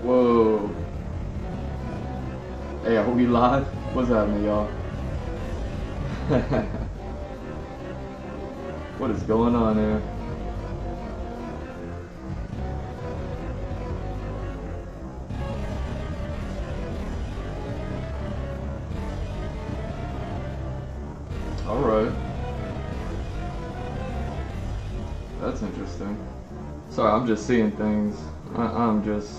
Whoa. Hey, are we live? What's happening, y'all? What is going on here? Alright. That's interesting. Sorry, I'm just seeing things. I'm just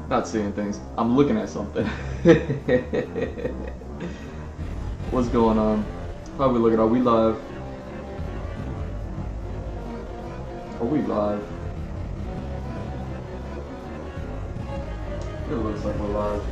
not seeing things. I'm looking at something. What's going on? How are we looking? Are we live? Are we live? It looks like we're live.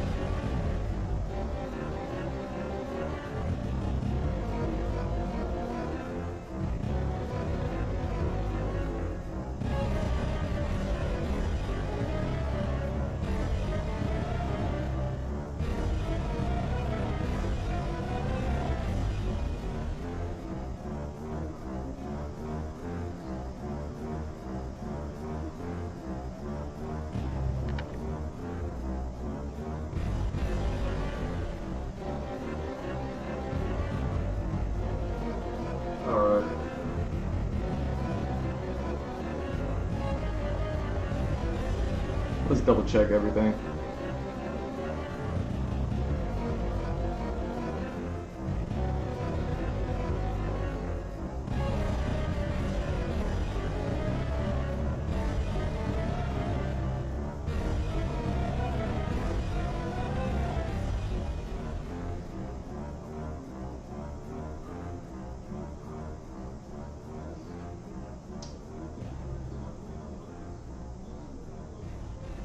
Let's double check everything.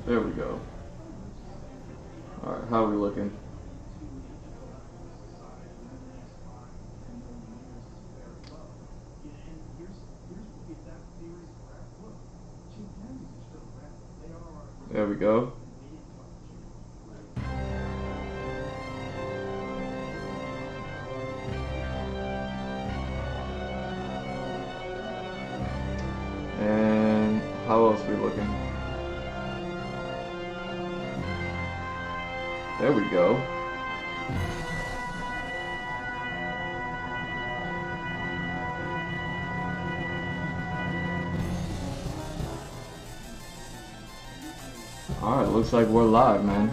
There we go. Alright, how are we looking? There we go. And how else are we looking? There we go. Alright, looks like we're live, man.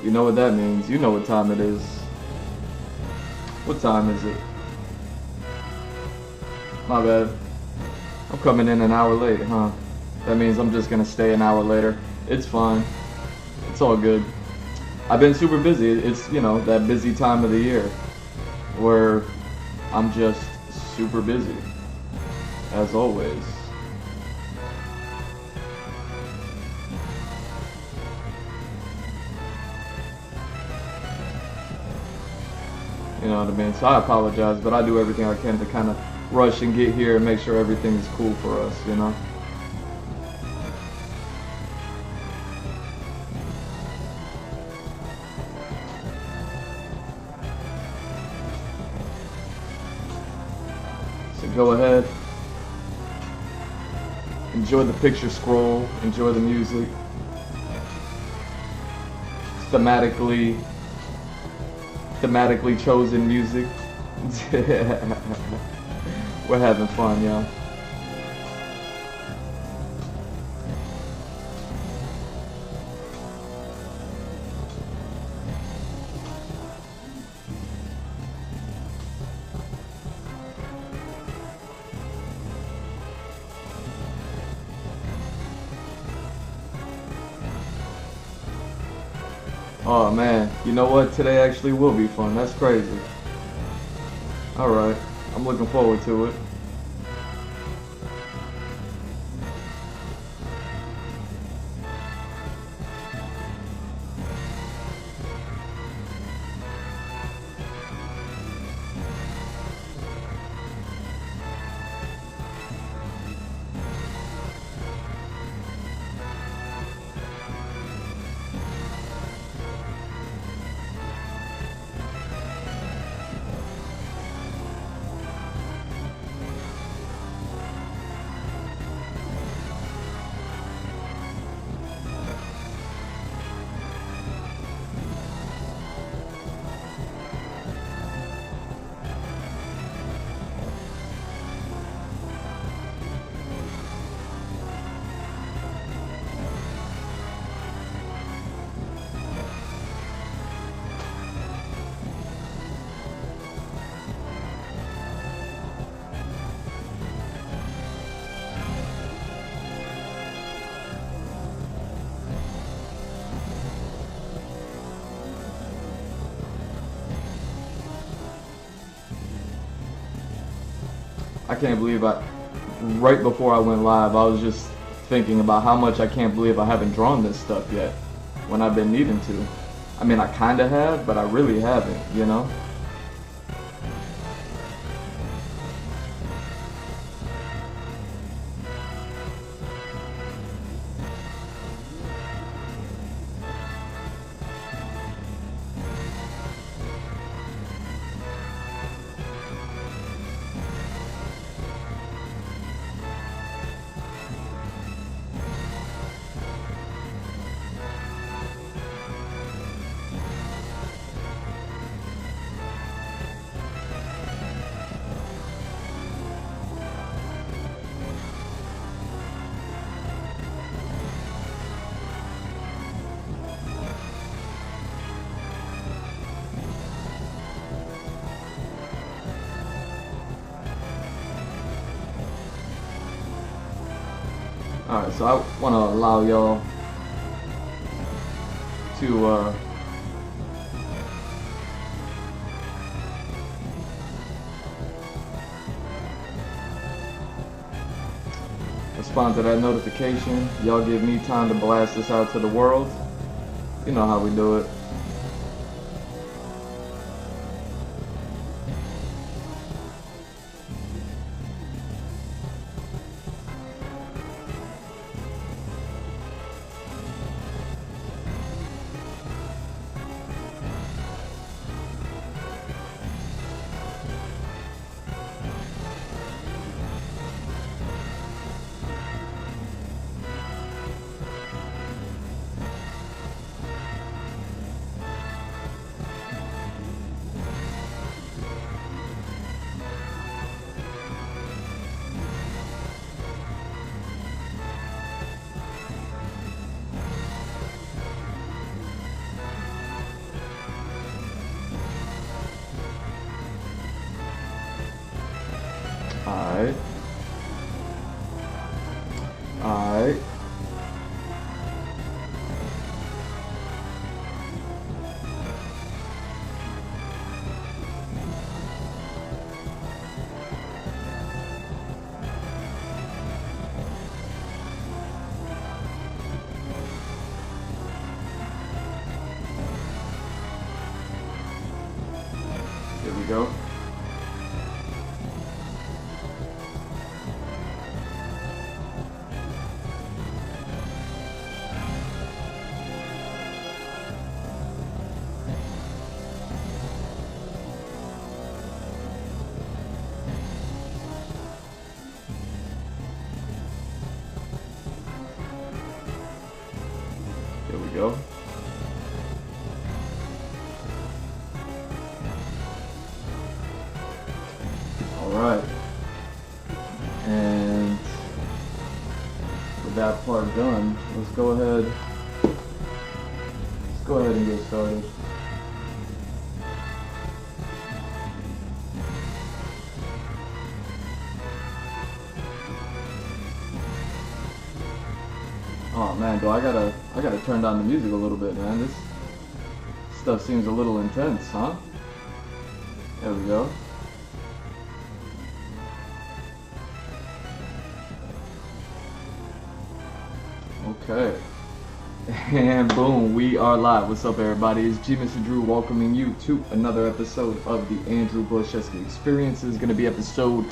You know what that means. You know what time it is. What time is it? My bad. I'm coming in an hour late, huh? That means I'm just gonna stay an hour later. It's fine. It's all good. I've been super busy. It's, you know, that busy time of the year where I'm just super busy, as always. You know what I mean? So I apologize, but I do everything I can to kind of rush and get here and make sure everything is cool for us, you know? Go ahead, enjoy the picture scroll, enjoy the music, thematically chosen music. We're having fun, y'all. Oh man, you know what? Today actually will be fun. That's crazy. Alright, I'm looking forward to it. can't believe right before I went live, I was just thinking about how much I can't believe I haven't drawn this stuff yet when I've been needing to. I mean, I kind of have, but I really haven't, you know? Alright, so I want to allow y'all to respond to that notification. Y'all give me time to blast this out to the world. You know how we do it. Alright. Alright. Here we go. Here we go. All right. And with that part done, let's go ahead and get started. Oh man, I gotta turn down the music a little bit, man. This stuff seems a little intense, huh? There we go. Okay. And boom, we are live. What's up, everybody? It's G Mr. Drew welcoming you to another episode of the Andrew Blaszewski Experience. This is gonna be episode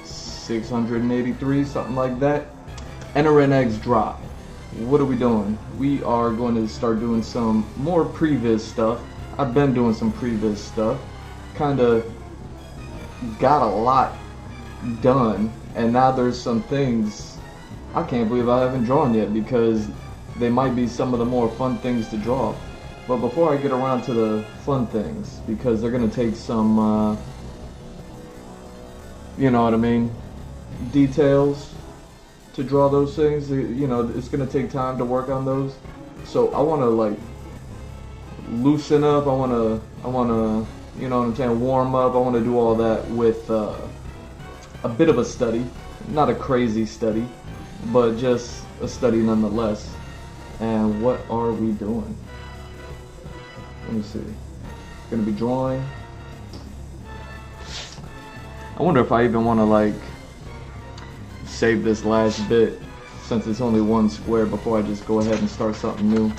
683, something like that. Enter an eggs drop. What are we doing? We are going to start doing some more PREVIZ stuff. I've been doing some PREVIZ stuff. Kinda got a lot done, and now there's some things I can't believe I haven't drawn yet because they might be some of the more fun things to draw. But before I get around to the fun things, because they're gonna take some, you know what I mean, details to draw those things. You know, it's gonna take time to work on those. So I wanna like loosen up. I wanna, you know what I'm saying, warm up. I wanna do all that with a bit of a study, not a crazy study, but just a study nonetheless. And what are we doing? Let me see. Gonna be drawing. I wonder if I even want to like save this last bit since it's only one square before I just go ahead and start something new.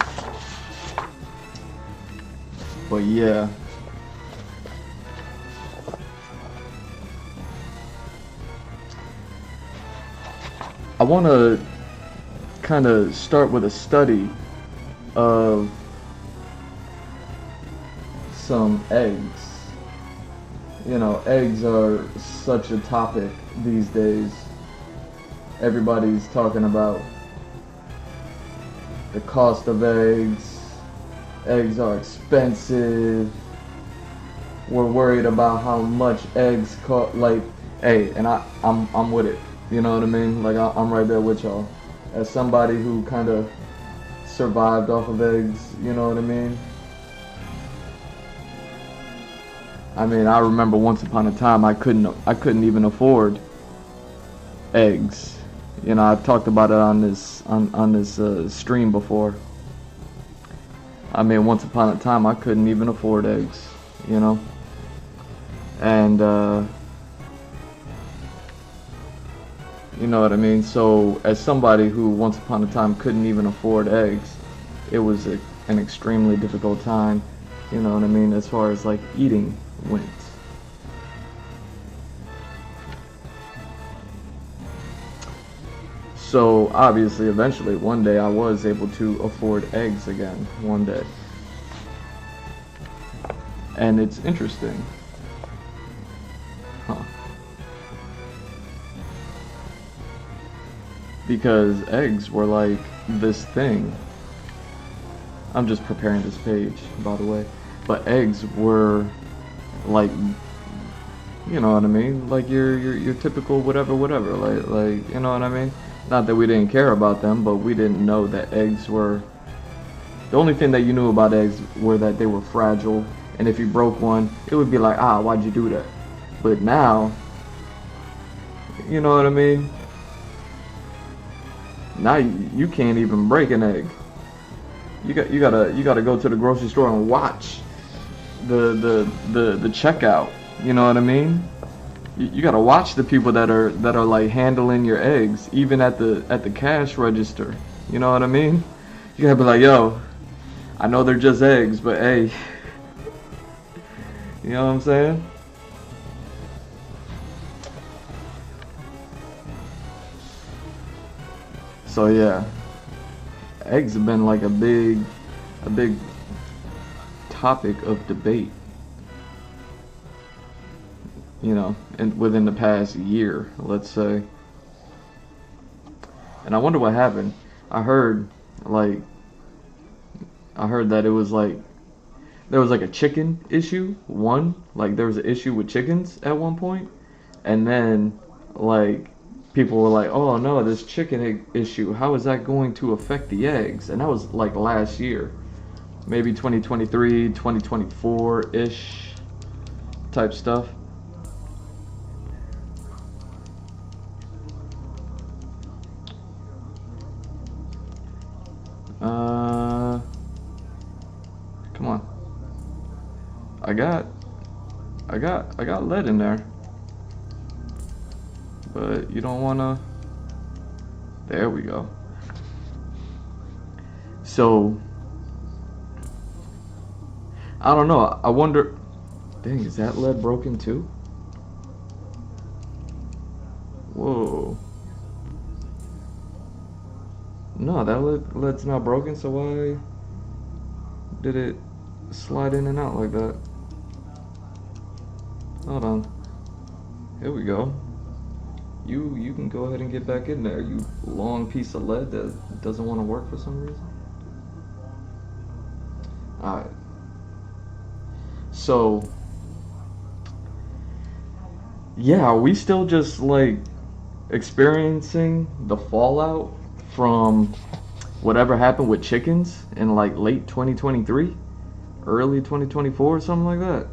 But yeah. I want to kind of start with a study of some eggs. You know, eggs are such a topic these days. Everybody's talking about the cost of eggs. Eggs are expensive. We're worried about how much eggs cost. Like, hey, and I'm with it. You know what I mean? Like, I'm right there with y'all. As somebody who kind of survived off of eggs, you know what I mean? I remember once upon a time I couldn't even afford eggs. You know, I've talked about it on this stream before. Once upon a time I couldn't even afford eggs, you know? And you know what I mean? So, as somebody who once upon a time couldn't even afford eggs, it was an extremely difficult time, you know what I mean, as far as like eating went. So, obviously, eventually, one day I was able to afford eggs again, one day. And it's interesting. Huh. Because eggs were like this thing. I'm just preparing this page, by the way. But eggs were like, you know what I mean? Like your typical whatever. Like you know what I mean? Not that we didn't care about them, but we didn't know that eggs were. The only thing that you knew about eggs were that they were fragile, and if you broke one, it would be like, ah, why'd you do that? But now, you know what I mean? Now you can't even break an egg. You gotta go to the grocery store and watch the checkout. You know what I mean? You gotta watch the people that are like handling your eggs, even at the cash register. You know what I mean? You gotta be like, yo, I know they're just eggs, but hey, you know what I'm saying? So yeah, eggs have been like a big topic of debate, you know, and within the past year, let's say. And I wonder what happened. I heard that it was like there was like a chicken issue. Like there was an issue with chickens at one point, and then like people were like, oh no, this chicken issue, how is that going to affect the eggs? And that was like last year, maybe 2023, 2024-ish type stuff. Come on. I got lead in there. But you don't wanna. There we go. So I don't know. I wonder. Dang, is that lead broken too? Whoa. No, that lead's not broken. So why did it slide in and out like that? Hold on. Here we go. You can go ahead and get back in there, you long piece of lead that doesn't want to work for some reason. Alright. So, yeah, are we still just like experiencing the fallout from whatever happened with chickens in like late 2023, early 2024, or something like that?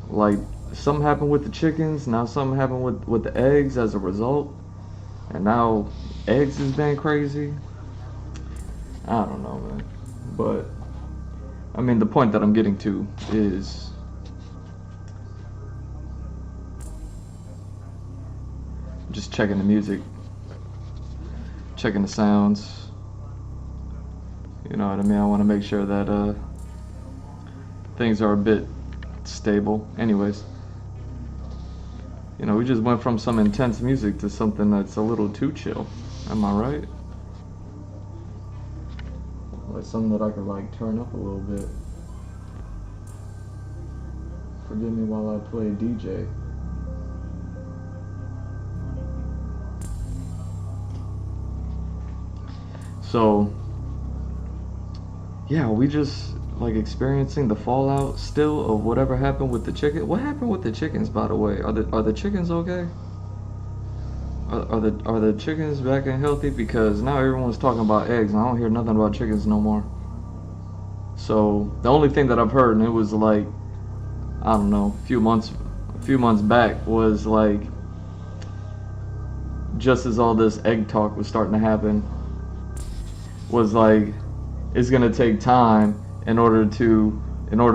Like, something happened with the chickens, now something happened with the eggs as a result, and now eggs has been crazy. I don't know, man. But the point that I'm getting to is just checking the music, checking the sounds. You know what I mean? I want to make sure that things are a bit stable. Anyways, you know, we just went from some intense music to something that's a little too chill. Am I right? Like something that I could like turn up a little bit. Forgive me while I play DJ. So, yeah, we just like experiencing the fallout still of whatever happened with the chicken. What happened with the chickens, by the way? Are the chickens okay? Are the chickens back and healthy? Because now everyone's talking about eggs, and I don't hear nothing about chickens no more. So the only thing that I've heard, and it was like, I don't know, a few months back, was like, just as all this egg talk was starting to happen, was like, it's gonna take time in order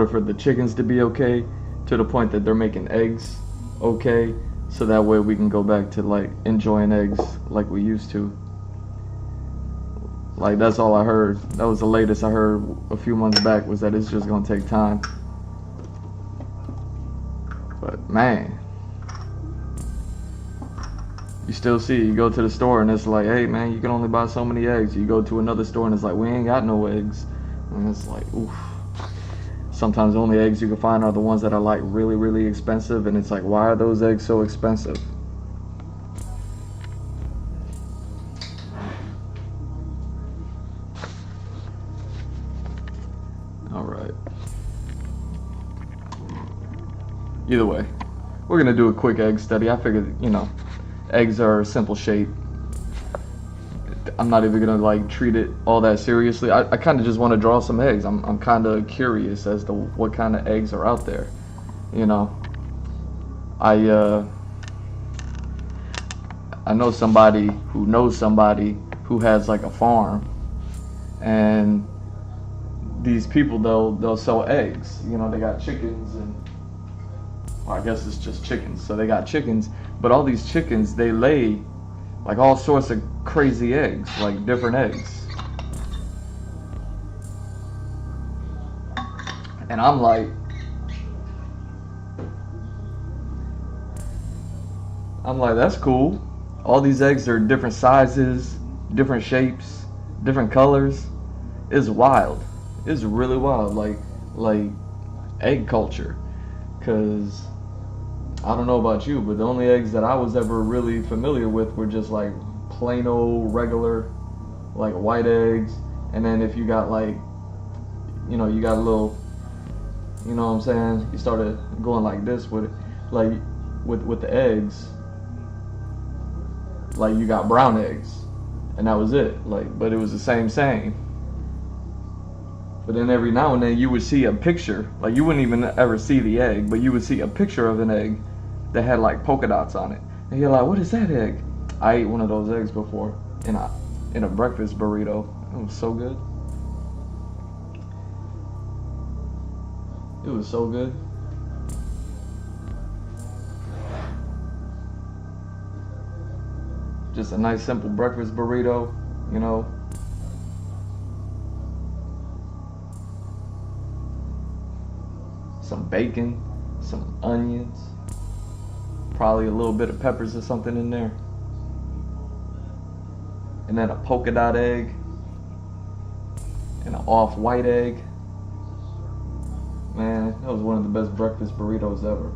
for the chickens to be okay, to the point that they're making eggs okay, so that way we can go back to like enjoying eggs like we used to. Like, that's all I heard. That was the latest I heard a few months back, was that it's just gonna take time. But man, you still see, you go to the store and it's like, hey man, you can only buy so many eggs. You go to another store and it's like, we ain't got no eggs. And it's like, oof. Sometimes the only eggs you can find are the ones that are like really, really expensive, and it's like, why are those eggs so expensive? All right. Either way, we're gonna do a quick egg study. I figured, you know, eggs are a simple shape. I'm not even gonna like treat it all that seriously. I kind of just want to draw some eggs. I'm kind of curious as to what kind of eggs are out there. You know, I know somebody who knows somebody who has like a farm, and these people, they'll sell eggs. You know, they got chickens, and well, I guess it's just chickens. So they got chickens, but all these chickens, they lay like all sorts of crazy eggs, like different eggs. And I'm like, that's cool. All these eggs are different sizes, different shapes, different colors. It's wild. It's really wild, like egg culture. Cause I don't know about you, but the only eggs that I was ever really familiar with were just like plain old regular, like white eggs. And then if you got like, you know, you got a little, you know what I'm saying, you started going like this with it, like with the eggs, like you got brown eggs, and that was it. Like, but it was the same. But then every now and then you would see a picture, like you wouldn't even ever see the egg, but you would see a picture of an egg that had like polka dots on it, and you're like, what is that egg? I ate one of those eggs before in a breakfast burrito. It was so good. It was so good. Just a nice simple breakfast burrito, you know. Some bacon, some onions, probably a little bit of peppers or something in there. And then a polka dot egg and an off-white egg. Man, that was one of the best breakfast burritos ever.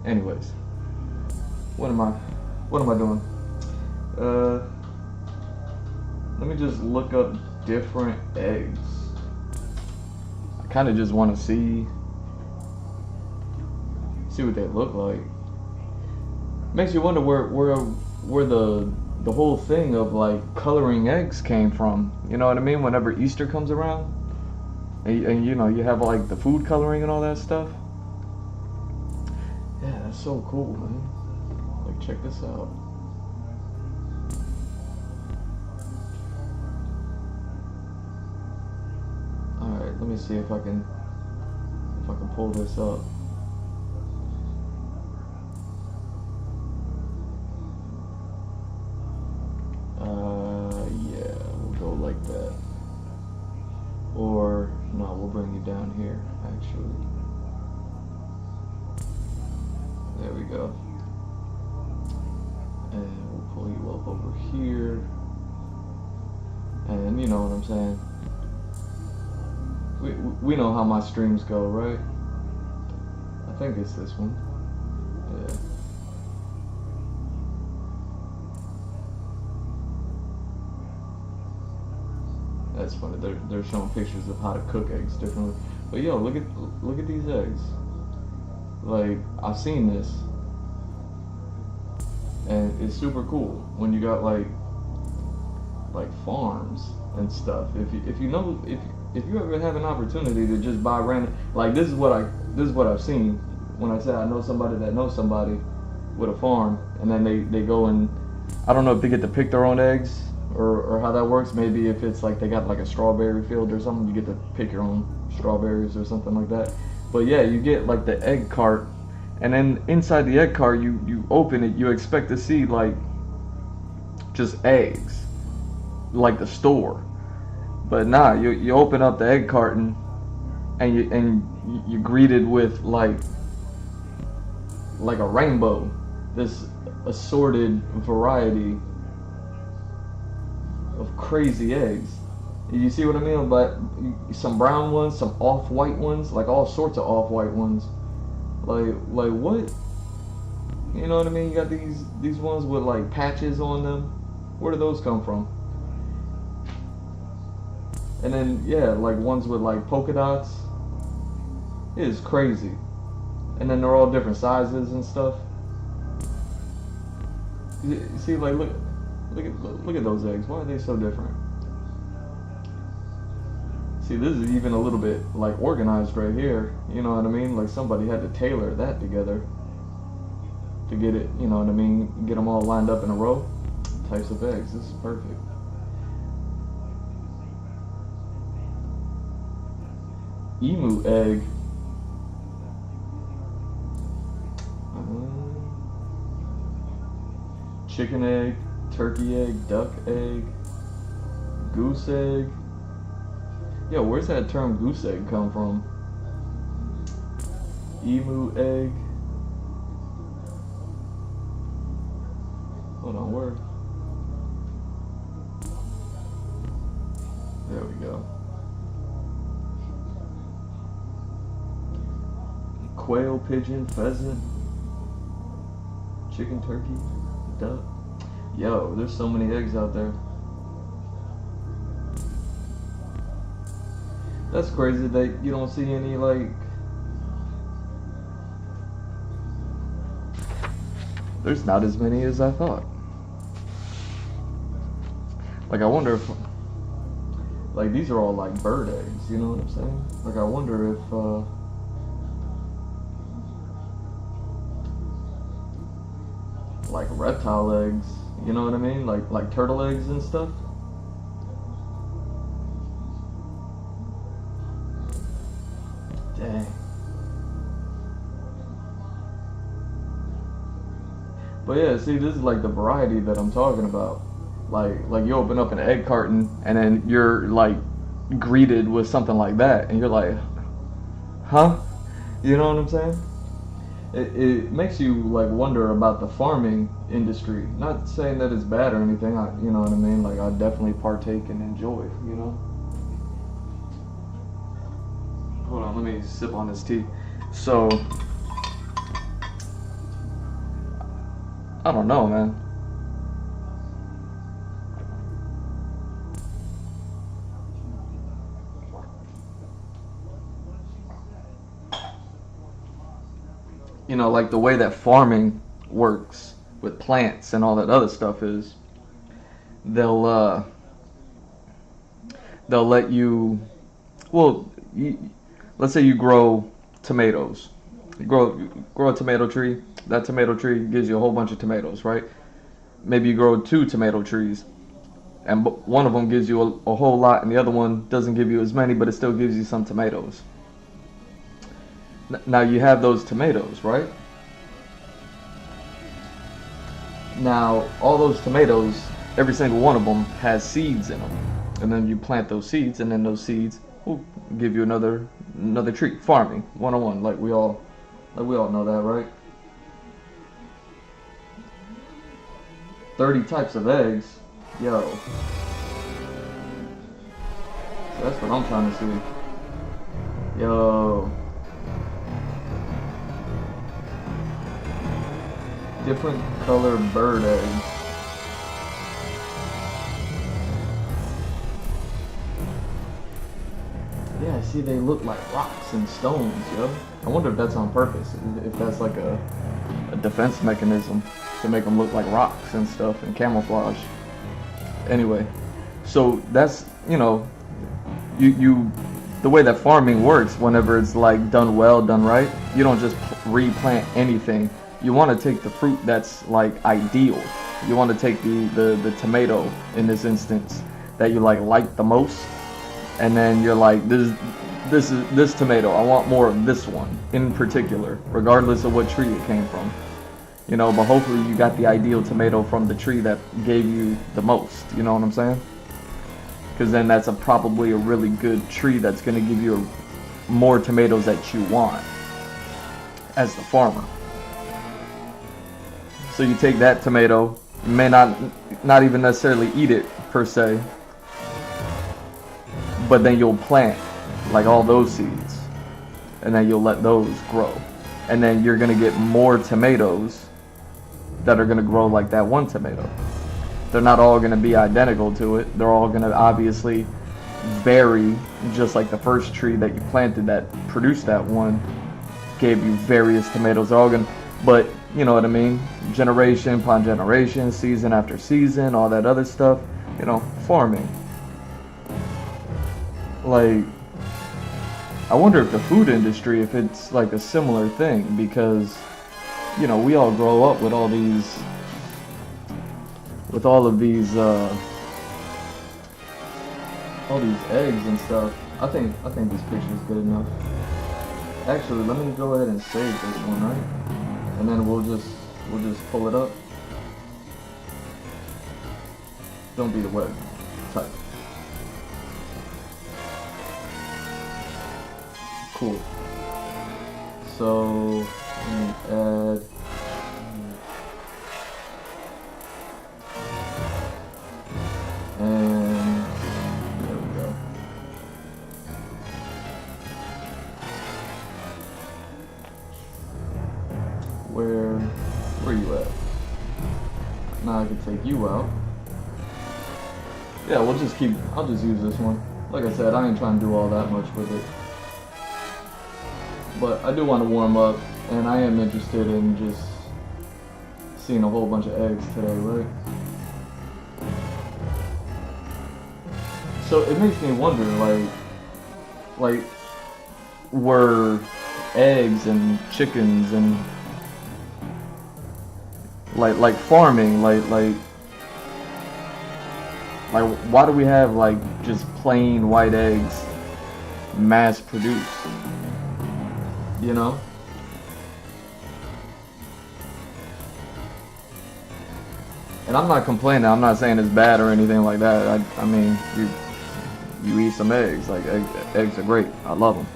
Anyways, what am I doing? Let me just look up different eggs. I kind of just want to see what they look like. Makes you wonder where the whole thing of like coloring eggs came from. You know what I mean? Whenever Easter comes around, and you know, you have like the food coloring and all that stuff. Yeah, that's so cool, man. Like, check this out. All right, let me see if I can pull this up. like that. Or, no, we'll bring you down here, actually. There we go. And we'll pull you up over here. And you know what I'm saying. We know how my streams go, right? I think it's this one. Yeah. That's funny. They're showing pictures of how to cook eggs differently. But yo, look at these eggs. Like, I've seen this, and it's super cool when you got like farms and stuff. If you ever have an opportunity to just buy random, like this is what I've seen when I say I know somebody that knows somebody with a farm, and then they go and I don't know if they get to pick their own eggs or how that works. Maybe if it's like they got like a strawberry field or something, you get to pick your own strawberries or something like that. But yeah, you get like the egg cart, and then inside the egg cart, you open it, you expect to see like just eggs, like the store. But nah, you open up the egg carton, and you're greeted with like a rainbow, this assorted variety of crazy eggs. You see what I mean? But some brown ones, some off-white ones, like all sorts of off-white ones. Like what? You know what I mean? You got these ones with like patches on them. Where do those come from? And then yeah, like ones with like polka dots. It is crazy. And then they're all different sizes and stuff. You see, like look at those eggs. Why are they so different? See, this is even a little bit like organized right here. You know what I mean? Like somebody had to tailor that together to get it, you know what I mean? Get them all lined up in a row. Types of eggs. This is perfect. Emu egg. Chicken egg, turkey egg, duck egg, goose egg. Yo, where's that term goose egg come from? Emu egg. Hold on, where? There we go. Quail, pigeon, pheasant, chicken, turkey, duck. Yo, there's so many eggs out there. That's crazy that you don't see any like. There's not as many as I thought. Like I wonder if, like these are all like bird eggs. You know what I'm saying? Like I wonder if. Like reptile eggs, you know what I mean? Like turtle eggs and stuff. Dang. But yeah, see, this is like the variety that I'm talking about. Like you open up an egg carton and then you're like greeted with something like that, and you're like, huh? You know what I'm saying? It makes you like wonder about the farming industry. Not saying that it's bad or anything. You know what I mean? Like I definitely partake and enjoy. You know. Hold on, let me sip on this tea. So I don't know, man. You know, like the way that farming works with plants and all that other stuff is, they'll let you, well, let's say you grow tomatoes. You grow a tomato tree. That tomato tree gives you a whole bunch of tomatoes, right? Maybe you grow 2 tomato trees, and one of them gives you a whole lot, and the other one doesn't give you as many, but it still gives you some tomatoes. Now you have those tomatoes, right? Now all those tomatoes, every single one of them has seeds in them. and then you plant those seeds, and then those seeds will give you another tree. Farming 101, like we all know that, right? 30 types of eggs, yo. So that's what I'm trying to see. Yo. Different color bird eggs. Yeah, see, they look like rocks and stones, yo. I wonder if that's on purpose, if that's like a defense mechanism to make them look like rocks and stuff and camouflage. Anyway, so that's, you know, you the way that farming works, whenever it's like done well, done right, you don't just replant anything. You want to take the fruit that's like ideal. You want to take the tomato in this instance that you like the most, and then you're like, this tomato, I want more of this one in particular, regardless of what tree it came from. You know, but hopefully you got the ideal tomato from the tree that gave you the most. You know what I'm saying? Because then that's probably a really good tree that's going to give you more tomatoes that you want as the farmer. So you take that tomato, you may not even necessarily eat it per se, but then you'll plant like all those seeds, and then you'll let those grow, and then you're going to get more tomatoes that are going to grow like that one tomato. They're not all going to be identical to it. They're all going to obviously vary, just like the first tree that you planted that produced that one gave you various tomatoes. They're all going to, but you know what I mean? Generation upon generation, season after season, all that other stuff. You know, farming. Like, I wonder if the food industry, if it's like a similar thing, because, you know, we all grow up with all of these eggs and stuff. I think this picture is good enough. Actually, let me go ahead and save this one, right? And then we'll just pull it up. Don't be the web type. Cool. So let me add. And there we go. Where you at? Now I can take you out. Yeah, I'll just use this one. Like I said, I ain't trying to do all that much with it. But I do want to warm up, and I am interested in just seeing a whole bunch of eggs today, right? So it makes me wonder, like were eggs and chickens and like farming, like why do we have like just plain white eggs mass produced? You know? And I'm not complaining. I'm not saying it's bad or anything like that. I mean, you eat some eggs. Like eggs are great. I love them.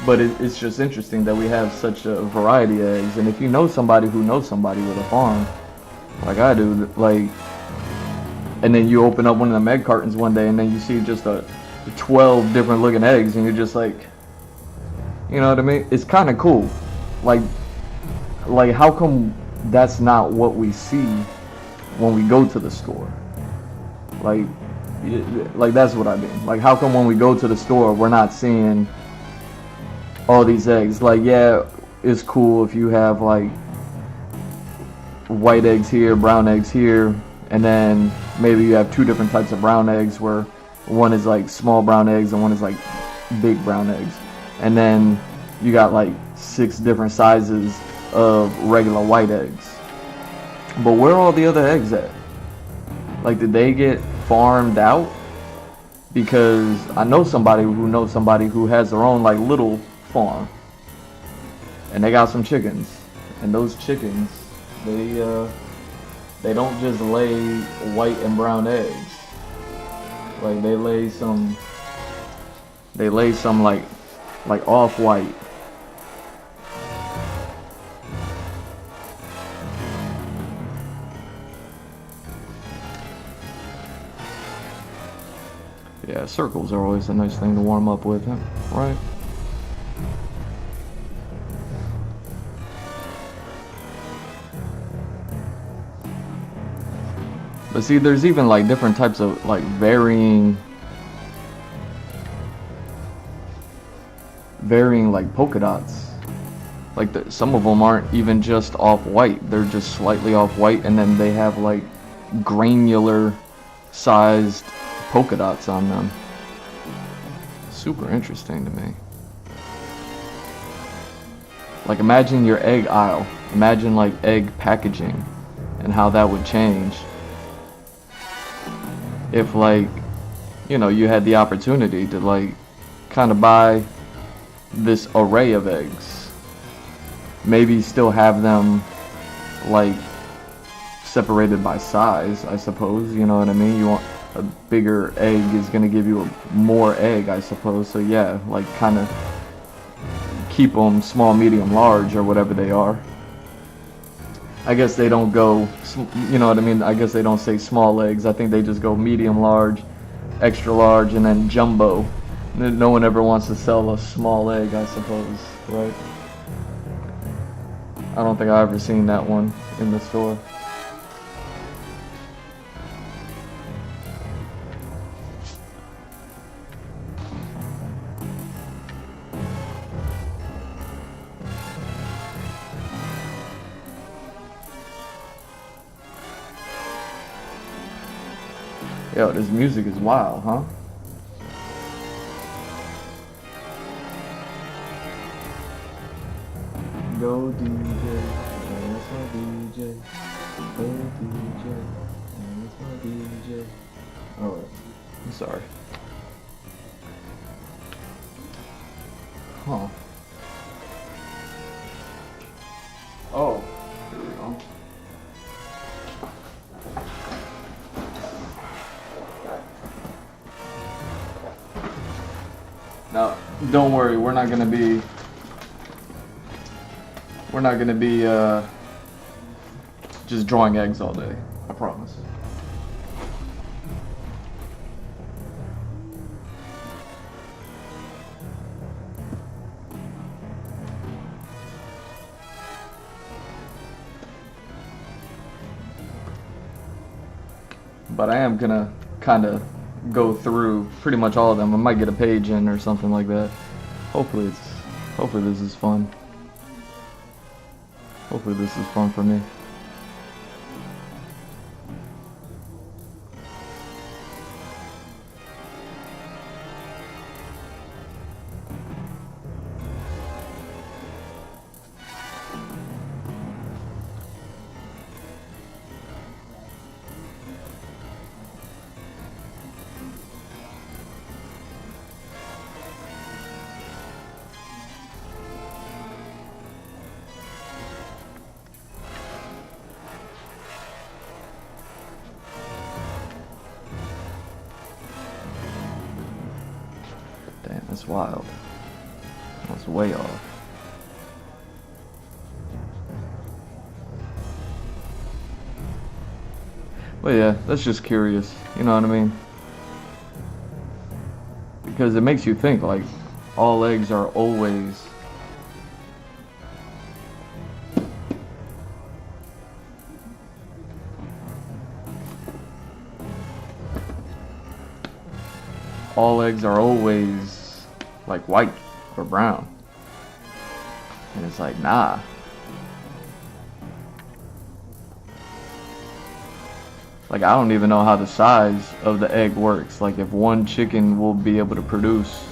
But it's just interesting that we have such a variety of eggs. And if you know somebody who knows somebody with a farm, like I do, like, and then you open up one of them egg cartons one day and then you see just 12 different looking eggs, and you're just like, you know what I mean? It's kind of cool. Like how come that's not what we see when we go to the store? Like that's what I mean. Like, how come when we go to the store, we're not seeing all these eggs? Like, yeah, it's cool if you have like white eggs here, brown eggs here, and then maybe you have two different types of brown eggs, where one is like small brown eggs and one is like big brown eggs. And then you got like 6 different sizes of regular white eggs. But where are all the other eggs at? Like, did they get farmed out? Because I know somebody who knows somebody who has their own like little farm, and they got some chickens, and those chickens, they don't just lay white and brown eggs. Like they lay some like off-white. Yeah, circles are always a nice thing to warm up with, right? But see, there's even like different types of like varying like polka dots. Like some of them aren't even just off-white, they're just slightly off-white, and then they have like granular sized polka dots on them. Super interesting to me. Like imagine your egg aisle, imagine like egg packaging and how that would change if like, you know, you had the opportunity to like kind of buy this array of eggs. Maybe still have them like separated by size, I suppose, you know what I mean? You want a bigger egg is going to give you more egg, I suppose. So yeah, like kind of keep them small, medium, large, or whatever they are. I guess they don't go, you know what I mean? I guess they don't say small eggs. I think they just go medium, large, extra large, and then jumbo. No one ever wants to sell a small egg, I suppose, right? I don't think I've ever seen that one in the store. Yo, this music is wild, huh? Go DJ, that's my DJ. Go DJ, that's my DJ. Alright, I'm sorry. Huh. Oh, here we go. Now, don't worry, we're not gonna be just drawing eggs all day, I promise. But I am gonna kind of go through pretty much all of them. I might get a page in or something like that. Hopefully this is fun. Hopefully this is fun for me. Damn, that's wild. That's way off. But yeah, that's just curious, you know what I mean? Because it makes you think, like, all eggs are always like white or brown. And it's like, nah. Like, I don't even know how the size of the egg works. Like, if one chicken will be able to produce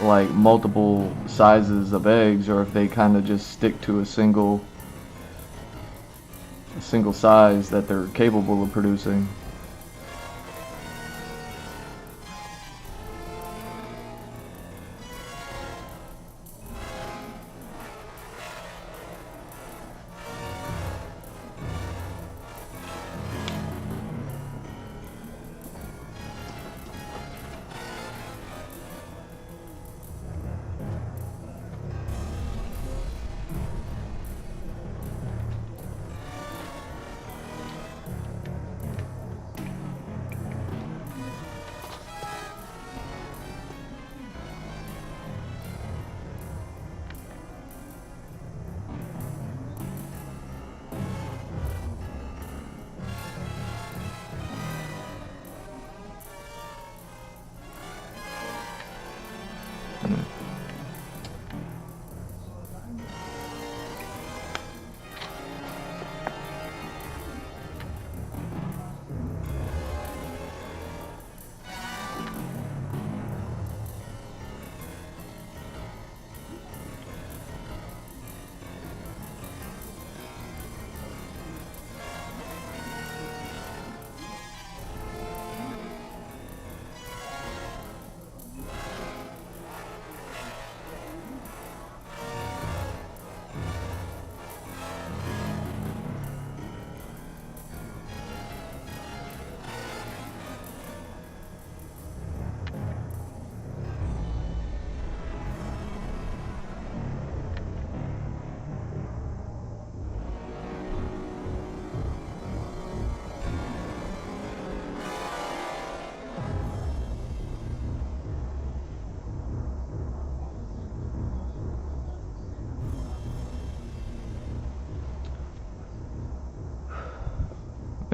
like multiple sizes of eggs, or if they kind of just stick to a single size that they're capable of producing.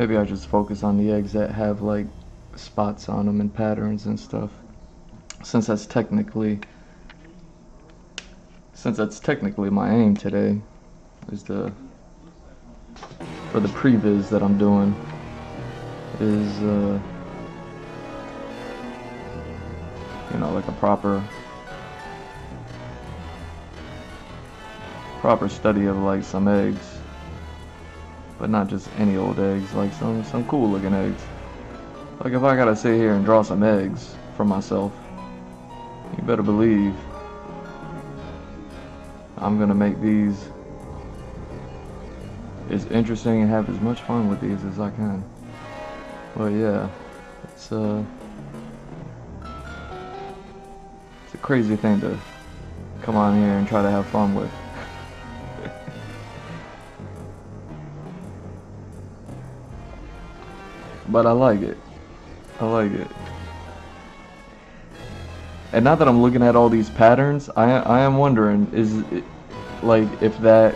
Maybe I just focus on the eggs that have like spots on them and patterns and stuff. Since that's technically my aim today, is for the PREVIZ that I'm doing, is you know, like a proper study of like some eggs, but not just any old eggs, like some cool looking eggs. Like if I gotta sit here and draw some eggs for myself, you better believe I'm gonna make these as interesting and have as much fun with these as I can. But yeah, it's a crazy thing to come on here and try to have fun with. But I like it. I like it. And now that I'm looking at all these patterns, I am wondering, is it, like, if the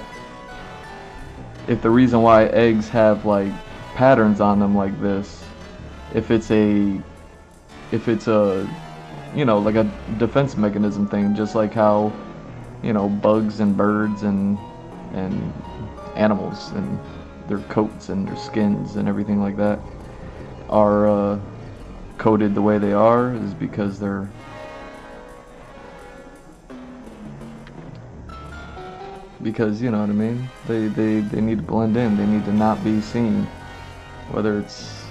reason why eggs have like patterns on them like this, if it's a you know, like a defense mechanism thing, just like how, you know, bugs and birds and animals and their coats and their skins and everything like that are coated the way they are, is because they're you know what I mean, they need to blend in, they need to not be seen, whether it's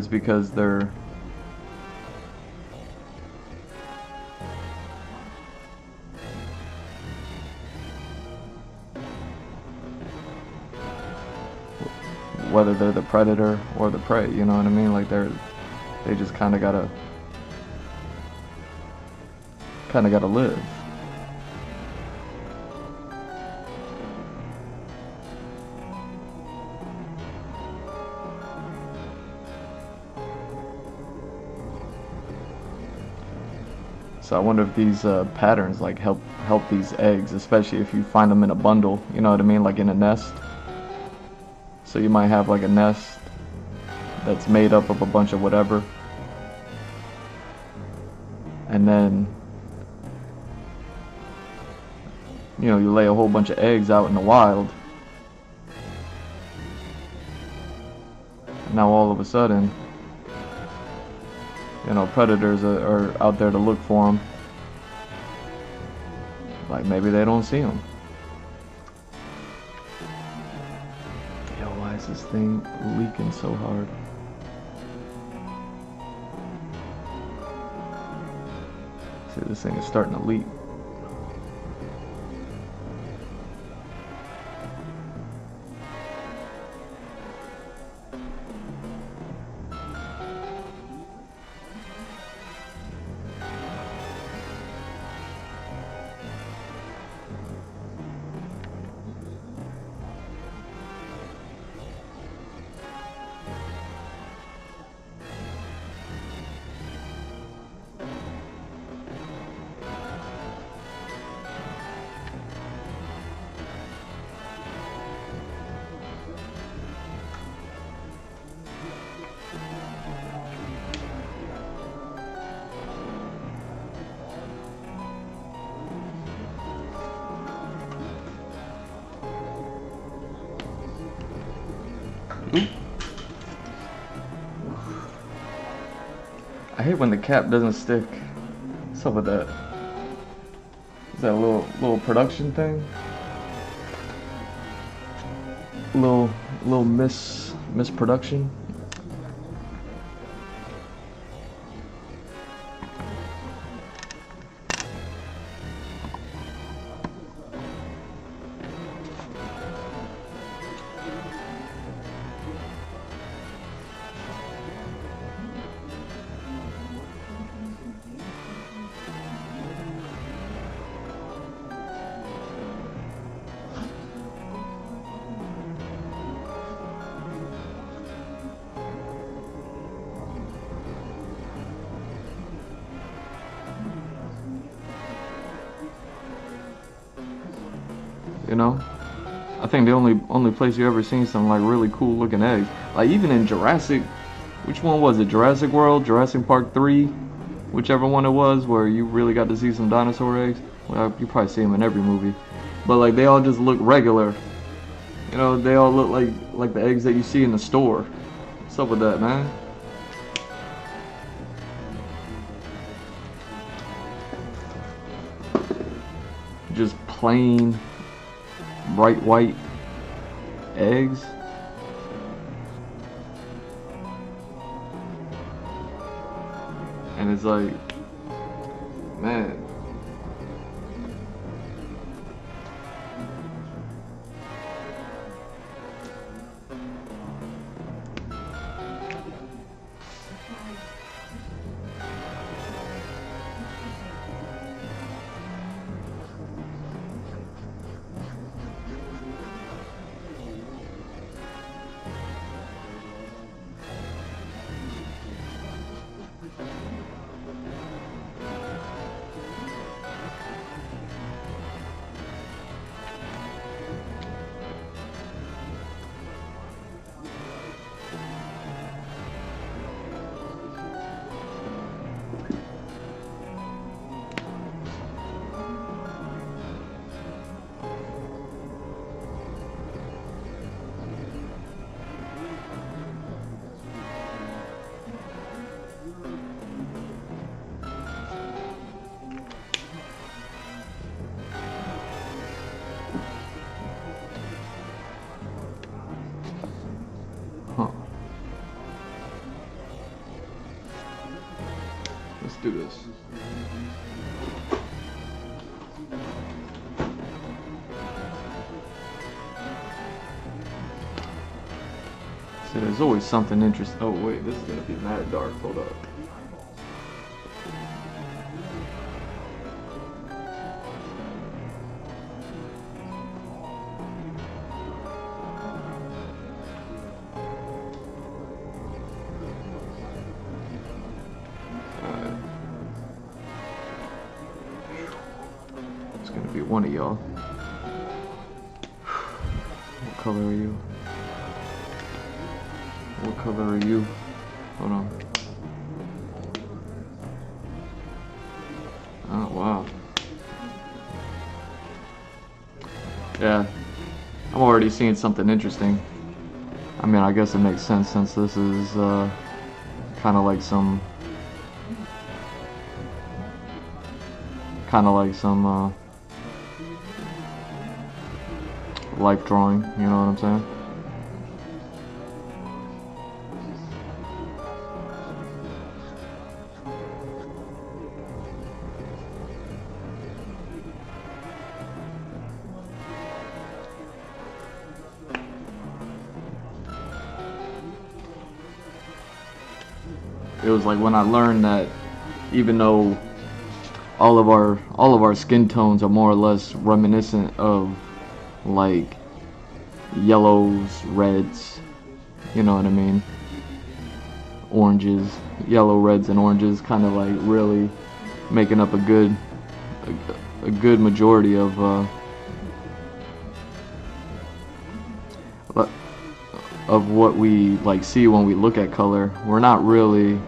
because they're the predator or the prey, you know what I mean? Like they just kind of gotta live. So I wonder if these patterns like help these eggs, especially if you find them in a bundle, you know what I mean, like in a nest. So you might have like a nest that's made up of a bunch of whatever, and then, you know, you lay a whole bunch of eggs out in the wild, and now all of a sudden, you know, predators are out there to look for them. Like maybe they don't see them. Yo, why is this thing leaking so hard? See, this thing is starting to leak. I hate when the cap doesn't stick. What's up with that? Is that a little production thing? Little misproduction? You know, I think the only place you ever seen some like really cool looking eggs. Like even in Jurassic, which one was it? Jurassic World, Jurassic Park 3, whichever one it was, where you really got to see some dinosaur eggs. Well, you probably see them in every movie, but like they all just look regular. You know, they all look like the eggs that you see in the store. What's up with that, man? Just plain bright white eggs. And it's like, man. Let's do this. See, there's always something interesting. Oh wait, this is gonna be mad dark. Hold up. Be one of y'all. What color are you? What color are you? Hold on. Oh wow. Yeah, I'm already seeing something interesting. I mean, I guess it makes sense since this is kind of like some life drawing, you know what I'm saying? It was like when I learned that even though all of our skin tones are more or less reminiscent of like yellows, reds, you know what I mean, oranges, yellow, reds, and oranges, kind of like really making up a good majority of what we like see when we look at color. We're not really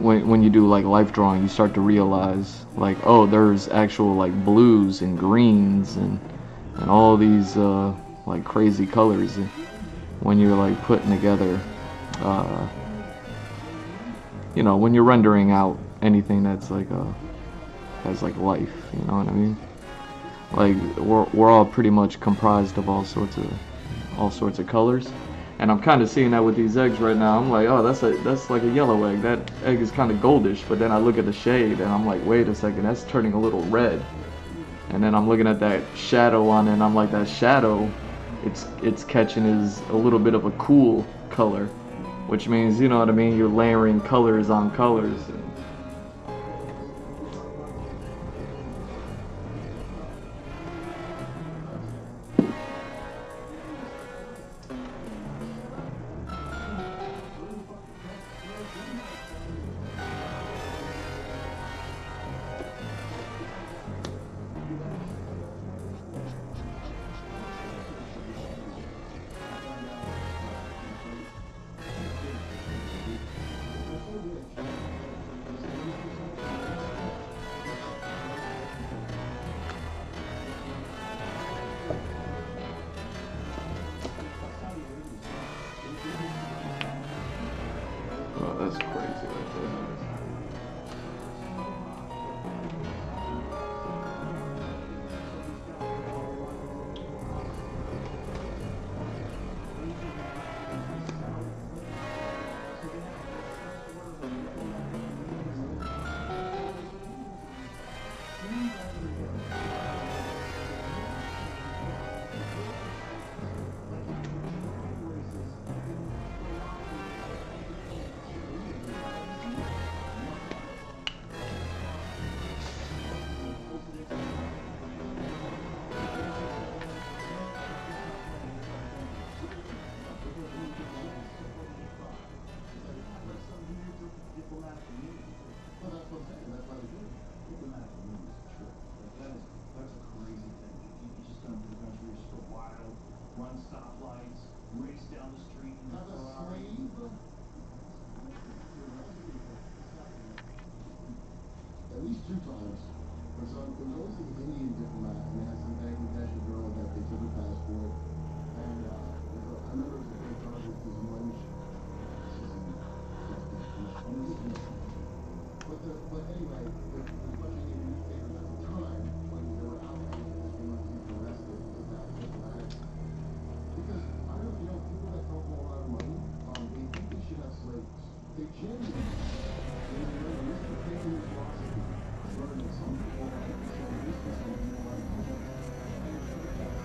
when you do like life drawing, you start to realize like, oh, there's actual like blues and greens and all these like crazy colors when you're like putting together you know, when you're rendering out anything that's like has like life, you know what I mean? Like we're all pretty much comprised of all sorts of colors. And I'm kind of seeing that with these eggs right now. I'm like, oh, that's like a yellow egg. That egg is kind of goldish, but then I look at the shade and I'm like, wait a second, that's turning a little red. And then I'm looking at that shadow on it and I'm like, that shadow, it's catching is a little bit of a cool color, which means, you know what I mean, you're layering colors on colors. At least 2 times. And so it was always an Indian diplomat, and they had some Bangladeshi girl that they took her passport. And I remember it was a great target because Munch, but anyway, there's a bunch of Indian newspapers at the time when they were out and this woman was even arrested with that diplomatic. Because I don't know if you know, people that come from a lot of money, they think they should have slaves. They genuinely. And remember, this is the thinking philosophy. Learned that some people like to say this and some people like to say that. And it's the best.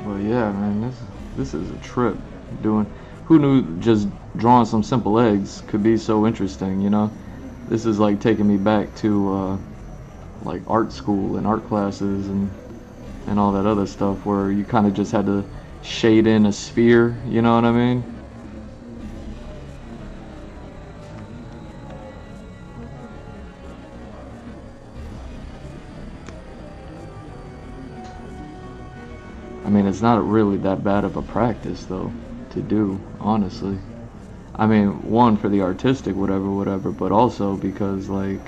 Well, yeah, man, this is a trip. Doing, who knew just drawing some simple eggs could be so interesting, you know? This is like taking me back to like art school and art classes and all that other stuff where you kind of just had to shade in a sphere, you know what I mean? I mean, it's not really that bad of a practice, though, to do, honestly. I mean, one, for the artistic, whatever, but also because, like,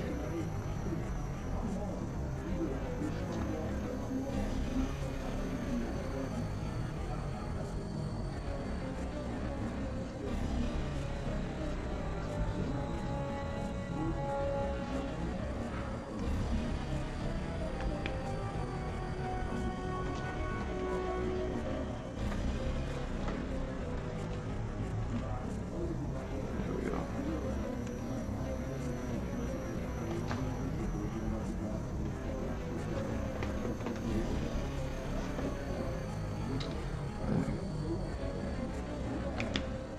there we go.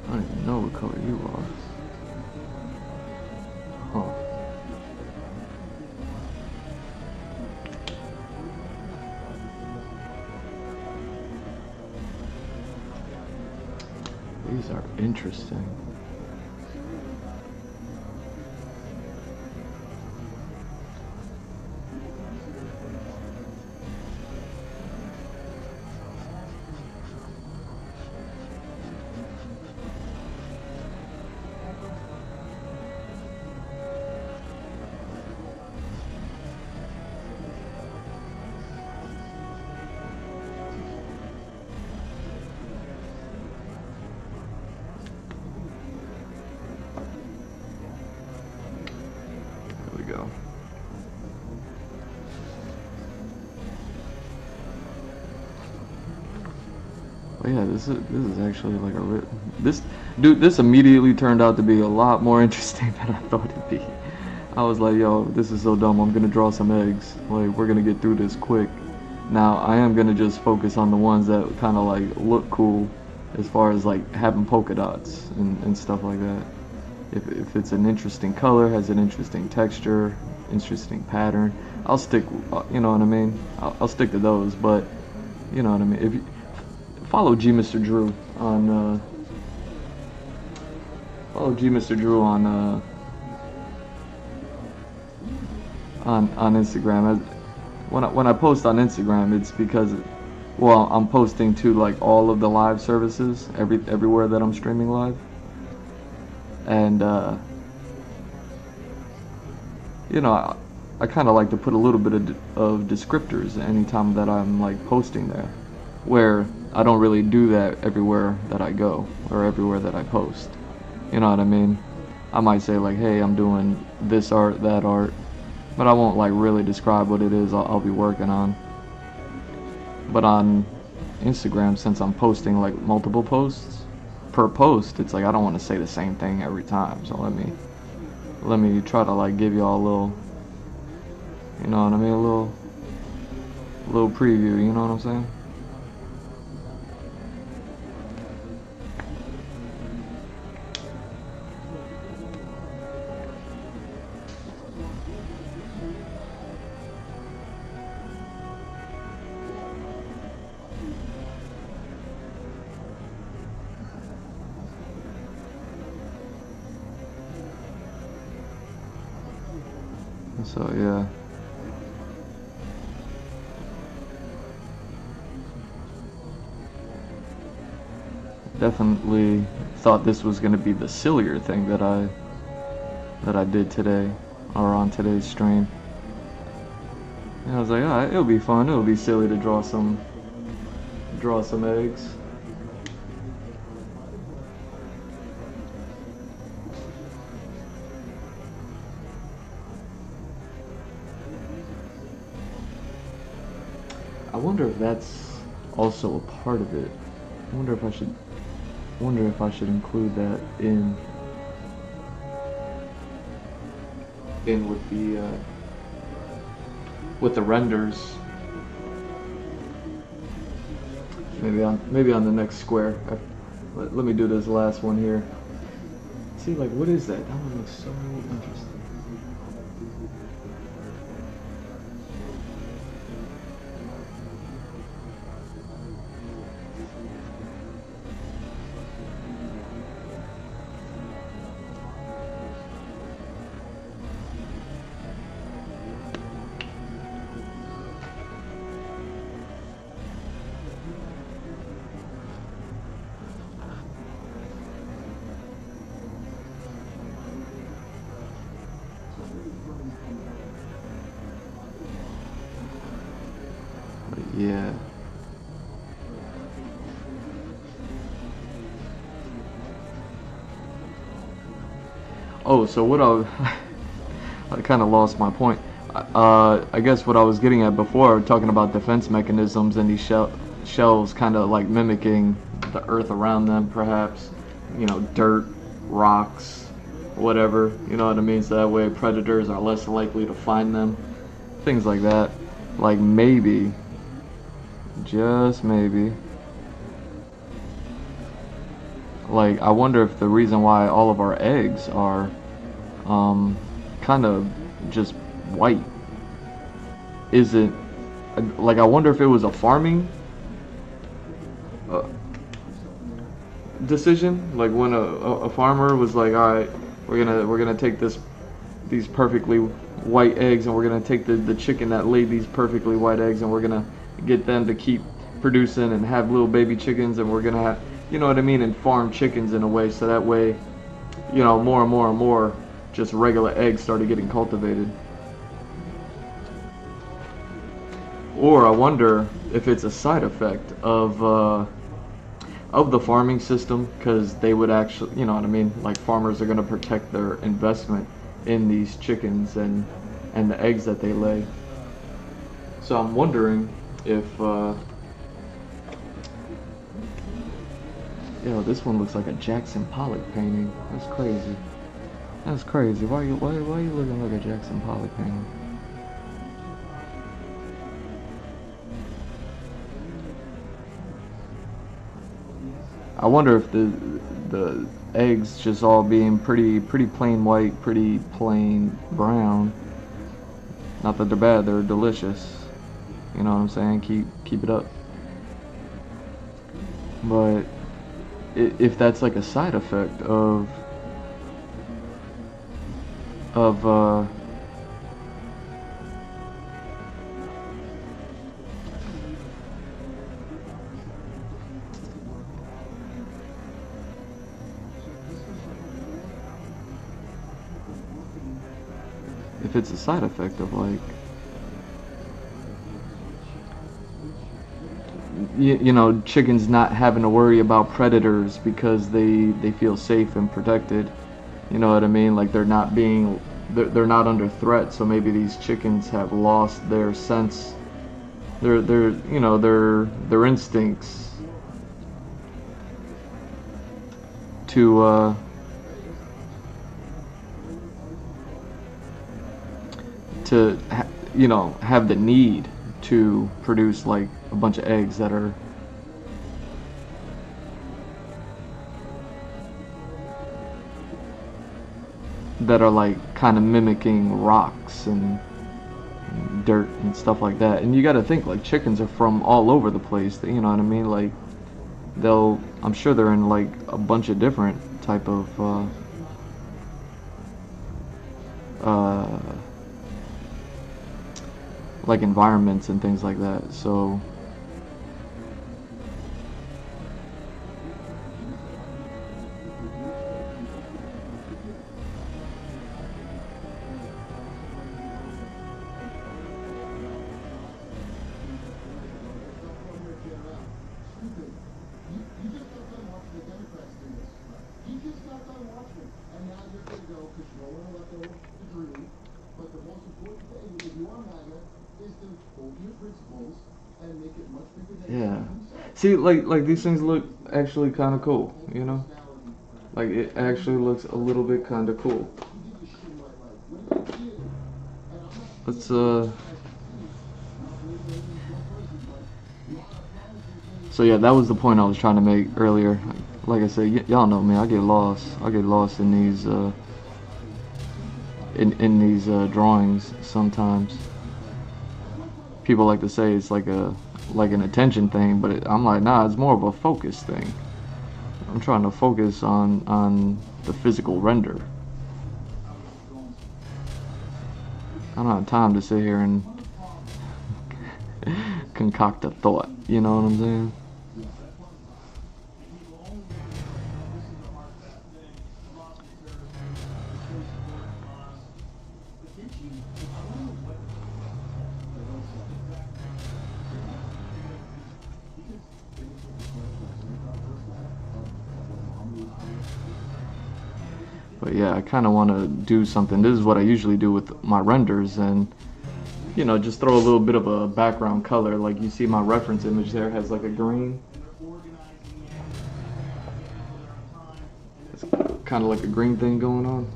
I don't even know what color you are. Huh. These are interesting. There we go. Oh yeah, this is actually like this dude. This immediately turned out to be a lot more interesting than I thought it'd be. I was like, yo, this is so dumb. I'm gonna draw some eggs. Like, we're gonna get through this quick. Now I am gonna just focus on the ones that kind of like look cool, as far as like having polka dots and stuff like that. If it's an interesting color, has an interesting texture, interesting pattern, I'll stick. You know what I mean? I'll stick to those. But you know what I mean. If you follow Mr. Drew on Mr. Drew on Instagram. When I post on Instagram, it's because, well, I'm posting to like all of the live services everywhere that I'm streaming live, and you know, I kind of like to put a little bit of descriptors anytime that I'm like posting there, where I don't really do that everywhere that I go or everywhere that I post. You know what I mean? I might say like, hey, I'm doing this art, that art, but I won't like really describe what it is I'll be working on. But on Instagram, since I'm posting like multiple posts per post, it's like I don't want to say the same thing every time. So let me try to like give y'all a little, you know what I mean, a little preview, you know what I'm saying? So yeah. Definitely thought this was gonna be the sillier thing that I did today, or on today's stream. And I was like, alright, it'll be fun. It'll be silly to draw some eggs. I wonder if that's also a part of it. I wonder if I should include that in with the renders. Maybe on the next square. Let me do this last one here. See, like, what is that? That one looks so interesting. Yeah. Oh, so what I kind of lost my point. I guess what I was getting at before, talking about defense mechanisms and these shells kind of like mimicking the earth around them, perhaps, you know, dirt, rocks, whatever, you know what I mean? So that way predators are less likely to find them, things like that. Like maybe, just maybe, like I wonder if the reason why all of our eggs are kind of just white isn't, like I wonder if it was a farming decision, like when a farmer was like, all right, we're gonna take these perfectly white eggs, and we're gonna take the chicken that laid these perfectly white eggs, and we're gonna get them to keep producing and have little baby chickens, and we're gonna have, you know what I mean, and farm chickens in a way, so that way, you know, more and more and more just regular eggs started getting cultivated. Or I wonder if it's a side effect of the farming system, because they would actually, you know what I mean, like farmers are going to protect their investment in these chickens and the eggs that they lay. So I'm wondering if yo, this one looks like a Jackson Pollock painting. That's crazy. That's crazy. Why are you looking like a Jackson Pollock painting? I wonder if the eggs just all being pretty plain white, pretty plain brown. Not that they're bad, they're delicious. You know what I'm saying? Keep it up. But if that's like a side effect of if it's a side effect of like, you know, chickens not having to worry about predators because they feel safe and protected, You know what I mean? Like they're not under threat, so maybe these chickens have lost their sense, their instincts to have the need to produce like a bunch of eggs that are like kind of mimicking rocks and dirt and stuff like that. And you got to think like chickens are from all over the place. You know what I mean? Like I'm sure they're in like a bunch of different type of uh, like environments and things like that. So yeah. See, like these things look actually kind of cool, you know? Like it actually looks a little bit kind of cool. Let's So yeah, that was the point I was trying to make earlier. Like I said, y'all know me. I get lost. I get lost in these drawings sometimes. People like to say it's like an attention thing, but I'm like, nah, it's more of a focus thing. I'm trying to focus on the physical render. I don't have time to sit here and concoct a thought. You know what I'm saying? But yeah, I kind of want to do something. This is what I usually do with my renders, and just throw a little bit of a background color. Like you see my reference image there has like a green. It's kind of like a green thing going on.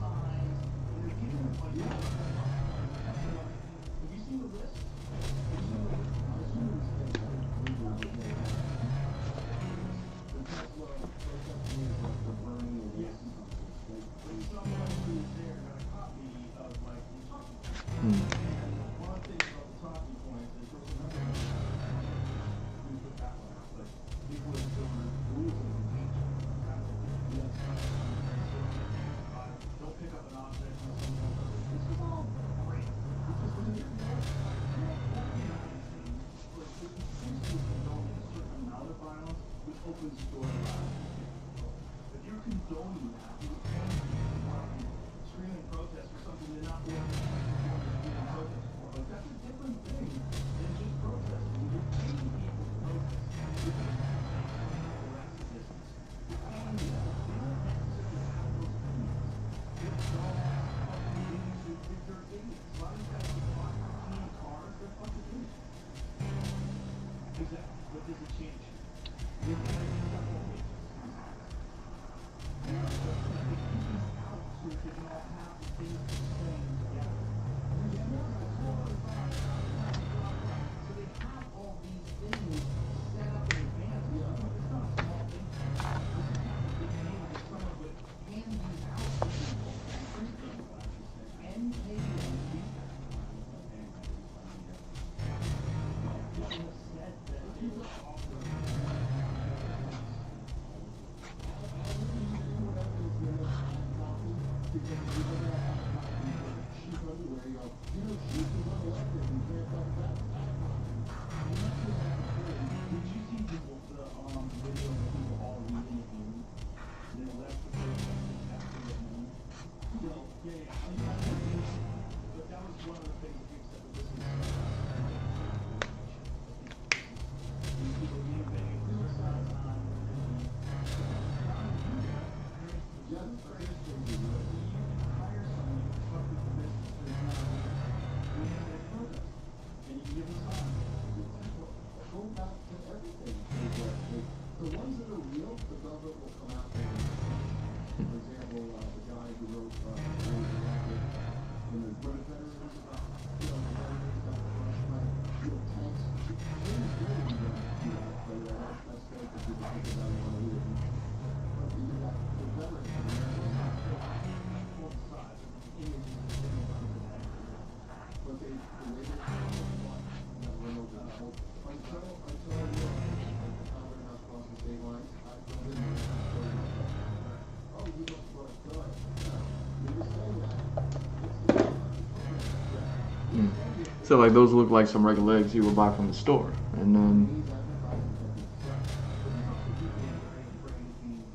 So like those look like some regular eggs you would buy from the store, and then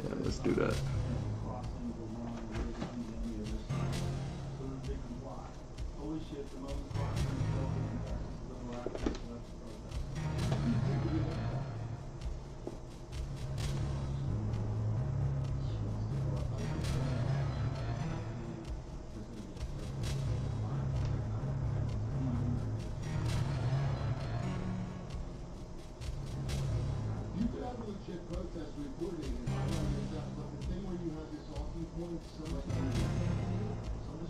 yeah, let's do that. Protest reporting and I don't get that, but the thing where you have this talking point, so much sometimes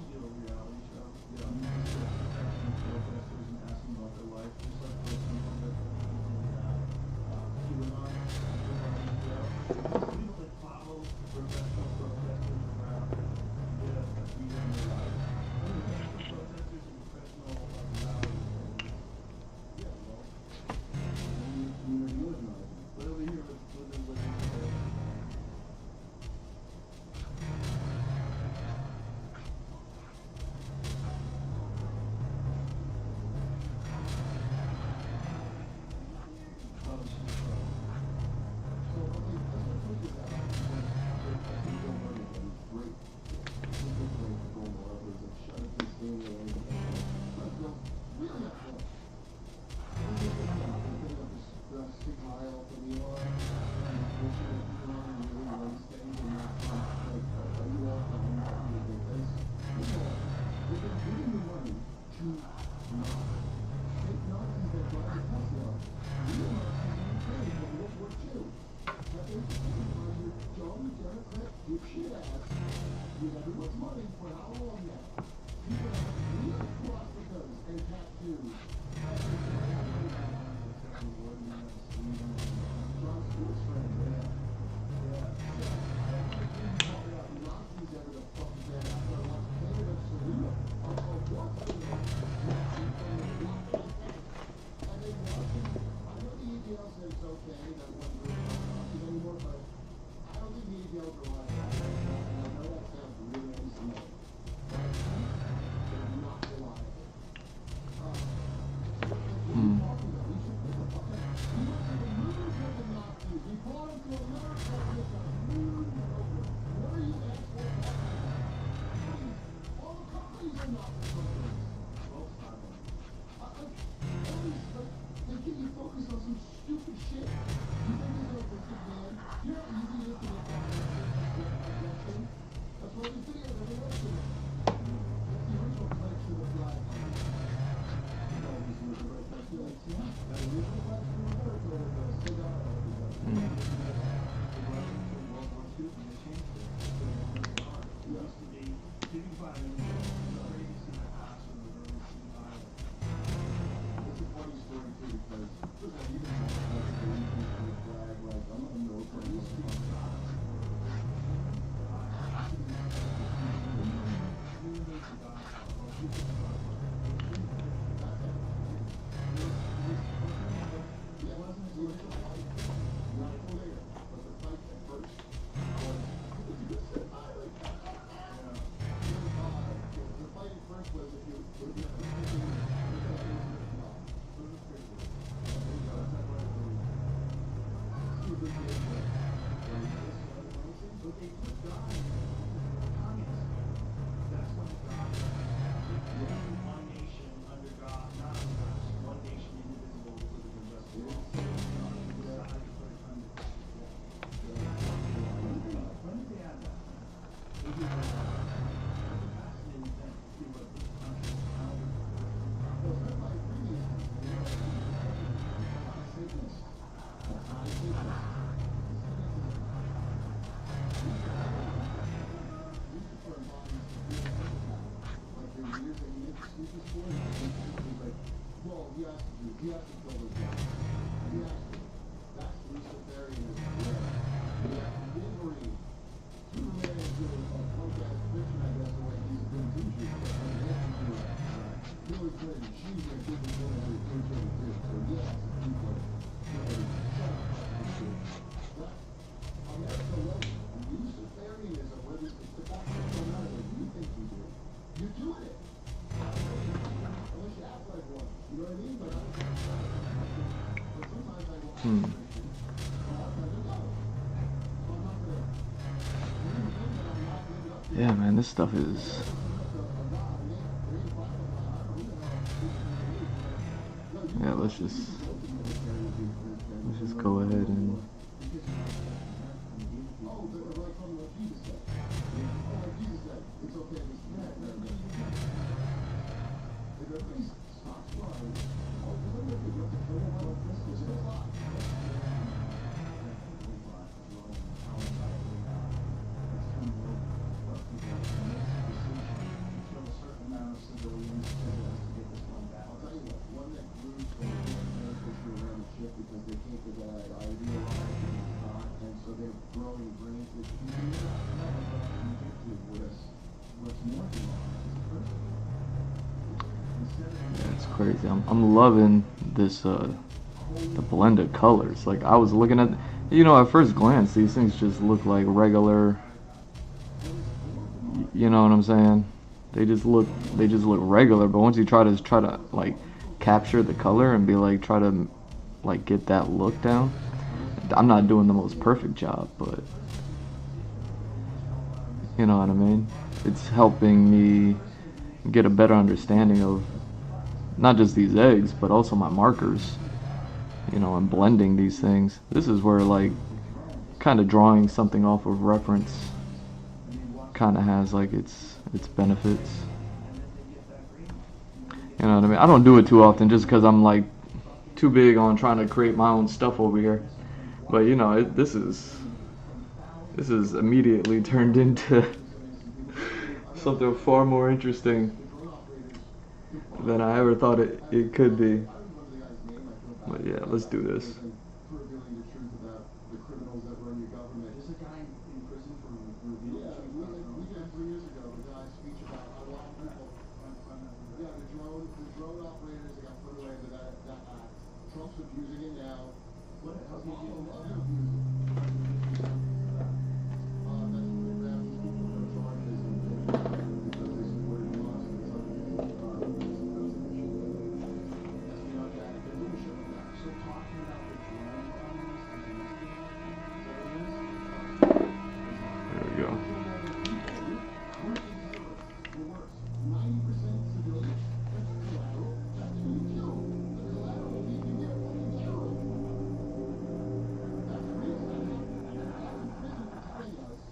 you do a reality show. Yeah. You just protesting protesters and asking about their life, just like protesting that people that follow professional protesters around that we in their lives. I mean, protesters and professional rallies. Yeah, well, community organizing. But over here, everyone's money for how long now? People have real swastikas and tattoos. John Stewart's friend, yeah. Nazis ever the fucking man after I watched Canada Salute. And they watch him. I know the EDL says it's okay that one group is not Nazis anymore, but I don't think the EDL's are like that. And I know that sounds really unsmart. But they're not reliable. He has to kill his wife. He has to. That's Luciferianism. He has to Wolverine. Superman is doing a punk-ass fiction, I guess, the way he's doing Tuesday. Hillary Clinton, she's a different woman who is doing too. So yes, people shut up. America loves Luciferianism, whether it's the fact that no matter what you think you do, you're doing it. Unless you act like one. You know what I mean? Like, but sometimes I watch Hmm. it, and I go, so I'm not gonna lean in that I'm not living up to Yeah, it. man, this stuff And is. then there's just there ain't five of I don't know who the hell this is, but no, Yeah, you can go to the military let's just and go learn what ahead you're and. doing. Oh, like something like Jesus said. Oh, like Jesus said, it's okay to spread. If everybody stops lying, oh, because I'm looking, you have to kill them on Christmas, still lie. I'll tell you what, one that grew so beneficial around the ship because they can't get that idealized and it's not, and so they're growing branches. You can never Egypt what's more than that is a person. Yeah, it's crazy. I'm loving this the blended colors. Like I was looking at, at first glance, these things just look like regular. You know what I'm saying? They just look regular. But once you try to like capture the color and be like try to like get that look down, I'm not doing the most perfect job, but you know what I mean. It's helping me get a better understanding of not just these eggs, but also my markers. And blending these things. This is where like kind of drawing something off of reference kind of has like its benefits. You know what I mean? I don't do it too often just because I'm like too big on trying to create my own stuff over here. But this is immediately turned into something far more interesting than I ever thought it could be. But yeah, let's do this. For revealing the truth about the criminals that run your government. There's a guy in prison for revealing the truth. We did 3 years ago. The guy's speech about how a lot of people. Yeah, the drone operators that got put away under that act. Trump's abusing it now. What the hell's he abusing? That's when they grabbed these people for charges and because they supported Musk and some people espionage act. They're doing shit like that. So talking about the drone bombings as an espionage act, is that what it is? There we go. Working terrorists, or worse, 90% civilians. That's collateral. That's who you kill. The collateral thief you get fucking terrorism. That's the reason that happened. The guy in prison for telling us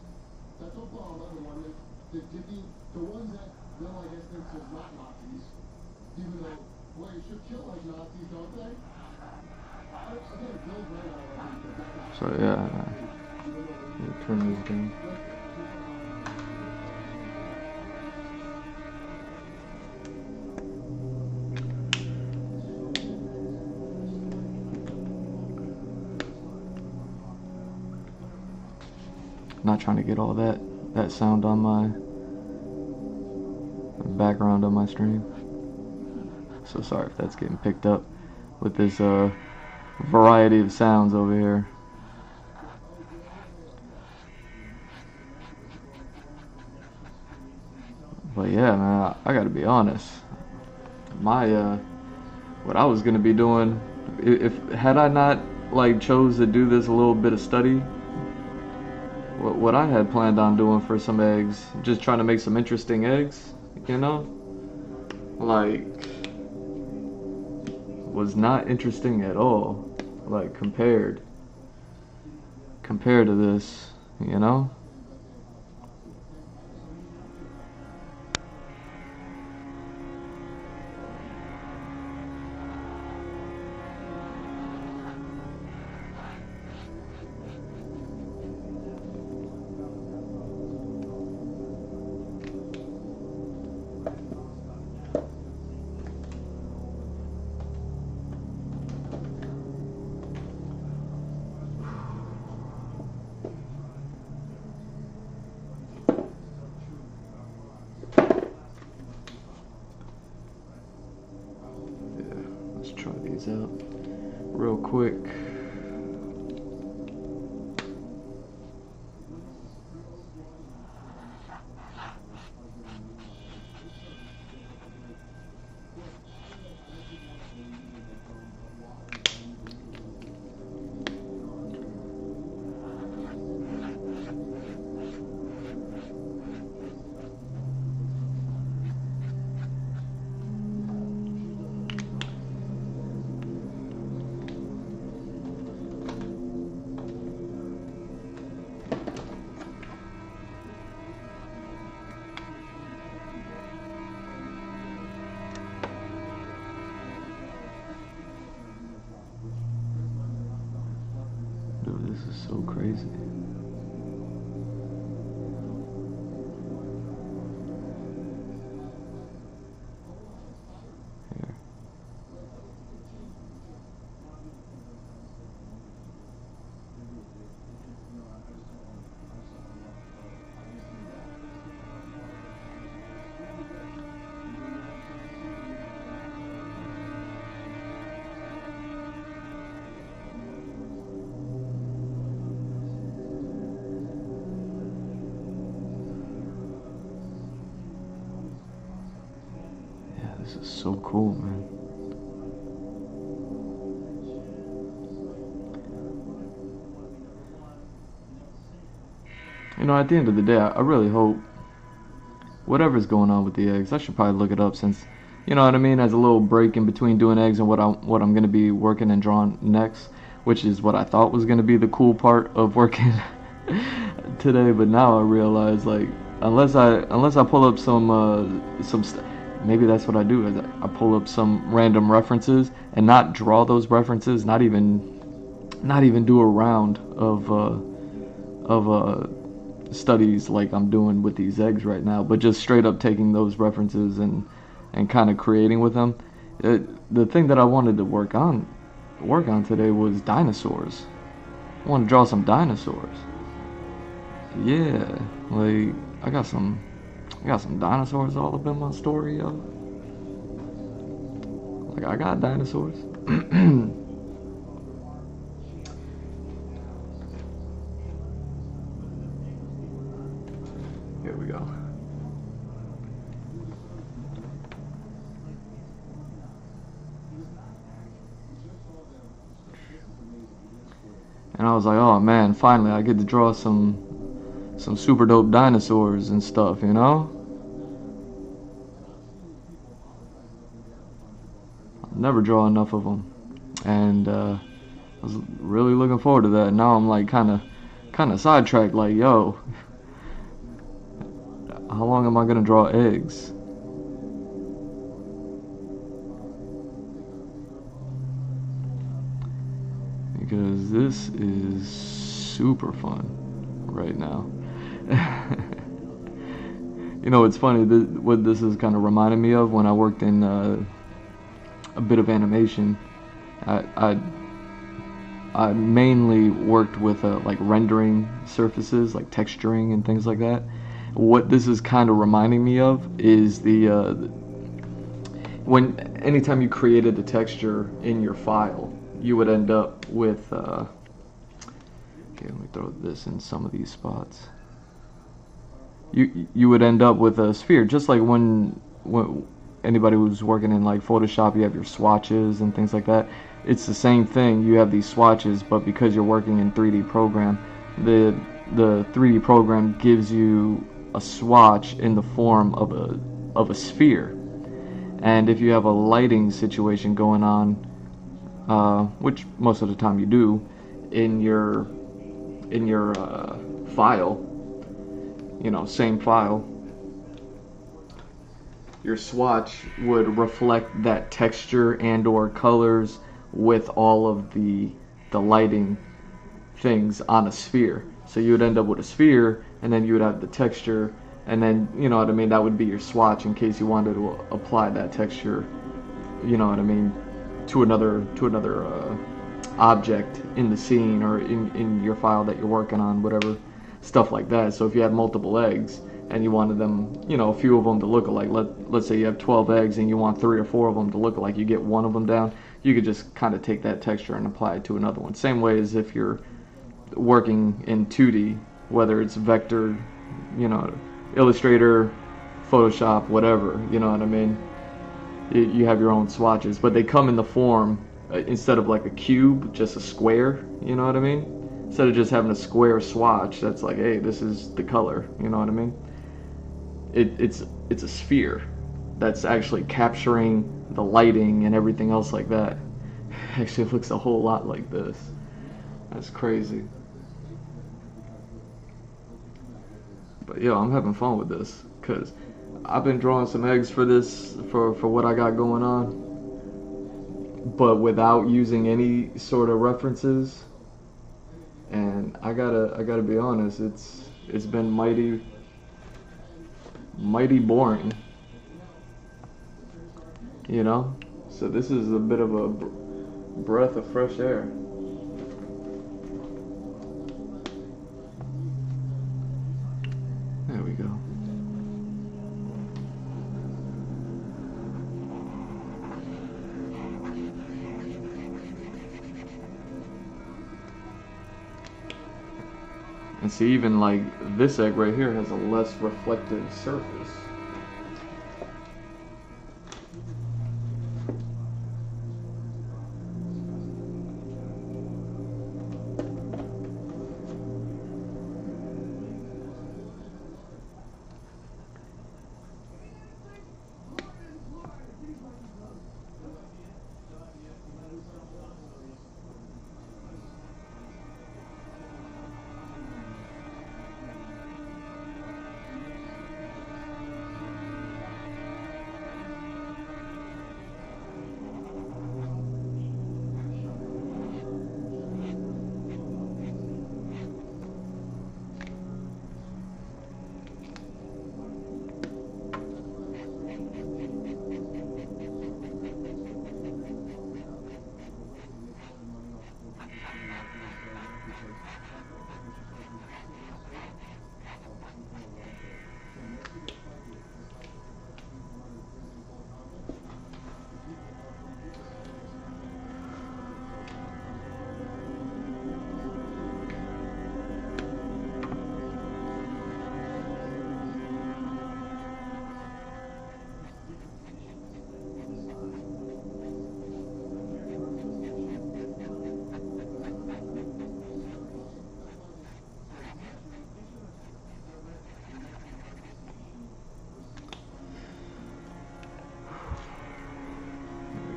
that Obama, the one that did the ones that Bill, I guess, thinks are not Nazis, even though, boy, you should kill like Nazis, don't they? Again, Bill's right on that. So yeah, turn this down. Not trying to get all that sound on my background on my stream. So sorry if that's getting picked up with this variety of sounds over here. But yeah, man, I gotta be honest. My what I was gonna be doing, if had I not like chose to do this a little bit of study, what I had planned on doing for some eggs, just trying to make some interesting eggs, like was not interesting at all, like compared to this, you know. Let's try these out real quick. So crazy. Here. This is so cool, man. You know, at the end of the day, I really hope whatever's going on with the eggs, I should probably look it up since, you know what I mean, as a little break in between doing eggs and what I'm going to be working and drawing next, which is what I thought was going to be the cool part of working today, but now I realize, like, unless I pull up maybe that's what I do, is I pull up some random references and not draw those references, not even do a round of studies like I'm doing with these eggs right now, but just straight up taking those references and kind of creating with them. The thing that I wanted to work on today was dinosaurs. I want to draw some dinosaurs. Yeah, like I got some dinosaurs all up in my story, yo. Like, I got dinosaurs. Here we go. And I was like, oh man, finally I get to draw some super dope dinosaurs and stuff, you know? I'll never draw enough of them. And I was really looking forward to that. Now I'm like kind of sidetracked, like, yo, how long am I gonna draw eggs? Because this is super fun right now. You know, it's funny, what this is kind of reminding me of when I worked in a bit of animation. I mainly worked with like rendering surfaces, like texturing and things like that. What this is kind of reminding me of is anytime you created the texture in your file, you would end up with okay, let me throw this in some of these spots. You would end up with a sphere, just like when anybody who's working in like Photoshop, you have your swatches and things like that. It's the same thing. You have these swatches, but because you're working in 3D program, the 3D program gives you a swatch in the form of a sphere. And if you have a lighting situation going on, which most of the time you do, in your file, you know, same file, your swatch would reflect that texture and or colors with all of the lighting things on a sphere. So you would end up with a sphere, and then you would have the texture, and then, you know what I mean, that would be your swatch in case you wanted to apply that texture, you know what I mean, to another object in the scene or in your file that you're working on, whatever, stuff like that. So if you had multiple eggs and you wanted them, you know, a few of them to look alike, let's say you have 12 eggs and you want 3 or 4 of them to look alike, you get one of them down, you could just kind of take that texture and apply it to another one. Same way as if you're working in 2D, whether it's vector, you know, Illustrator, Photoshop, whatever, you know what I mean? You have your own swatches, but they come in the form, instead of like a cube, just a square, you know what I mean? Instead of just having a square swatch that's like, hey, this is the color, you know what I mean? It's a sphere that's actually capturing the lighting and everything else like that. Actually, it looks a whole lot like this. That's crazy. But yo, I'm having fun with this, because I've been drawing some eggs for this, for what I got going on, but without using any sort of references and I gotta be honest, it's been mighty boring, you know. So this is a bit of a breath of fresh air. There we go. And see, even like this egg right here has a less reflective surface.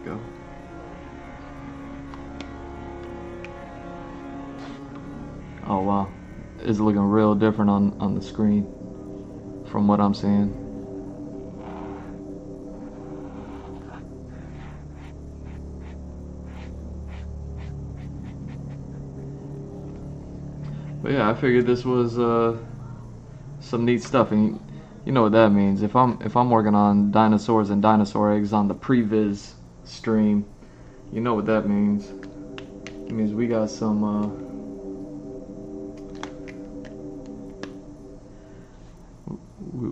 Go. Oh wow, it's looking real different on the screen from what I'm seeing. But yeah, I figured this was some neat stuff, and you know what that means. If I'm working on dinosaurs and dinosaur eggs on the PREVIZ stream, you know what that means. It means we got some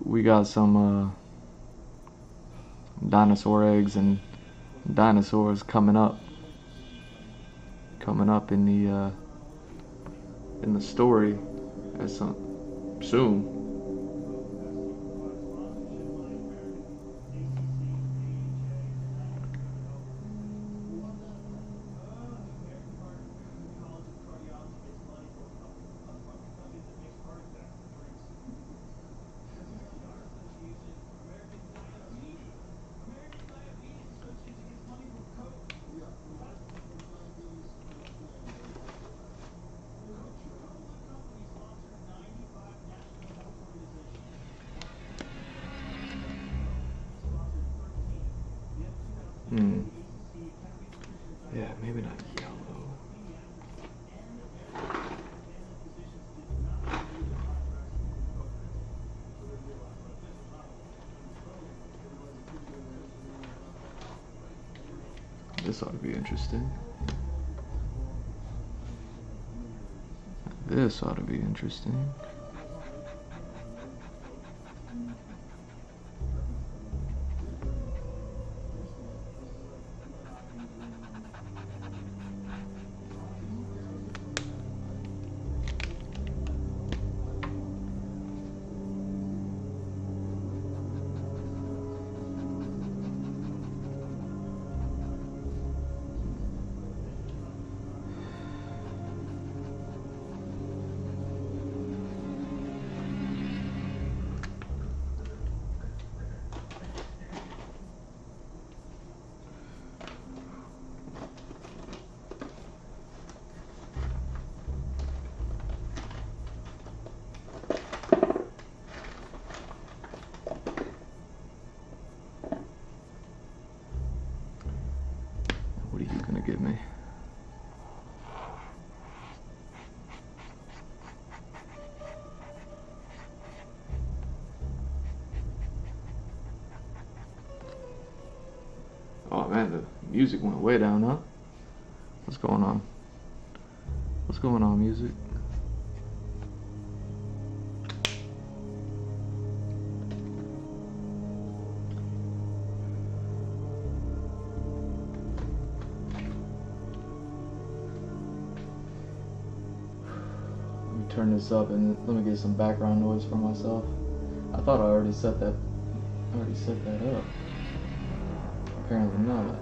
we got some dinosaur eggs and dinosaurs coming up in the story at some soon. Yeah, maybe not yellow. This ought to be interesting. This ought to be interesting. What are you gonna give me? man, the music went way down, huh? What's going on? What's going on, music? Turn this up and let me get some background noise for myself. I thought I already set that up. Apparently not.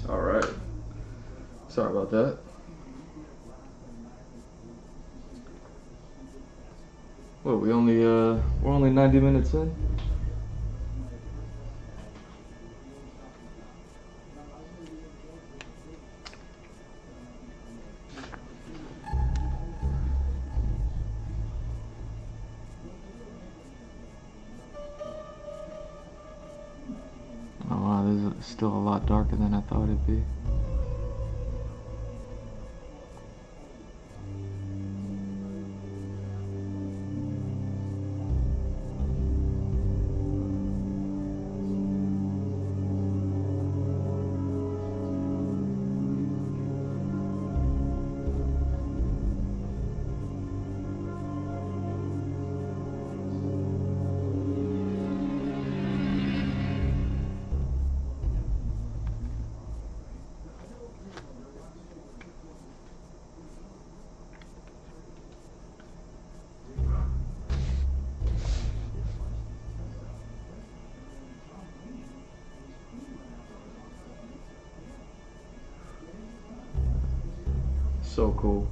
All right. Sorry about that. Well, we're only 90 minutes in. Oh wow, this is still a lot darker than I thought it'd be. So cool.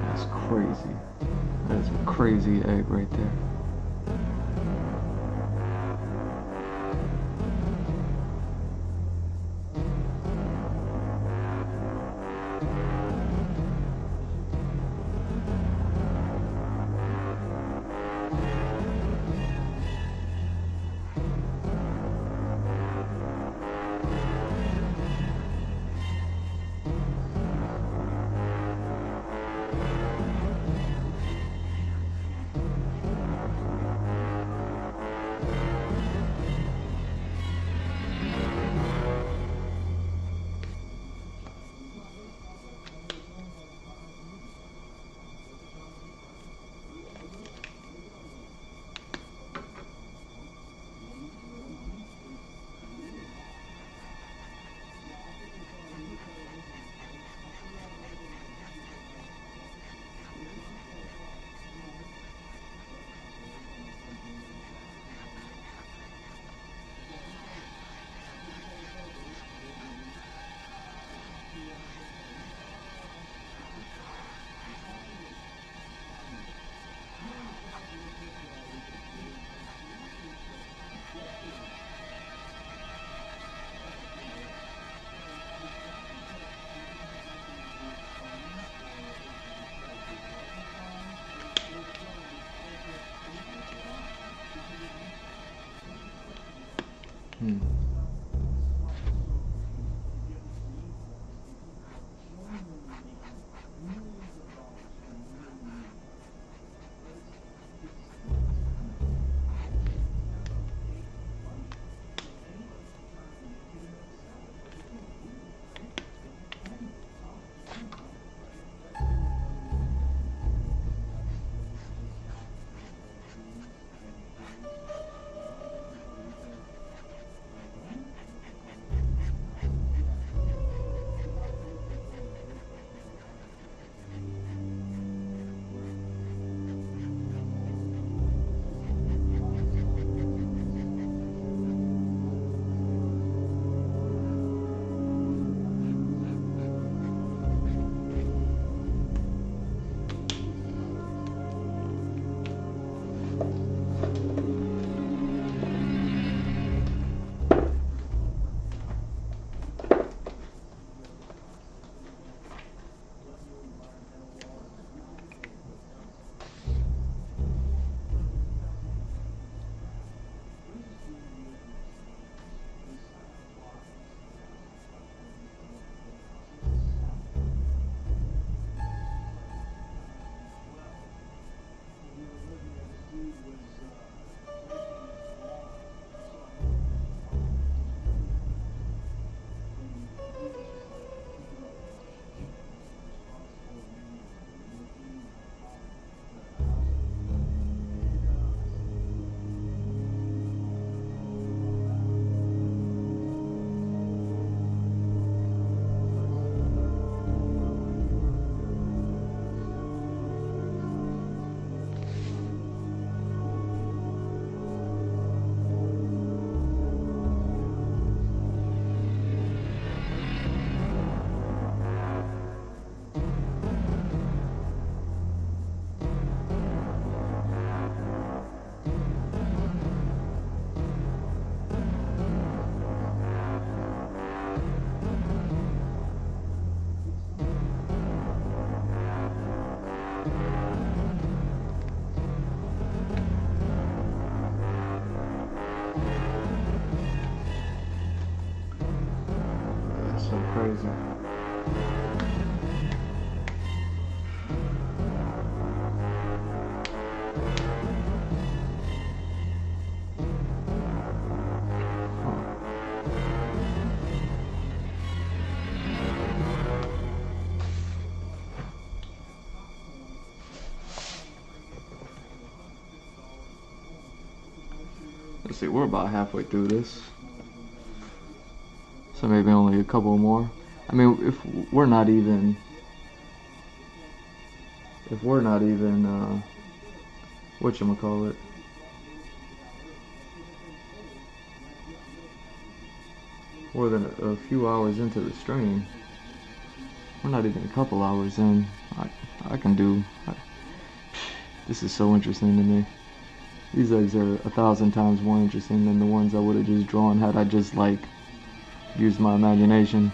That's crazy. That's a crazy egg right there. Hmm. That's so crazy. Let's see, we're about halfway through this. So maybe only a couple more. I mean, if we're not even whatchamacallit, more than a few hours into the stream. We're not even a couple hours in. I can do. This is so interesting to me. These eggs are 1,000 times more interesting than the ones I would have just drawn had I just like used my imagination.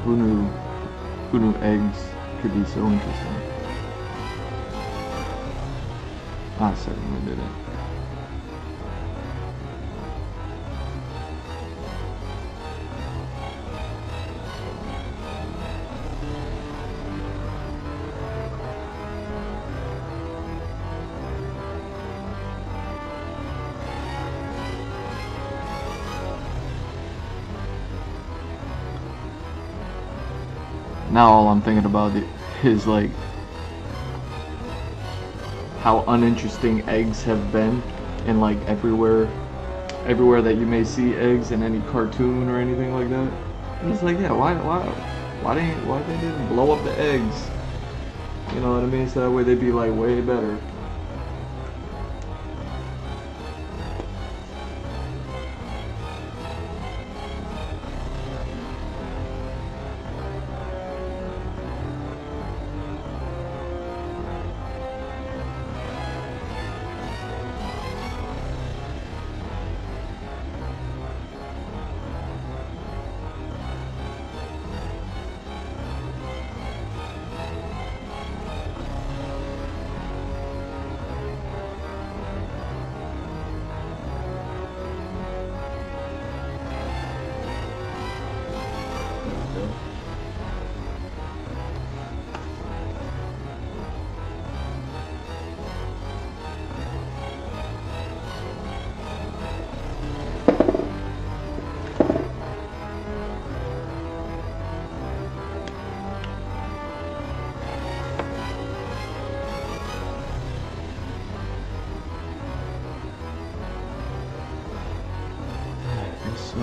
Who knew? Who knew eggs could be so interesting? I certainly didn't. Now all I'm thinking about is like how uninteresting eggs have been in like everywhere that you may see eggs in any cartoon or anything like that. And it's like, yeah, why they didn't blow up the eggs? You know what I mean? So that way they'd be like way better. So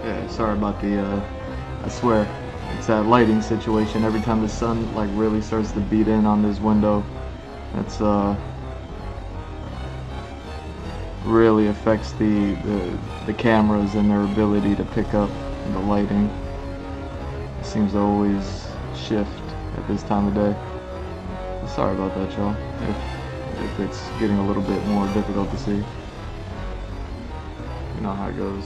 yeah, sorry about the I swear it's that lighting situation. Every time the sun like really starts to beat in on this window, that's really affects the cameras and their ability to pick up the lighting. It seems to always shift at this time of day. So sorry about that, y'all, if it's getting a little bit more difficult to see. You know how it goes.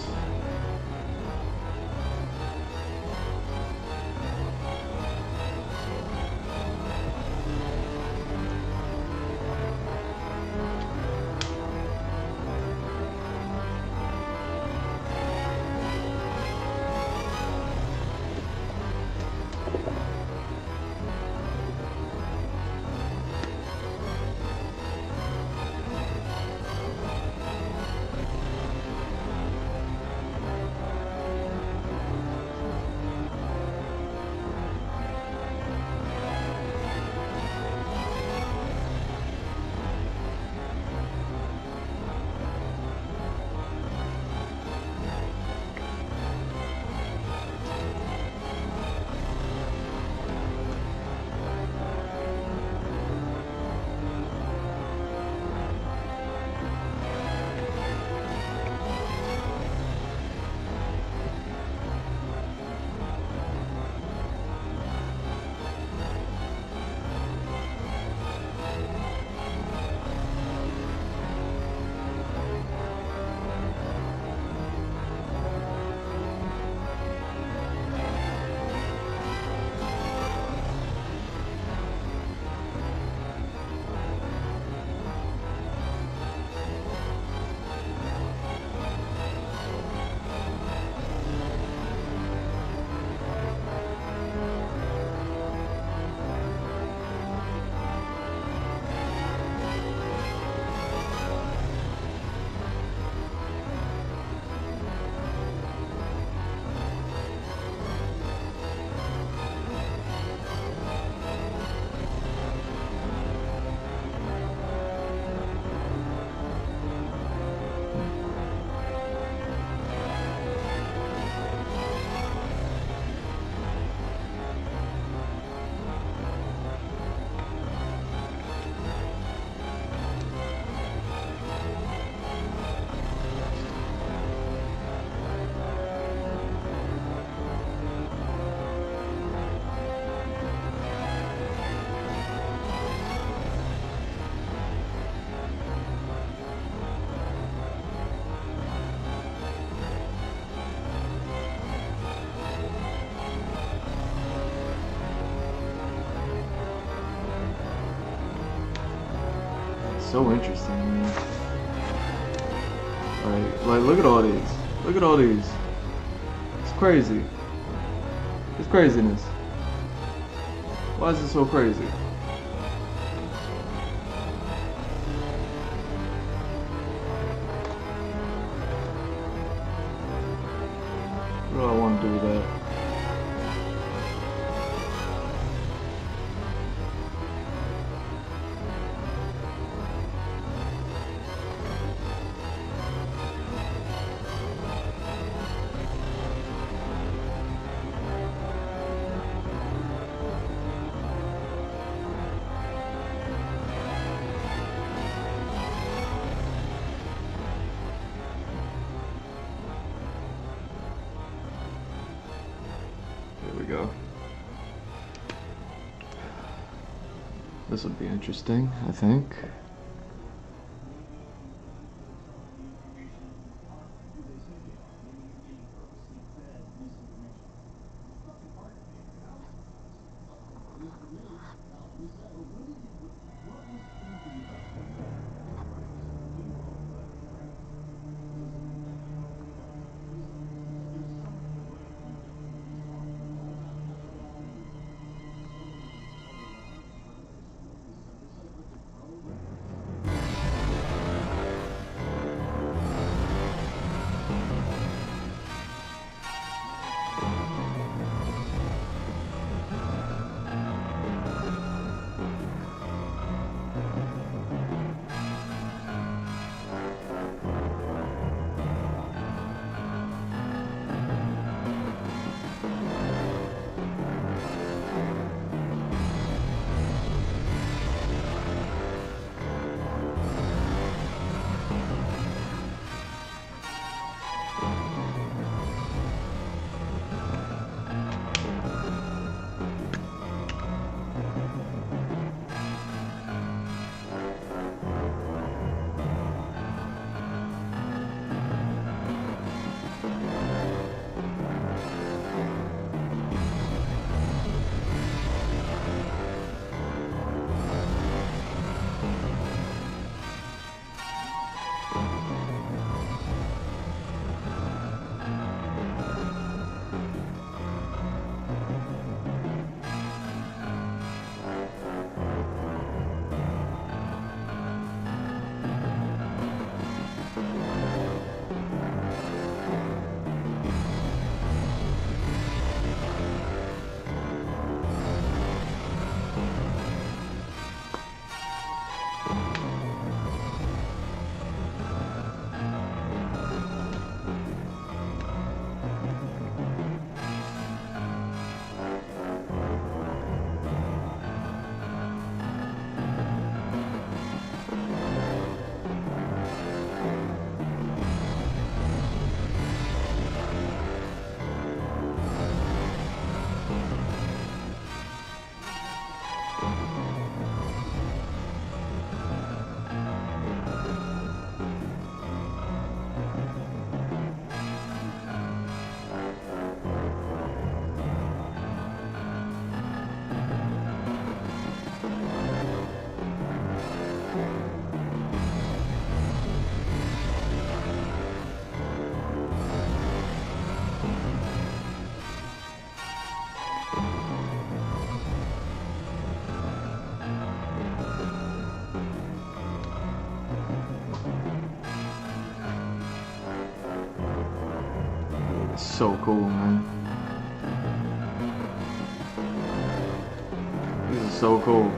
So interesting, man. Like look at all these. Look at all these. It's crazy. It's craziness. Why is it so crazy? What do I want to do with that? There we go. This would be interesting, I think. So cool, man. This is so cool.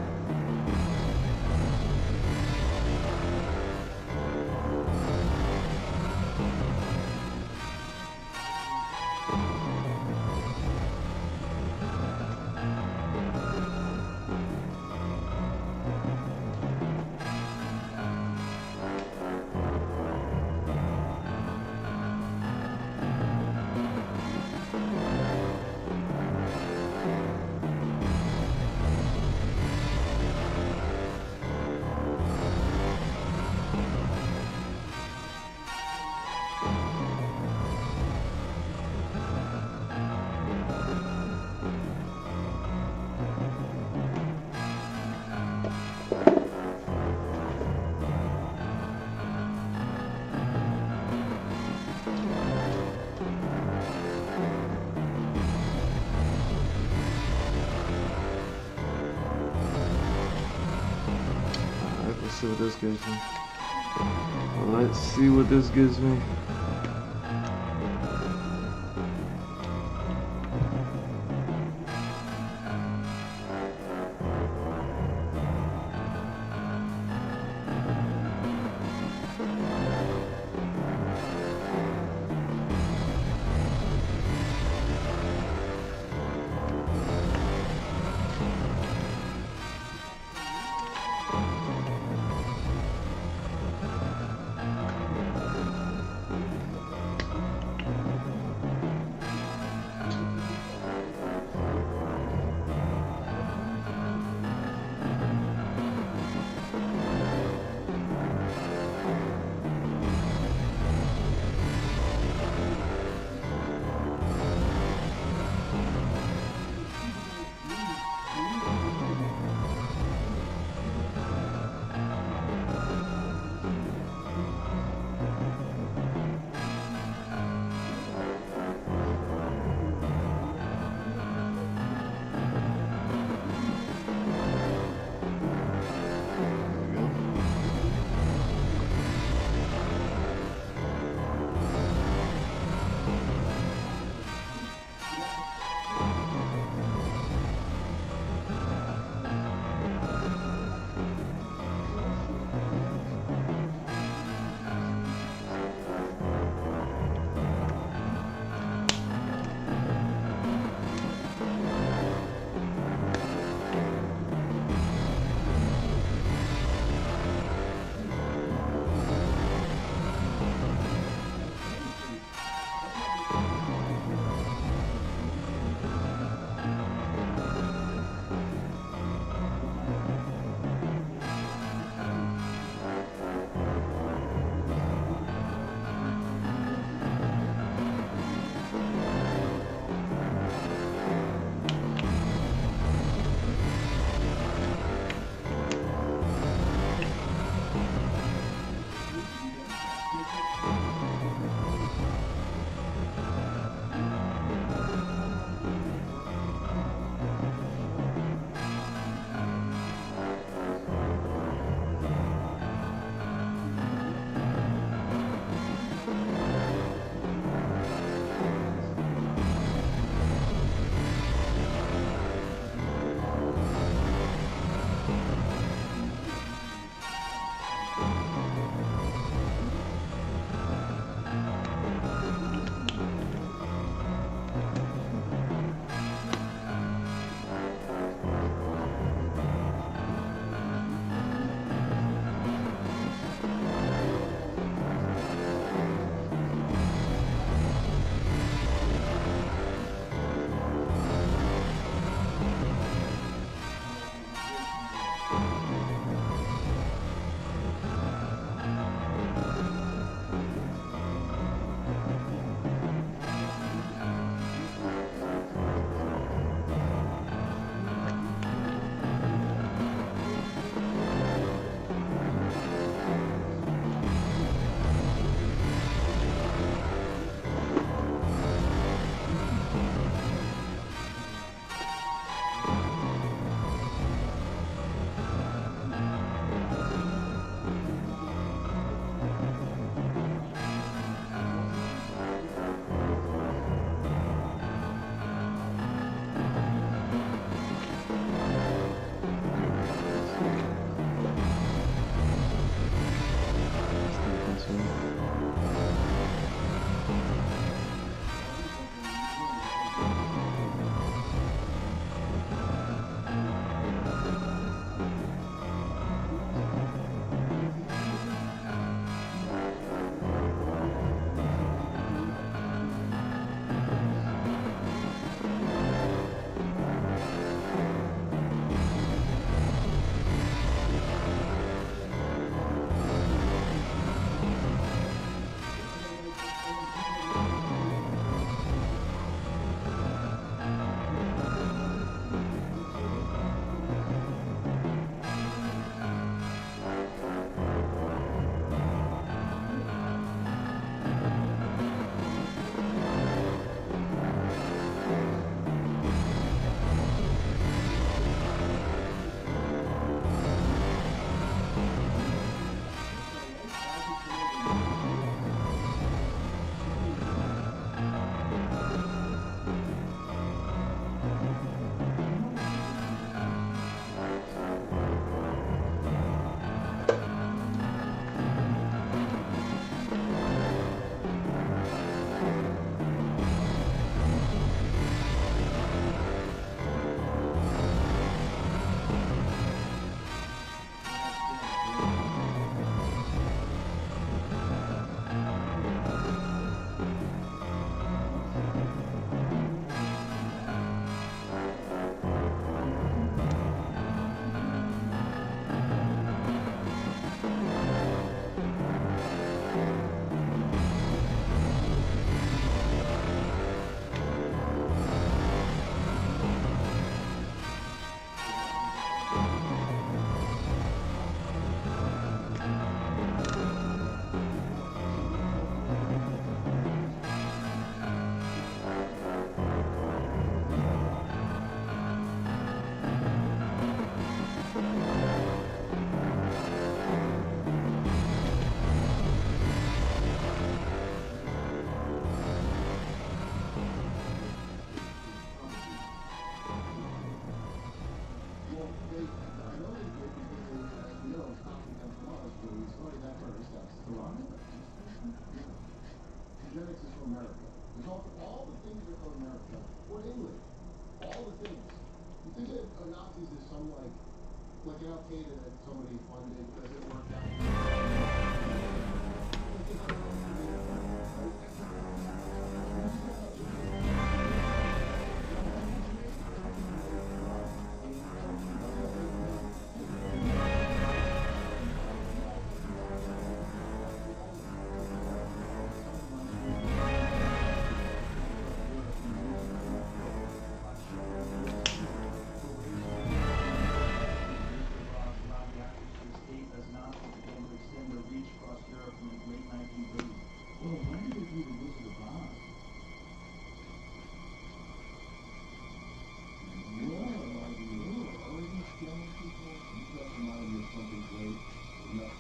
see what this gives me. Let's see what this gives me. eugenics is from America. There's all the things that are from America or England. All the things. You think that Nazis is some like an Al Qaeda that somebody funded because it worked out.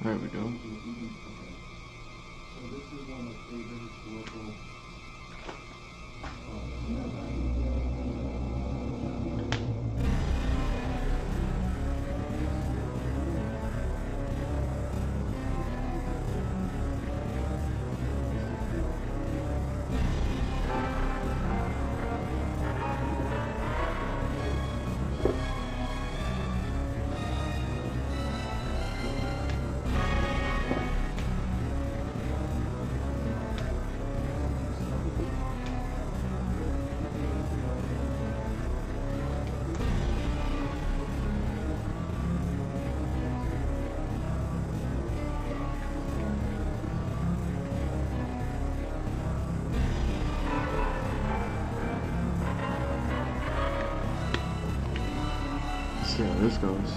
There we go. So this is one of my favorite historical. Let's see how this goes.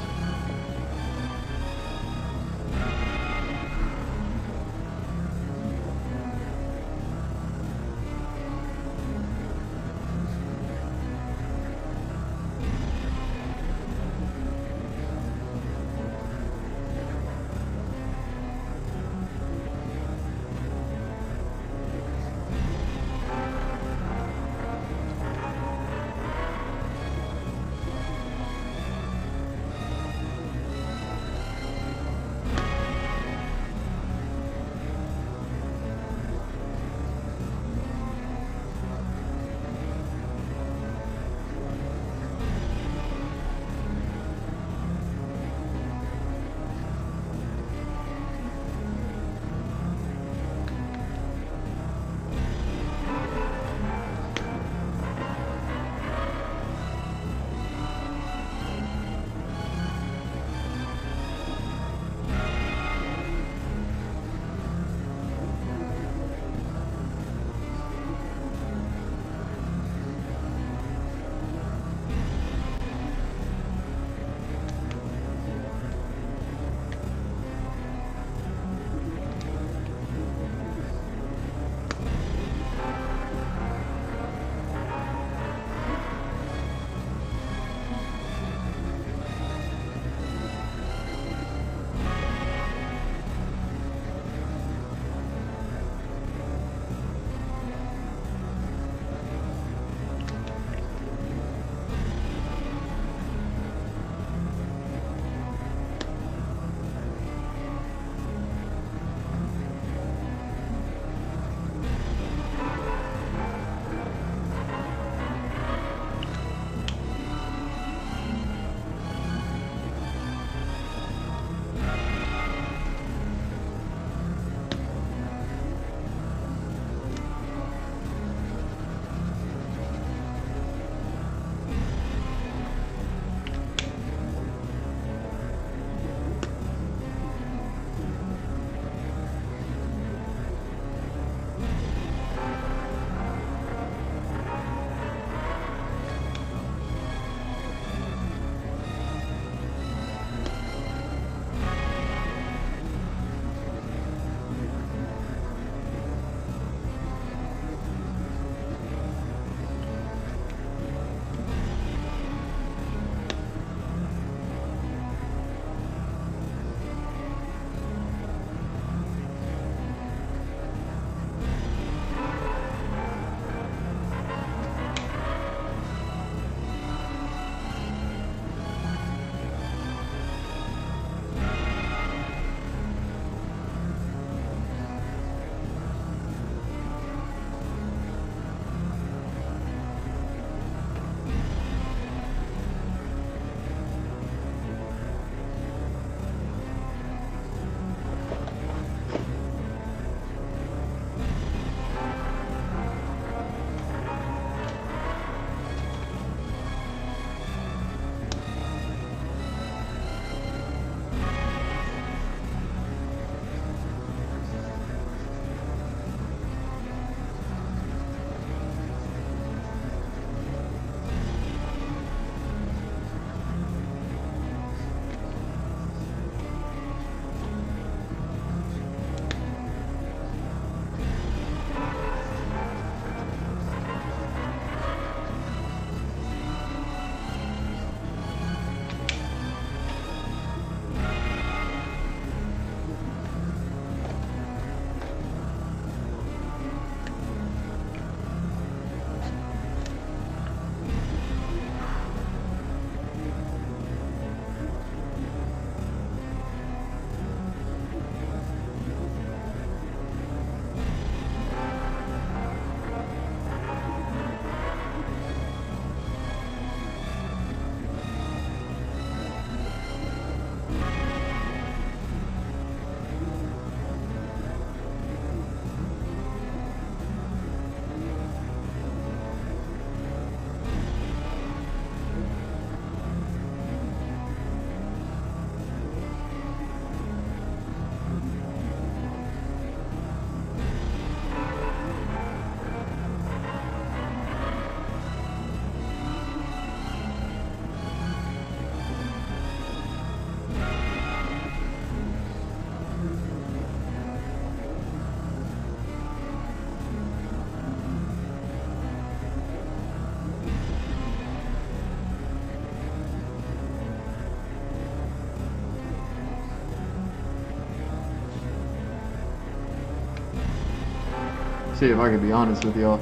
See, if I could be honest with y'all,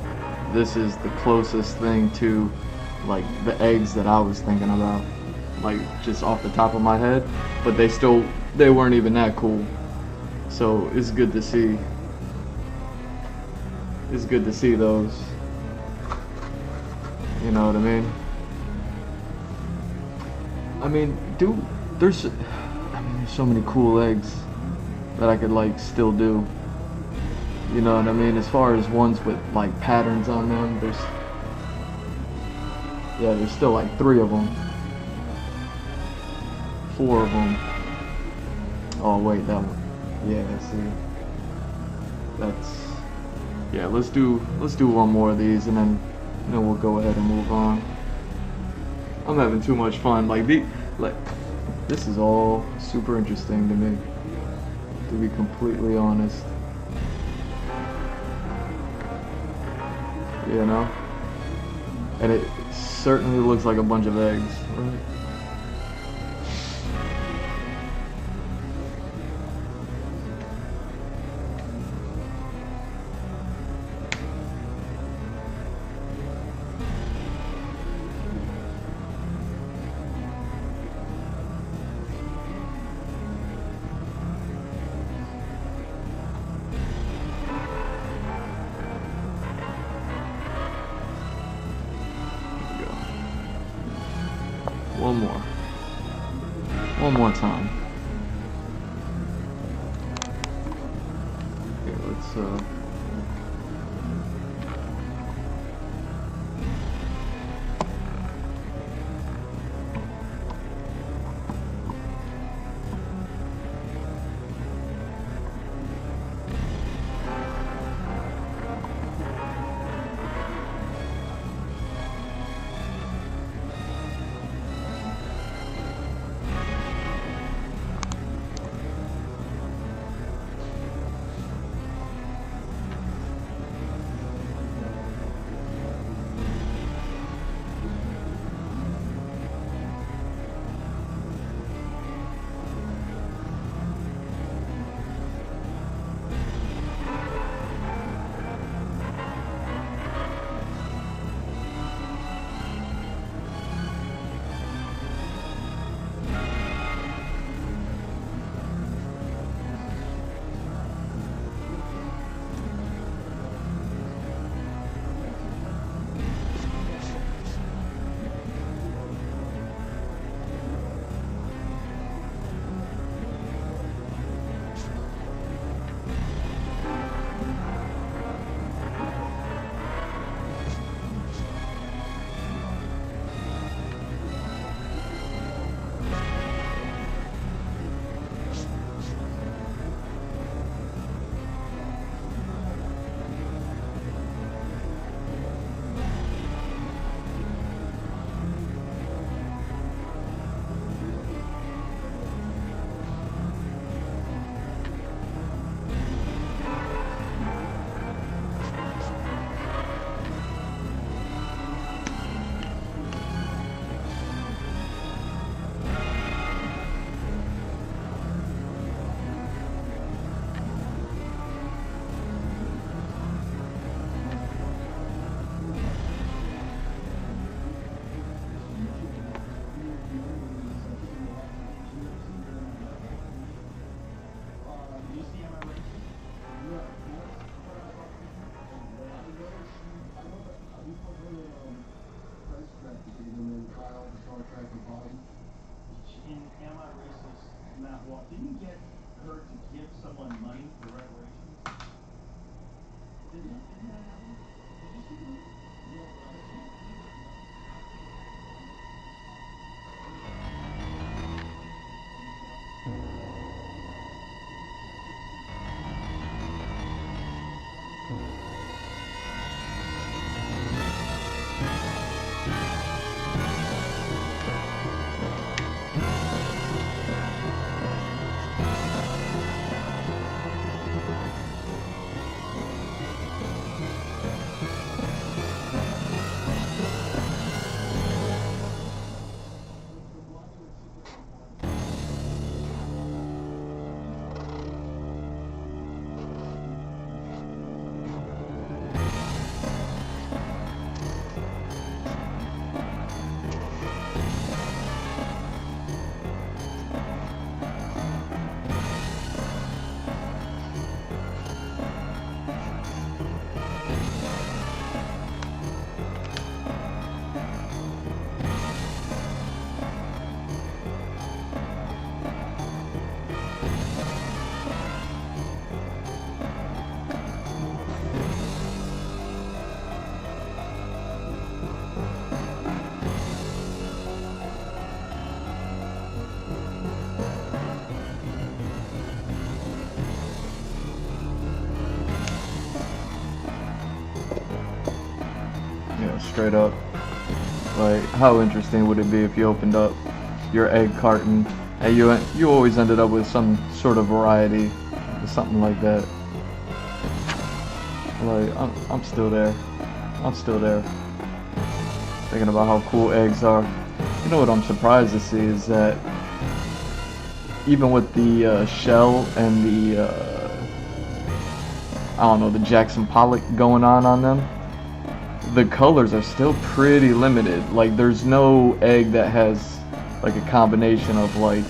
this is the closest thing to like the eggs that I was thinking about, like just off the top of my head. But they weren't even that cool. So it's good to see. It's good to see those. You know what I mean? I mean, dude, there's so many cool eggs that I could like still do. You know what I mean? As far as ones with like patterns on them, there's still like 3 of them. 4 of them. Oh wait, that one. Yeah, see. Yeah, let's do one more of these and then we'll go ahead and move on. I'm having too much fun. This is all super interesting to me, to be completely honest. You know? And it certainly looks like a bunch of eggs, right? One more time. Okay, let's Yeah, straight up. Like, how interesting would it be if you opened up your egg carton and you always ended up with some sort of variety, something like that. Like, I'm still there. I'm still there. Thinking about how cool eggs are. You know what I'm surprised to see is that even with the shell and the I don't know, the Jackson Pollock going on them, the colors are still pretty limited. Like, there's no egg that has like a combination of like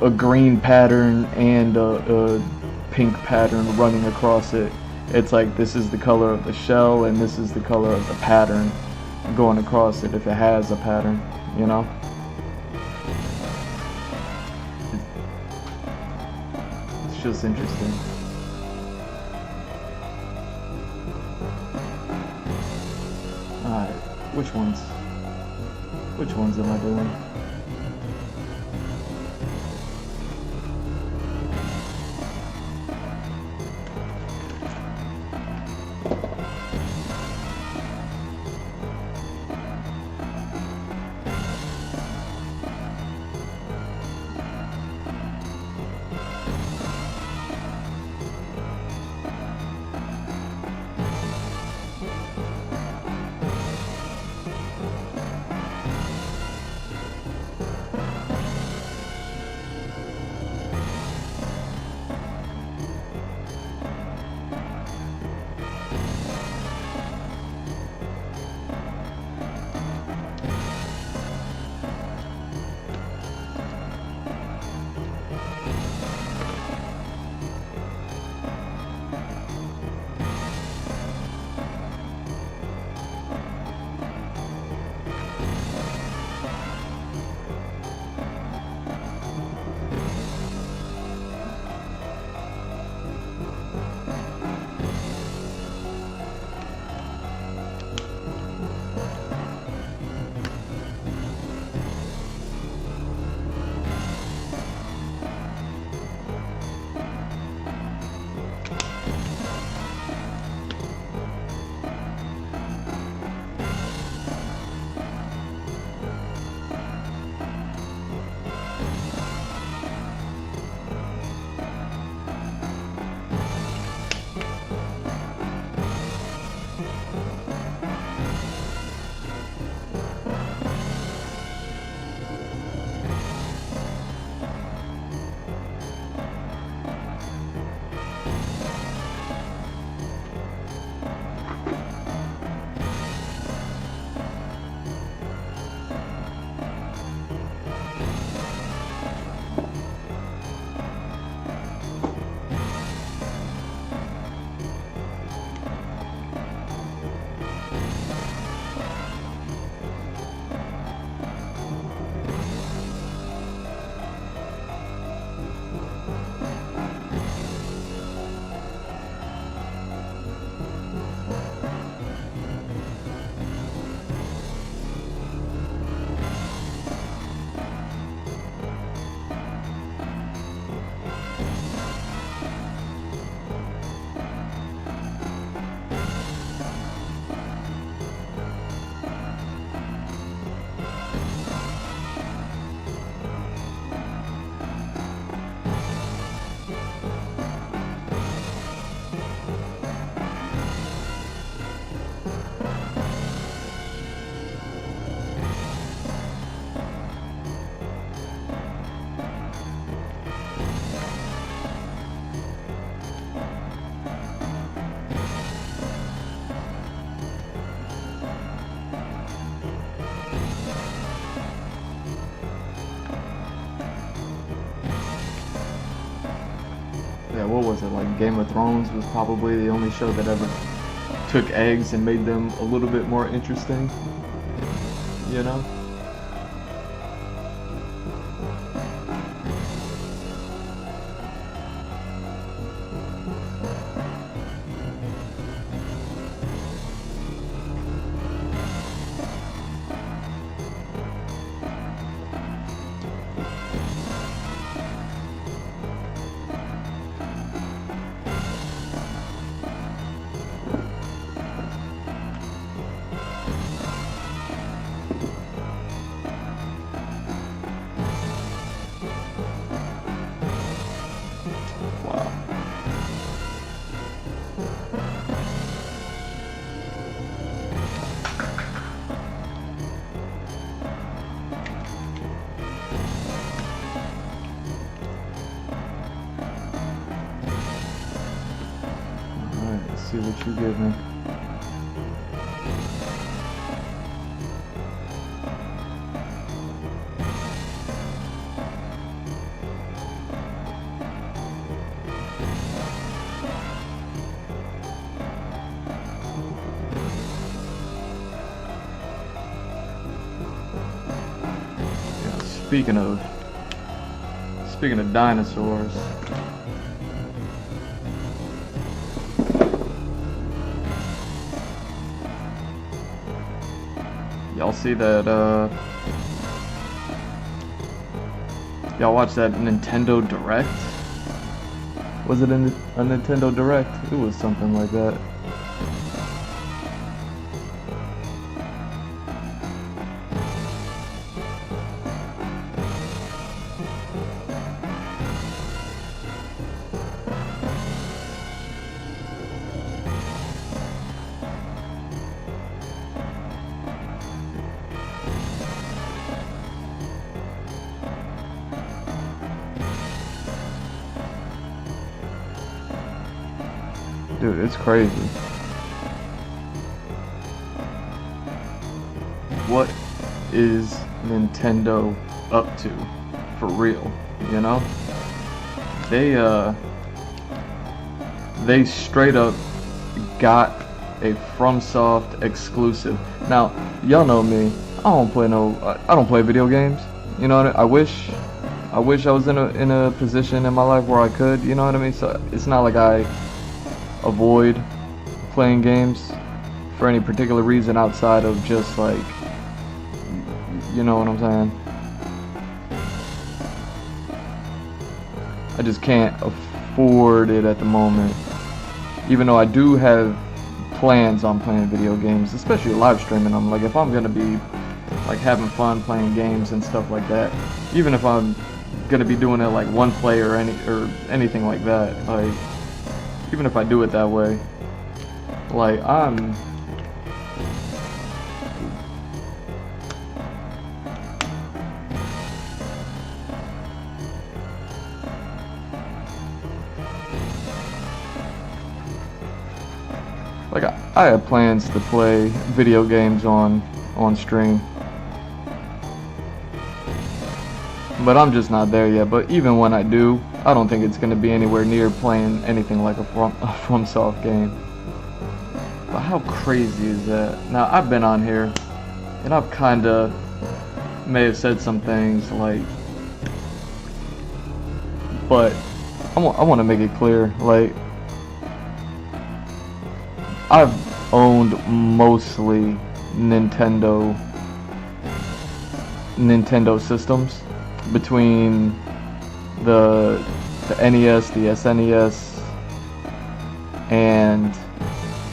a green pattern and a pink pattern running across it. It's like, this is the color of the shell and this is the color of the pattern going across it, if it has a pattern, you know? It's just interesting. Alright, which ones? Which ones am I doing? Yeah, what was it, like Game of Thrones was probably the only show that ever took eggs and made them a little bit more interesting, you know? what you give me. Speaking of dinosaurs, y'all see that? Y'all watch that Nintendo Direct? Was it a Nintendo Direct? It was something like that. Dude, it's crazy. What is Nintendo up to? For real, you know? They straight up got a FromSoft exclusive. Now, y'all know me. I don't play video games. You know what I wish I was in a position in my life where I could, you know what I mean? So it's not like I avoid playing games for any particular reason outside of just like, you know what I'm saying? I just can't afford it at the moment. Even though I do have plans on playing video games, especially live streaming them. Like if I'm gonna be like having fun playing games and stuff like that, even if I'm gonna be doing it like one play or anything like that, like even if I do it that way, like I have plans to play video games on stream, but I'm just not there yet. But even when I do, I don't think it's going to be anywhere near playing anything like a FromSoft game. But how crazy is that? Now, I've been on here, and I've kind of may have said some things like, but I want to make it clear, like, I've owned mostly Nintendo systems between the NES, the SNES, and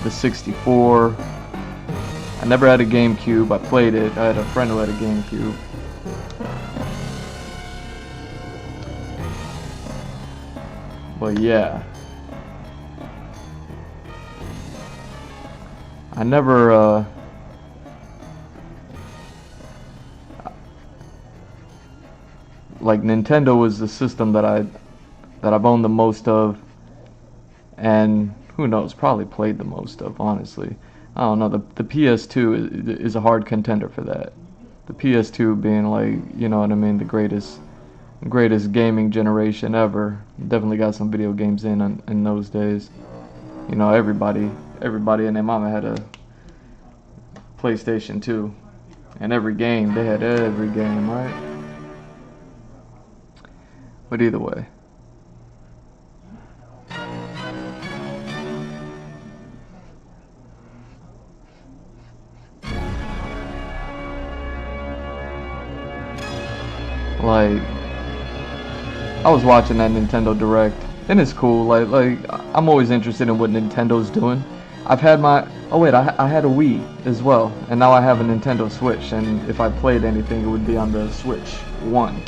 the 64. I never had a GameCube. I played it. I had a friend who had a GameCube. But yeah, I never like Nintendo was the system that I've owned the most of, and who knows, probably played the most of, honestly. I don't know, the PS2 is a hard contender for that. The PS2 being like, you know what I mean, the greatest gaming generation ever. Definitely got some video games in those days. You know, everybody and their mama had a PlayStation 2, and every game, they had every game, right? But either way, like, I was watching that Nintendo Direct, and it's cool. Like I'm always interested in what Nintendo's doing. I've had I had a Wii as well, and now I have a Nintendo Switch, and if I played anything, it would be on the Switch 1.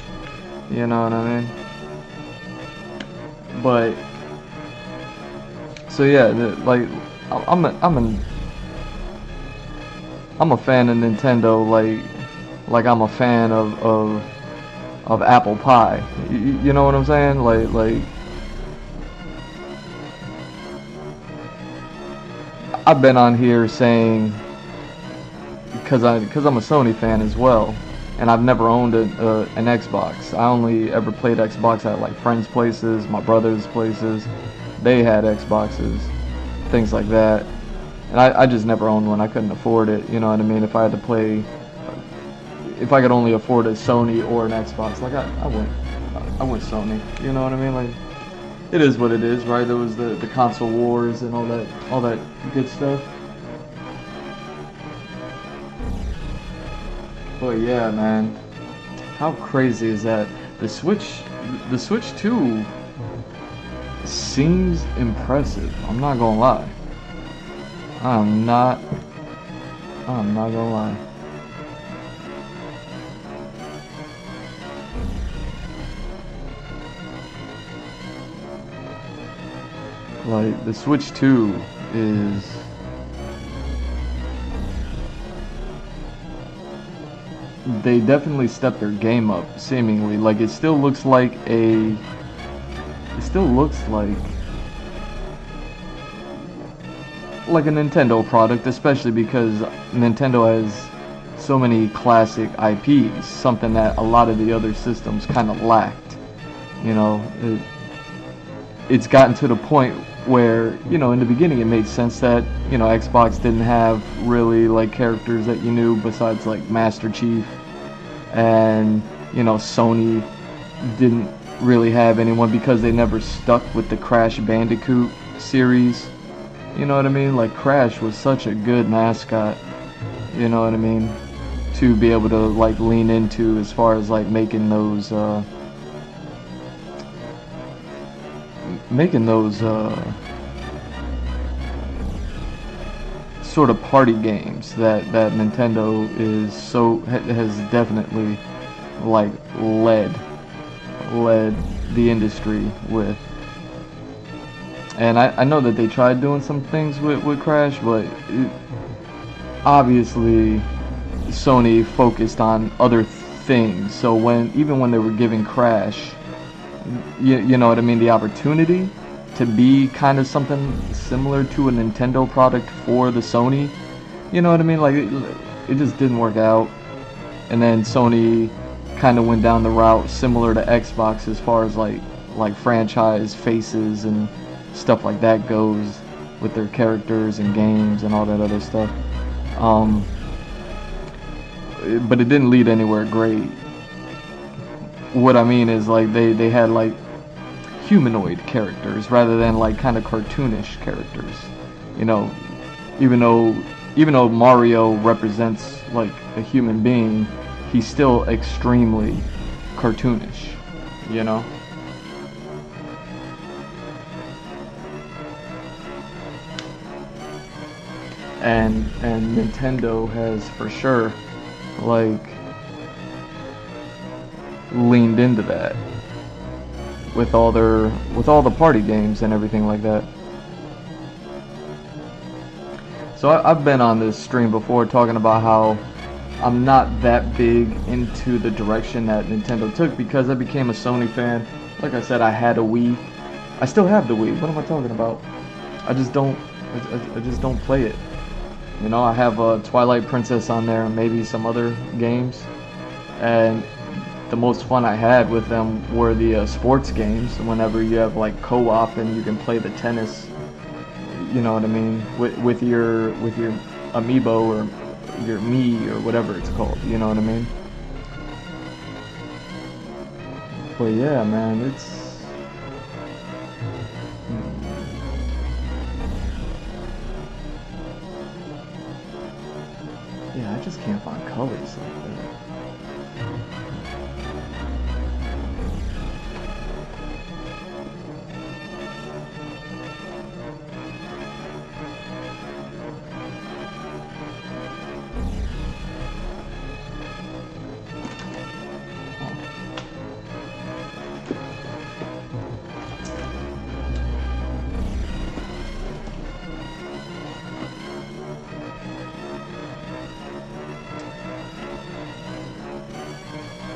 You know what I mean? But so yeah, I'm a fan of Nintendo, like I'm a fan of apple pie. You know what I'm saying? Like I've been on here saying, because I'm a Sony fan as well, and I've never owned an Xbox. I only ever played Xbox at like friends' places, my brother's places. They had Xboxes, things like that, and I just never owned one. I couldn't afford it. You know what I mean? If I had to play, if I could only afford a Sony or an Xbox, like I went Sony. You know what I mean? Like, it is what it is, right? There was the console wars and all that good stuff. But yeah, man, how crazy is that? The Switch 2 seems impressive. I'm not gonna lie. I'm not gonna lie. Like, the Switch 2 is... They definitely stepped their game up, seemingly. Like, it still looks like a... It still looks like a Nintendo product, especially because Nintendo has so many classic IPs, something that a lot of the other systems kind of lacked. You know, it's gotten to the point where, you know, in the beginning it made sense that, you know, Xbox didn't have really like characters that you knew besides like Master Chief, and, you know, Sony didn't really have anyone because they never stuck with the Crash Bandicoot series. You know what I mean? Like, Crash was such a good mascot, you know what I mean, to be able to like lean into as far as like making those sort of party games that Nintendo has definitely like led the industry with. And I know that they tried doing some things with Crash, but obviously Sony focused on other things. So even when they were giving Crash, you know what I mean, the opportunity to be kind of something similar to a Nintendo product for the Sony, you know what I mean, like it just didn't work out. And then Sony kind of went down the route similar to Xbox as far as like franchise faces and stuff like that goes, with their characters and games and all that other stuff. But it didn't lead anywhere great. What I mean is, like, they had like humanoid characters rather than like kind of cartoonish characters. You know, even though Mario represents like a human being, he's still extremely cartoonish, you know? And Nintendo has for sure like leaned into that with all the party games and everything like that. So I've been on this stream before talking about how I'm not that big into the direction that Nintendo took because I became a Sony fan. Like I said, I had a Wii. I still have the Wii. What am I talking about? I just don't play it. You know, I have Twilight Princess on there and maybe some other games. And the most fun I had with them were the sports games. Whenever you have like co-op and you can play the tennis, you know what I mean, with your amiibo or your Mii or whatever it's called. You know what I mean? But yeah, man, it's. Yeah, I just can't find colors like that.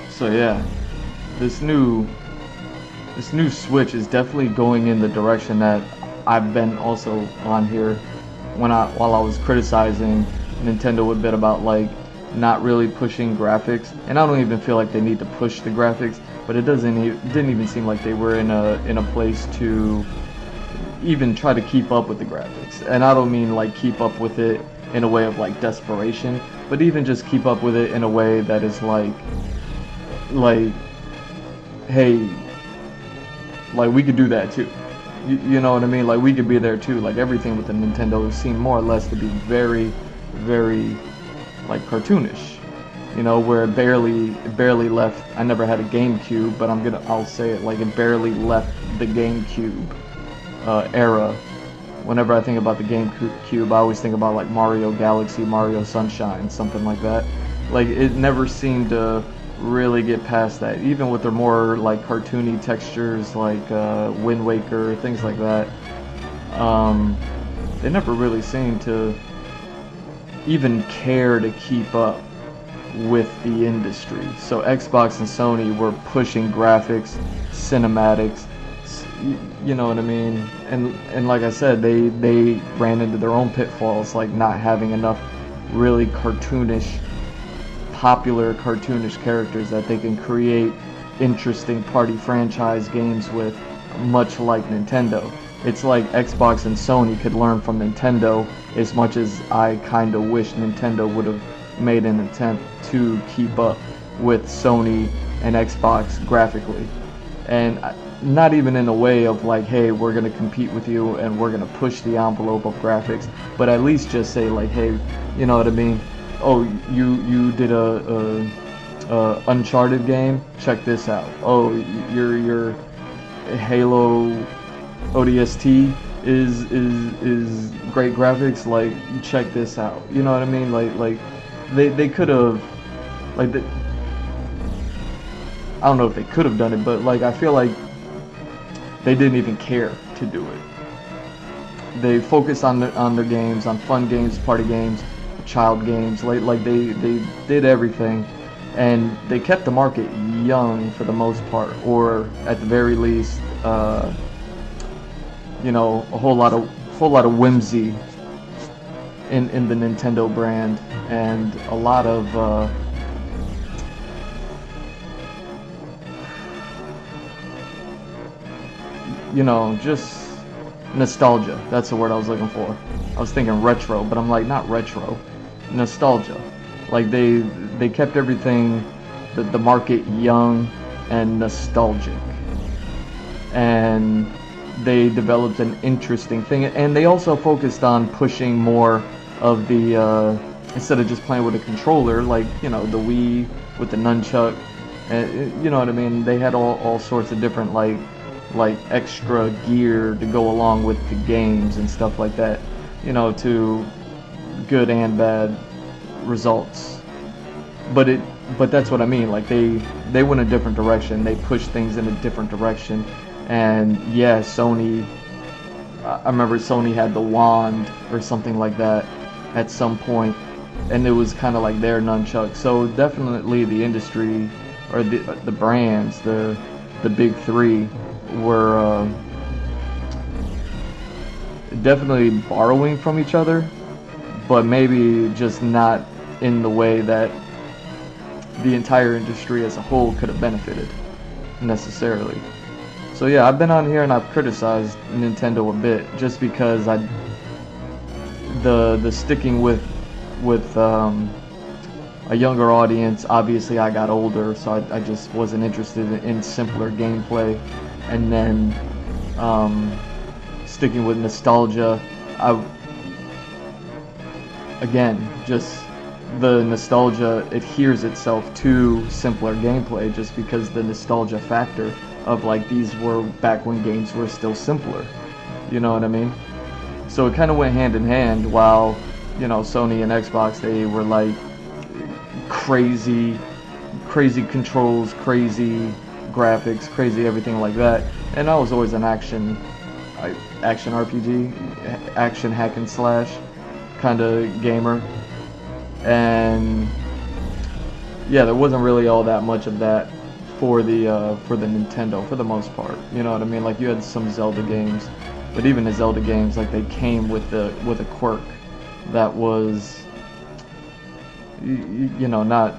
So yeah, this new Switch is definitely going in the direction that I've been also on here while I was criticizing Nintendo a bit about like not really pushing graphics, and I don't even feel like they need to push the graphics, but it didn't even seem like they were in a place to even try to keep up with the graphics. And I don't mean like keep up with it in a way of like desperation, but even just keep up with it in a way that is like hey, like we could do that too. You know what I mean? Like we could be there too. Like everything with the Nintendo seemed more or less to be very, very like cartoonish. You know, where it barely left. I never had a GameCube, but I'll say it, like it barely left the GameCube era. Whenever I think about the GameCube, I always think about like Mario Galaxy, Mario Sunshine, something like that. Like it never seemed to really get past that, even with their more like cartoony textures like Wind Waker, things like that. They never really seemed to even care to keep up with the industry. So Xbox and Sony were pushing graphics, cinematics, you know what I mean? And like I said, they ran into their own pitfalls, like not having enough really popular cartoonish characters that they can create interesting party franchise games with, much like Nintendo. It's like Xbox and Sony could learn from Nintendo, as much as I kind of wish Nintendo would have made an attempt to keep up with Sony and Xbox graphically. And not even in a way of like, hey, we're going to compete with you and we're going to push the envelope of graphics, but at least just say like, hey, you know what I mean? Oh, you did a Uncharted game? Check this out. Oh, your Halo ODST is great graphics. Like, check this out. You know what I mean? Like they could have, like, I don't know if they could have done it, but like I feel like they didn't even care to do it. They focused on their games, on fun games, party games, child games. Like they did everything, and they kept the market young for the most part, or at the very least, you know, a whole lot of whimsy in the Nintendo brand, and a lot of you know, just nostalgia. That's the word I was looking for. I was thinking retro, but I'm like, not retro. Nostalgia. Like they kept everything, the market young and nostalgic. And they developed an interesting thing, and they also focused on pushing more of the instead of just playing with a controller, like, you know, the Wii with the nunchuck, and you know what I mean. They had all sorts of different like extra gear to go along with the games and stuff like that, you know, to good and bad results. But that's what I mean. Like they went a different direction. They pushed things in a different direction. And yeah, Sony, I remember Sony had the wand or something like that at some point, and it was kind of like their nunchuck. So definitely the industry, or the brands, the big three, were definitely borrowing from each other, but maybe just not in the way that the entire industry as a whole could have benefited necessarily. So yeah, I've been on here and I've criticized Nintendo a bit, just because the sticking with a younger audience. Obviously I got older, so I just wasn't interested in simpler gameplay. And then sticking with nostalgia, again, just the nostalgia adheres itself to simpler gameplay, just because the nostalgia factor of like, these were back when games were still simpler, you know what I mean? So it kind of went hand in hand. While, you know, Sony and Xbox, they were like crazy controls, crazy graphics, crazy everything like that, and I was always an action RPG, action hack and slash kind of gamer. And yeah, there wasn't really all that much of that for the Nintendo, for the most part. You know what I mean? Like, you had some Zelda games, But even the Zelda games, like, they came with a quirk that was, you know, not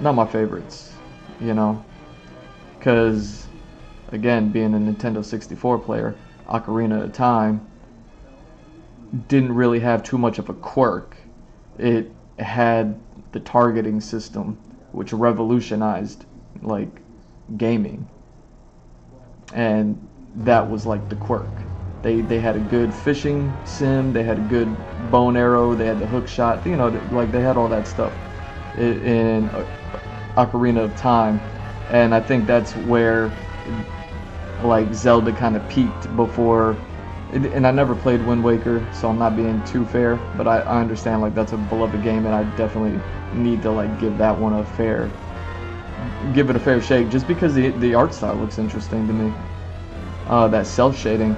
my favorites, you know, because again, being a Nintendo 64 player, Ocarina of Time didn't really have too much of a quirk. It had the targeting system, which revolutionized like gaming, and that was like the quirk. They had a good fishing sim, they had a good bow and arrow, they had the hook shot, you know, like they had all that stuff in Ocarina of Time, and I think that's where like Zelda kind of peaked before. And I never played Wind Waker, so I'm not being too fair, but I understand like that's a beloved game, and I definitely need to like give it a fair shake, just because the art style looks interesting to me. That self shading,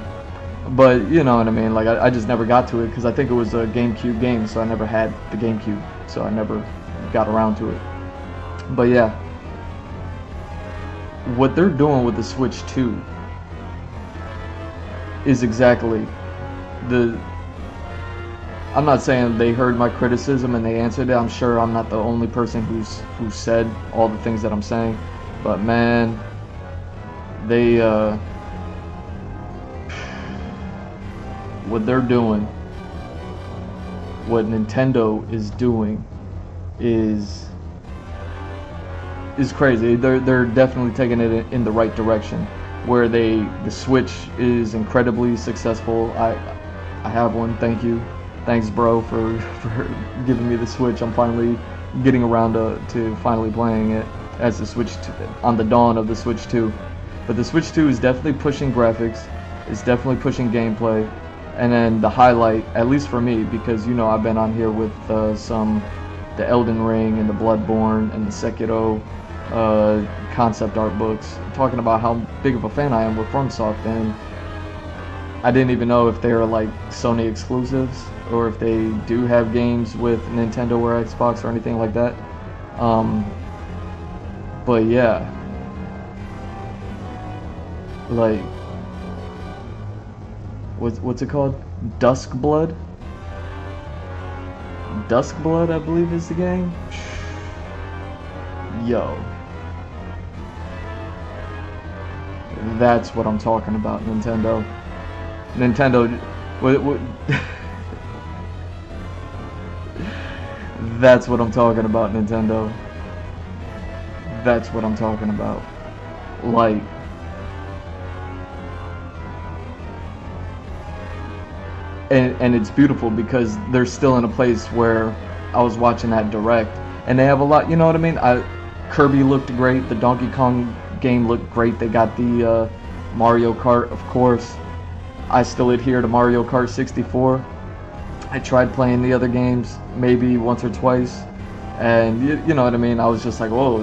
but you know what I mean. Like I just never got to it because I think it was a GameCube game, so I never had the GameCube, so I never got around to it. But yeah, what they're doing with the Switch 2 is exactly I'm not saying they heard my criticism and they answered it. I'm sure I'm not the only person who said all the things that I'm saying, but man, they what they're doing, what Nintendo is doing is crazy. They're definitely taking it in the right direction, where the Switch is incredibly successful. I have one. Thank you. Thanks, bro, for giving me the Switch. I'm finally getting around to finally playing it as the Switch 2, on the dawn of the Switch 2. But the Switch 2 is definitely pushing graphics. It's definitely pushing gameplay. And then the highlight, at least for me, because you know I've been on here with the Elden Ring and the Bloodborne and the Sekiro concept art books, talking about how big of a fan I am with FromSoft, and I didn't even know if they were like Sony exclusives or if they do have games with Nintendo or Xbox or anything like that. But yeah, like what's it called? Duskblood, I believe is the game. Yo, that's what I'm talking about, Nintendo. What that's what I'm talking about, Nintendo. That's what I'm talking about. Like, and it's beautiful because they're still in a place where I was watching that direct, and they have a lot, you know what I mean? Kirby looked great, the Donkey Kong game looked great, they got the Mario Kart, of course. I still adhere to Mario Kart 64. I tried playing the other games maybe once or twice, and you know what I mean? I was just like, whoa,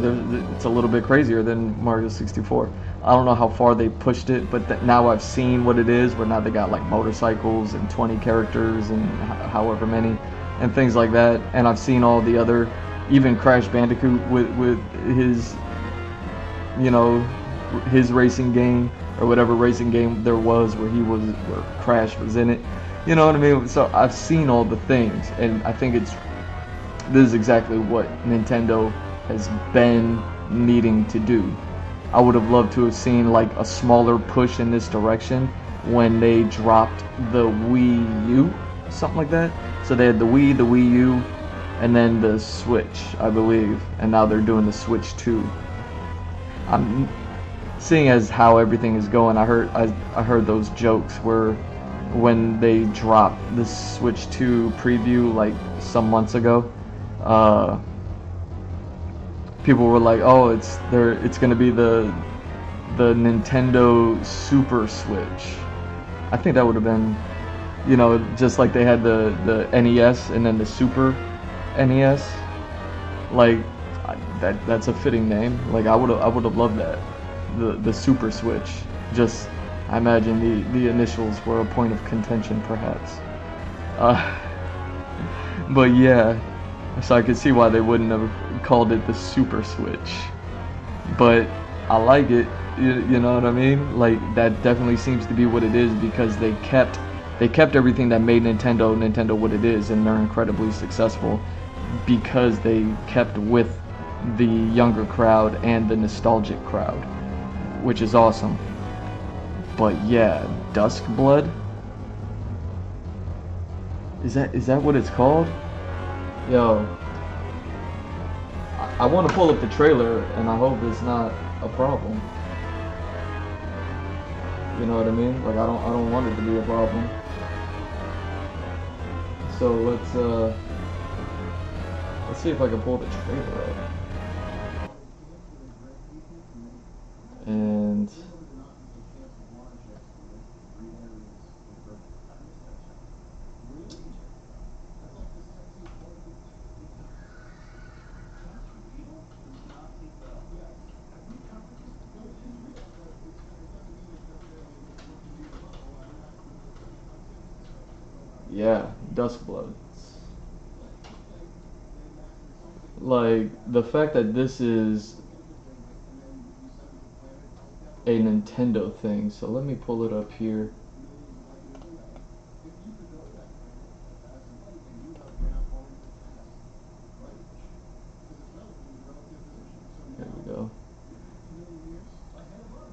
it's a little bit crazier than Mario 64. I don't know how far they pushed it, but now I've seen what it is, where now they got like motorcycles and 20 characters and however many and things like that. And I've seen all the other, even Crash Bandicoot with his, you know, his racing game, or whatever racing game there was where Crash was in it. You know what I mean? So I've seen all the things, and I think this is exactly what Nintendo has been needing to do. I would have loved to have seen like a smaller push in this direction when they dropped the Wii U, something like that. So they had the Wii, the Wii U, and then the Switch, I believe, and now they're doing the Switch 2. I'm seeing as how everything is going. I heard those jokes where when they dropped the Switch 2 preview like some months ago, people were like, "Oh, it's gonna be the Nintendo Super Switch." I think that would have been, you know, just like they had the NES and then the Super NES. Like that's a fitting name. Like I would have loved that, the Super Switch. Just I imagine the initials were a point of contention, perhaps. But yeah, so I could see why they wouldn't have called it the Super Switch. But I like it. You know what I mean? Like that definitely seems to be what it is because they kept everything that made Nintendo what it is, and they're incredibly successful because they kept with the younger crowd and the nostalgic crowd, which is awesome. But yeah, Dusk Blood? Is that what it's called? Yo, I want to pull up the trailer and I hope it's not a problem. You know what I mean? Like I don't want it to be a problem. So let's see if I can pull the trailer up. And yeah, Duskblood. Like the fact that this is a Nintendo thing. So let me pull it up here. Here we go.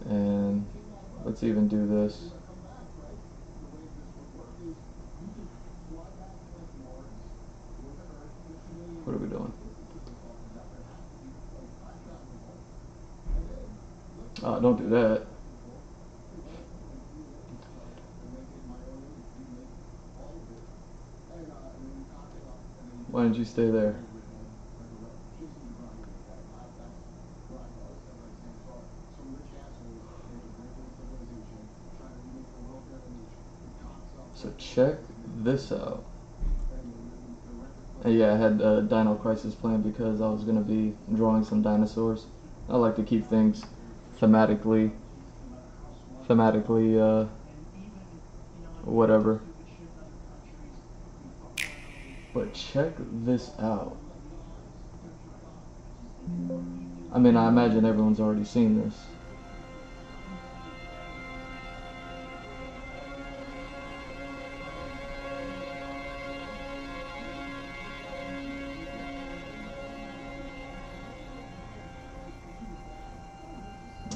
And let's even do this. What are we doing? Oh, don't do that. Why didn't you stay there? So check this out. And yeah, I had Dino Crisis planned because I was going to be drawing some dinosaurs. I like to keep things thematically, whatever. But check this out. I mean, I imagine everyone's already seen this.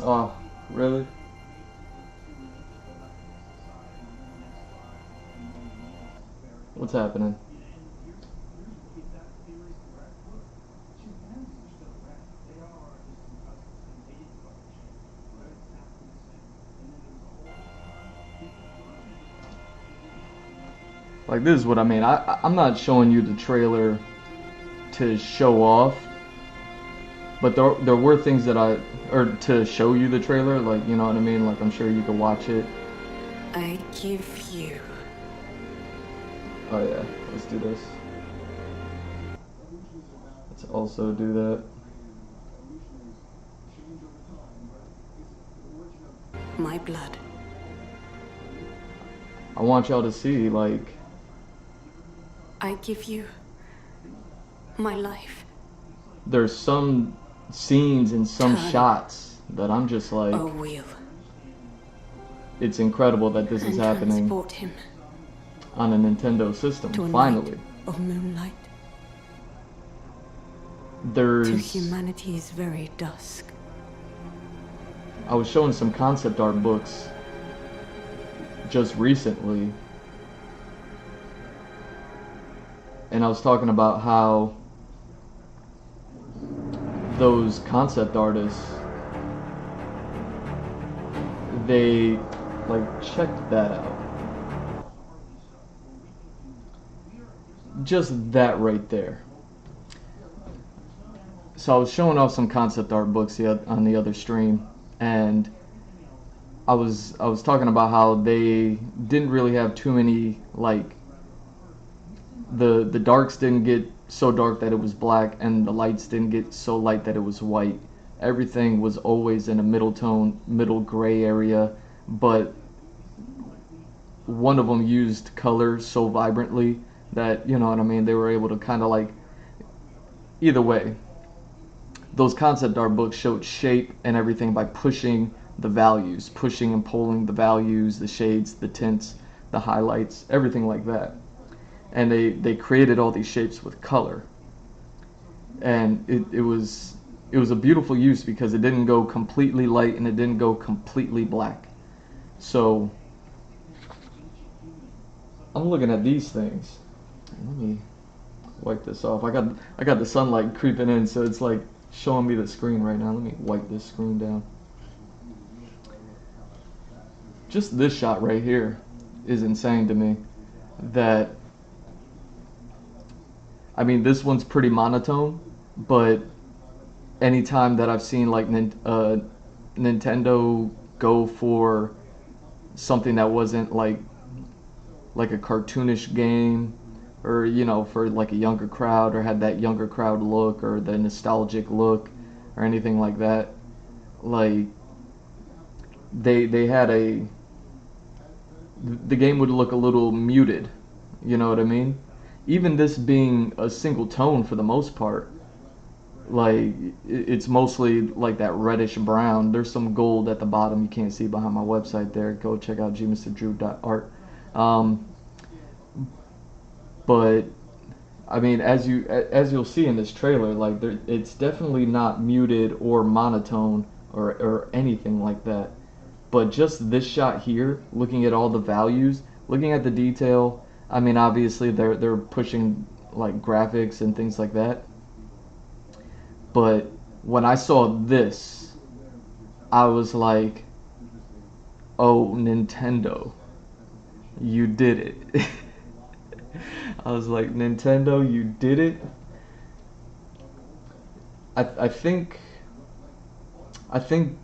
Oh, really? What's happening? Like, this is what I mean. I'm not showing you the trailer to show off, but there were things that or to show you the trailer, like, you know what I mean? Like, I'm sure you could watch it. I give you. Oh yeah, let's do this. Let's also do that. My blood. I want y'all to see, like, I give you my life. there's some scenes and some Turn. shots that I'm just like, A wheel. it's incredible that this is And happening transport him on a Nintendo system, to a finally. night of moonlight. To There's, humanity's very dusk. I was showing some concept art books just recently, and I was talking about how those concept artists, they like checked that out. Just that right there. So I was showing off some concept art books on the other stream, and I was talking about how they didn't really have too many, like, the darks didn't get so dark that it was black, and the lights didn't get so light that it was white. Everything was always in a middle tone, middle gray area, but one of them used color so vibrantly that, you know what I mean, they were able to kind of like, either way. those concept art books showed shape and everything by pushing the values, pushing and pulling the values, the shades, the tints, the highlights, everything like that. And they created all these shapes with color. And it was a beautiful use because it didn't go completely light and it didn't go completely black. So I'm looking at these things. Let me wipe this off. I got the sunlight creeping in, so it's like showing me the screen right now. Let me wipe this screen down. Just this shot right here is insane to me. That, I mean, this one's pretty monotone, but anytime that I've seen like Nintendo go for something that wasn't like a cartoonish game, or you know, for like a younger crowd, or had that younger crowd look, or the nostalgic look, or anything like that, like they had the game would look a little muted, you know what I mean? Even this being a single tone for the most part, like it's mostly like that reddish brown. There's some gold at the bottom you can't see behind my website there. Go check out gmrdrew.art. But I mean, as you'll see in this trailer, like it's definitely not muted or monotone or anything like that. But just this shot here, looking at all the values, looking at the detail, I mean, obviously they're pushing like graphics and things like that. But when I saw this, I was like, oh, Nintendo, you did it. I was like, Nintendo, you did it. I think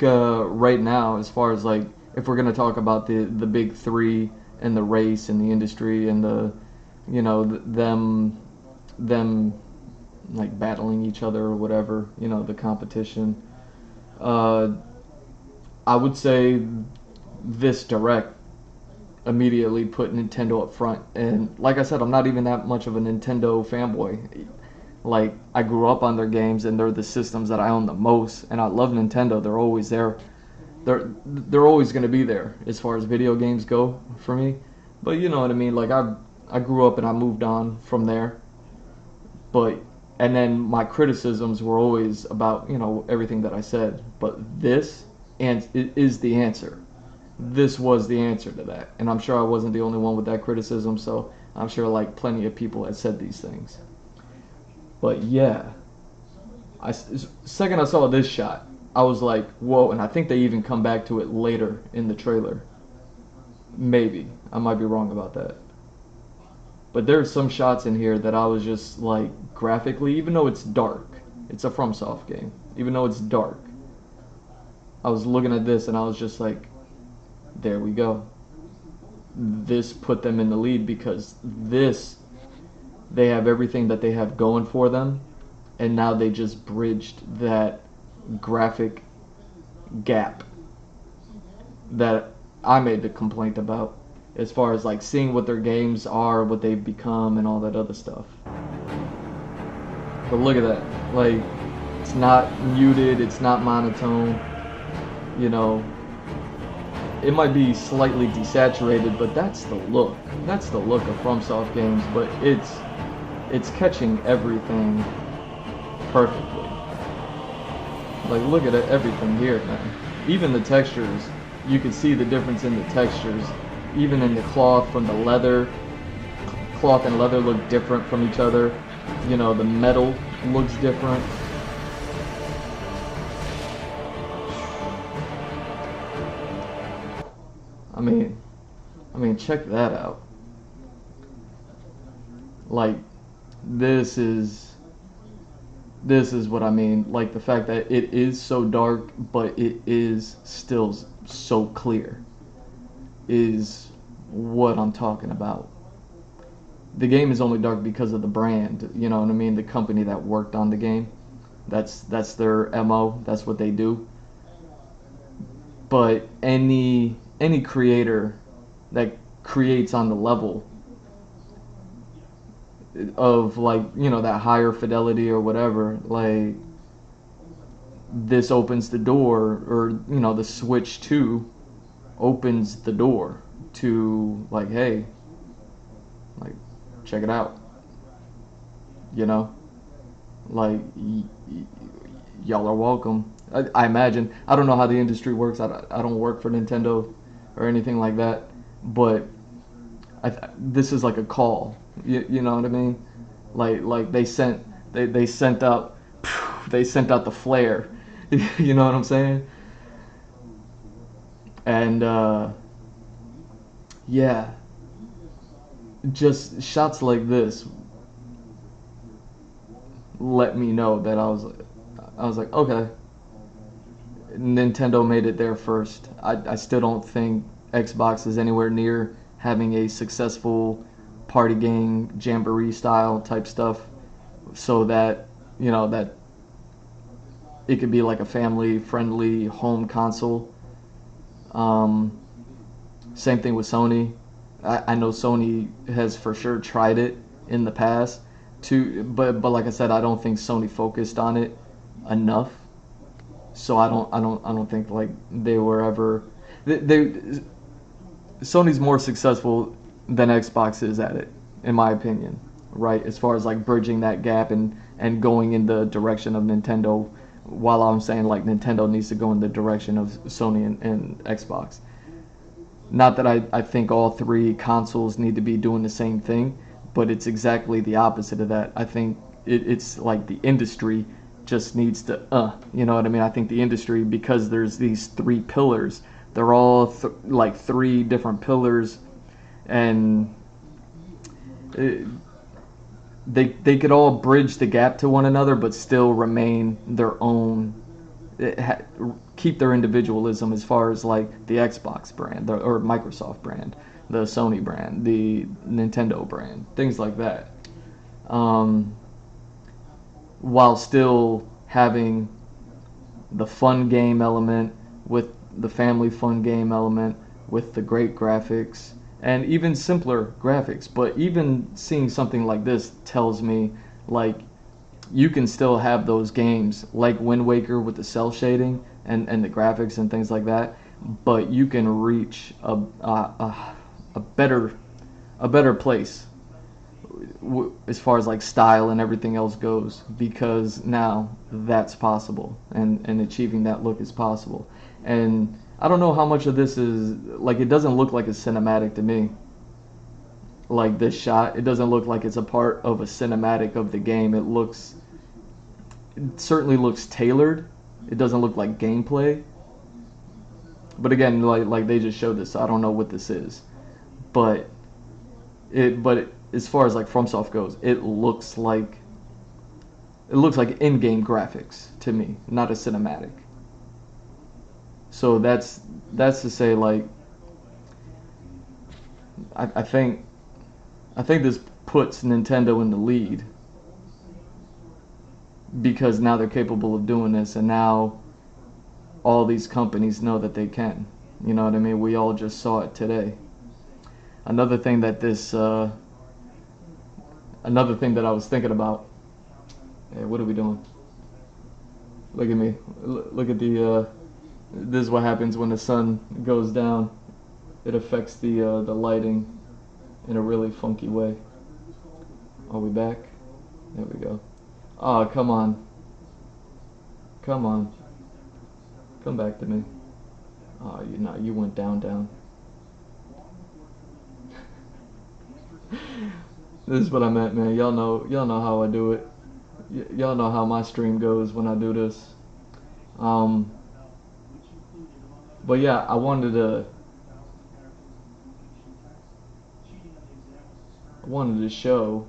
right now, as far as like, if we're gonna talk about the big three and the race and the industry and the, you know, them like battling each other or whatever, you know, the competition. I would say this direct immediately put Nintendo up front. And like I said, I'm not even that much of a Nintendo fanboy. Like, I grew up on their games and they're the systems that I own the most, and I love Nintendo. They're always there. They're always going to be there as far as video games go for me. But you know what I mean? Like, I grew up and I moved on from there. But and then my criticisms were always about, you know, everything that I said. But this and it is the answer. This was the answer to that. And I'm sure I wasn't the only one with that criticism, so I'm sure like plenty of people had said these things. But yeah, second I saw this shot, I was like, whoa, and I think they even come back to it later in the trailer. Maybe. I might be wrong about that. But there's some shots in here that I was just like, graphically, even though it's dark, it's a FromSoft game, even though it's dark, I was looking at this and I was just like, there we go. This put them in the lead because this, they have everything that they have going for them, and now they just bridged that graphic gap that I made the complaint about, as far as like seeing what their games are, what they've become, and all that other stuff. But look at that. Like, it's not muted, it's not monotone, you know. It might be slightly desaturated, but that's the look. That's the look of FromSoft games, but it's catching everything perfectly. Like, look at everything here, man. Even the textures, you can see the difference in the textures. Even in the cloth from the leather. Cloth and leather look different from each other. You know, the metal looks different. I mean, check that out. Like, this is what I mean. Like, the fact that it is so dark, but it is still so clear is what I'm talking about. The game is only dark because of the brand, you know what I mean? The company that worked on the game. That's their MO. That's what they do. But any creator that creates on the level of, like, you know, that higher fidelity or whatever, like, this opens the door, or you know, the Switch 2 opens the door to like, hey, like, check it out, you know, like y'all are welcome. I imagine, I don't know how the industry works. I don't work for Nintendo or anything like that, but this is like a call. You know what I mean? Like they sent out they sent out the flare. You know what I'm saying? And yeah, just shots like this let me know that I was like, okay, Nintendo made it there first. I still don't think Xbox is anywhere near having a successful party game, jamboree style type stuff, so that, you know, that it could be like a family friendly home console. Same thing with Sony. I know Sony has for sure tried it in the past but like I said, I don't think Sony focused on it enough. So I don't think like they were ever Sony's more successful than Xbox is at it, in my opinion, right? As far as like bridging that gap and going in the direction of Nintendo, while I'm saying like Nintendo needs to go in the direction of Sony and Xbox. Not that I think all three consoles need to be doing the same thing, but it's exactly the opposite of that. I think it's like the industry just needs to, you know what I mean? I think the industry, because there's these three pillars, they're all like three different pillars, and they could all bridge the gap to one another, but still remain their own, keep their individualism as far as like the Xbox brand or Microsoft brand, the Sony brand, the Nintendo brand, things like that. While still having the fun game element with the family fun game element with the great graphics and even simpler graphics. But even seeing something like this tells me like you can still have those games like Wind Waker with the cell shading and the graphics and things like that, but you can reach a better place as far as like style and everything else goes, because now that's possible, and achieving that look is possible. And I don't know how much of this is like, it doesn't look like a cinematic to me. Like this shot, it doesn't look like it's a part of a cinematic of the game. It certainly looks tailored. It doesn't look like gameplay. But again, like they just showed this, so I don't know what this is. But as far as like FromSoft goes, it looks like in-game graphics to me, not a cinematic. So that's to say, like, I think this puts Nintendo in the lead, because now they're capable of doing this, and now all these companies know that they can. You know what I mean? We all just saw it today. Another thing that I was thinking about. Hey, what are we doing? Look at me. Look at the. This is what happens when the sun goes down. It affects the lighting in a really funky way. Are we back? There we go. Oh, come on. Come on. Come back to me. Oh, you went down. This is what I meant, man. Y'all know how I do it. Y'all know how my stream goes when I do this. But yeah, I wanted to show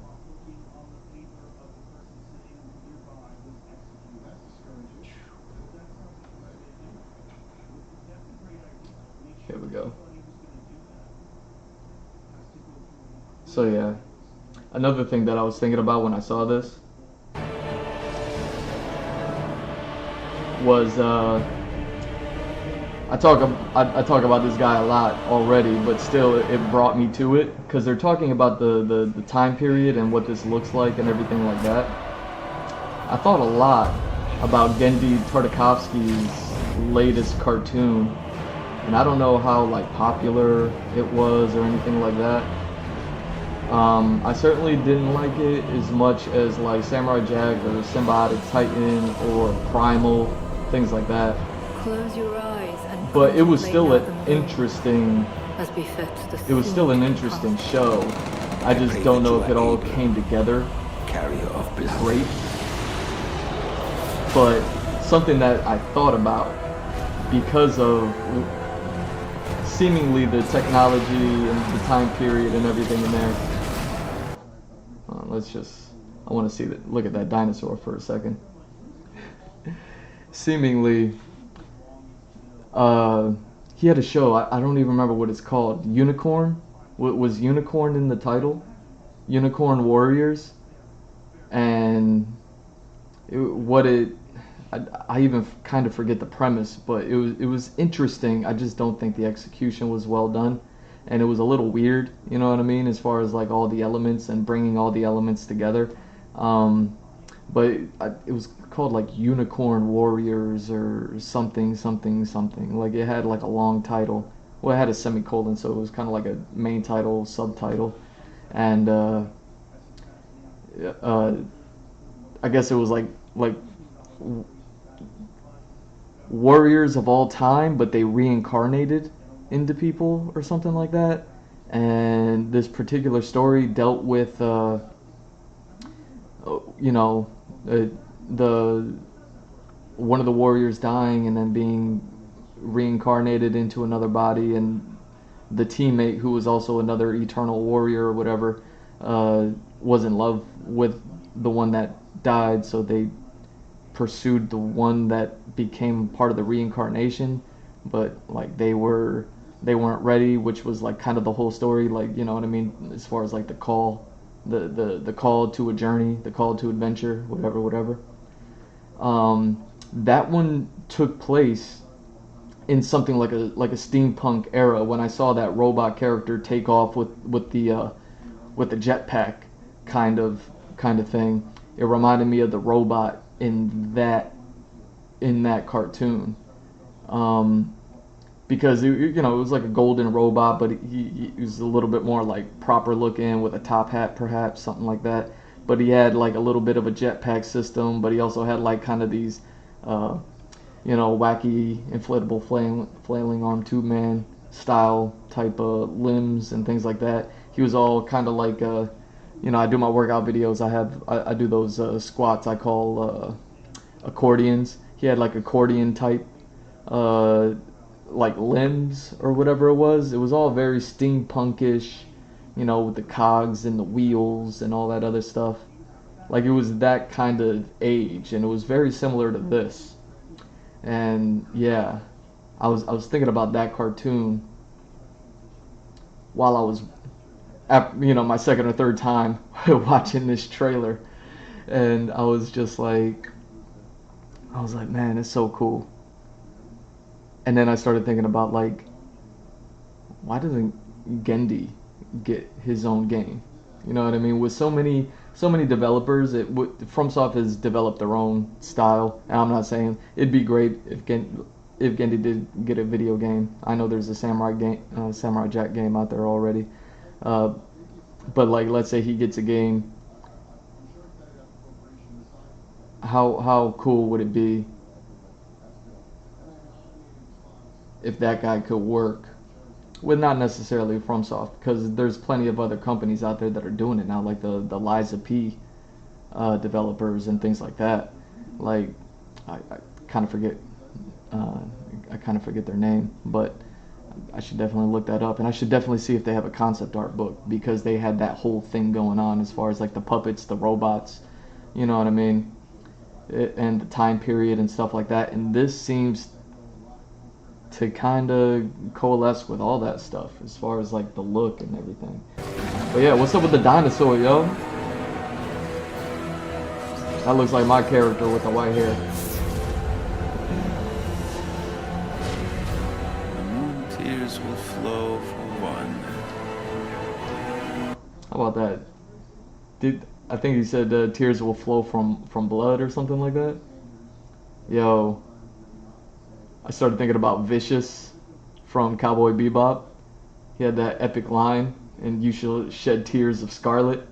here we go. So yeah, another thing that I was thinking about when I saw this was I talk about this guy a lot already, but still it brought me to it, because they're talking about the time period and what this looks like and everything like that. I thought a lot about Gendy Tartakovsky's latest cartoon, and I don't know how like popular it was or anything like that. I certainly didn't like it as much as like Samurai Jack or Symbiotic Titan or Primal, things like that. Close your eyes and But it was still contemplate an now the moon, interesting. as befits the It was still an fiend interesting cast. show. I just pray don't that know you if it are all able. came together Carrier of bliss. great. But something that I thought about because of seemingly the technology and the time period and everything in there. I want to see that. Look at that dinosaur for a second. Seemingly, he had a show. I don't even remember what it's called. Unicorn. Was Unicorn in the title? Unicorn Warriors. And I even kind of forget the premise, but it was interesting. I just don't think the execution was well done, and it was a little weird. You know what I mean, as far as like all the elements and bringing all the elements together. But it was called like Unicorn Warriors or something. Like it had like a long title. Well, it had a semicolon, so it was kind of like a main title, subtitle, and I guess it was like warriors of all time, but they reincarnated into people or something like that. And this particular story dealt with, you know, the one of the warriors dying and then being reincarnated into another body, and the teammate who was also another eternal warrior or whatever was in love with the one that died, so they pursued the one that became part of the reincarnation, but like they weren't ready, which was like kind of the whole story, like, you know what I mean, as far as like the call, the call to a journey, the call to adventure, whatever. That one took place in something like a steampunk era, when I saw that robot character take off with the jetpack kind of thing. It reminded me of the robot in that cartoon, because it was like a golden robot, but he was a little bit more like proper looking with a top hat, perhaps something like that. But he had like a little bit of a jetpack system, but he also had like kind of these wacky inflatable flailing arm tube man style type of limbs and things like that. He was all kind of like I do my workout videos. I do those squats I call accordions. He had like accordion type like limbs or whatever it was. It was all very steampunkish, with the cogs and the wheels and all that other stuff. Like it was that kind of age, and it was very similar to this. And yeah, I was thinking about that cartoon while I was my second or third time watching this trailer, and I was like, man, it's so cool. And then I started thinking about, like, why doesn't Gendy get his own game? You know what I mean? With so many developers, FromSoft has developed their own style. And I'm not saying it'd be great if Gendy did get a video game. I know there's a Samurai Jack game out there already. But like, let's say he gets a game. How cool would it be if that guy could work with not necessarily FromSoft, because there's plenty of other companies out there that are doing it now, like the Liza P developers and things like that. Like I kind of forget their name, but I should definitely look that up, and I should definitely see if they have a concept art book, because they had that whole thing going on as far as like the puppets, the robots, you know what I mean, and the time period and stuff like that. And this seems to kind of coalesce with all that stuff as far as like the look and everything. But yeah, what's up with the dinosaur, yo? That looks like my character with the white hair. The moon tears will flow for one. How about that? I think he said tears will flow from blood or something like that. Yo, I started thinking about Vicious from Cowboy Bebop. He had that epic line, and you shall shed tears of scarlet.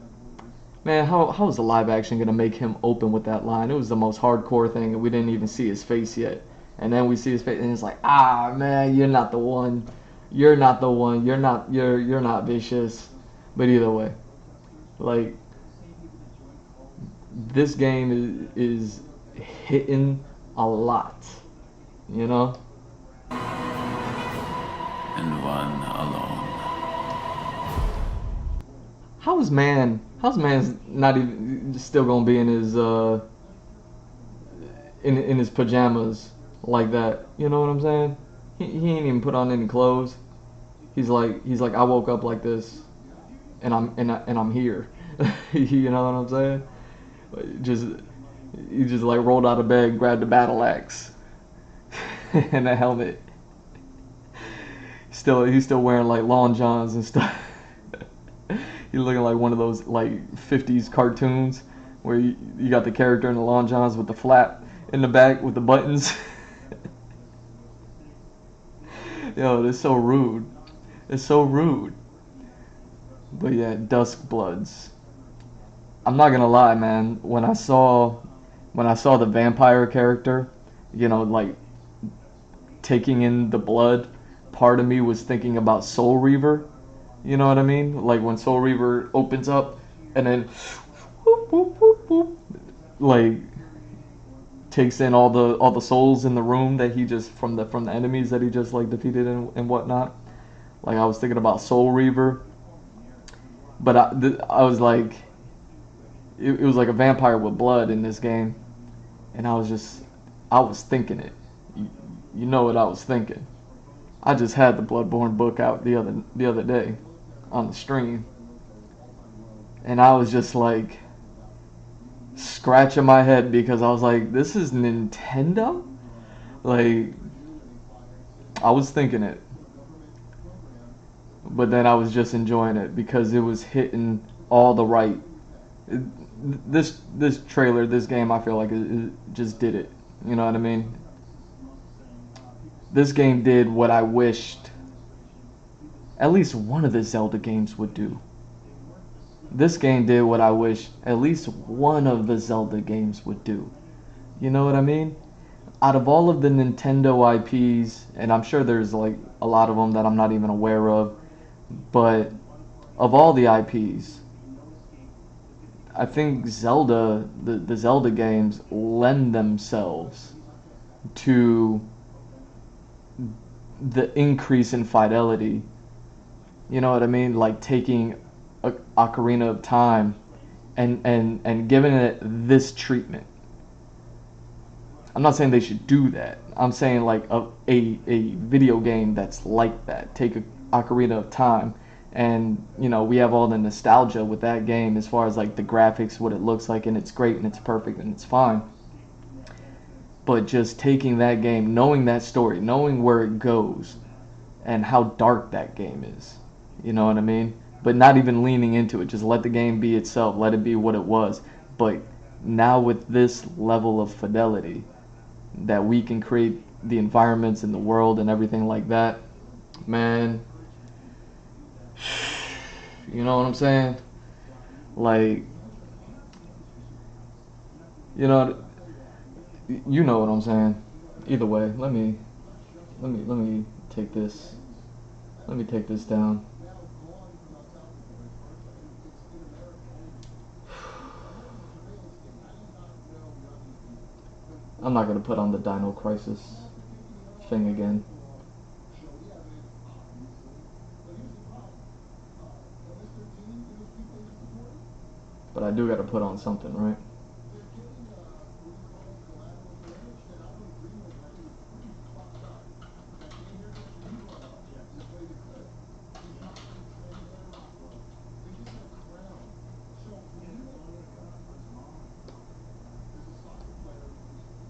Man, how is the live action gonna make him open with that line? It was the most hardcore thing, and we didn't even see his face yet. And then we see his face, and it's like, ah, man, you're not the one. You're not the one. You're not Vicious. But either way, like this game is hitting a lot, you know. And one alone. How's man's not even still gonna be in his in his pajamas like that? You know what I'm saying? He ain't even put on any clothes. He's like I woke up like this, and I'm here. You know what I'm saying? Just he just like rolled out of bed, and grabbed a battle axe, and a helmet. He's still wearing like long johns and stuff. He's looking like one of those like 50s cartoons where you got the character in the long johns with the flap in the back with the buttons. Yo, that's so rude. It's so rude. But yeah, Dusk Bloods. I'm not gonna lie, man. When I saw the vampire character, you know, like taking in the blood, part of me was thinking about Soul Reaver. You know what I mean? Like when Soul Reaver opens up and then whoop, whoop, whoop, whoop, like takes in all the souls in the room that he just from the enemies that he just like defeated and whatnot. Like I was thinking about Soul Reaver, but I was like, it was like a vampire with blood in this game, and I was thinking it. You know what I was thinking? I just had the Bloodborne book out the other day on the stream, and I was just like scratching my head because I was like, this is Nintendo? Like, I was thinking it, but then I was just enjoying it because it was hitting all the right. This trailer, this game, I feel like it just did it. You know what I mean? This game did what I wished at least one of the Zelda games would do. This game did what I wish at least one of the Zelda games would do. You know what I mean? Out of all of the Nintendo IPs, and I'm sure there's like a lot of them that I'm not even aware of, but of all the IPs, I think Zelda, the Zelda games lend themselves to the increase in fidelity. You know what I mean? Like taking Ocarina of Time and giving it this treatment. I'm not saying they should do that. I'm saying like a video game that's like that. Take Ocarina of Time, and you know we have all the nostalgia with that game as far as like the graphics, what it looks like, and it's great and it's perfect and it's fine. But just taking that game, knowing that story, knowing where it goes, and how dark that game is. You know what I mean? But not even leaning into it. Just let the game be itself. Let it be what it was. But now with this level of fidelity, that we can create the environments in the world and everything like that, man, you know what I'm saying? Like, you know what I'm saying. Either way, let me take this. Let me take this down. I'm not gonna put on the Dino Crisis thing again. But I do gotta put on something, right?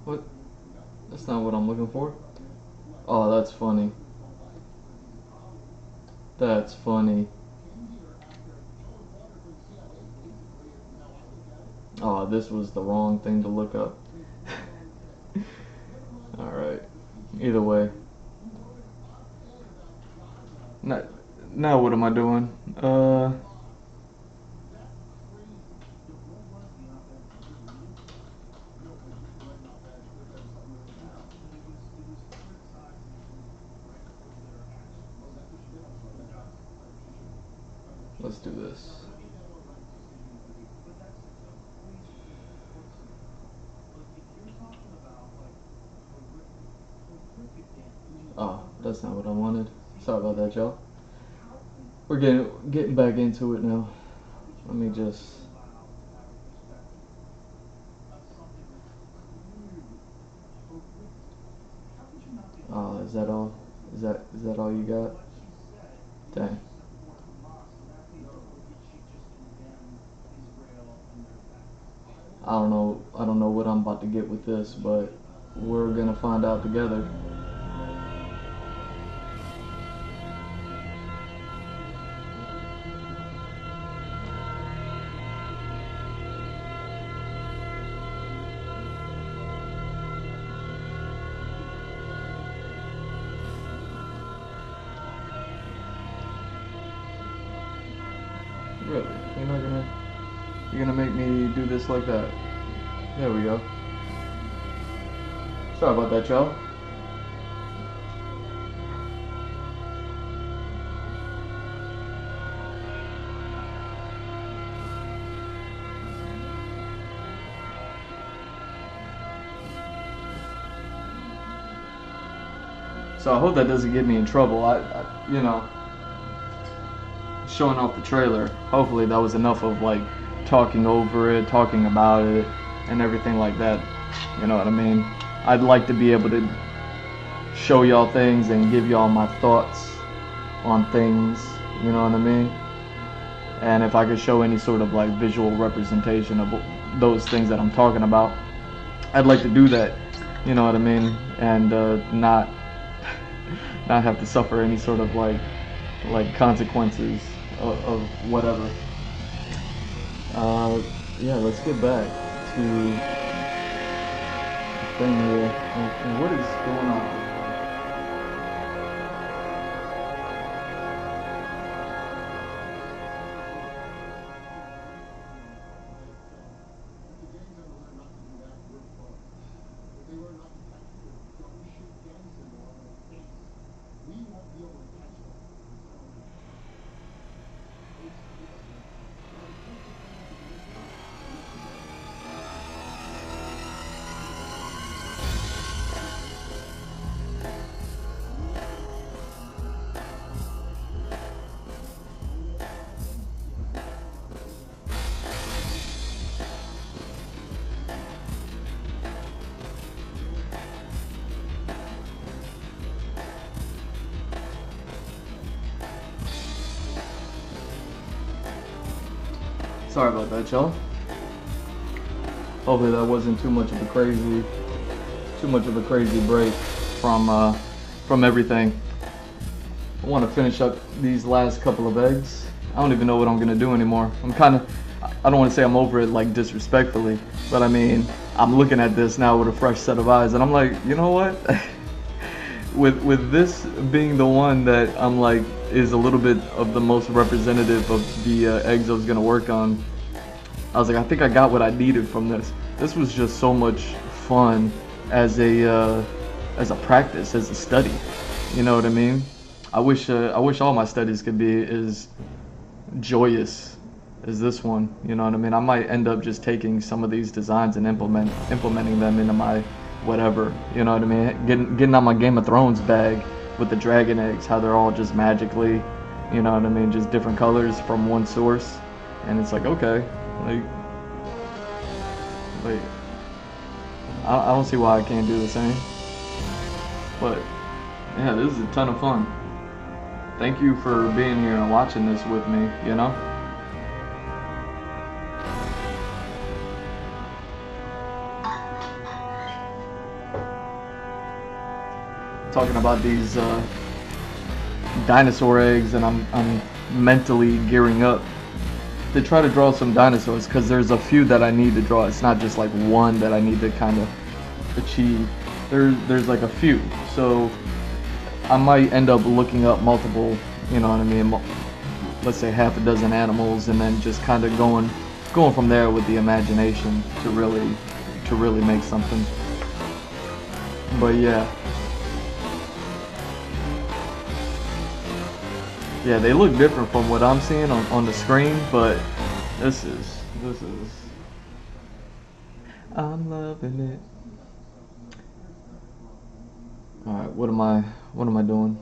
What? That's not what I'm looking for. Oh, that's funny. That's funny. Oh, this was the wrong thing to look up. Alright. Either way. Now what am I doing? Let's do this. Oh, that's not what I wanted. Sorry about that, y'all. We're getting back into it now. Let me just. Oh, is that all? Is that all you got? Dang. I don't know what I'm about to get with this, but we're gonna find out together. Really? You're gonna make me do this like that? There we go. Sorry about that, y'all. So I hope that doesn't get me in trouble. You know, showing off the trailer. Hopefully that was enough of like talking over it, talking about it, and everything like that. You know what I mean? I'd like to be able to show y'all things and give y'all my thoughts on things. You know what I mean? And if I could show any sort of like visual representation of those things that I'm talking about, I'd like to do that. You know what I mean? And not have to suffer any sort of like consequences of whatever. Yeah, let's get back to the thing here. And what is going on? Sorry about that, y'all. Hopefully that wasn't too much of a crazy break from everything. I want to finish up these last couple of eggs. I don't even know what I'm gonna do anymore. I don't want to say I'm over it like disrespectfully, but I mean, I'm looking at this now with a fresh set of eyes, and I'm like, you know what? with this being the one that I'm like is a little bit of the most representative of the eggs I was gonna work on, I was like, I think I got what I needed from this. This was just so much fun as a practice, as a study. You know what I mean? I wish all my studies could be as joyous as this one. You know what I mean? I might end up just taking some of these designs and implementing them into my whatever. You know what I mean? Getting on my Game of Thrones bag with the dragon eggs, how they're all just magically, you know what I mean, just different colors from one source, and it's like, okay, like I don't see why I can't do the same. But yeah, this is a ton of fun. Thank you for being here and watching this with me, you know? Talking about these dinosaur eggs, and I'm mentally gearing up to try to draw some dinosaurs, because there's a few that I need to draw. It's not just like one that I need to kind of achieve. there's like a few, so I might end up looking up multiple, you know what I mean, let's say half a dozen animals, and then just kind of going from there with the imagination to really make something. But yeah, they look different from what I'm seeing on the screen, but this is I'm loving it. All right, what am I doing?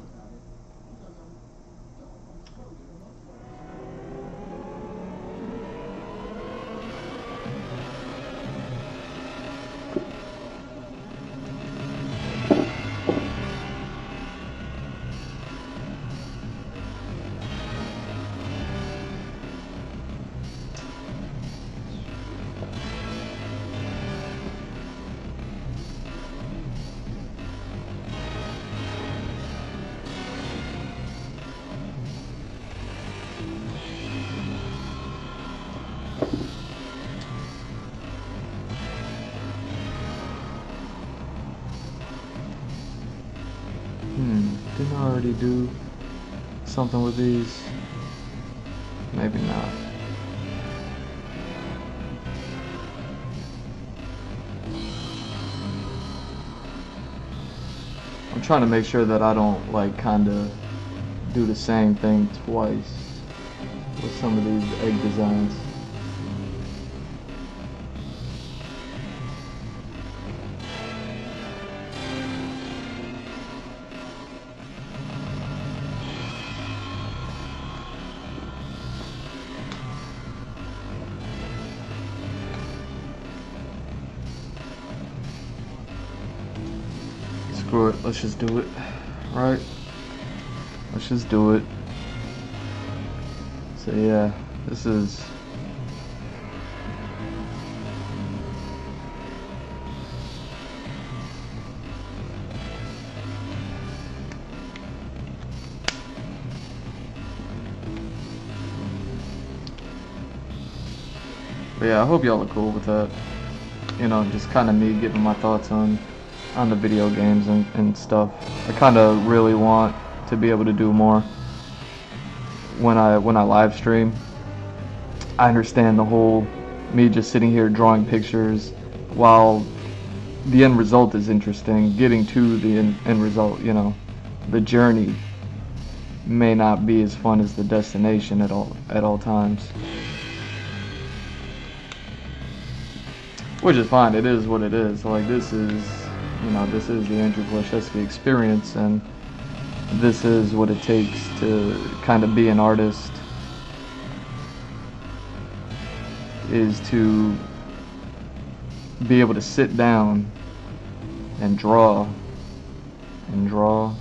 Didn't I already do something with these? Maybe not. I'm trying to make sure that I don't like kinda do the same thing twice with some of these egg designs. Screw it, let's just do it, right? Let's just do it. So yeah, this is but yeah, I hope y'all are cool with that. You know, just kind of me giving my thoughts on the video games and stuff. I kind of really want to be able to do more when I live stream. I understand the whole me just sitting here drawing pictures while the end result is interesting. Getting to the end result, you know, the journey may not be as fun as the destination at all times. Which is fine, it is what it is. Like this is, you know, this is the Andrew Blaszewski experience, and this is what it takes to kind of be an artist, is to be able to sit down and draw and draw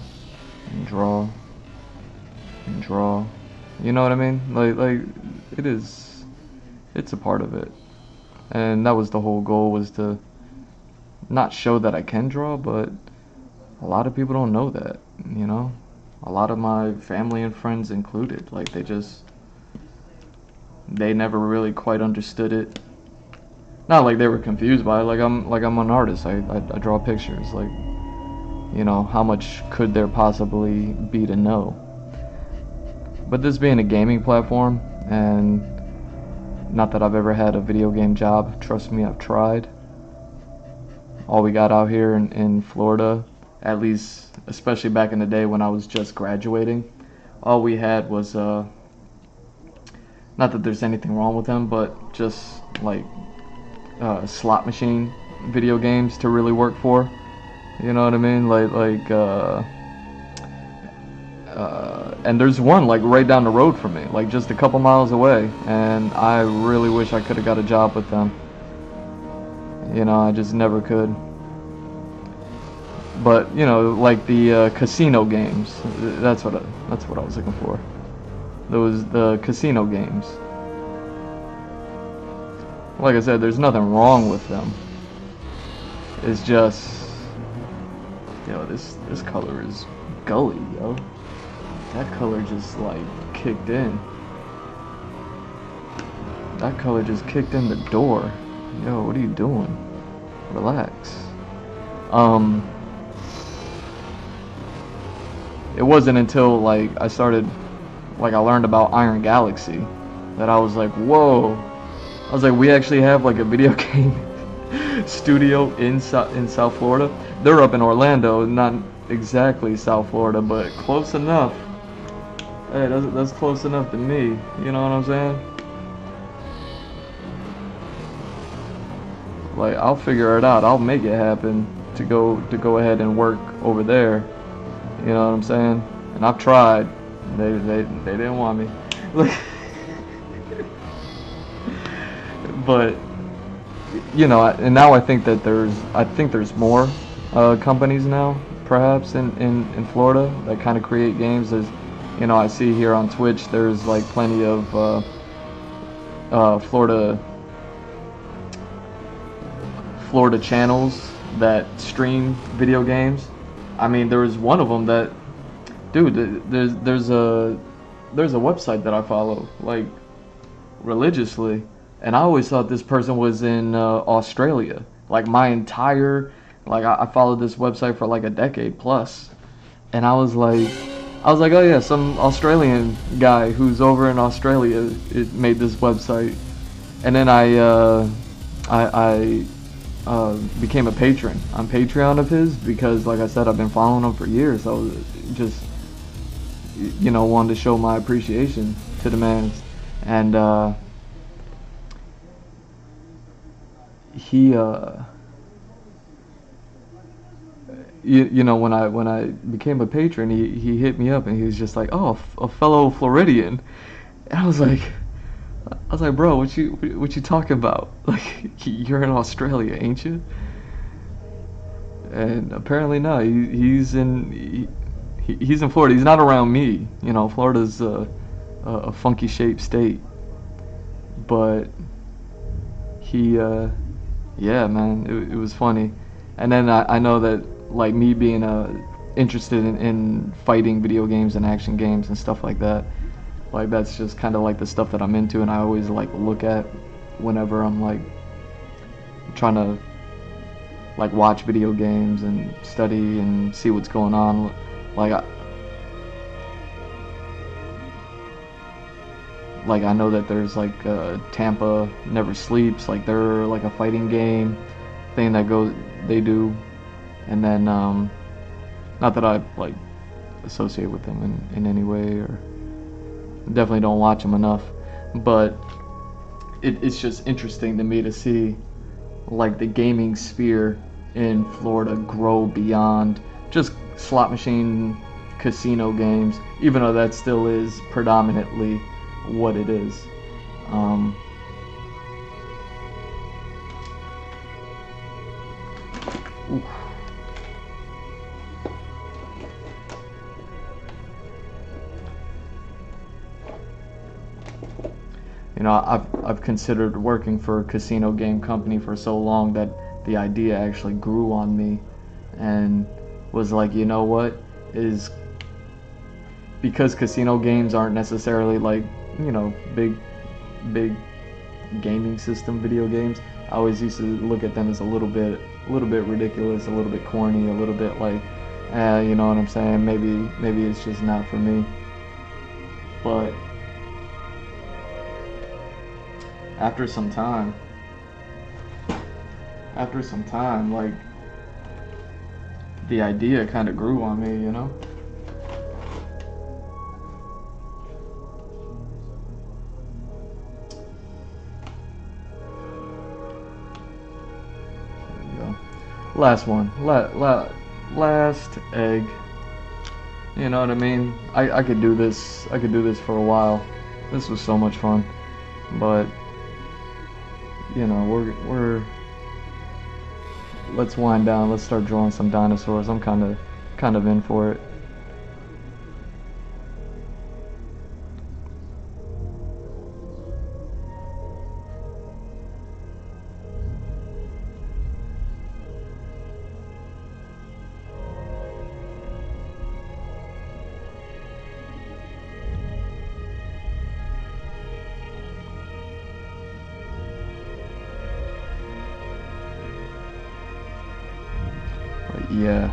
and draw and draw. You know what I mean? Like it's a part of it. And that was the whole goal, was to not show that I can draw, but a lot of people don't know that, you know? A lot of my family and friends included, like they never really quite understood it. Not like they were confused by it, like I'm an artist, I draw pictures, like, you know, how much could there possibly be to know? But this being a gaming platform, and not that I've ever had a video game job, trust me, I've tried. All we got out here in Florida, at least, especially back in the day when I was just graduating, all we had was, not that there's anything wrong with them, but just like slot machine video games to really work for. You know what I mean? And there's one like right down the road from me, like just a couple miles away, and I really wish I could have got a job with them. You know, I just never could. But you know, like the casino games, that's what I was looking for. The casino games. Like I said, there's nothing wrong with them. It's just, yo, this color is gully, yo. That color just like kicked in. That color just kicked in the door. Yo, what are you doing? Relax. Um, it wasn't until like I started, like I learned about Iron Galaxy, that I was like, whoa. I was like, we actually have like a video game studio in South Florida. They're up in Orlando, not exactly South Florida, but close enough. Hey, that's close enough to me. You know what I'm saying? Like, I'll figure it out. I'll make it happen to go ahead and work over there. You know what I'm saying? And I've tried. They didn't want me. Like, but you know, and now I think that there's more companies now, perhaps in Florida, that kind of create games. There's, you know, I see here on Twitch there's like plenty of Florida channels that stream video games. I mean, there was one of them that, dude, there's a website that I follow like religiously, and I always thought this person was in Australia. Like my entire, like I followed this website for like a decade plus, and I was like, oh yeah, some Australian guy who's over in Australia made this website, and then I became a patron on Patreon of his because, like I said, I've been following him for years. I was just, you know, wanted to show my appreciation to the man, and he you know, when I became a patron, he hit me up and he was just like, oh, a fellow Floridian. And I was like, bro, what you talking about? Like, you're in Australia, ain't you? And apparently not. He's in Florida. He's not around me. You know, Florida's a funky shaped state. But he, yeah, man, it was funny. And then I know that, like, me being interested in fighting video games and action games and stuff like that, like, that's just kind of like the stuff that I'm into, and I always like look at whenever I'm like trying to like watch video games and study and see what's going on. Like I know that there's like Tampa Never Sleeps, like they're like a fighting game thing that they do, and then not that I like associate with them in any way, or definitely don't watch them enough, but it's just interesting to me to see like the gaming sphere in Florida grow beyond just slot machine casino games, even though that still is predominantly what it is. Oof. You know, I've considered working for a casino game company for so long that the idea actually grew on me, and was like, you know what, is because casino games aren't necessarily like, you know, big gaming system video games. I always used to look at them as a little bit ridiculous, a little bit corny, a little bit like, you know what I'm saying? Maybe it's just not for me. But after some time, like, the idea kind of grew on me, you know? There we go. Last one. Last egg. You know what I mean? I could do this. I could do this for a while. This was so much fun. But you know, we're let's wind down. Let's start drawing some dinosaurs. I'm kind of in for it. But yeah.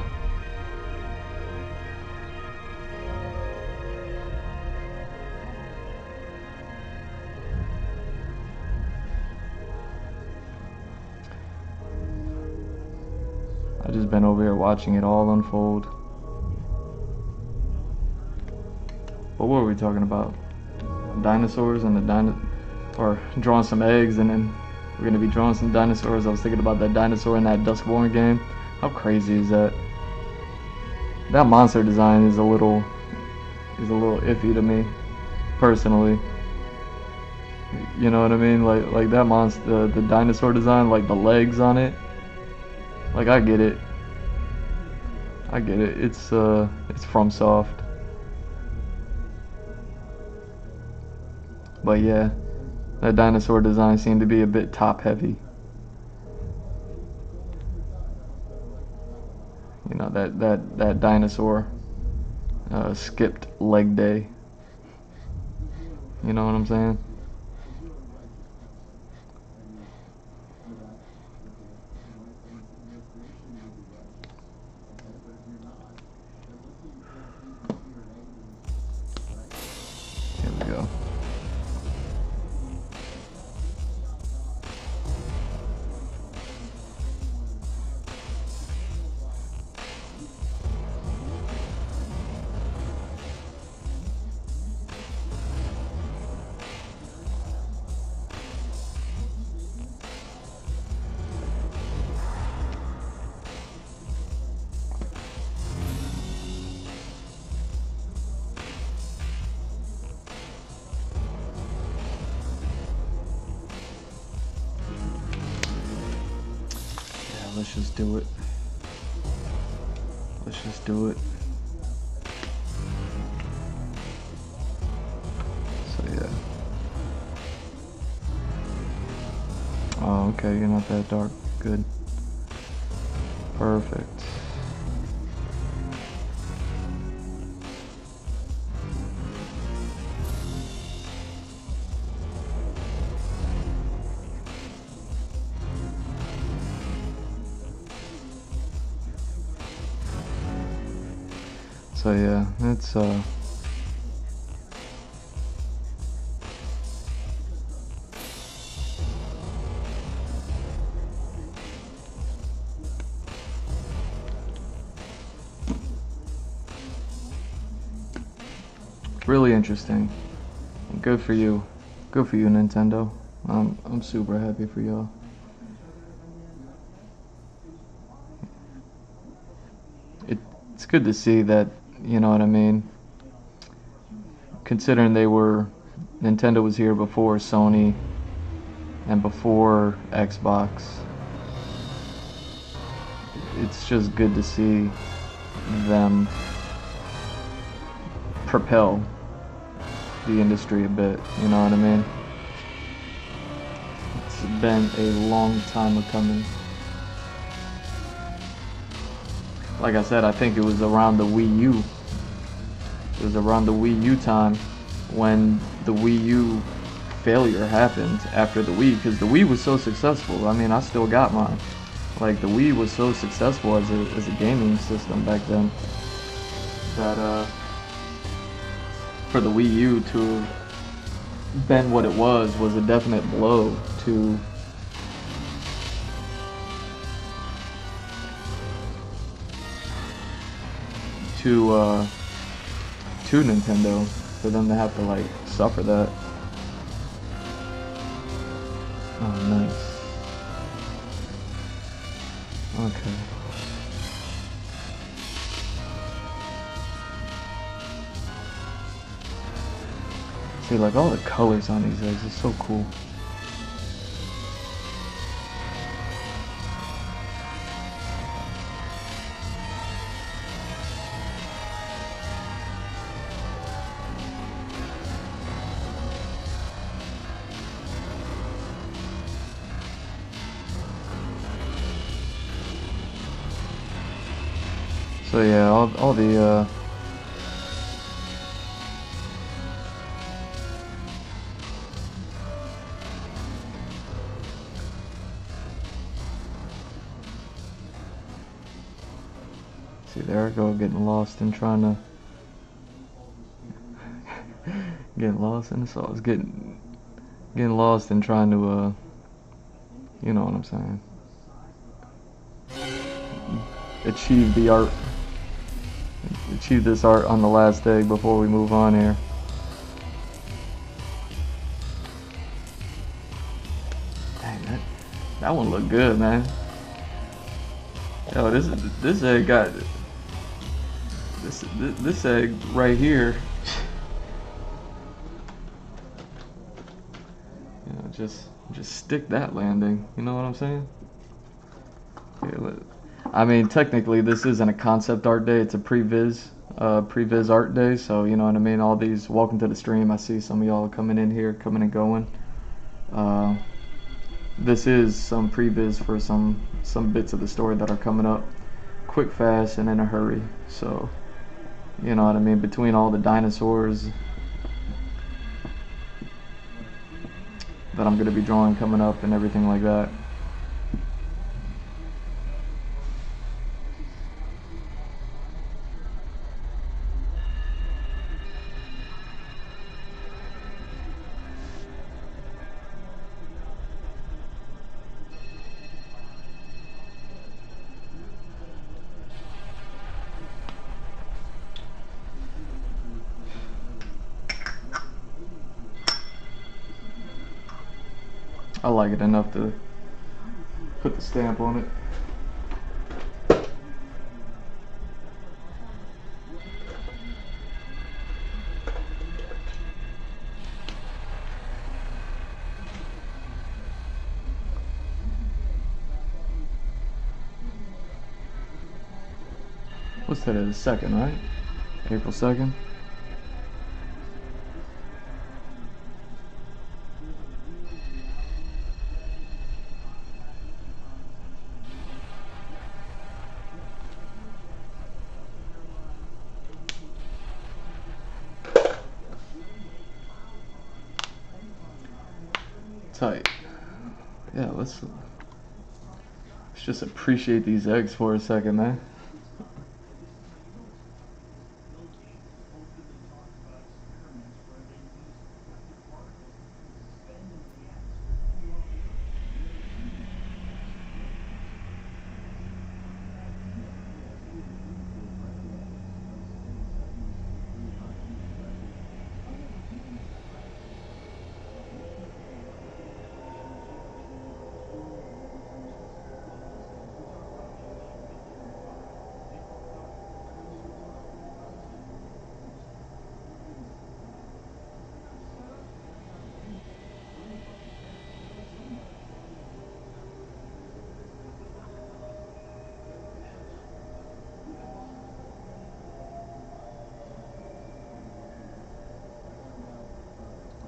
I just been over here watching it all unfold. But what were we talking about? Dinosaurs and or drawing some eggs, and then we're gonna be drawing some dinosaurs. I was thinking about that dinosaur in that Duskborn game. How crazy is that? That monster design is a little iffy to me, personally. You know what I mean? Like that monster, the dinosaur design, like the legs on it. Like I get it. It's FromSoft. But yeah, that dinosaur design seemed to be a bit top heavy. You know, that dinosaur skipped leg day. You know what I'm saying? Here we go. Let's just do it. Let's just do it. So yeah. Oh, okay, you're not that dark. Good. Perfect. So yeah, it's really interesting. Good for you. Good for you, Nintendo. I'm super happy for y'all. It's good to see that, you know what I mean? Considering Nintendo was here before Sony and before Xbox. It's just good to see them propel the industry a bit, you know what I mean? It's been a long time coming. Like I said, I think it was around the Wii U. It was around the Wii U time when the Wii U failure happened after the Wii, because the Wii was so successful. I mean, I still got mine. Like, the Wii was so successful as a gaming system back then that for the Wii U to have been what it was a definite blow to Nintendo, for them to have to like suffer that. Oh, nice. Okay. See, like all the colors on these eggs is so cool. So yeah, all the See, there I go, getting lost and trying to getting lost in the sauce, getting lost and trying to you know what I'm saying, achieve the art, achieve this art on the last egg before we move on here. Dang, that one looked good, man. Yo, this egg got this egg right here. You know, just stick that landing. You know what I'm saying? Yeah, I mean, technically, this isn't a concept art day. It's a PREVIZ art day. So you know what I mean. All these, welcome to the stream. I see some of y'all coming in here, coming and going. This is some PREVIZ for some bits of the story that are coming up quick, fast, and in a hurry. So you know what I mean, between all the dinosaurs that I'm going to be drawing coming up and everything like that. I like it enough to put the stamp on it. What's today? The 2nd, right? April 2nd. Tight. Yeah, let's just appreciate these eggs for a second, man.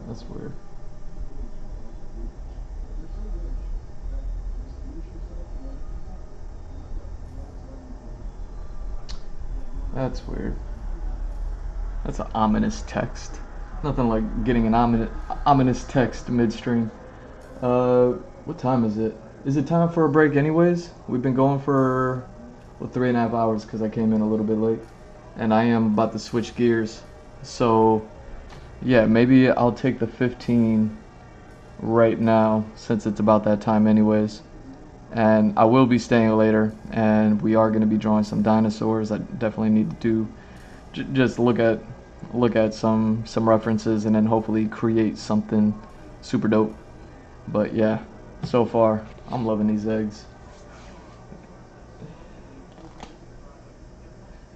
That's weird. That's weird. That's an ominous text. Nothing like getting an ominous text midstream. What time is it? Is it time for a break anyways? We've been going for, well, 3.5 hours because I came in a little bit late. And I am about to switch gears. So, yeah, maybe I'll take the 15 right now since it's about that time anyways. And I will be staying later, and we are going to be drawing some dinosaurs. I definitely need to do just look at some references and then hopefully create something super dope. But yeah, so far I'm loving these eggs.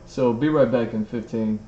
So be right back in 15.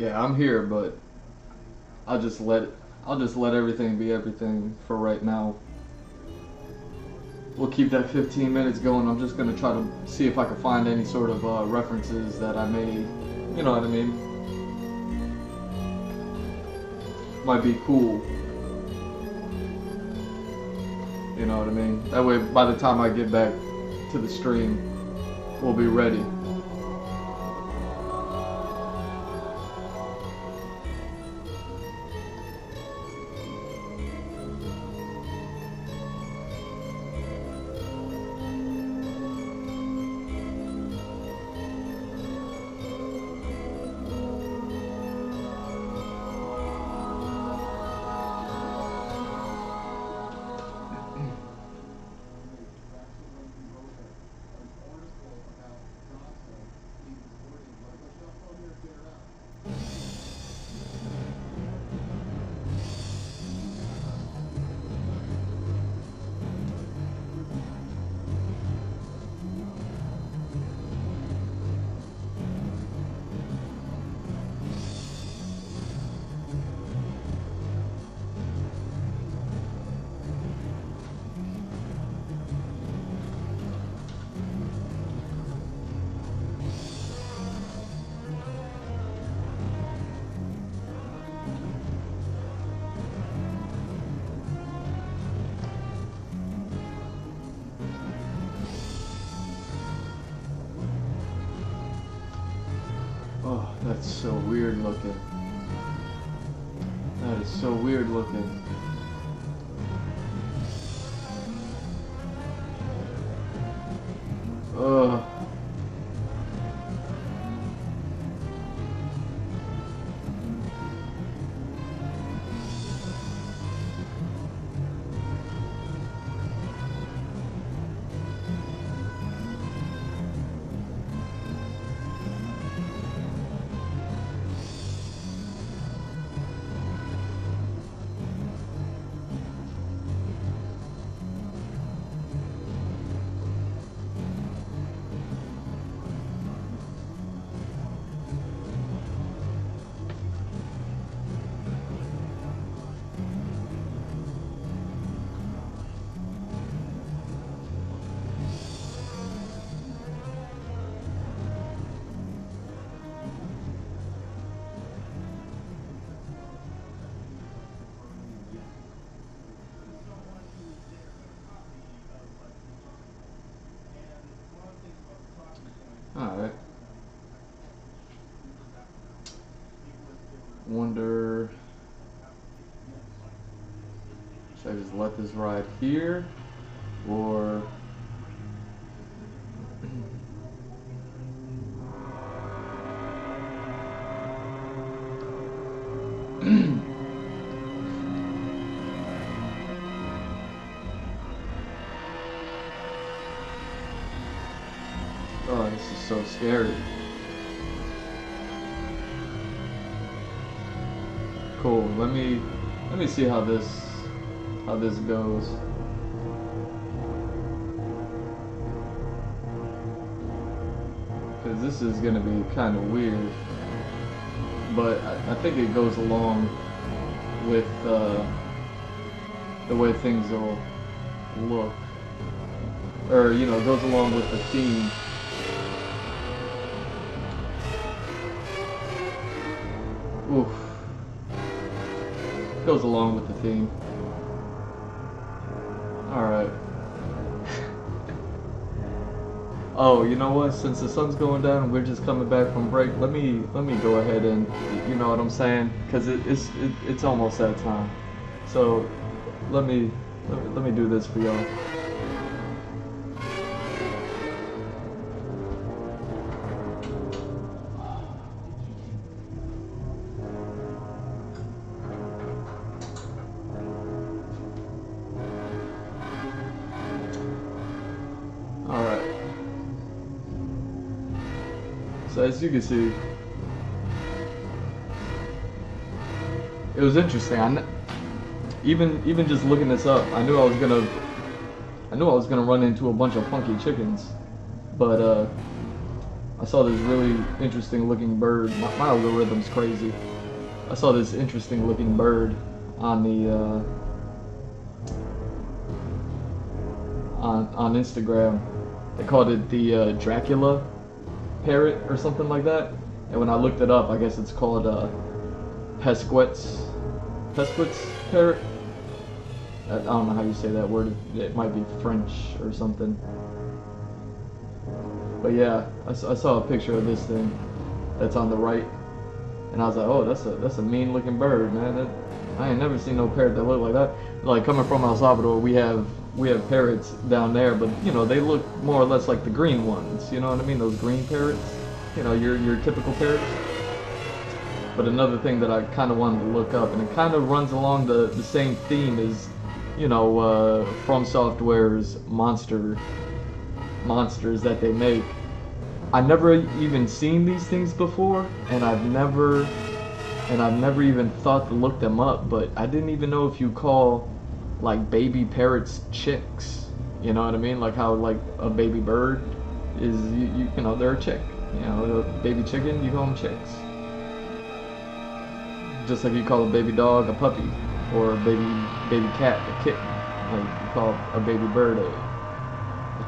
Yeah, I'm here, but I'll just let everything be everything for right now. We'll keep that 15 minutes going. I'm just gonna try to see if I can find any sort of references that I may, you know what I mean, might be cool. You know what I mean? That way, by the time I get back to the stream, we'll be ready. Oh, that's so weird looking. That is so weird looking. Ugh. Alright. Wonder, should I just let this ride here, or oh, this is so scary. Cool. Let me see how this goes. Cause this is gonna be kind of weird, but I think it goes along with the way things will look, or you know, it goes along with the theme. Oof. Goes along with the theme. Alright. Oh, you know what? Since the sun's going down and we're just coming back from break, let me go ahead and, you know what I'm saying? Because it's almost that time. So let me do this for y'all. So as you can see, it was interesting. Even just looking this up, I knew I was gonna run into a bunch of funky chickens, but I saw this really interesting looking bird. My algorithm's crazy. I saw this interesting looking bird on the on Instagram. They called it the Dracula parrot or something like that. And when I looked it up, I guess it's called Pesquet's parrot. I don't know how you say that word. It might be French or something. But yeah, I saw a picture of this thing that's on the right, and I was like, oh, that's a mean looking bird, man. I ain't never seen no parrot that look like that. Like coming from El Salvador, we have parrots down there, but you know they look more or less like the green ones. You know what I mean? Those green parrots. You know, your typical parrots. But another thing that I kind of wanted to look up, and it kind of runs along the same theme as, you know, From Software's monsters that they make. I've never even seen these things before, and I've never even thought to look them up. But I didn't even know if you call like baby parrots chicks. You know what I mean? Like how like a baby bird is you know they're a chick. You know, a baby chicken, you call them chicks. Just like you call a baby dog a puppy, or a baby cat a kitten. Like you call a baby bird a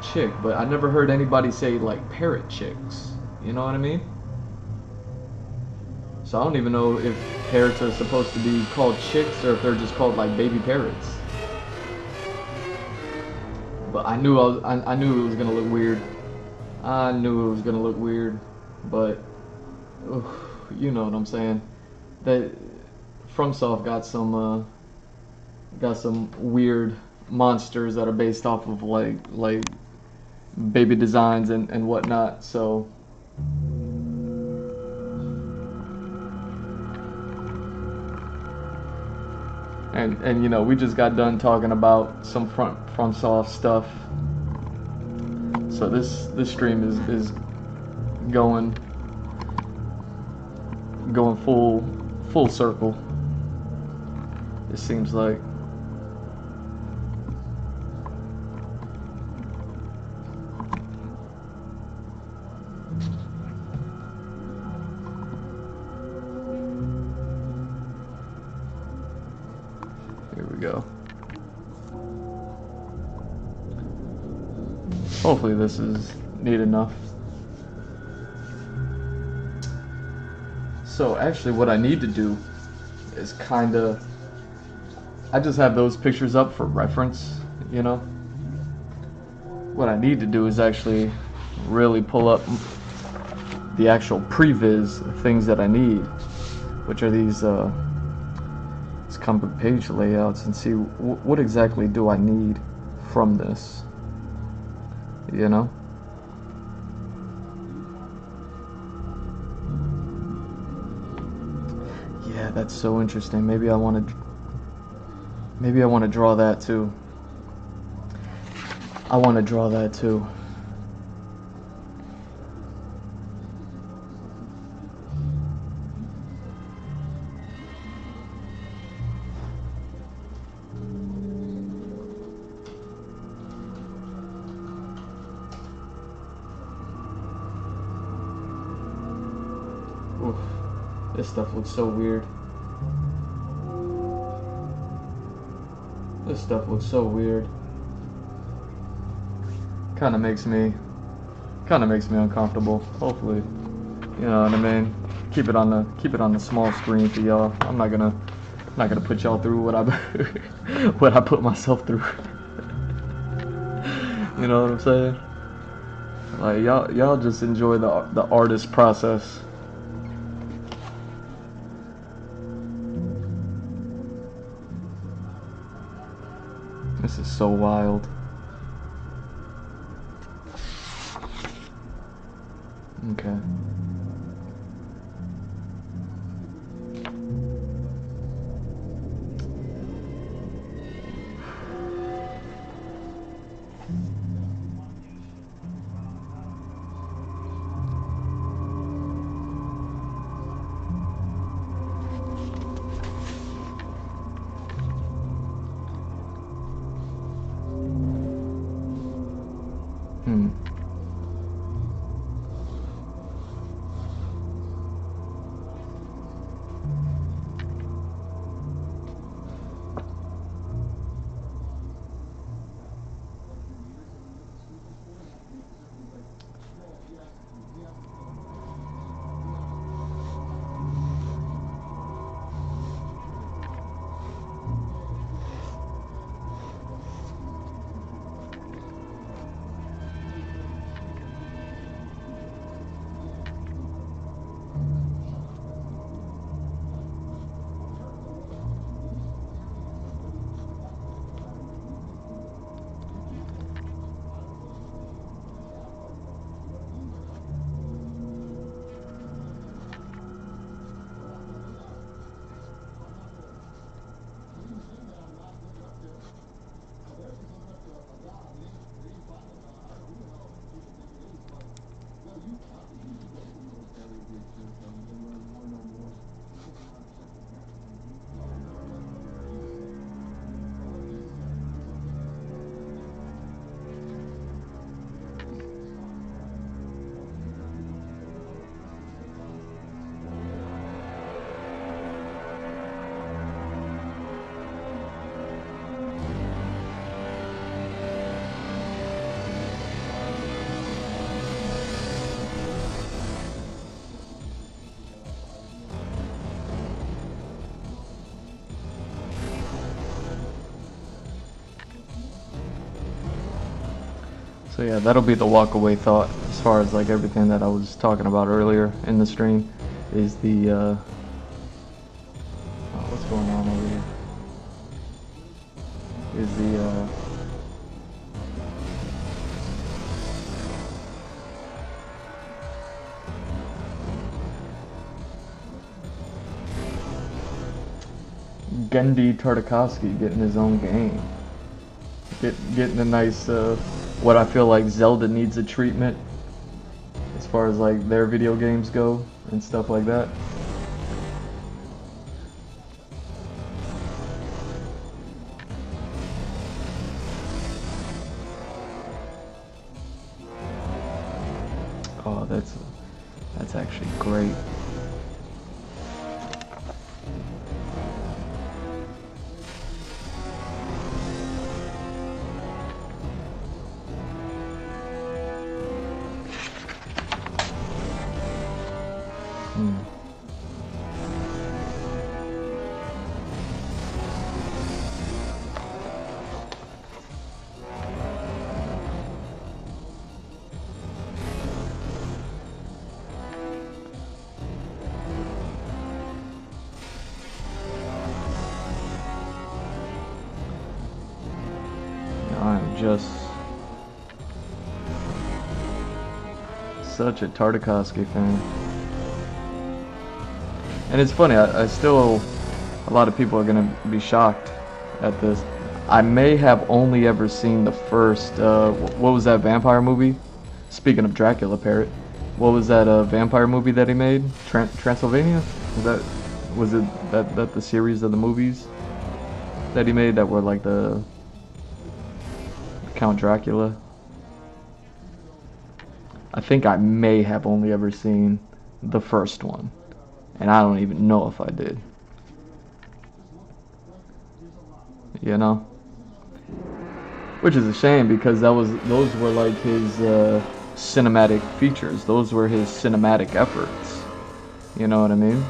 chick. But I never heard anybody say like parrot chicks. You know what I mean? So I don't even know if parrots are supposed to be called chicks or if they're just called like baby parrots. But I knew I knew it was gonna look weird. I knew it was gonna look weird, but you know what I'm saying. That FromSoft got some weird monsters that are based off of like baby designs and whatnot. So and you know we just got done talking about some FromSoft stuff. So this stream is going full circle. It seems like. Here we go. Hopefully this is neat enough. So actually what I need to do is I just have those pictures up for reference, you know. What I need to do is actually really pull up the actual PREVIZ things that I need, which are these comic page layouts, and see what exactly do I need from this, you know. Yeah, that's so interesting. Maybe I want to draw that too. I want to draw that too. Oof, this stuff looks so weird. This stuff looks so weird. Kind of makes me uncomfortable. Hopefully, you know what I mean. Keep it on the small screen for y'all. I'm not gonna put y'all through what I put myself through. You know what I'm saying? Like y'all just enjoy the artist process. This is so wild. Okay. So yeah, that'll be the walk away thought as far as like everything that I was talking about earlier in the stream is the oh, what's going on over here? Is the Gendy Tartakovsky getting his own game. Getting a nice, what I feel like Zelda needs a treatment as far as like their video games go and stuff like that. Oh, that's actually great. I'm just such a Tartakovsky fan. And it's funny, I still, a lot of people are going to be shocked at this. I may have only ever seen the first, what was that vampire movie? Speaking of Dracula Parrot, what was that vampire movie that he made? Transylvania? Was it the series of the movies that he made that were like the Count Dracula? I think I may have only ever seen the first one, and I don't even know if I did. You know, which is a shame because those were like his cinematic features. Those were his cinematic efforts. You know what I mean?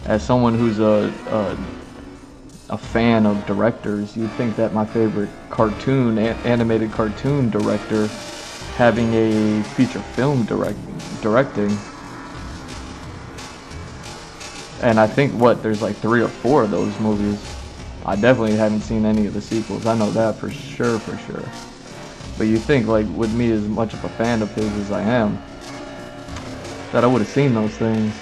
As someone who's a fan of directors, you'd think that my favorite animated cartoon director having a feature film directing, and I think there's like 3 or 4 of those movies. I definitely haven't seen any of the sequels. I know that for sure. But you think like with me as much of a fan of his as I am, that I would have seen those things.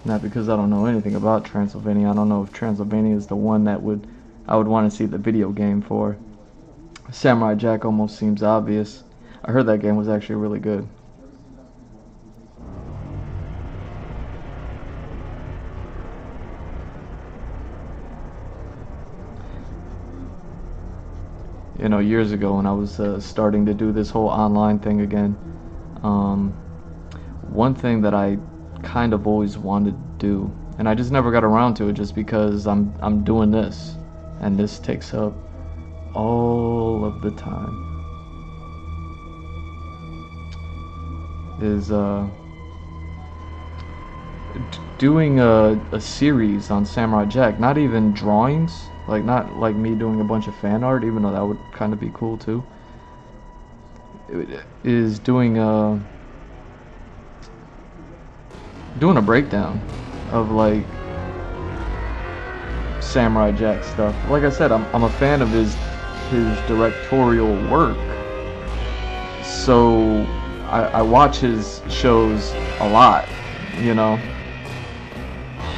Not because I don't know anything about Transylvania. I don't know if Transylvania is the one that I would want to see the video game for. Samurai Jack almost seems obvious. I heard that game was actually really good. You know, years ago when I was starting to do this whole online thing again, one thing that I kind of always wanted to do, and I just never got around to it just because I'm doing this, and this takes up all of the time, is doing a series on Samurai Jack. Not even drawings, like not like me doing a bunch of fan art, even though that would kind of be cool too. Is doing doing a breakdown of like Samurai Jack stuff. Like I said, I'm a fan of his directorial work. So I watch his shows a lot, you know.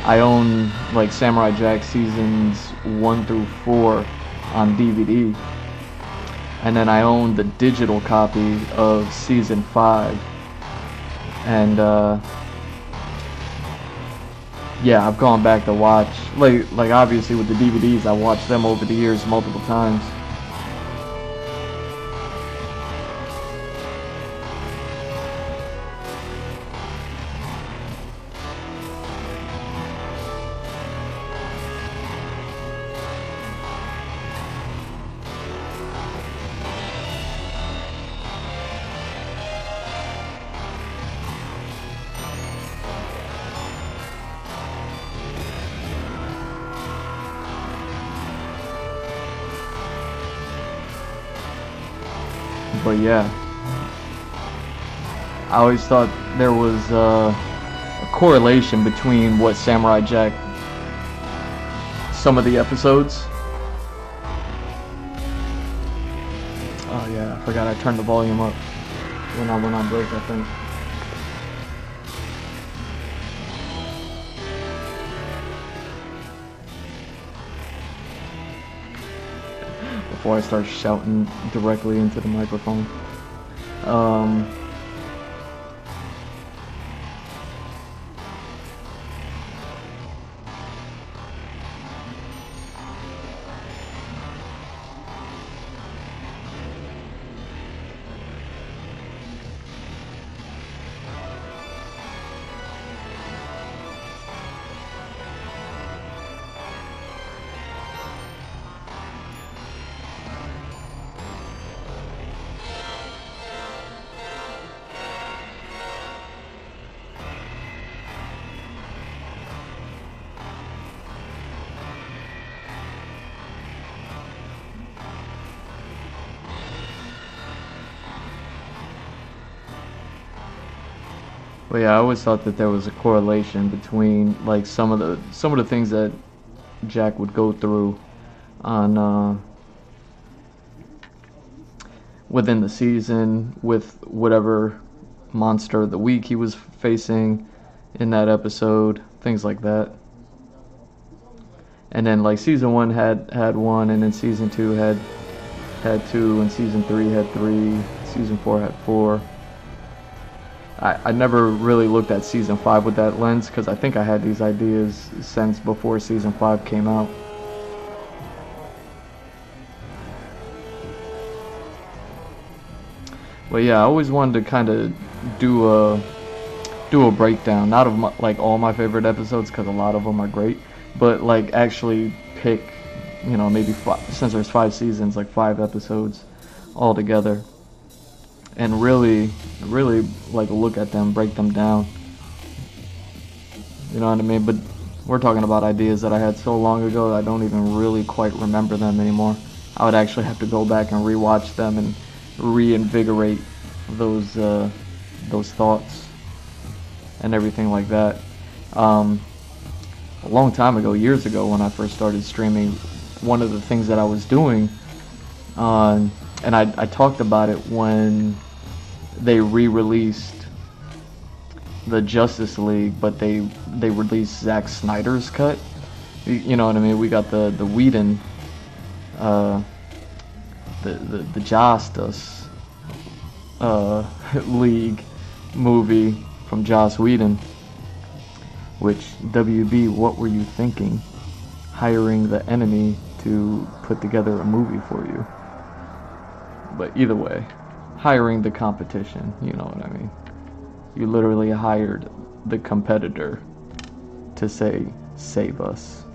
I own like Samurai Jack seasons 1 through 4 on DVD. And then I own the digital copy of season 5. And yeah, I've gone back to watch, like obviously with the DVDs, I watched them over the years multiple times. But yeah, I always thought there was a correlation between what Samurai Jack, some of the episodes. Oh yeah, I forgot I turned the volume up when I went on break, I think. Before I start shouting directly into the microphone. But yeah, I always thought that there was a correlation between like some of the things that Jack would go through on within the season with whatever monster of the week he was facing in that episode, things like that. And then like season 1 had 1, and then season 2 had 2, and season 3 had 3, season 4 had 4. I never really looked at season 5 with that lens because I think I had these ideas since before season 5 came out. But yeah, I always wanted to kind of do a breakdown, not of like all my favorite episodes because a lot of them are great, but like actually pick, you know, maybe since there's 5 seasons, like 5 episodes all together. And really like look at them, break them down. You know what I mean? But we're talking about ideas that I had so long ago that I don't even really quite remember them anymore. I would actually have to go back and rewatch them and reinvigorate those thoughts and everything like that. A long time ago, years ago, when I first started streaming, one of the things that I was doing and I talked about it when they re-released the Justice League, but they released Zack Snyder's cut. You know what I mean? We got the Whedon, the Justice League movie from Joss Whedon. Which, WB, what were you thinking? Hiring the enemy to put together a movie for you. But either way, hiring the competition, you know what I mean. You literally hired the competitor to say, save us.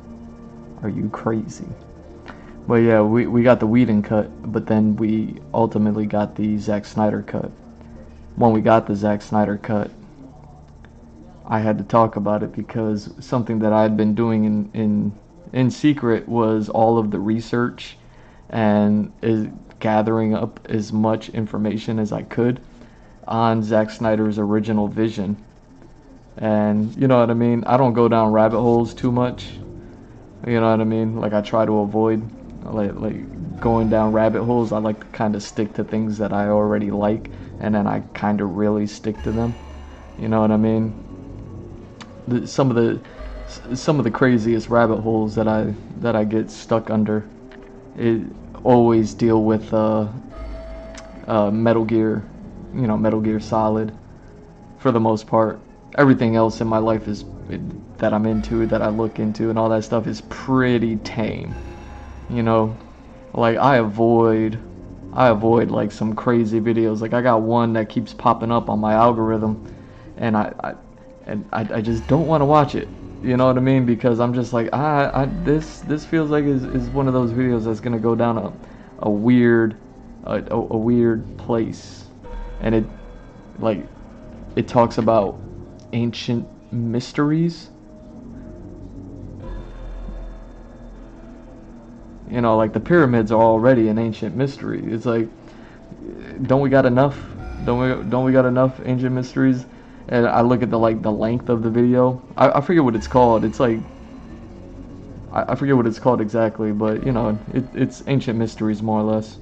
Are you crazy? But yeah, we got the Whedon cut, but then we ultimately got the Zack Snyder cut. When we got the Zack Snyder cut, I had to talk about it because something that I had been doing in secret was all of the research and gathering up as much information as I could on Zack Snyder's original vision And you know what I mean? I don't go down rabbit holes too much. You know what I mean? Like I try to avoid like going down rabbit holes. I like to kind of stick to things that I already like, and then I kind of really stick to them. You know what I mean? Some of the craziest rabbit holes that I get stuck under, it always deal with Metal Gear, you know, Metal Gear Solid. For the most part, everything else in my life is that I'm into, that I look into, and all that stuff is pretty tame. You know, like I avoid like some crazy videos. Like I got one that keeps popping up on my algorithm, and I just don't want to watch it. You know what I mean? Because I'm just like, this feels like is one of those videos that's gonna go down a weird weird place, and it talks about ancient mysteries. You know, like the pyramids are already an ancient mystery. It's like, don't we got enough? Don't we got enough ancient mysteries? And I look at the length of the video. I forget what it's called. It's like I forget what it's called exactly, but you know, it's ancient mysteries more or less.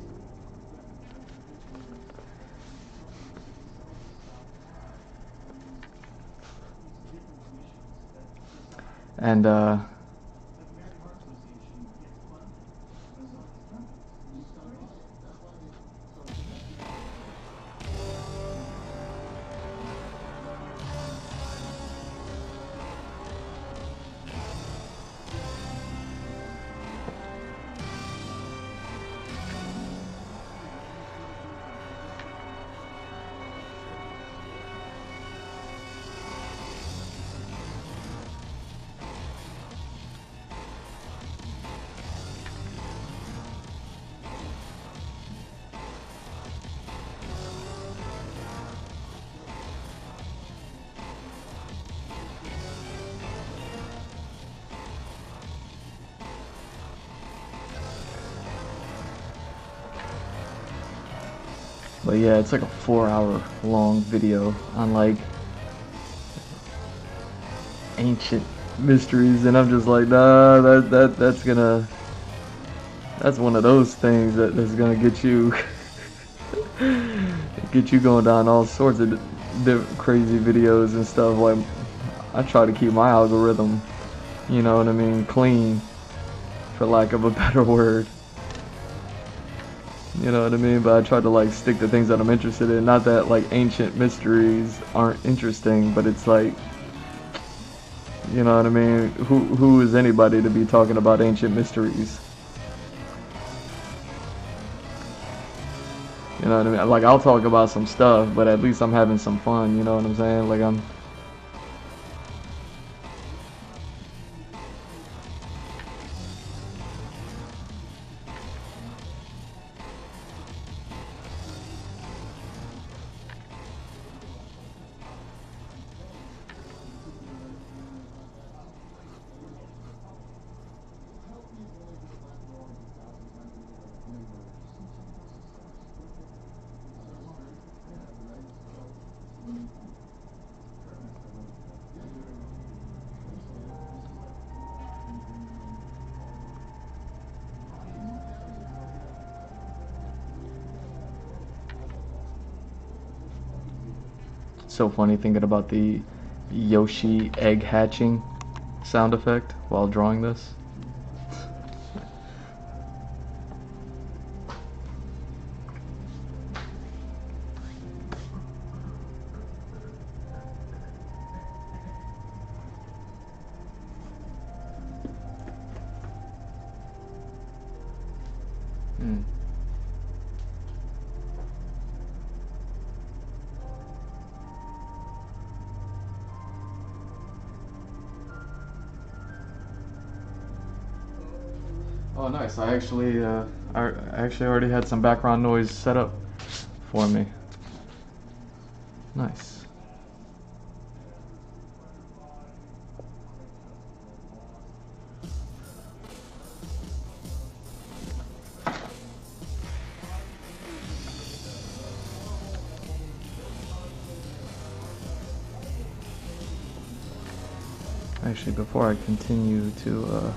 And but yeah, it's like a 4-hour long video on like ancient mysteries, and I'm just like, nah, that's one of those things that's gonna get you get you going down all sorts of different crazy videos and stuff. Like I try to keep my algorithm, you know what I mean, clean, for lack of a better word. You know what I mean? But I try to like stick to things that I'm interested in. Not that like ancient mysteries aren't interesting, but it's like, you know what I mean? Who is anybody to be talking about ancient mysteries? You know what I mean? Like I'll talk about some stuff, but at least I'm having some fun, you know what I'm saying? Like I'm so funny thinking about the Yoshi egg hatching sound effect while drawing this. Oh, nice. I actually already had some background noise set up for me. Nice. Actually, before I continue to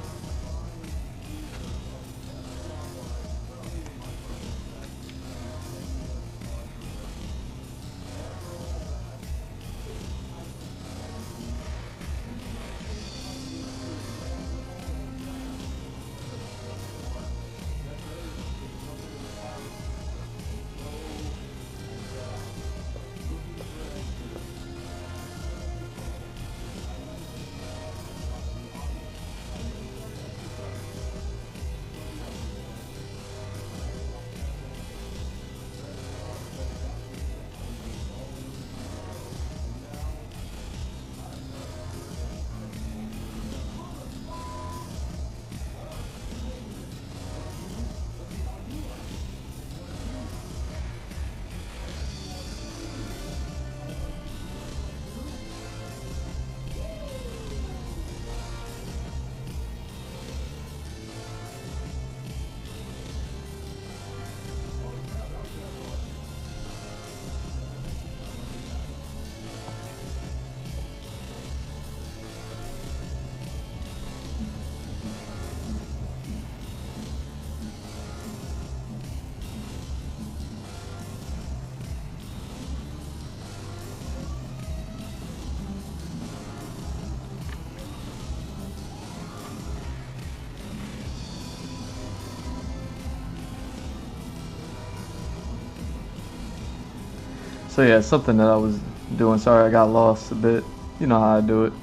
so yeah, something that I was doing. Sorry, I got lost a bit. You know how I do it.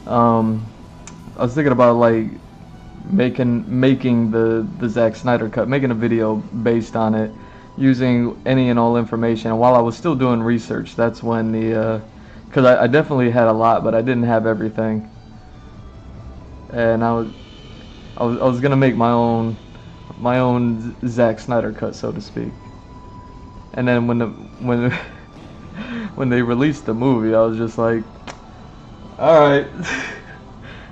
I was thinking about like making the Zack Snyder cut, making a video based on it, using any and all information. And while I was still doing research, that's when because I definitely had a lot, but I didn't have everything. And I was gonna make my own Zack Snyder cut, so to speak. And then when when they released the movie, I was just like, all right.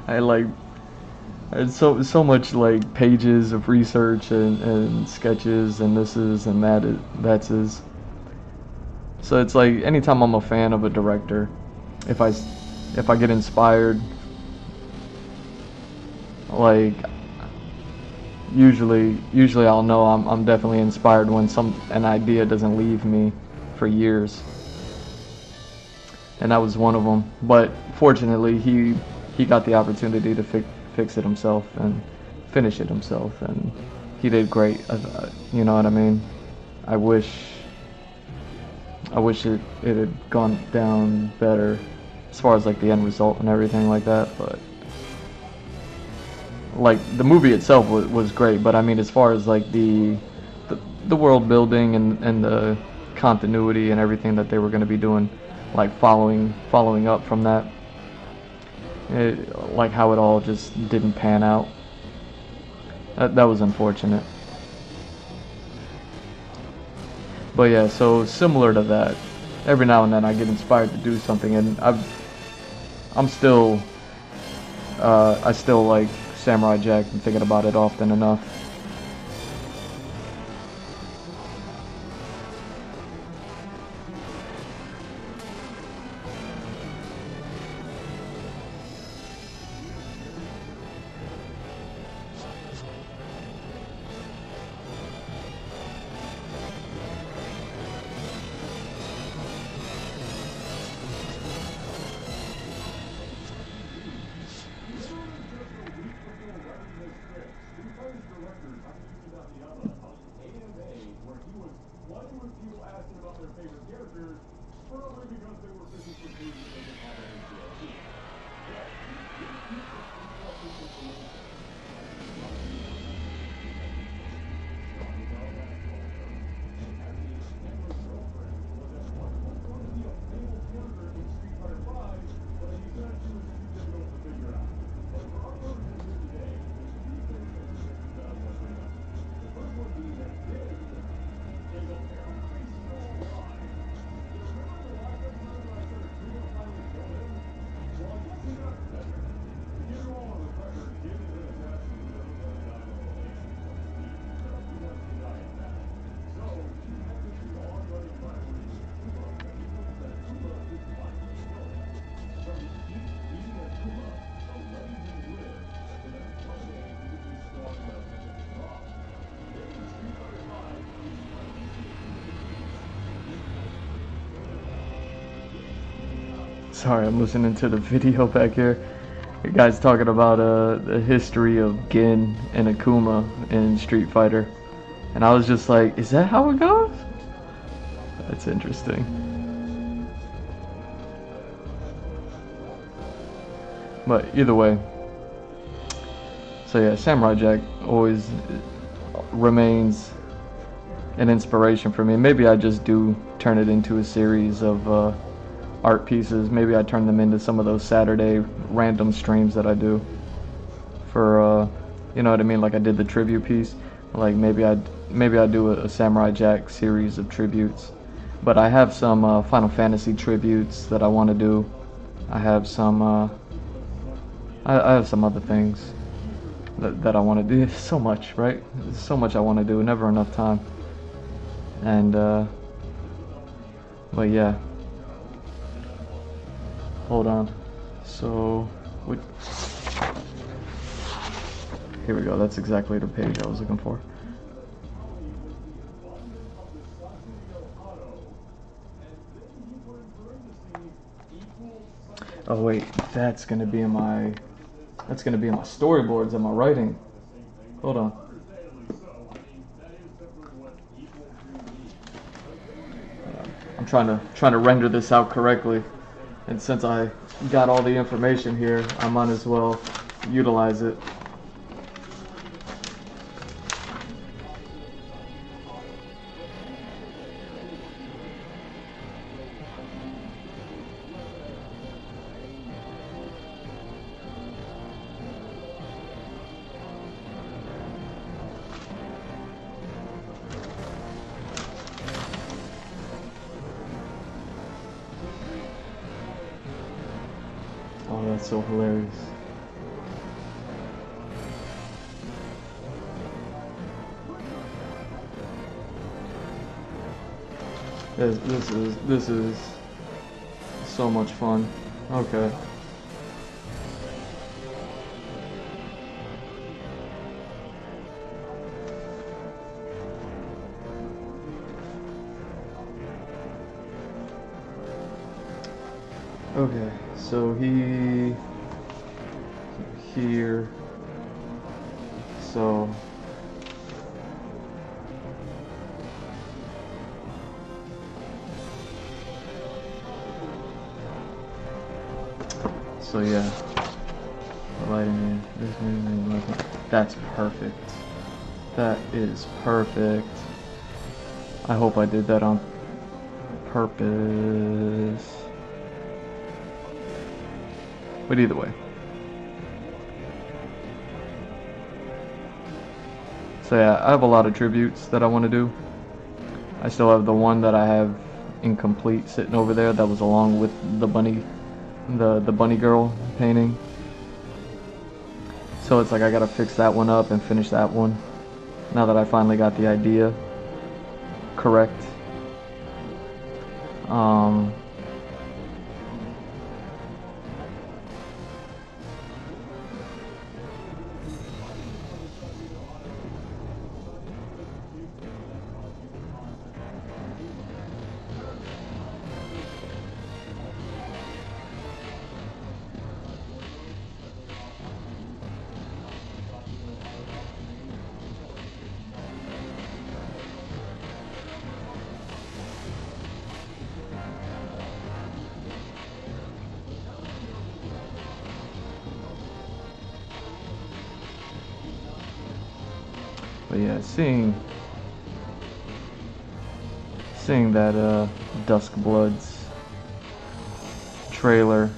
I had so much like pages of research and sketches and that's is. So it's like anytime I'm a fan of a director, if I get inspired, like usually I'll know I'm definitely inspired when an idea doesn't leave me for years. And that was one of them. But fortunately, he got the opportunity to fix it himself and finish it himself, and he did great. You know what I mean? I wish it had gone down better as far as like the end result and everything like that. But like the movie itself was great. But I mean, as far as like the world building and the continuity and everything that they were going to be doing, like following up from that, like how it all just didn't pan out. That was unfortunate. But yeah, so similar to that, every now and then I get inspired to do something, and I still like Samurai Jack and thinking about it often enough. Sorry, I'm listening to the video back here. The guy's talking about the history of Gin and Akuma in Street Fighter. And I was just like, is that how it goes? That's interesting. But either way. So yeah, Samurai Jack always remains an inspiration for me. Maybe I just do turn it into a series of art pieces. Maybe I turn them into some of those Saturday random streams that I do for you know what I mean, like I did the tribute piece. Like maybe I do a Samurai Jack series of tributes. But I have some Final Fantasy tributes that I want to do. I have some I have some other things that I want to do. There's so much, right? There's so much I want to do, never enough time. And but yeah. Hold on. So, here we go. That's exactly the page I was looking for. Oh wait, that's gonna be in my storyboards and my writing. Hold on. I'm trying to render this out correctly. And since I got all the information here, I might as well utilize it. Oh, that's so hilarious. This is so much fun. Okay. Okay, so he here, so yeah, the lighting, that's perfect. That is perfect. I hope I did that on purpose. But either way. So yeah, I have a lot of tributes that I want to do. I still have the one that I have incomplete sitting over there that was along with the bunny, the bunny girl painting. So it's like I gotta fix that one up and finish that one. Now that I finally got the idea correct. But yeah, seeing that Dusk Bloods trailer,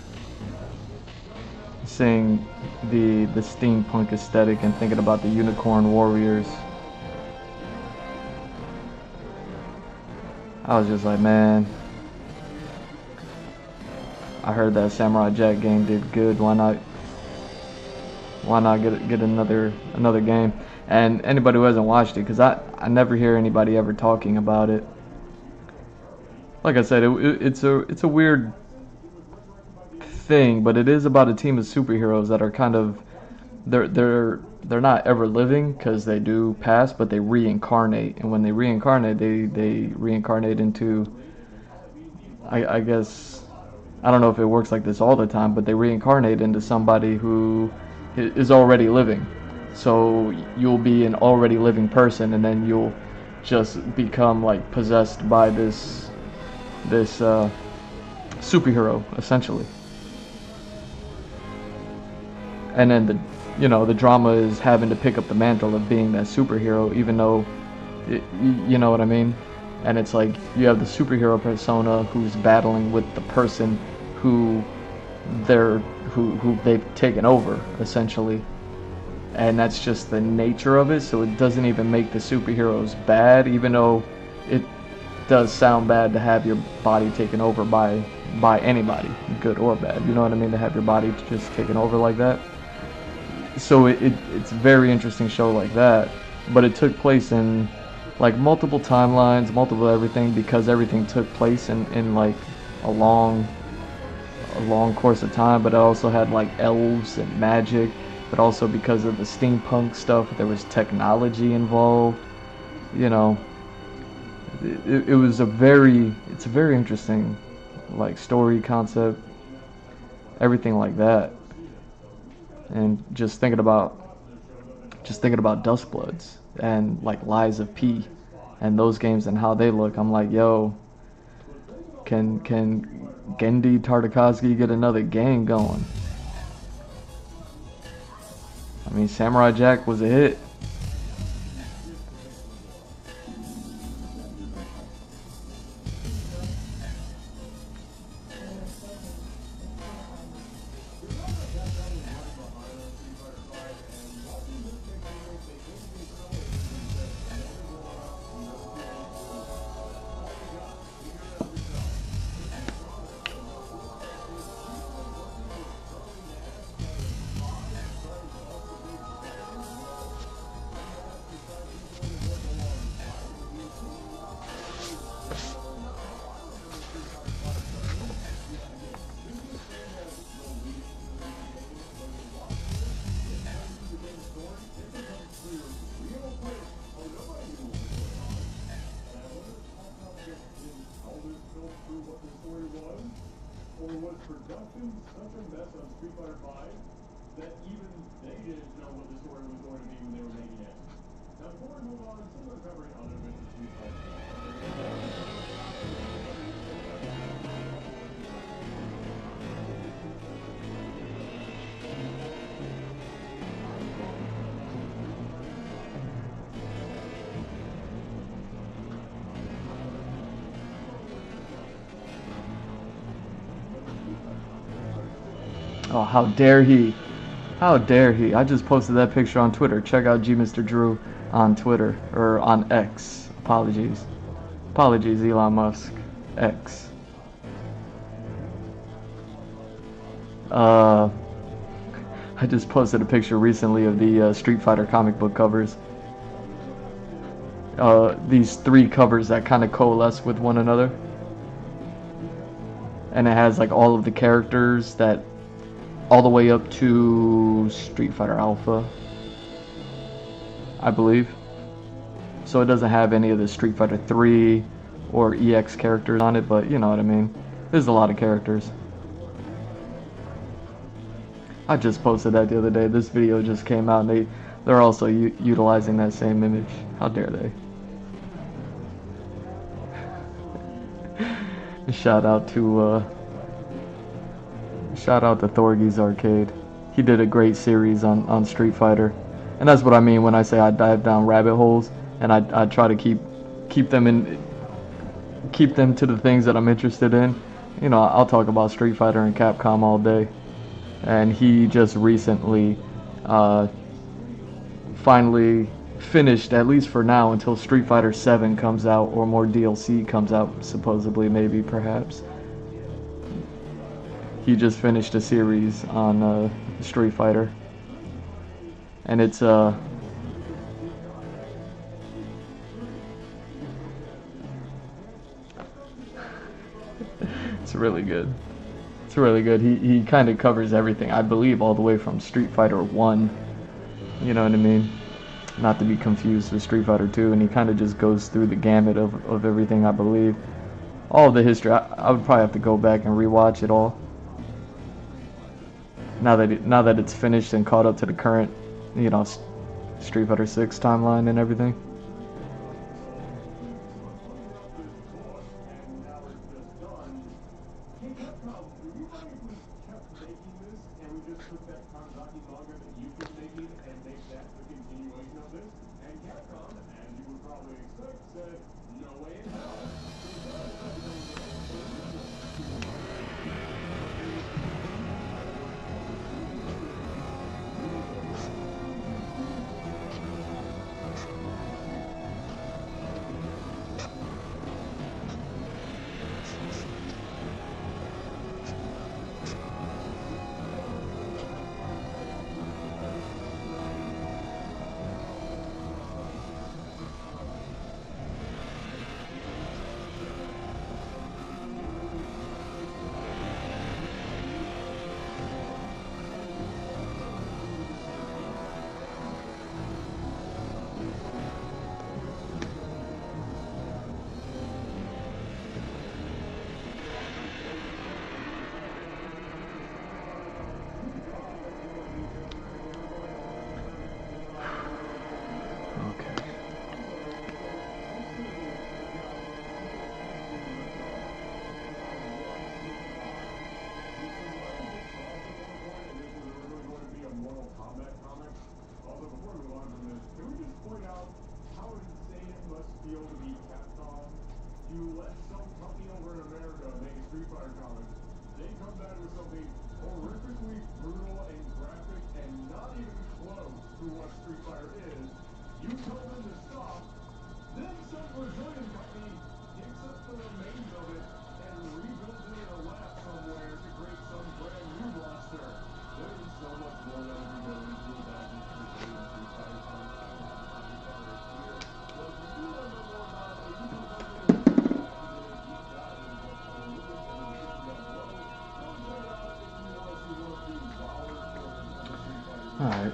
seeing the steampunk aesthetic and thinking about the Unicorn Warriors, I was just like, man, I heard that Samurai Jack game did good. Why not get another game? And anybody who hasn't watched it, because I never hear anybody ever talking about it. Like I said, it's a weird thing, but it is about a team of superheroes that are kind of they're not ever living because they do pass, but they reincarnate, and when they reincarnate, they reincarnate into I guess I don't know if it works like this all the time, but they reincarnate into somebody who is already living. So you'll be an already living person, and then you'll just become like possessed by this superhero essentially. And then the drama is having to pick up the mantle of being that superhero, even though you know what I mean. And it's like you have the superhero persona who's battling with the person who they've taken over essentially, and that's just the nature of it. So it doesn't even make the superheroes bad, even though it does sound bad to have your body taken over by anybody, good or bad. You know what I mean? To have your body just taken over like that. So it's a very interesting show like that, but it took place in like multiple timelines, multiple everything, because everything took place in like a long course of time. But it also had like elves and magic, but also because of the steampunk stuff, there was technology involved. You know, it's a very interesting like story concept, everything like that. And just thinking about Dustbloods and like Lies of P and those games and how they look, I'm like, yo, can Gendy Tartakovsky get another game going? I mean, Samurai Jack was a hit. Or was production such a mess on Street Fighter V that even they didn't know what the story was going to be when they were making it? Now, before we move on, similar covering other bits of Street Fighter. Oh, how dare he! How dare he! I just posted that picture on Twitter. Check out G Mr. Drew on Twitter, or on X. Apologies, Elon Musk. X. I just posted a picture recently of the Street Fighter comic book covers. These three covers that kind of coalesce with one another, and it has like all of the characters that, all the way up to Street Fighter Alpha, I believe. So it doesn't have any of the Street Fighter 3 or EX characters on it, but you know what I mean. There's a lot of characters. I just posted that the other day. This video just came out, and they're also utilizing that same image. How dare they? Shout out to Thorgy's Arcade. He did a great series on Street Fighter, and that's what I mean when I say I dive down rabbit holes, and I try to keep them to the things that I'm interested in. You know, I'll talk about Street Fighter and Capcom all day, and he just recently finally finished, at least for now, until Street Fighter 7 comes out, or more DLC comes out, supposedly, maybe, perhaps. He just finished a series on Street Fighter, and it's it's really good. It's really good. He kind of covers everything, I believe, all the way from Street Fighter 1. You know what I mean? Not to be confused with Street Fighter 2, and he kind of just goes through the gamut of everything, I believe. all the history. I would probably have to go back and rewatch it all. Now that it's finished and caught up to the current, you know, Street Fighter 6 timeline and everything. Alright.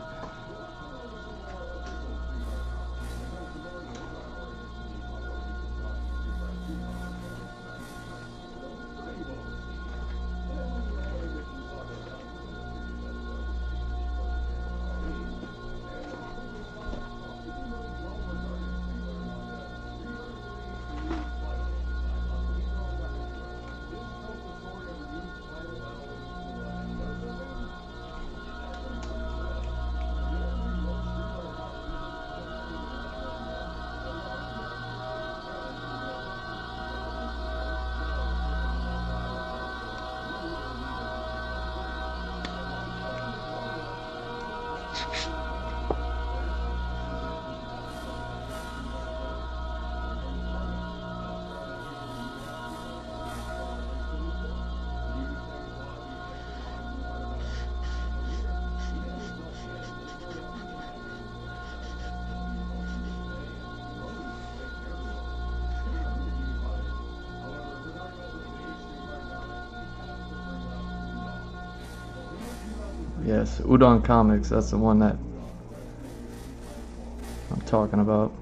Yes, Udon Comics, that's the one that I'm talking about.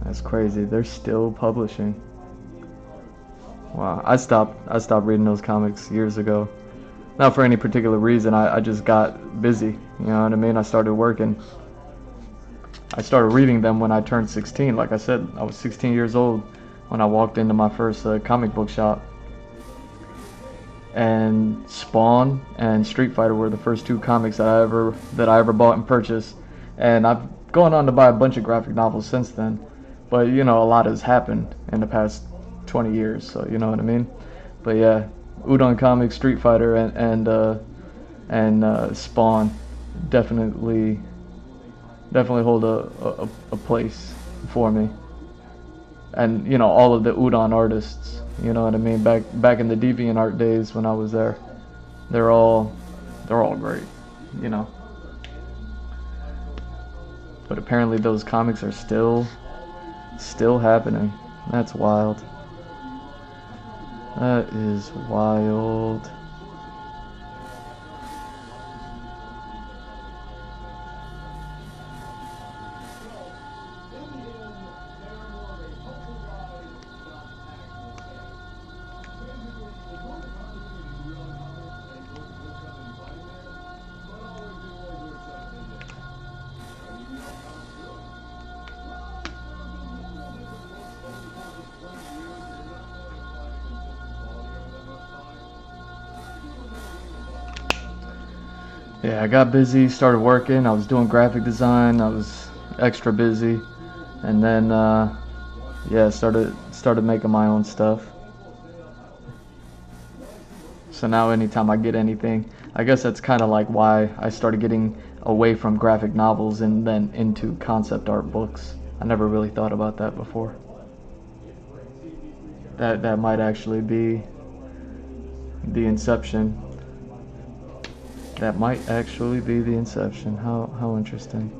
That's crazy. They're still publishing. Wow, I stopped reading those comics years ago. Not for any particular reason. I just got busy. You know what I mean? I started working. I started reading them when I turned 16. Like I said, I was 16 years old when I walked into my first comic book shop. And Spawn and Street Fighter were the first two comics that I ever bought and purchased. And I've gone on to buy a bunch of graphic novels since then. But you know, a lot has happened in the past 20 years, so you know what I mean. But yeah, Udon Comics, Street Fighter, and Spawn definitely hold a place for me. And you know, all of the Udon artists, you know what I mean, back in the DeviantArt days when I was there, they're all great, you know. But apparently those comics are still happening. That's wild. That is wild. Yeah, I got busy, started working. I was doing graphic design. I was extra busy, and then yeah, started making my own stuff. So now anytime I get anything, I guess that's kind of like why I started getting away from graphic novels and then into concept art books. I never really thought about that before. That might actually be the inception. That might actually be the inception. How interesting.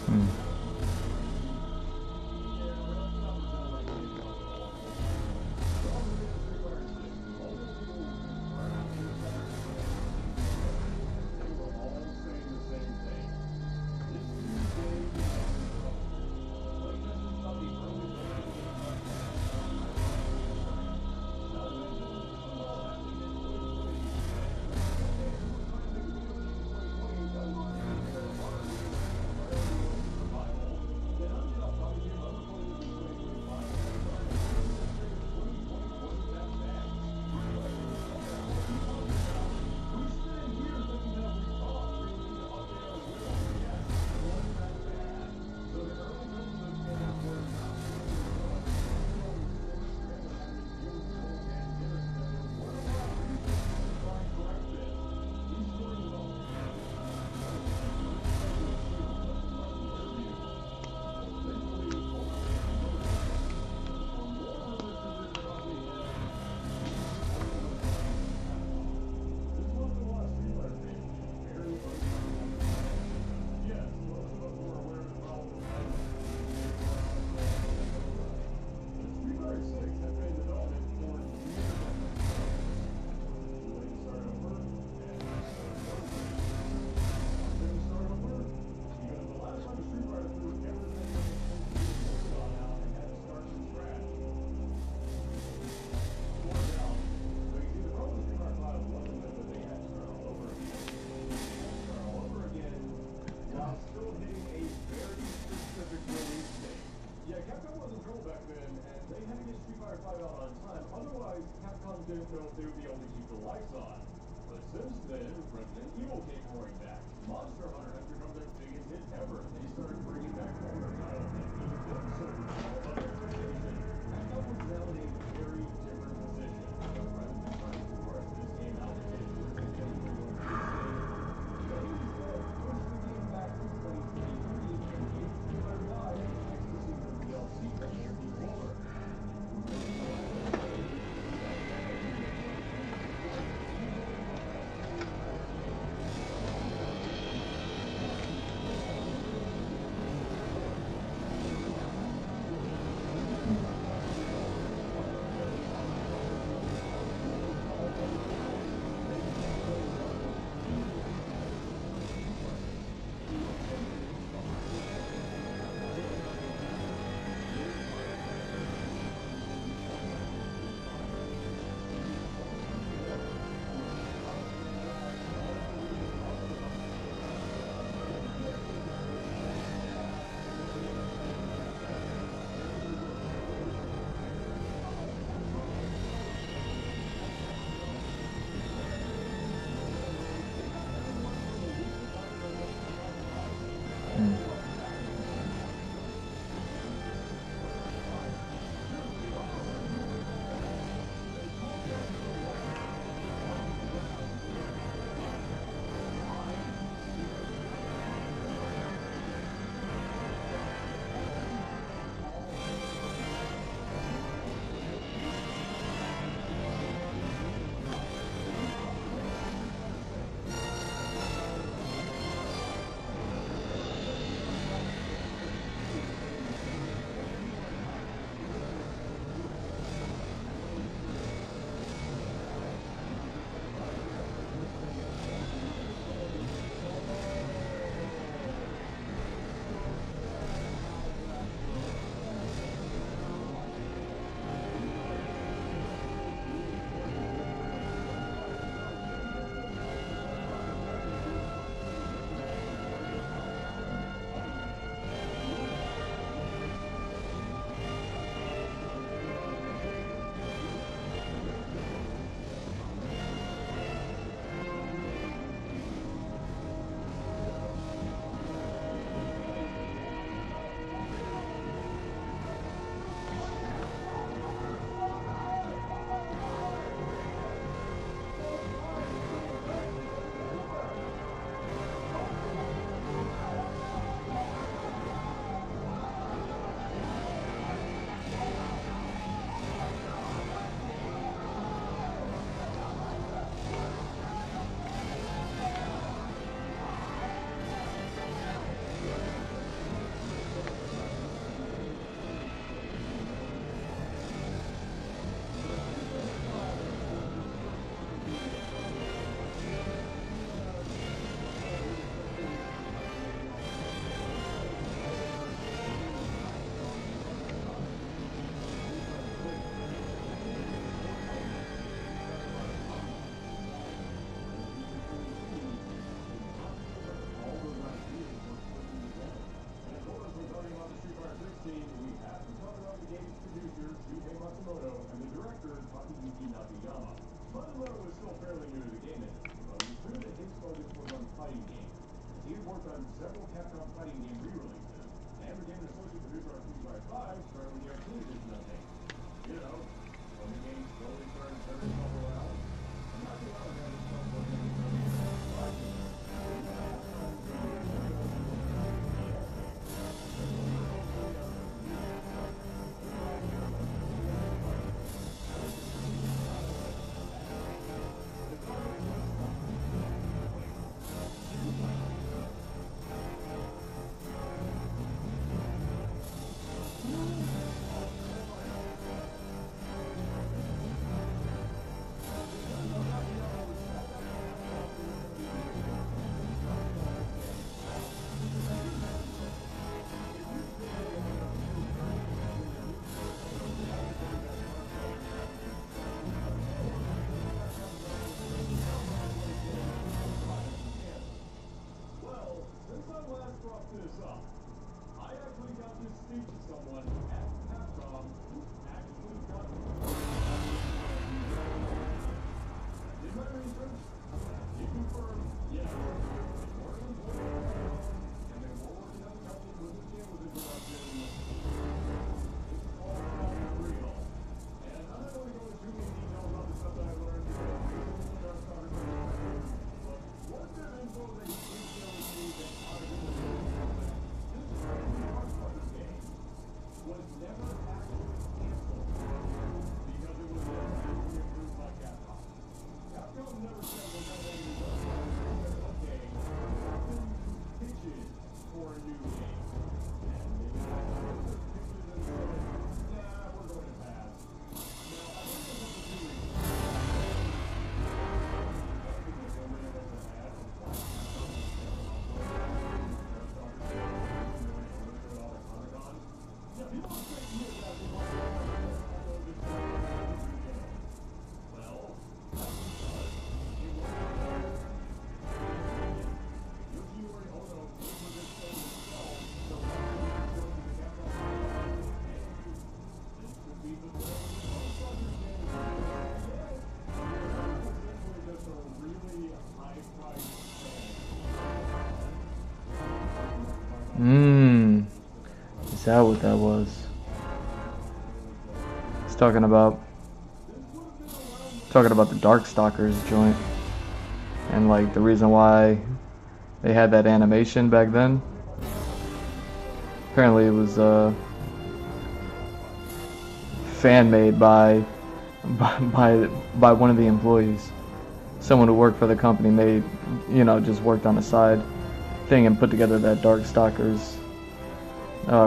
Hmm. worked on several Capcom fighting game re-releases and became an associate producer on 355, starting with the arcade edition update. You know, when the game slowly started turning itself around, I'm not sure how it got itself working on Is that what that was? It's talking about the Darkstalkers joint, and like the reason why they had that animation back then. Apparently, it was fan made by one of the employees. Someone who worked for the company made, just worked on a side thing and put together that Darkstalkers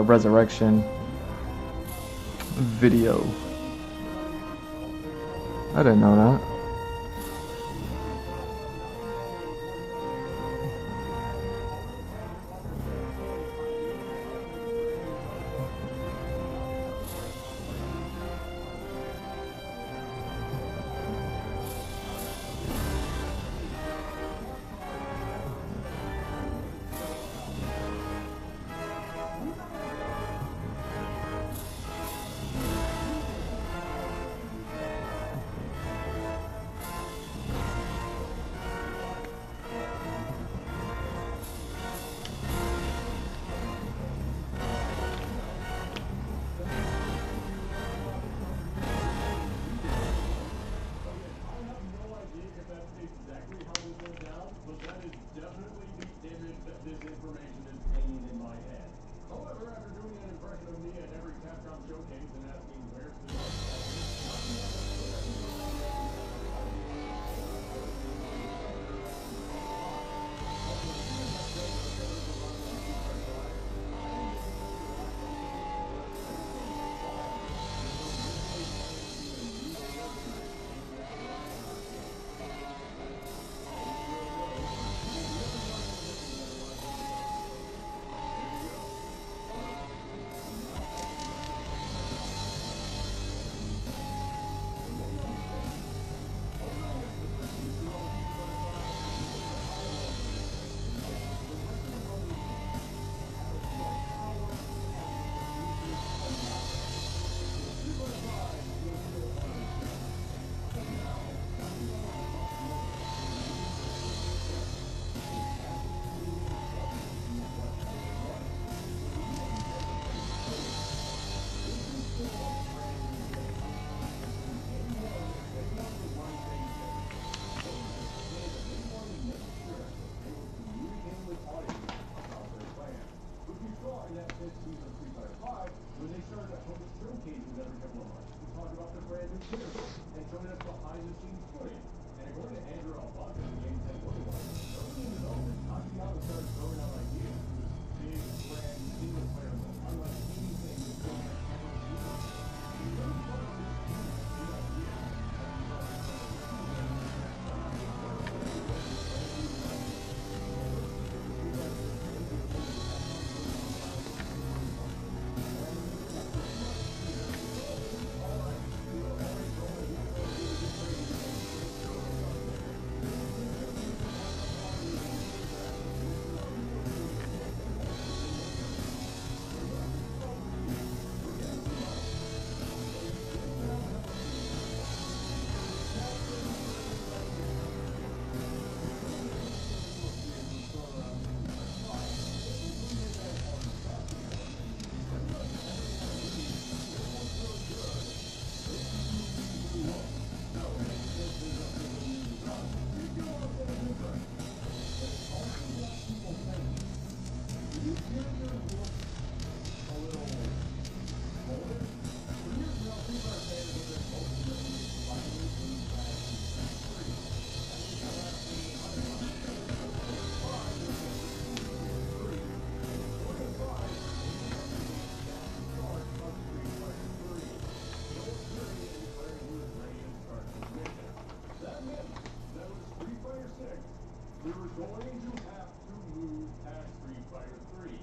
resurrection video. I didn't know that. showing us behind-the-scenes footage. And according to Andrew Alfonso from Game 10 Pokemon, early in development, Akiyama started throwing out ideas for this big, grand, single-player mode, unlike anything this game had ever seen. He really started this team with the idea of we were going to have to move past Street Fighter 3.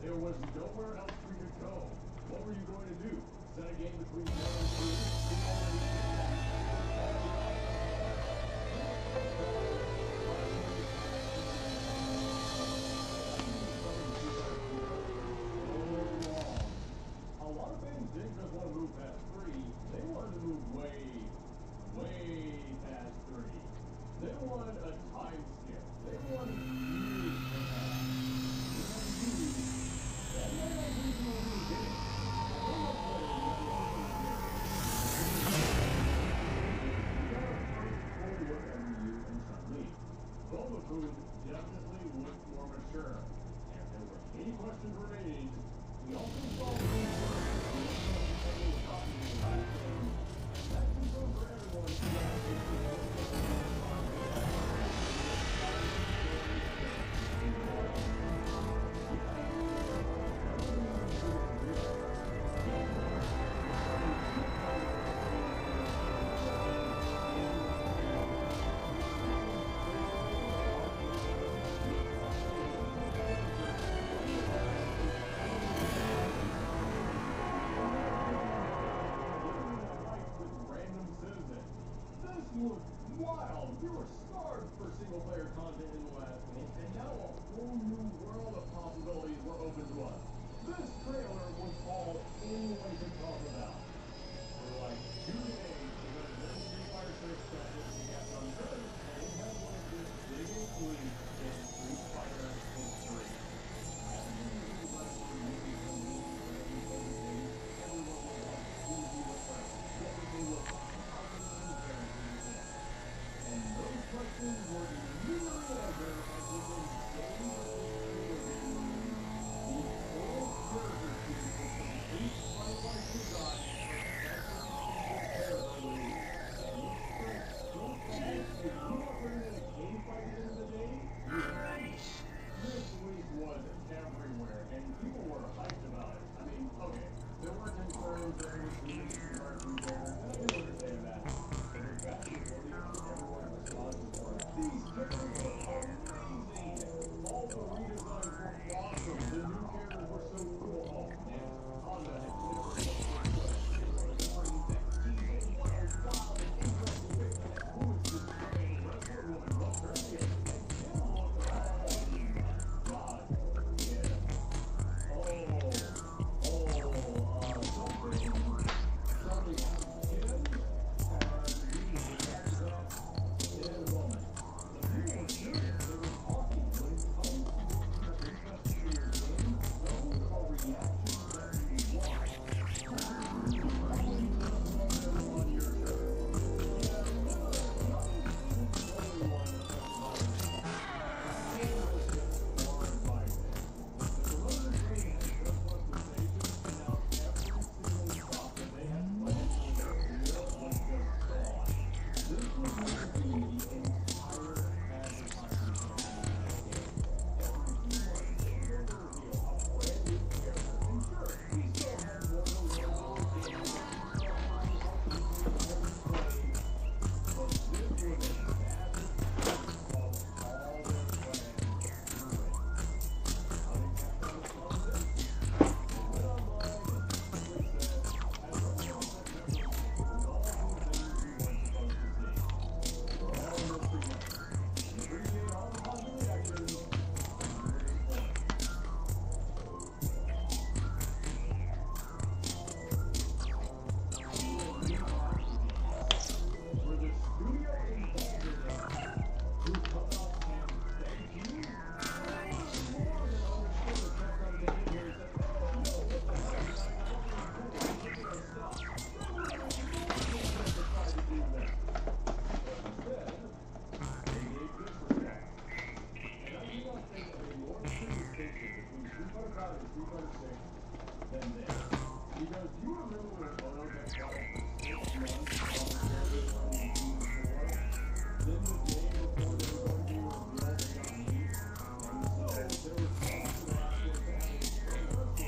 There was nowhere else we could go. What were you going to do? Set a game between 1 and 3? We already did that. A lot of fans didn't just want to move past 3. They wanted to move way past 3. They wanted a time skip. They wanted years to pass. That might not be the only game. Food definitely looked more mature. And if there were any questions remaining, we also saw the that's confirmed for everyone. Wild! We were starved for single-player content in the last game, and now a whole new world of possibilities were open to us. This trailer was all anyone could talk about. For like 2 days, because there's Street Fighter 6 special we got on Thursday, and we had one of the biggest leaps in Street Fighter history. After the last movie from the everyone will want who would be the first. What would they look like? How would they compare to the and those questions were immediately answered as we were getting the whole character sheet with some 8 finalized designs if you want to in a game fight at the end of the day, this leak was everywhere, and people were hyped about it. I mean, okay, there were concerns that it was really smart and I can understand that. But the fact is, everyone responds for it. These characters were amazing! All the redesigns were awesome. The new characters were so cool. Oh, man. Honda had never looked so good. Wild and interesting way that who is this strange wrestler woman? What's her name? And Kim looked oh my god. Yeah. Something proud of Street Fighter 6 than this. Because do you remember when Ono got quiet for 6 months on the service on the G4? Then the day before they were going to be revealed, they got leaked. And so there was talk for the last one to have a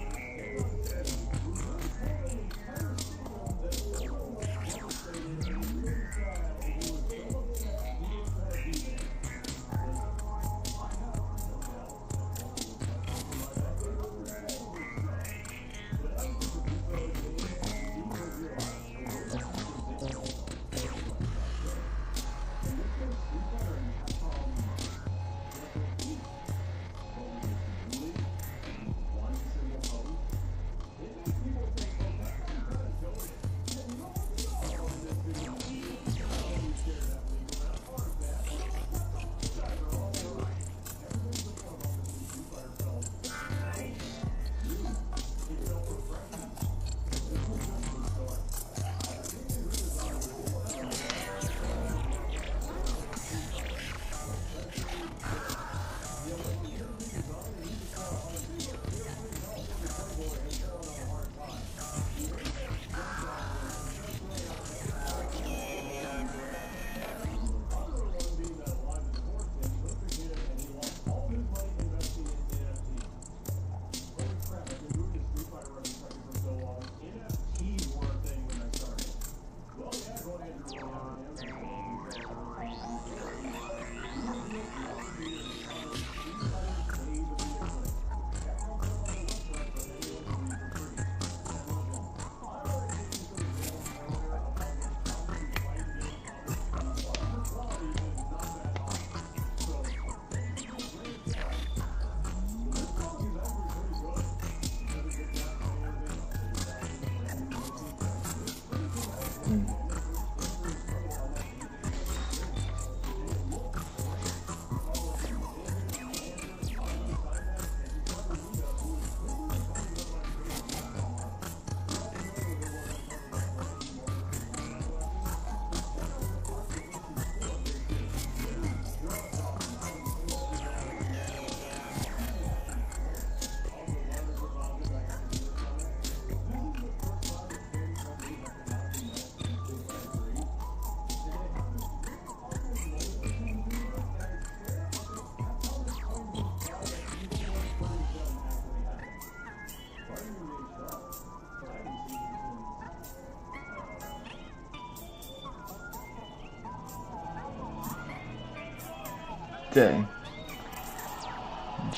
Dang.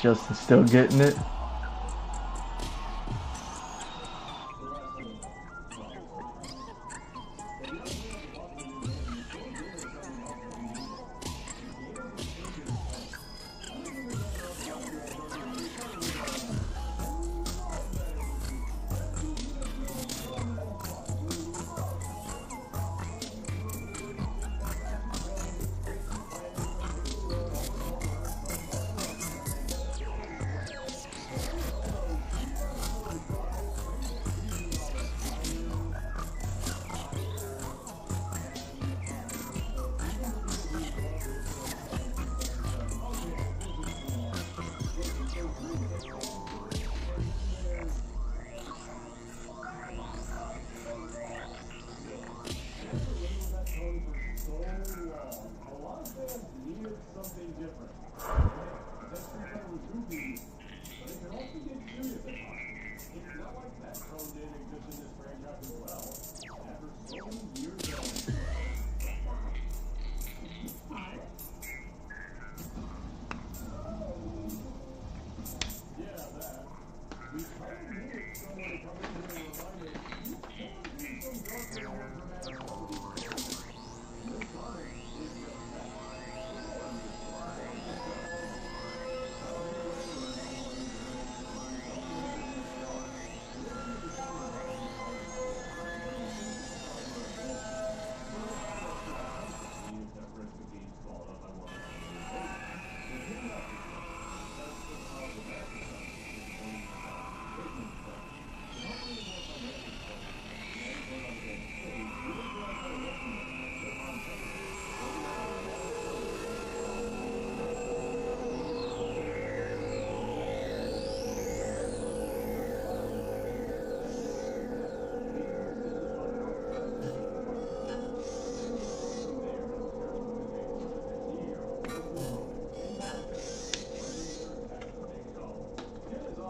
Justin's still getting it.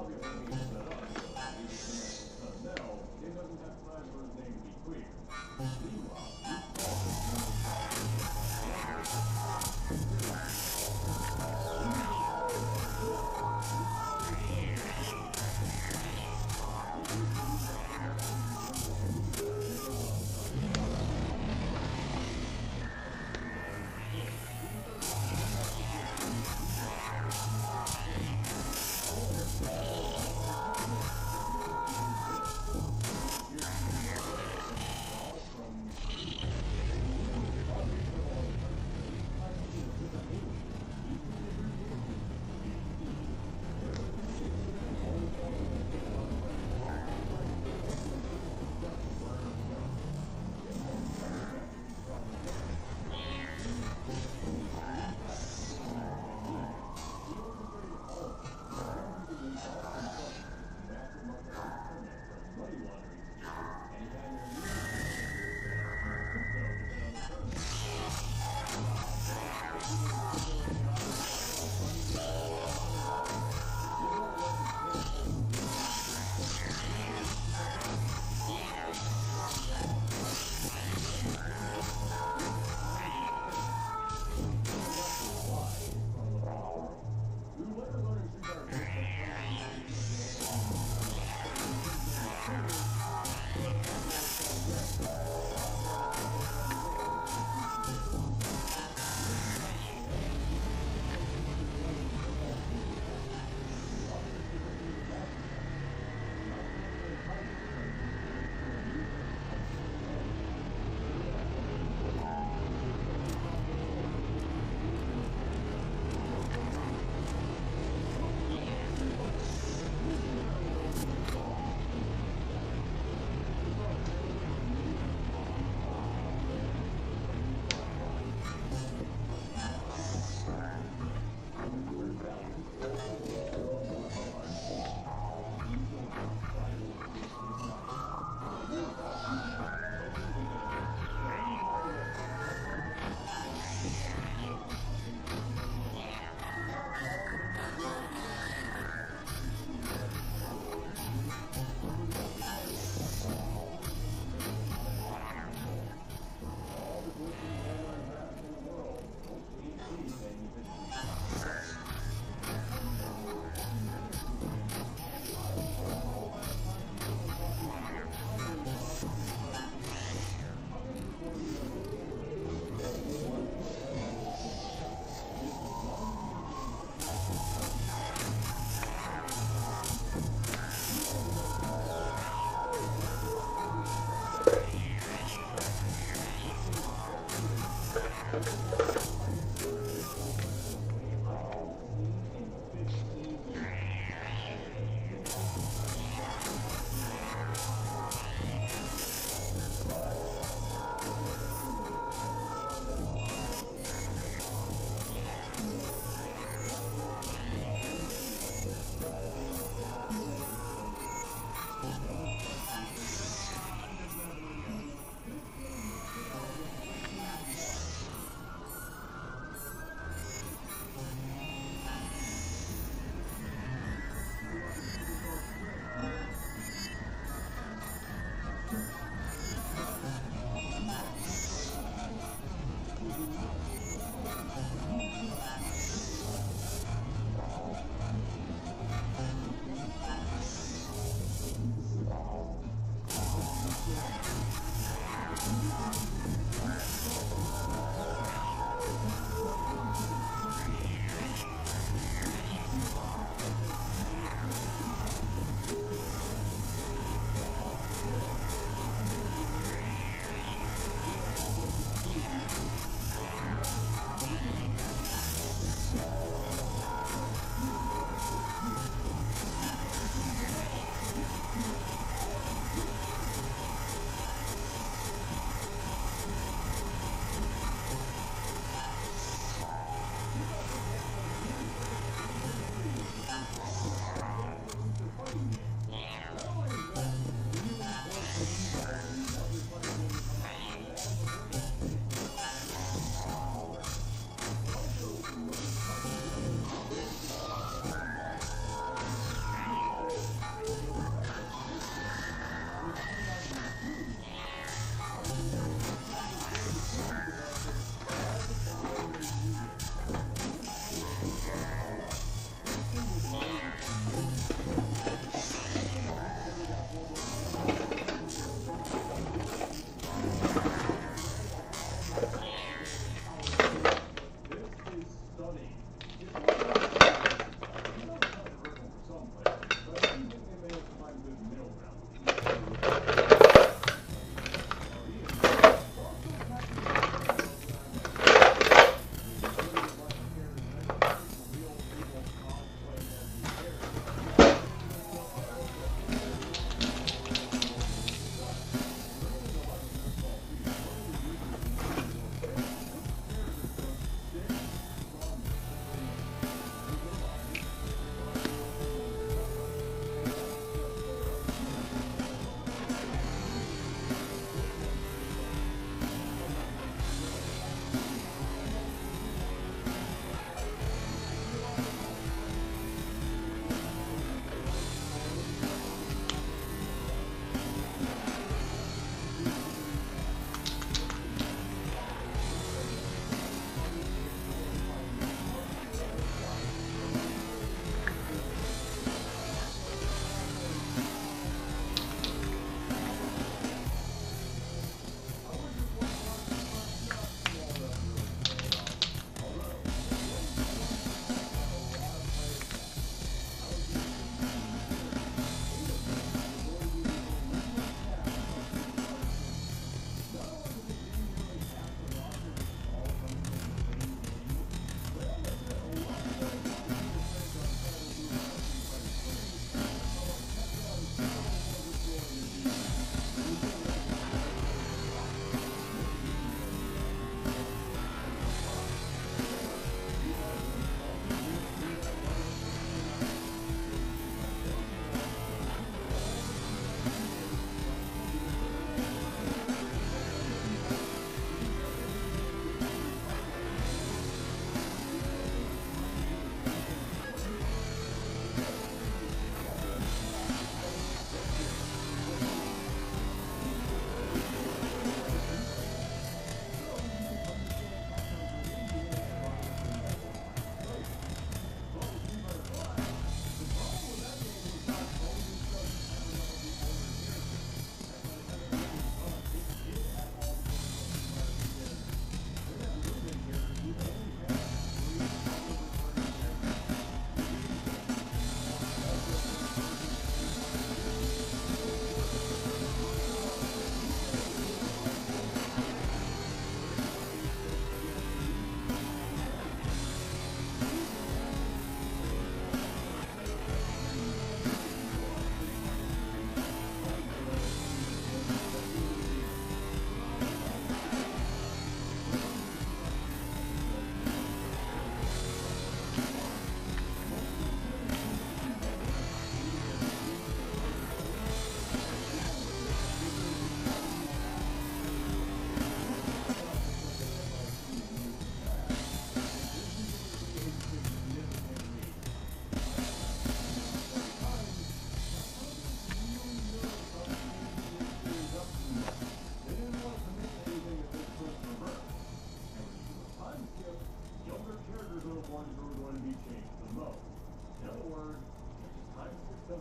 everything being set up, so now, it doesn't have time for his name to be clear. Meanwhile,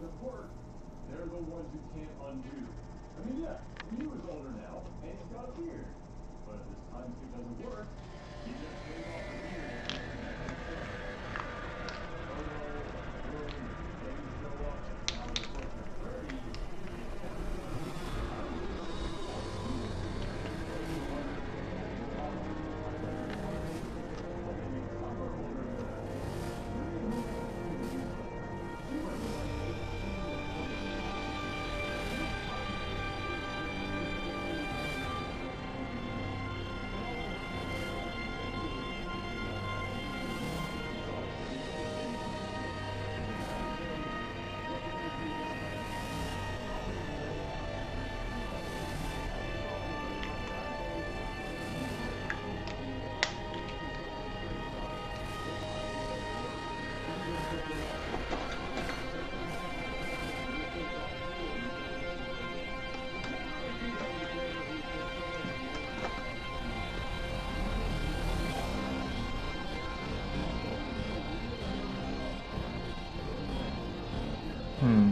doesn't work, they're the ones who can't undo. I mean, yeah, he was older now, and he's got a beard. But if this time skip doesn't work, he just shave off the beard and then show up, and now they're closer to 30. Hmm.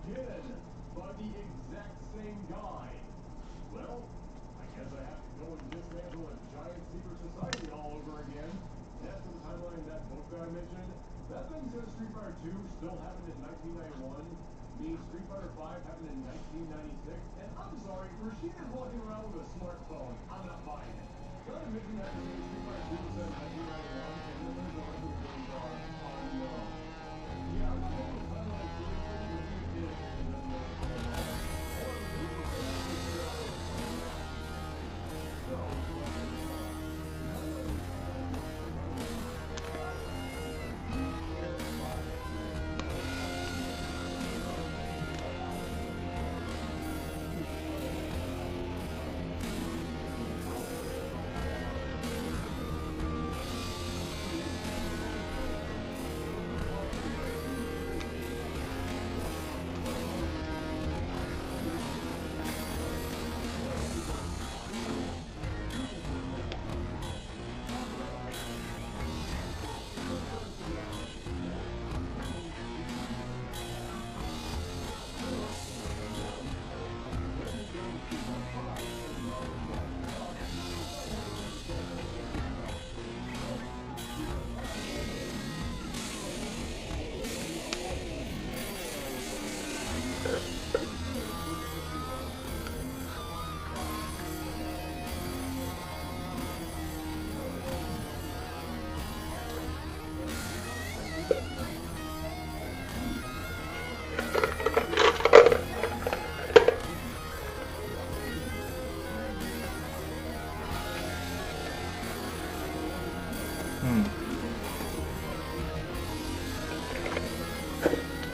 again by the exact same guy. Well, I guess I have to go and dismantle a giant secret society all over again. That's the timeline that book that I mentioned. That thing says Street Fighter 2 still happened in 1991. Means Street Fighter 5 happened in 1996. And I'm sorry, Rashid is walking around with a smartphone. I'm not buying it. Did I mention that the Street Fighter 2 was said in 1991? And then there's a rest of the games are on yeah, I'm taking the timeline seriously, but these kids doesn't know what's going on. Or maybe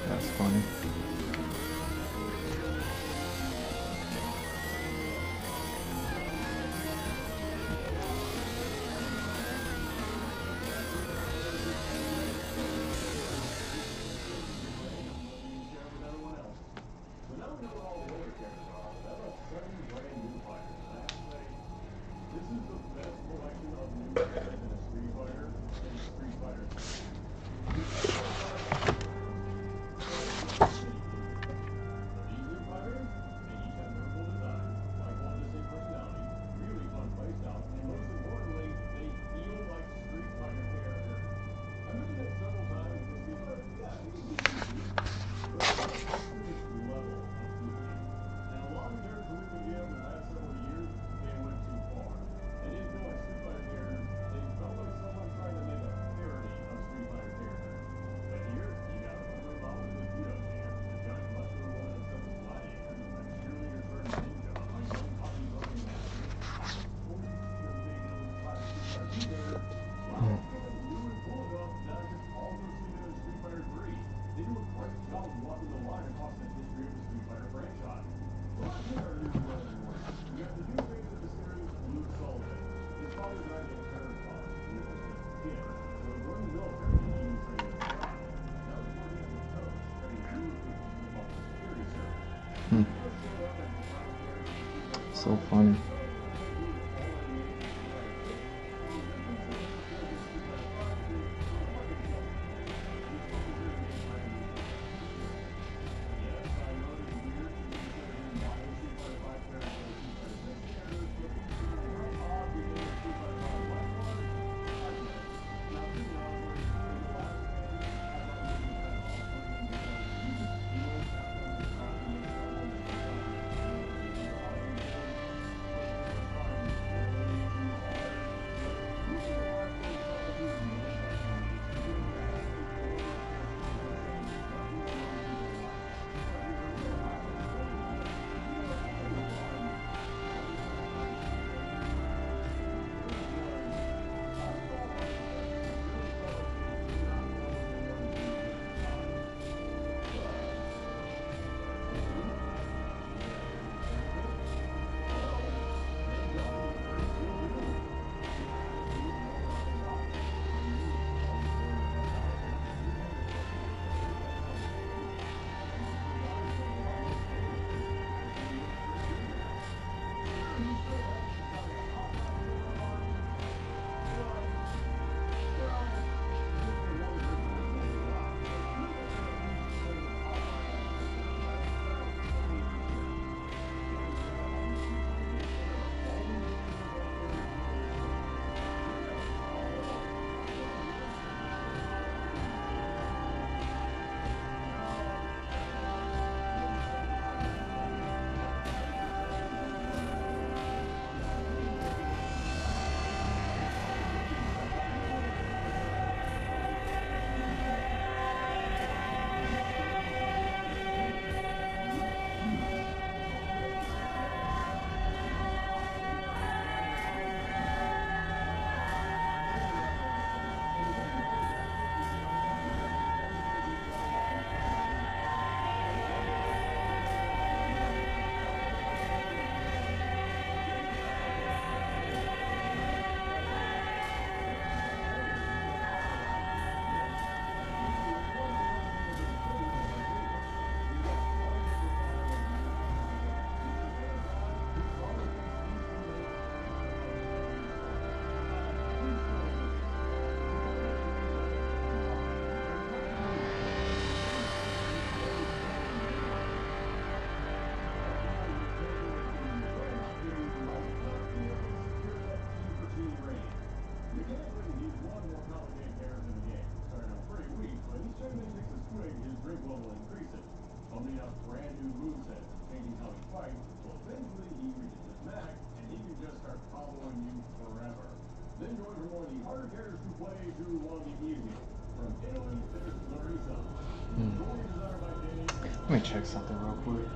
That's funny. So funny. out brand new movesets, changing how he fights. Well, eventually he reaches his max, and he can just start comboing you forever. Then join from one of the harder characters to play to one of the easiest. From Italy, there's Larissa. Story designed by Danny. Let me check something real quick.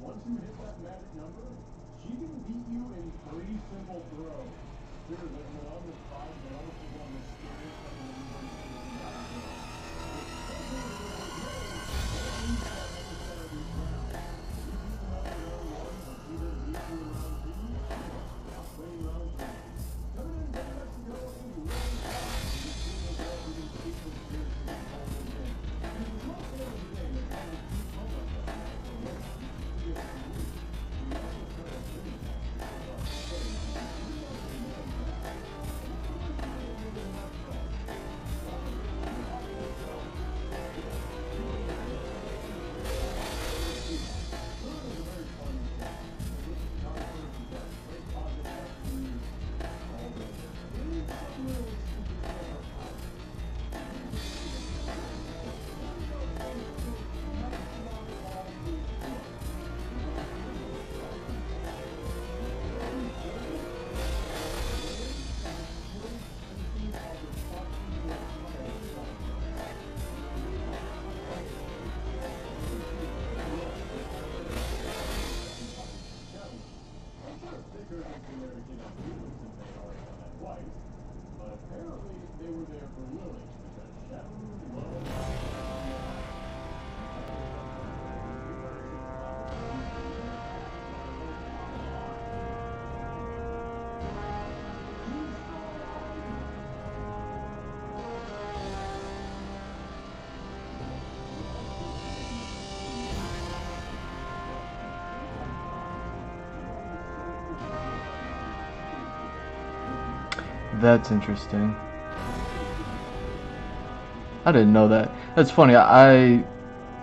Once you hit that magic number, she can beat you in 3 simple throws. Sure, there's no other 5 medals is on the scariest thing that That's interesting. I didn't know that. That's funny. I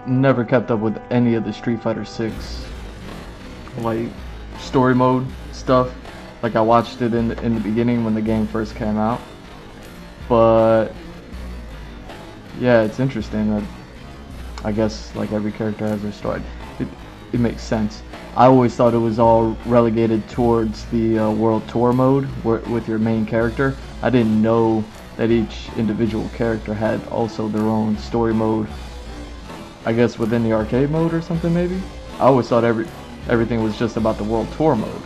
never kept up with any of the Street Fighter 6 like story mode stuff. Like I watched it in the beginning when the game first came out. But yeah, it's interesting that I guess like every character has their story. It makes sense. I always thought it was all relegated towards the World Tour mode with your main character. I didn't know that each individual character had also their own story mode. I guess within the arcade mode or something maybe? I always thought everything was just about the World Tour mode.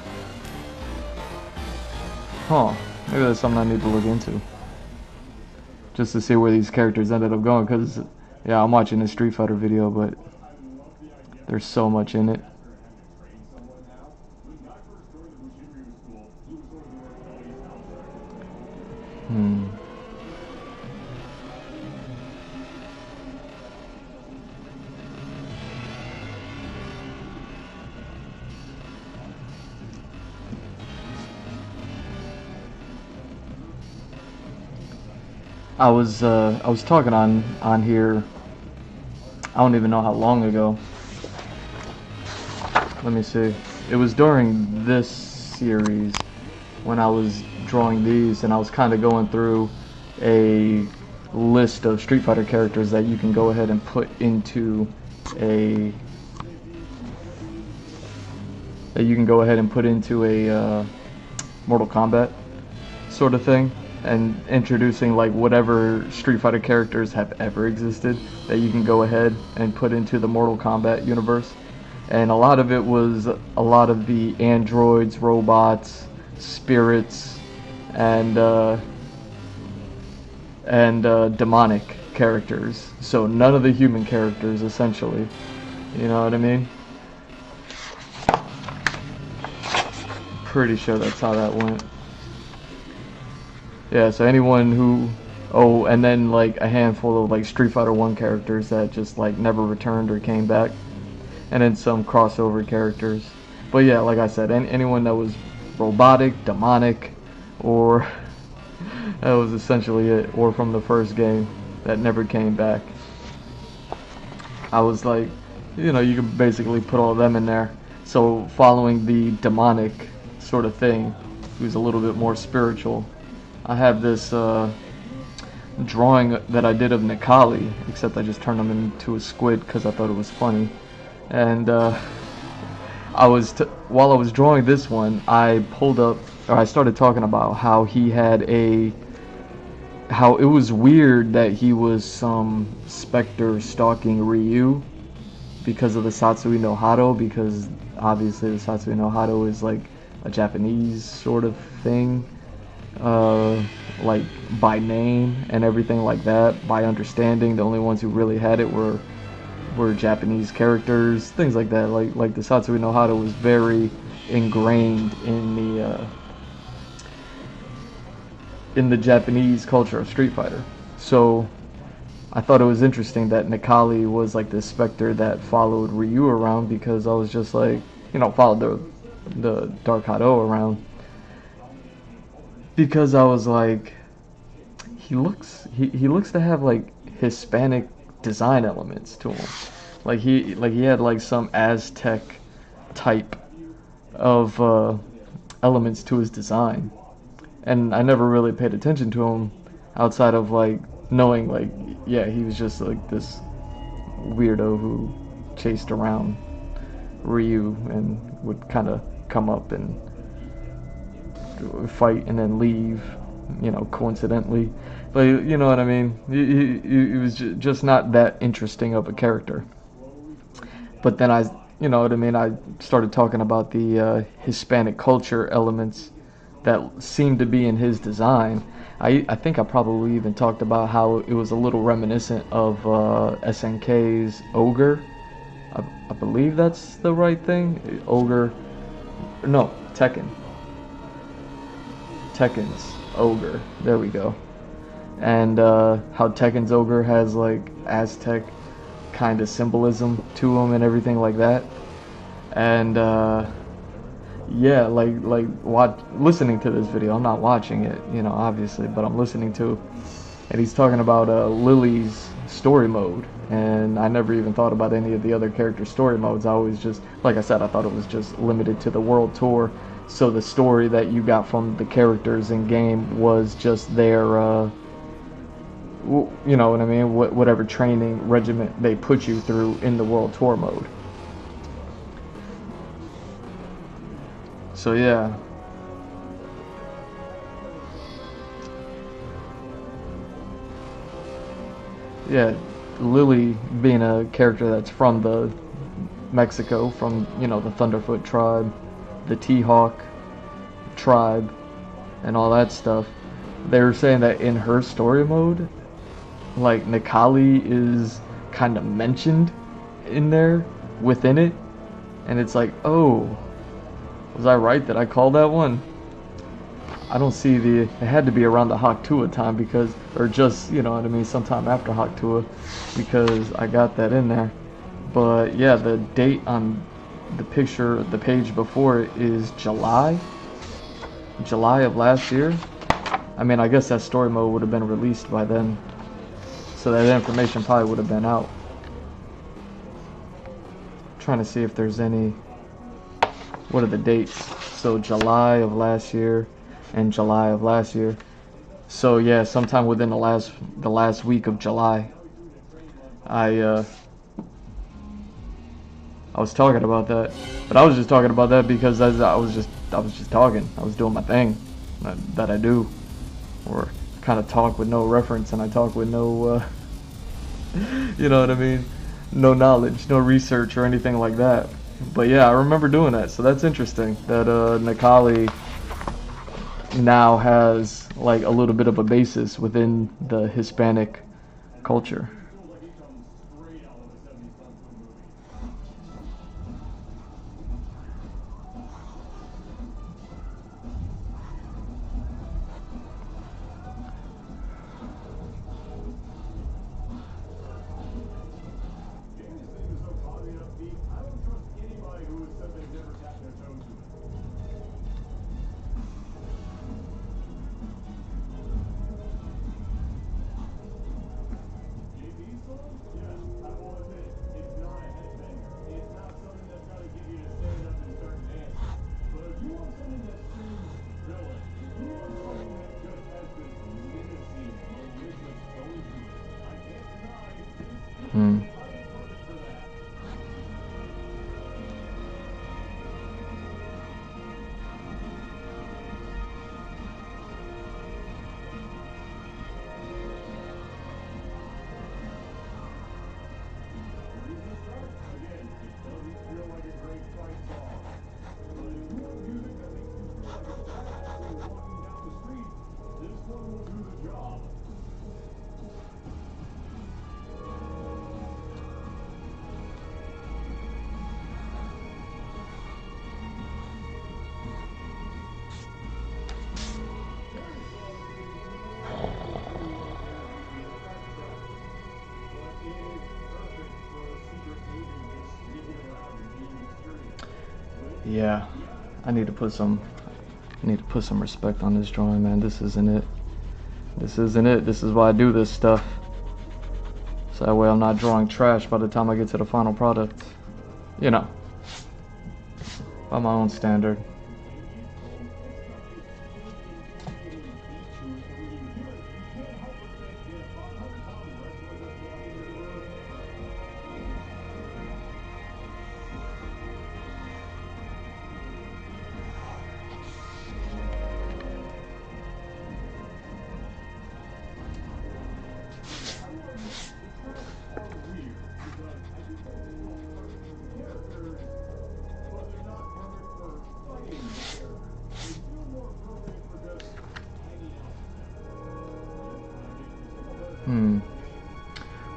Huh, maybe that's something I need to look into. Just to see where these characters ended up going, because yeah, I'm watching a Street Fighter video, but there's so much in it. I was talking on here. I don't even know how long ago. Let me see. It was during this series when I was drawing these, and I was kind of going through a list of Street Fighter characters that you can go ahead and put into a Mortal Kombat sort of thing, and introducing like whatever Street Fighter characters have ever existed that you can go ahead and put into the Mortal Kombat universe. And a lot of it was a lot of the androids, robots, spirits, and demonic characters. So none of the human characters, essentially. You know what I mean? Pretty sure that's how that went. Yeah, so anyone who... Oh, and then like a handful of like Street Fighter 1 characters that just like never returned or came back. And then some crossover characters. But yeah, like I said, anyone that was robotic, demonic, or... that was essentially it. Or from the first game that never came back. I was like, you know, you could basically put all of them in there. So following the demonic sort of thing, who's a little bit more spiritual, I have this drawing that I did of Nikali, except I just turned him into a squid because I thought it was funny. And while I was drawing this one, I pulled up, or I started talking about how he had how it was weird that he was some specter stalking Ryu because of the Satsui no Hado, because obviously the Satsui no Hado is like a Japanese sort of thing, like by name and everything like that. By understanding, the only ones who really had it were Japanese characters, things like that. Like the Satsui no Hado was very ingrained in the Japanese culture of Street Fighter. So I thought it was interesting that Nikali was like this specter that followed Ryu around, because I was just like, you know, followed the Dark Hado around, because I was like, he looks to have like Hispanic design elements to him. Like he had like some Aztec type of elements to his design. And I never really paid attention to him outside of like knowing like, yeah, he was just like this weirdo who chased around Ryu and would kind of come up and fight and then leave, you know, coincidentally. But you know what I mean? He was just not that interesting of a character. But then you know what I mean, I started talking about the Hispanic culture elements that seemed to be in his design. I think I probably even talked about how it was a little reminiscent of SNK's Ogre. I believe that's the right thing. Ogre. No, Tekken. Tekken's Ogre. There we go. And how Tekken's Ogre has like Aztec kind of symbolism to him and everything like that. And yeah, listening to this video, I'm not watching it, you know, obviously, but I'm listening to, and he's talking about Lily's story mode, and I never even thought about any of the other character story modes. I always just, like I said, I thought it was just limited to the world tour, so the story that you got from the characters in game was just their you know what I mean, whatever training regiment they put you through in the world tour mode. So yeah. Yeah, Lily being a character that's from the Mexico, from, you know, the Thunderfoot tribe, the T-Hawk tribe, and all that stuff. They were saying that in her story mode, like Nikali is kind of mentioned in there within it, and it's like, oh, was I right that I called that one? I don't see it had to be around the Haktua time, because, or just, you know what I mean, sometime after Haktua, because I got that in there. But yeah, the date on the picture, the page before it is July of last year. I mean, I guess that story mode would have been released by then, so that information probably would have been out. Trying to see if there's any. What are the dates? So July of last year and July of last year. So yeah, sometime within the last week of July, I was talking about that, but I was just talking about that because I was just talking. I was doing my thing that I do, or kind of talk with no reference, and I talk with no, you know what I mean, no knowledge, no research or anything like that. But yeah, I remember doing that, so that's interesting that Nikali now has like a little bit of a basis within the Hispanic culture. Hmm. Yeah, I need to put some respect on this drawing, man. This isn't it. This isn't it. This is why I do this stuff. So that way I'm not drawing trash by the time I get to the final product. You know, by my own standard.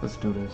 Let's do this.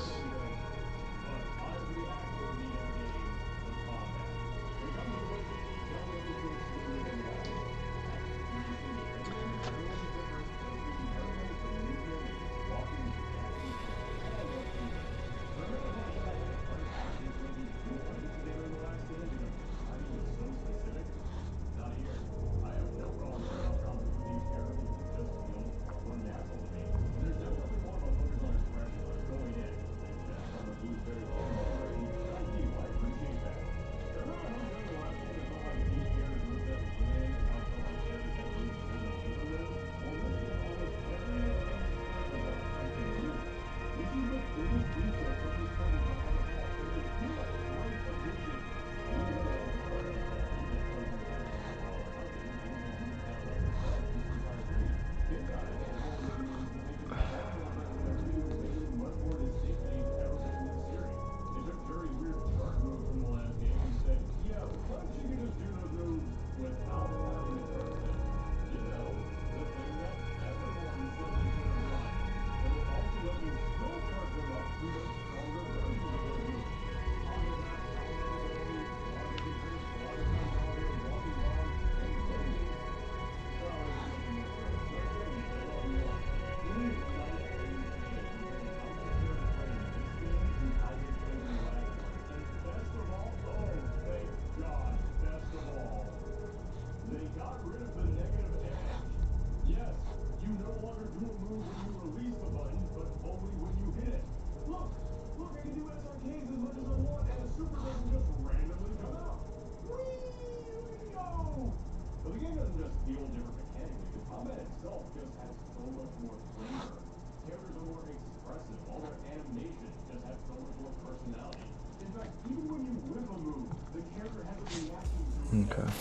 Okay.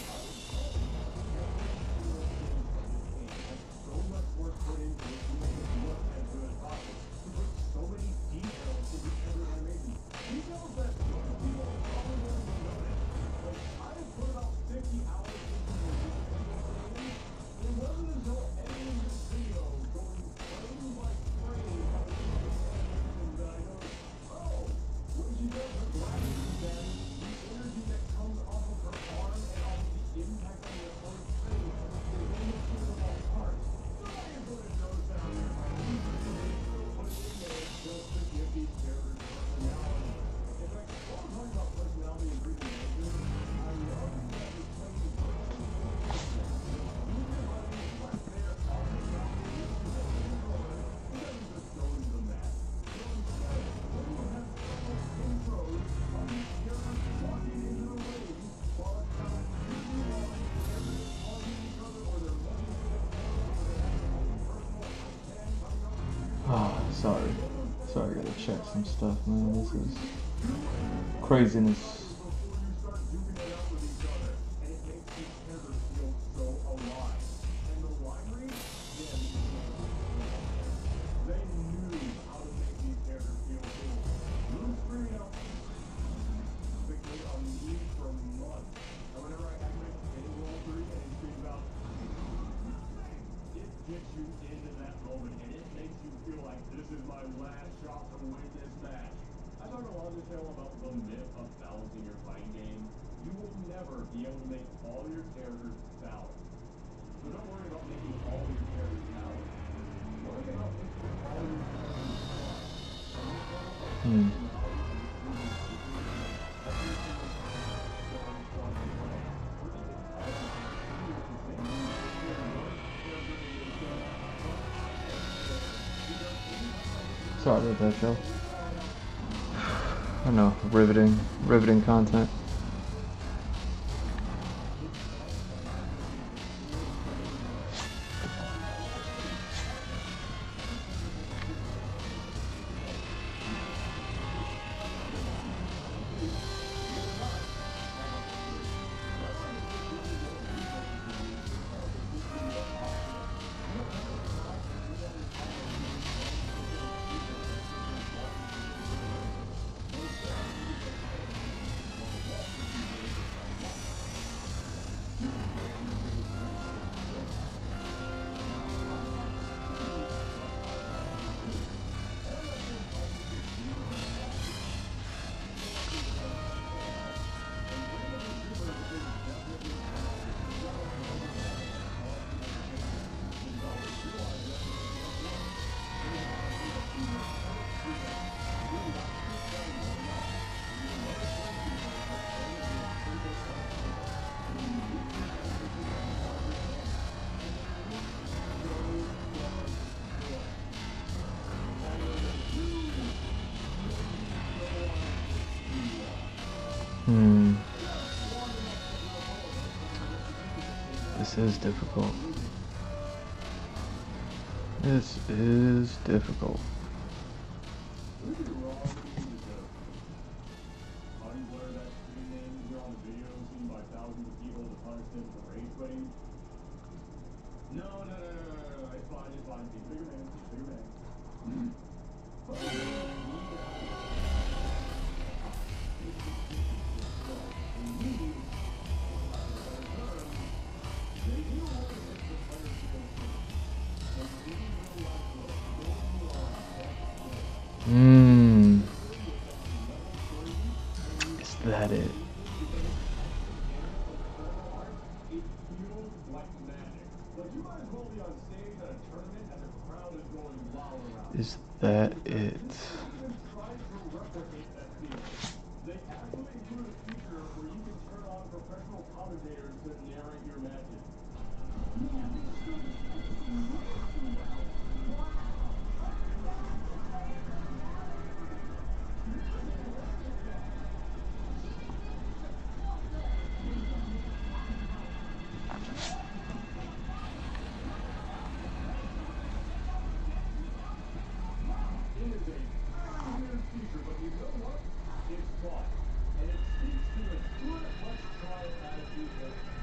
So much work put into it to make it look as good as possible. To put so many details into every animation. Details that most people probably won't even notice. Like, I have put about 50 hours into the video editing. It wasn't until editing this video, going frame by frame by animation that I noticed, oh, when she does her glasses, then the energy that comes off of her arm and off of the impact on the opponent's face is mixing them all apart. So I didn't really notice that on their part. They still put it in there just to give these characters personality. In fact, while we're talking about personality and breathing images, I love that they play the Oh, sorry. Sorry, I gotta check some stuff, man. This is craziness. before you start duking it out with each other, and it makes these characters feel so alive. And the line read, yeah, they knew how to make these characters feel cool. Blue screen out became a meme for months. And whenever I activate hitting roll 3 and it screams out, it gets you into that moment, and it makes you feel like this is my last shot to win this match. I talked a lot in this channel about the myth of balancing your fighting game. You will never be able to make all your characters balanced. So don't worry about making all your characters balanced. Worry about making all your characters fun. Sorry about that, Joe. I know, riveting content. This is difficult. This is difficult. No, it's fine. Bigger man. Is that it? It feels like magic. Like you might as well be on stage at a tournament as a crowd is going wild around. Is that it? They even tried to replicate that feeling. They actually include a feature where you can turn on professional commentators to narrate your matches. It is a very weird feature, but you know what? It's fun. And it speaks to the good let's try it attitude that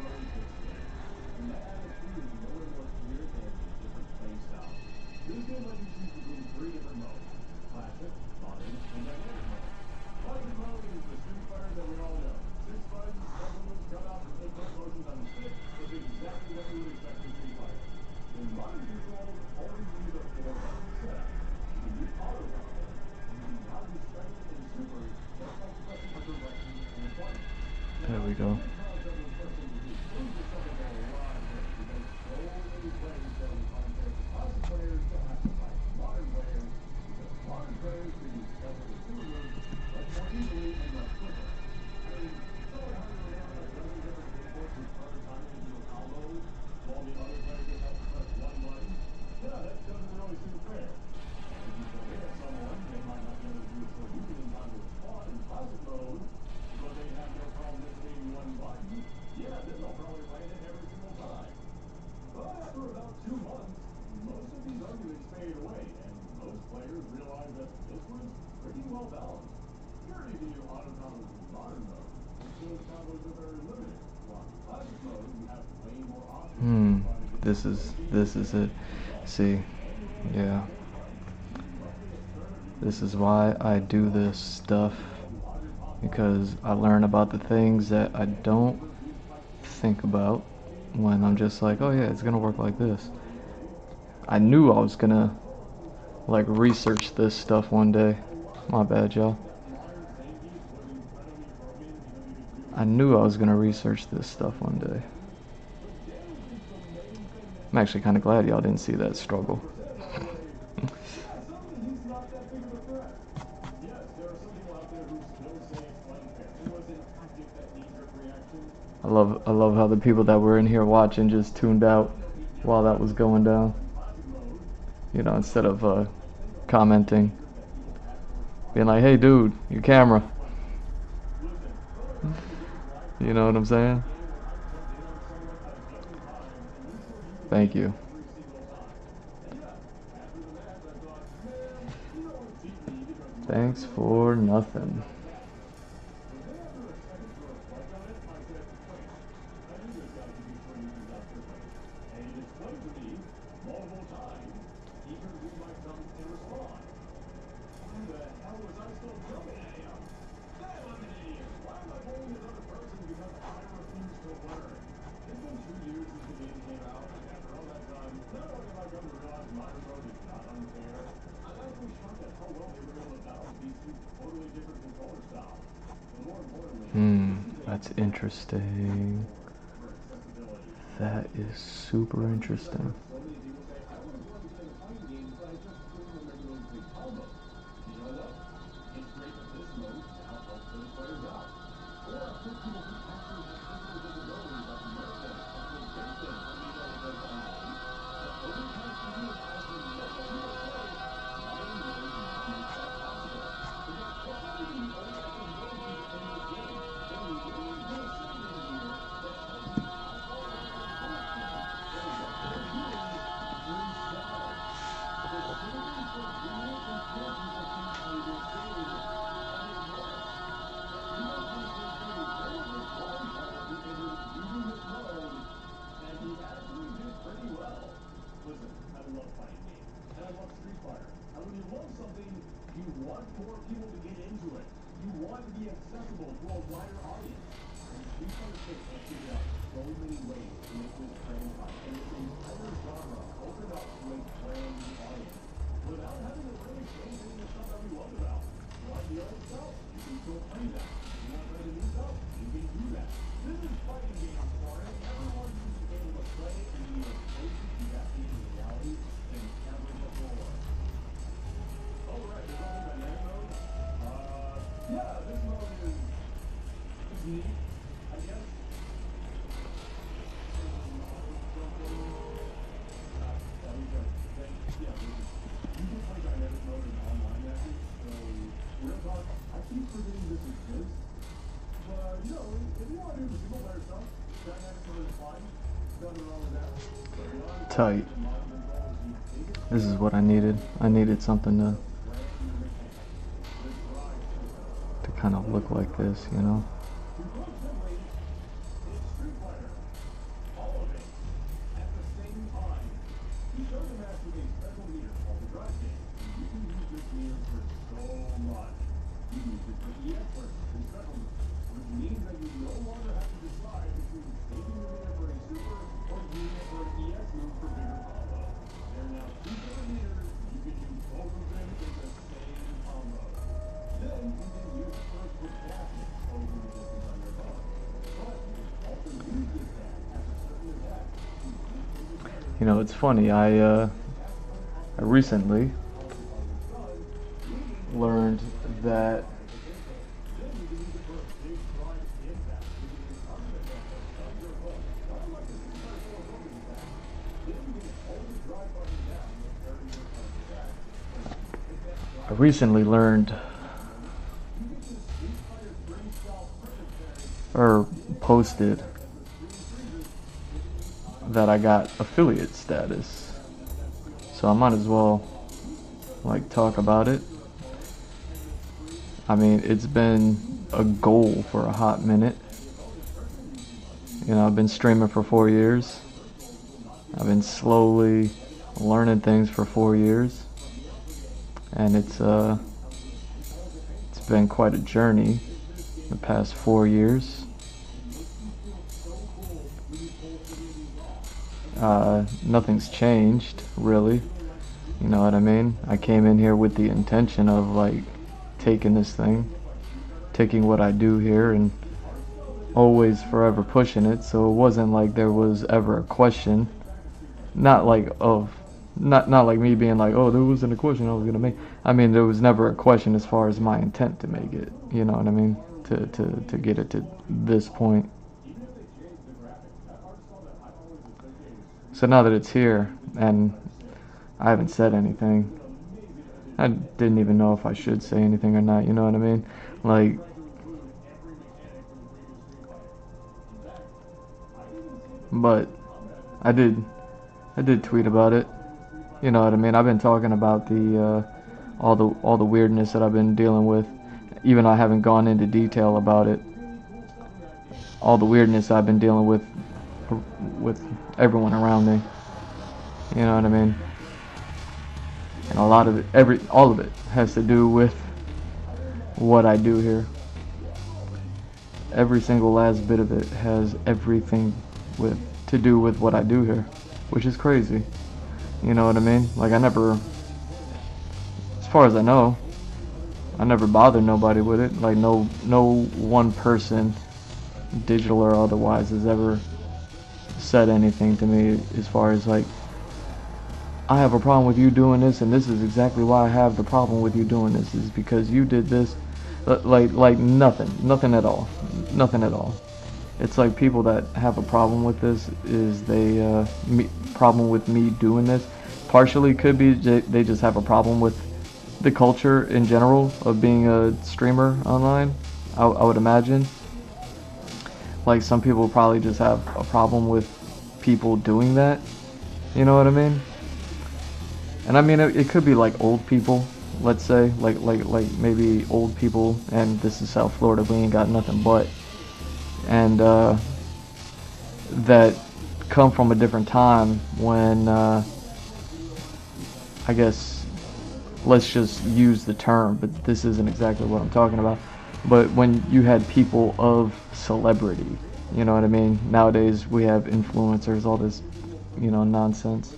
There we go. This is it. See, yeah. This is why I do this stuff, because I learn about the things that I don't think about when I'm just like, oh yeah, it's gonna work like this. I knew I was gonna like research this stuff one day. My bad, y'all. I knew I was gonna research this stuff one day. I'm actually kind of glad y'all didn't see that struggle. I love how the people that were in here watching just tuned out while that was going down. You know, instead of commenting, being like, "Hey, dude, your camera." You know what I'm saying? Thank you. Thanks for nothing. That's interesting. That is super interesting. Tight. This is what I needed. I needed something to kind of look like this, you know? You know, it's funny. I recently learned that or posted that I got affiliate status. So I might as well like talk about it. I mean, it's been a goal for a hot minute. You know, I've been streaming for 4 years. I've been slowly learning things for 4 years. And it's been quite a journey the past 4 years. Nothing's changed, really. You know what I mean? I came in here with the intention of like taking this thing, taking what I do here and always forever pushing it. So it wasn't like there was ever a question. Not like me being like, oh, there wasn't a question I was gonna make. I mean, there was never a question as far as my intent to make it. You know what I mean? To get it to this point. So now that it's here, and I haven't said anything, I didn't even know if I should say anything or not. You know what I mean? Like, but I did tweet about it. You know what I mean? I've been talking about the all the weirdness that I've been dealing with, even though I haven't gone into detail about it. All the weirdness I've been dealing with everyone around me. You know what I mean? And a lot of it, all of it has to do with what I do here. Every single last bit of it has everything to do with what I do here, which is crazy. You know what I mean? Like, I never, as far as I know, I never bothered nobody with it. Like, no one person, digital or otherwise, has ever said anything to me as far as like, I have a problem with you doing this, and this is exactly why I have the problem with you doing this, is because you did this. Like nothing at all. It's like people that have a problem with this is problem with me doing this. Partially could be they just have a problem with the culture in general of being a streamer online. I would imagine. Like, some people probably just have a problem with people doing that. You know what I mean? And I mean, it could be like old people, let's say, like maybe old people, and this is South Florida, we ain't got nothing but, and that come from a different time when, I guess, let's just use the term, but this isn't exactly what I'm talking about, but when you had people of celebrity, you know what I mean? Nowadays we have influencers, all this, nonsense.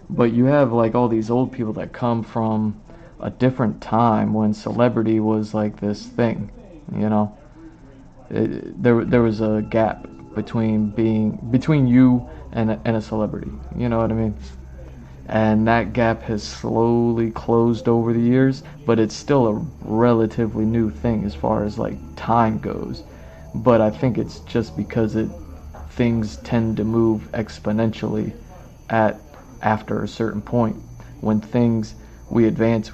But you have like all these old people that come from a different time when celebrity was like this thing, you know. There was a gap between you and a celebrity, you know what I mean? And that gap has slowly closed over the years, but it's still a relatively new thing as far as like time goes. But I think it's just because things tend to move exponentially after a certain point. When we advance,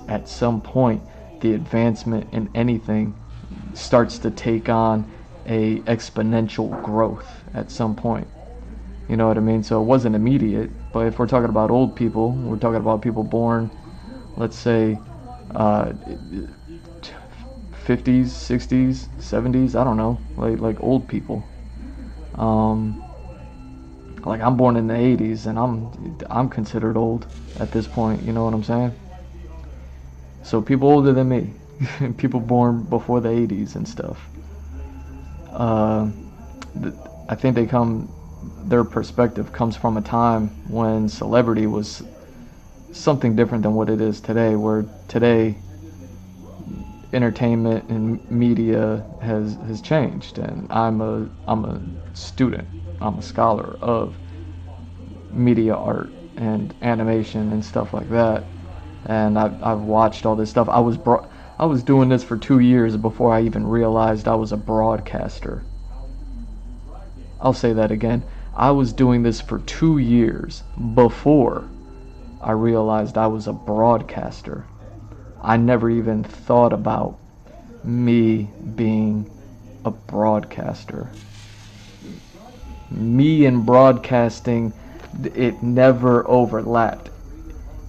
at some point the advancement in anything starts to take on a exponential growth at some point. You know what I mean? So it wasn't immediate, but if we're talking about old people, we're talking about people born, let's say, 50s, 60s, 70s, I don't know, like old people. Like, I'm born in the 80s, and I'm considered old at this point, you know what I'm saying? So people older than me, people born before the 80s and stuff, I think their perspective comes from a time when celebrity was something different than what it is today, where today entertainment and media has changed, and I'm a student. I'm a scholar of media art and animation and stuff like that. And I've watched all this stuff. I was doing this for 2 years before I even realized I was a broadcaster. I'll say that again. I was doing this for 2 years before I realized I was a broadcaster. I never even thought about me being a broadcaster. Me and broadcasting, it never overlapped.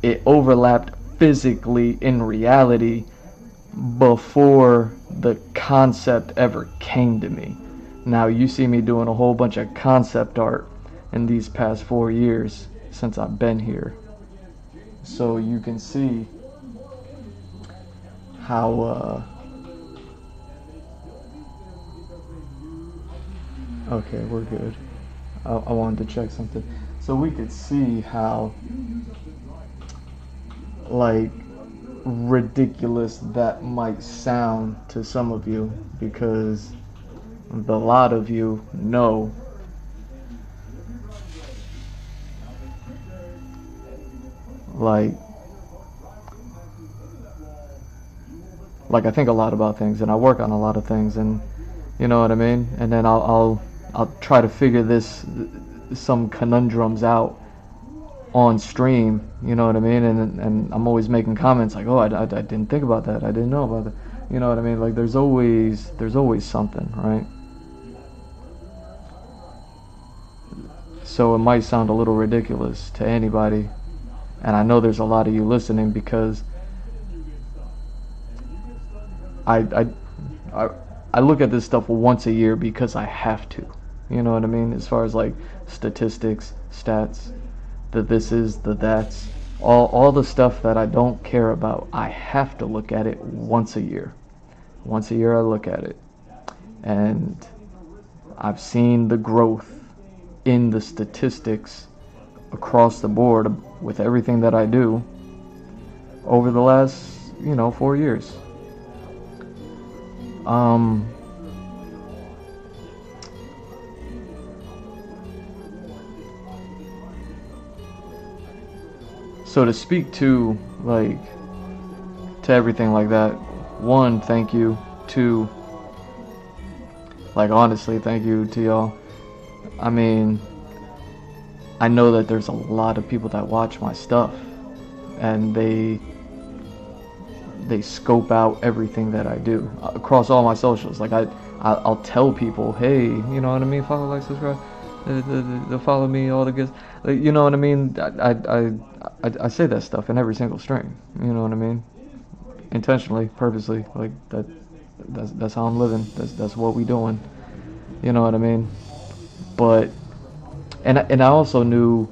It overlapped physically in reality before the concept ever came to me. Now you see me doing a whole bunch of concept art in these past 4 years since I've been here. So you can see how okay, we're good. I wanted to check something. So we could see how, like, ridiculous that might sound to some of you, because a lot of you know like I think a lot about things, and I work on a lot of things, and you know what I mean. And then I'll try to figure some conundrums out on stream, you know what I mean. And I'm always making comments like, oh, I didn't think about that. I didn't know about that. You know what I mean? Like there's always something, right? So it might sound a little ridiculous to anybody, and I know there's a lot of you listening, because I look at this stuff once a year because I have to. You know what I mean? As far as like statistics, stats, the this is, the that's, all the stuff that I don't care about, I have to look at it once a year. Once a year I look at it. And I've seen the growth in the statistics across the board with everything that I do over the last, 4 years. So to speak to everything like that, one, thank you. Two, honestly, thank you to y'all. I mean, I know that there's a lot of people that watch my stuff, and they scope out everything that I do across all my socials. Like I'll tell people, hey, you know what I mean, follow, like, subscribe, they'll follow me, all the good, you know what I mean. I say that stuff in every single stream, you know what I mean, intentionally, purposely, like that's how I'm living. That's what we doing, you know what I mean. But and I also knew,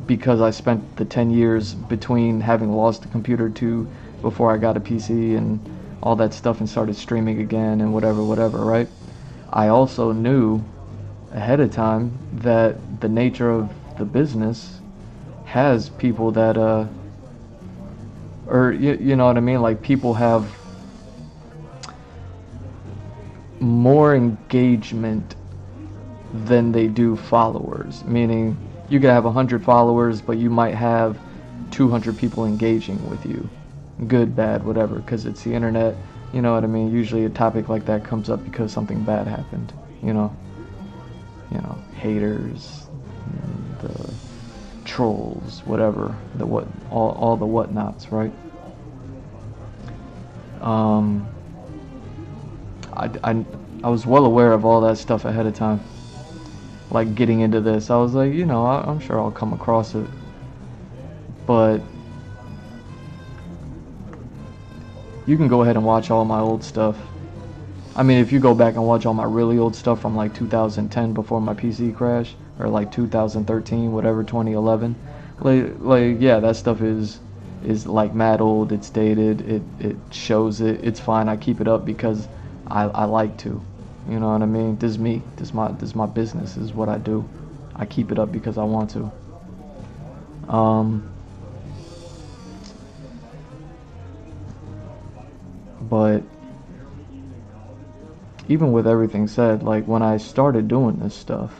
because I spent the 10 years between having lost the computer to before I got a PC and all that stuff and started streaming again and whatever, right? I also knew ahead of time that the nature of the business has people that or you know what I mean, like people have more engagement than they do followers. Meaning you could have 100 followers, but you might have 200 people engaging with you, good, bad, whatever, because it's the internet. You know what I mean? Usually a topic like that comes up because something bad happened, you know, haters, the trolls, whatever, all the whatnots, right? I was well aware of all that stuff ahead of time. Like getting into this, I was like, I'm sure I'll come across it, but you can go ahead and watch all my old stuff. I mean, if you go back and watch all my really old stuff from like 2010 before my PC crashed, or like 2013, whatever, 2011, like yeah, that stuff is like mad old. It's dated. It shows it. It's fine. I keep it up because I like to. You know what I mean? This is me. This is my business. This is what I do. I keep it up because I want to. But even with everything said, like when I started doing this stuff,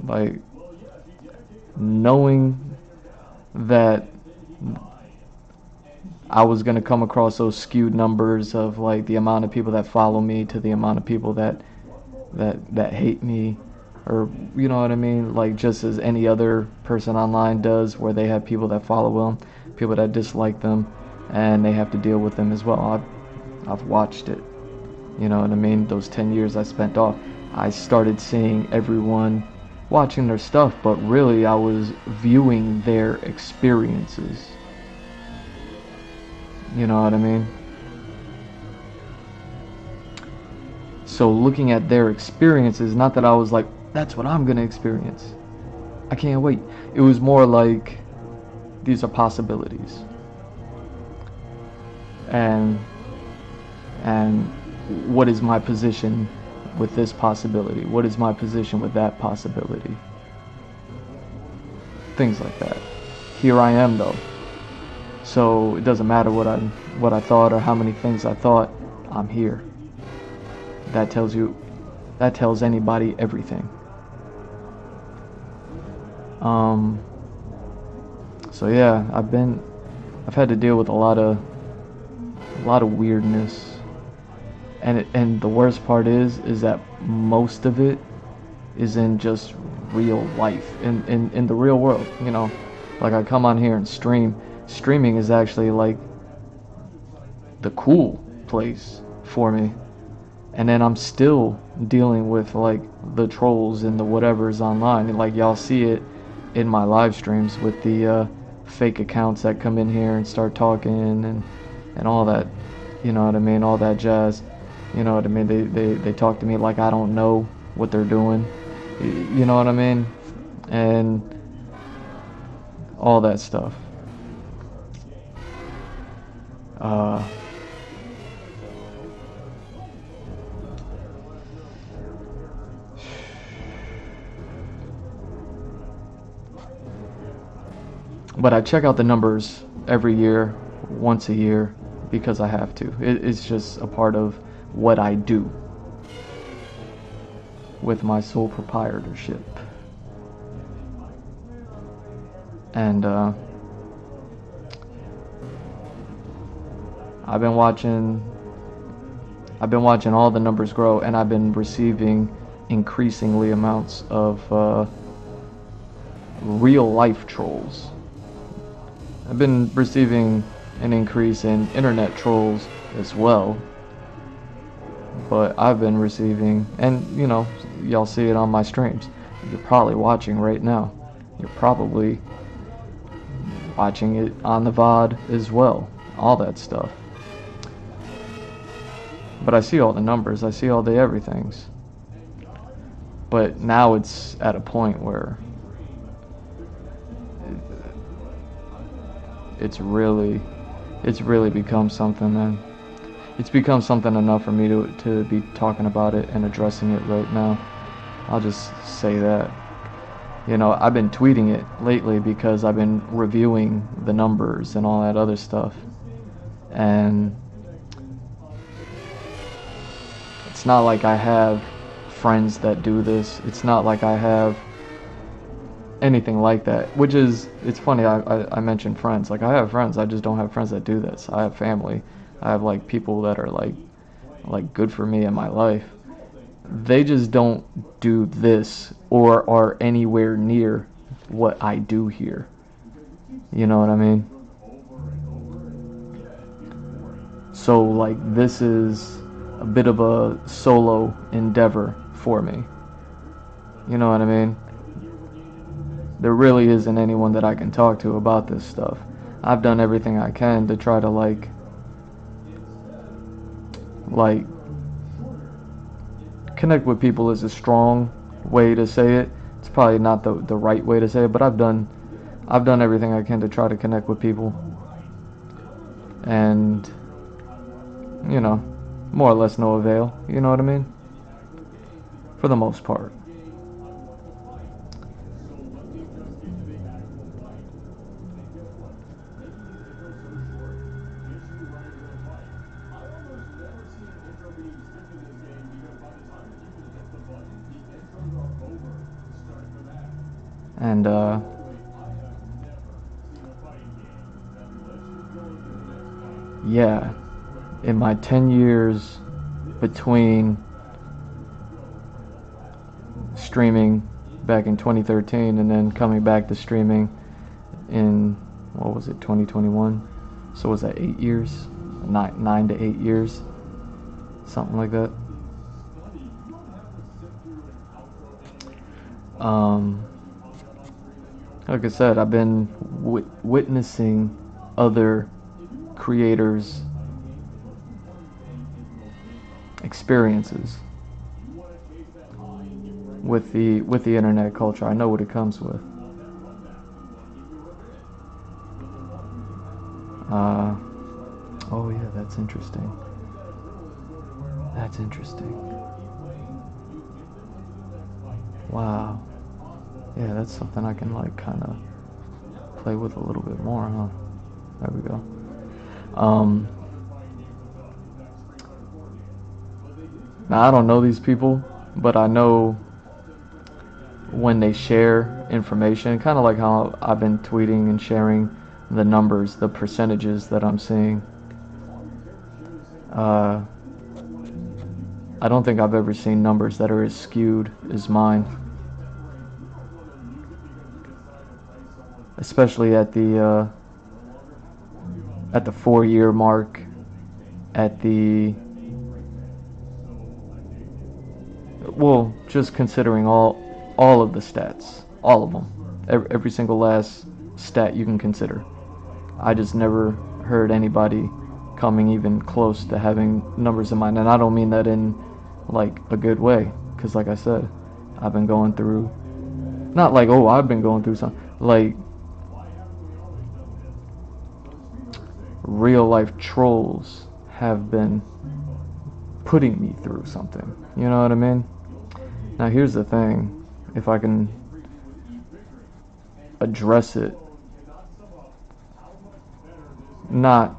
like knowing that I was gonna come across those skewed numbers of like the amount of people that follow me to the amount of people that hate me, or you know what I mean, like just as any other person online does, where they have people that follow them, people that dislike them, and they have to deal with them as well. I've watched it. You know what I mean? Those 10 years I spent off, I started seeing everyone watching their stuff, but really I was viewing their experiences. You know what I mean? So looking at their experiences, not that I was like, that's what I'm going to experience, I can't wait. It was more like, these are possibilities. And what is my position with this possibility? What is my position with that possibility? Things like that. Here I am though. So it doesn't matter what I thought or how many things I thought, I'm here. That tells anybody everything. So yeah, I've had to deal with a lot of weirdness. And the worst part is that most of it is in just real life, in the real world, you know. Like I come on here and stream. Streaming is actually like the cool place for me. And then I'm still dealing with like the trolls and the whatever's online. And like y'all see it in my live streams with the fake accounts that come in here and start talking and all that, you know what I mean, all that jazz. You know what I mean? They talk to me like I don't know what they're doing. You know what I mean? And all that stuff. But I check out the numbers every year, once a year, because I have to. It's just a part of what I do with my sole proprietorship. And I've been watching all the numbers grow, and I've been receiving increasingly amounts of real life trolls. I've been receiving an increase in internet trolls as well, but I've been receiving, and you know, y'all see it on my streams. You're probably watching right now. You're probably watching it on the VOD as well, all that stuff. But I see all the numbers, I see all the everythings. But now it's at a point where it's really become something, man. It's become something enough for me to be talking about it and addressing it right now. I'll just say that. You know, I've been tweeting it lately because I've been reviewing the numbers and all that other stuff. And it's not like I have friends that do this. It's not like I have anything like that, which is, it's funny, I mentioned friends. Like I have friends, I just don't have friends that do this. I have family. I have like people that are like good for me in my life. They just don't do this or are anywhere near what I do here. You know what I mean? So like this is a bit of a solo endeavor for me. You know what I mean? There really isn't anyone that I can talk to about this stuff. I've done everything I can to try to like connect with people is a strong way to say it. It's probably not the right way to say it, but I've done everything I can to try to connect with people. And you know, more or less no avail, you know what I mean? For the most part. And yeah, in my 10 years between streaming back in 2013 and then coming back to streaming in, what was it, 2021? So was that 8 years? 9 to 8 years? Something like that. Like I said, I've been witnessing other creators' experiences with the internet culture. I know what it comes with. Oh yeah, that's interesting. That's interesting. Wow. Yeah, that's something I can like kind of play with a little bit more, huh? There we go. Now I don't know these people, but I know when they share information, kind of like how I've been tweeting and sharing the numbers, the percentages that I'm seeing. I don't think I've ever seen numbers that are as skewed as mine. Especially at the 4-year mark, at the, well, just considering all of the stats, all of them, every single last stat you can consider. I just never heard anybody coming even close to having numbers in mind, and I don't mean that in like a good way, because like I said, I've been going through, not like, oh, I've been going through something, like real life trolls have been putting me through something, you know what I mean? Now here's the thing, if I can address it, not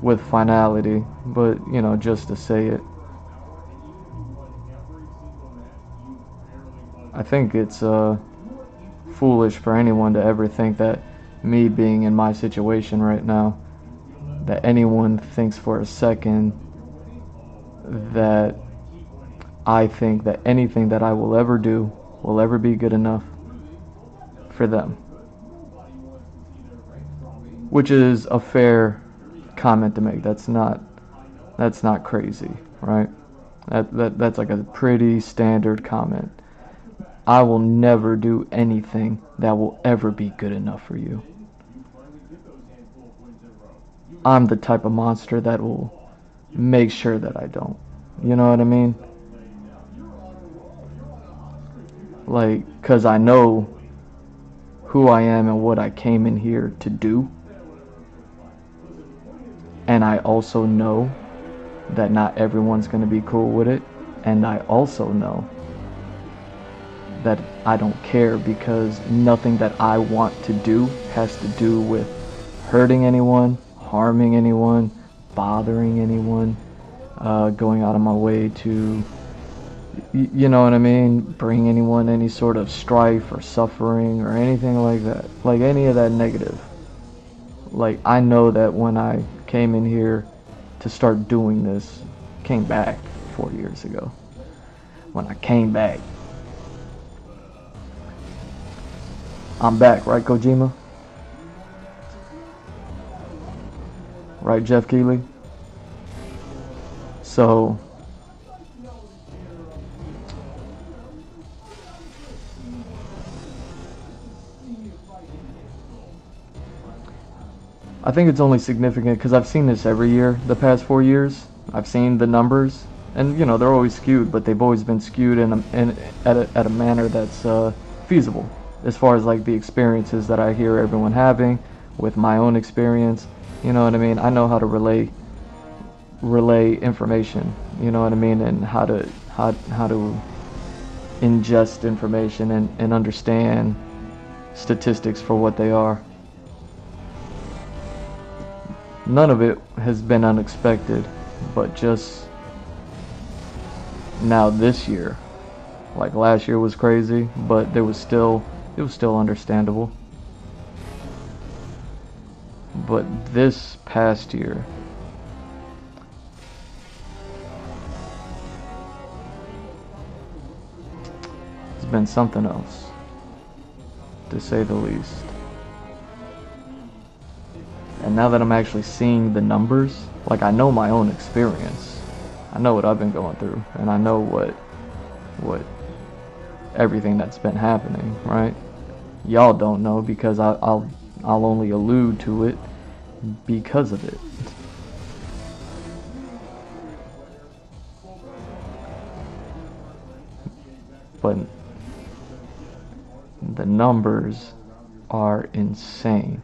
with finality, but you know, just to say it, I think it's foolish for anyone to ever think that me being in my situation right now, that anyone thinks for a second that I think that anything that I will ever do will ever be good enough for them. Which is a fair comment to make. That's not crazy, right? That's like a pretty standard comment. I will never do anything that will ever be good enough for you. I'm the type of monster that will make sure that I don't. You know what I mean? Like, 'cause I know who I am and what I came in here to do. And I also know that not everyone's going to be cool with it. And I also know that I don't care, because nothing that I want to do has to do with hurting anyone, harming anyone, bothering anyone, going out of my way to, you know what I mean, bring anyone any sort of strife or suffering or anything like that, like any of that negative. Like, I know that when I came in here to start doing this, came back 4 years ago, when I came back, I'm back, right, Kojima? Right, Jeff Keighley? So, I think it's only significant because I've seen this every year the past 4 years. I've seen the numbers, and you know, they're always skewed, but they've always been skewed at a manner that's feasible, as far as like the experiences that I hear everyone having with my own experience. You know what I mean? I know how to relay information, you know what I mean, and how to ingest information and understand statistics for what they are. None of it has been unexpected, but just now this year, like last year was crazy, but there was still it was still understandable. But this past year, it's been something else, to say the least. And now that I'm actually seeing the numbers, like I know my own experience, I know what I've been going through, and I know what everything that's been happening, right? Y'all don't know because I'll only allude to it because of it. But the numbers are insane.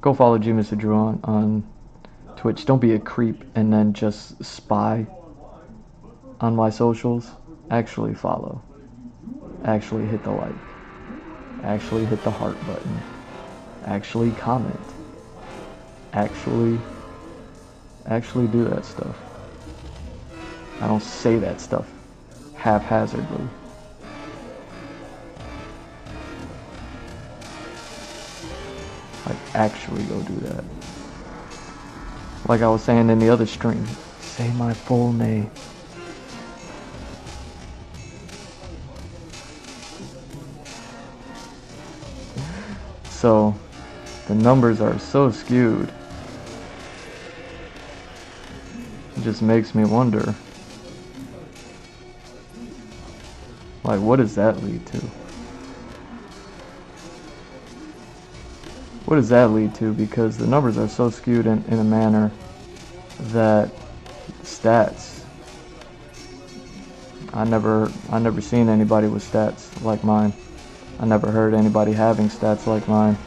Go follow G Mr. Drew on Twitch. Don't be a creep and then just spy on my socials. Actually follow. Actually hit the like. Actually hit the heart button. Actually comment. Actually do that stuff. I don't say that stuff haphazardly. Like, actually go do that. Like I was saying in the other stream, say my full name. So, the numbers are so skewed. It just makes me wonder, like, what does that lead to? What does that lead to? Because the numbers are so skewed in a manner that stats, I never seen anybody with stats like mine. I never heard anybody having stats like mine.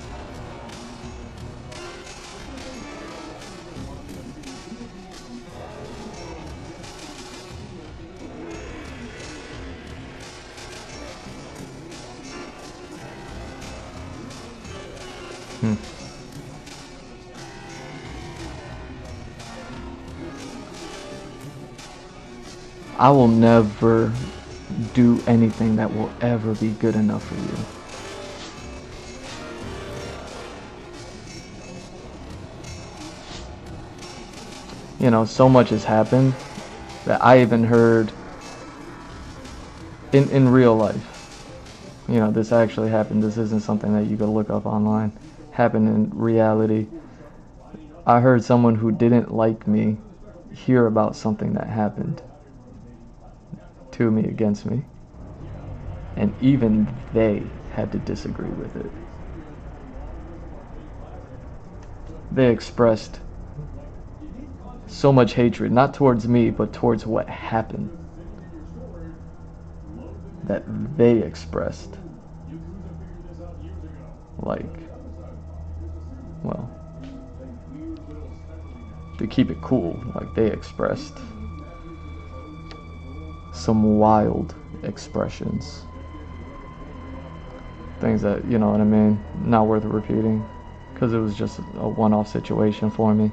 I will never do anything that will ever be good enough for you. You know, so much has happened that I even heard in real life. You know, this actually happened. This isn't something that you could look up online. Happened in reality. I heard someone who didn't like me hear about something that happened to me, against me, and even they had to disagree with it. They expressed so much hatred, not towards me, but towards what happened, that they expressed. Like, well, to keep it cool, like, they expressed some wild expressions. Things that, you know what I mean, not worth repeating, because it was just a one-off situation for me.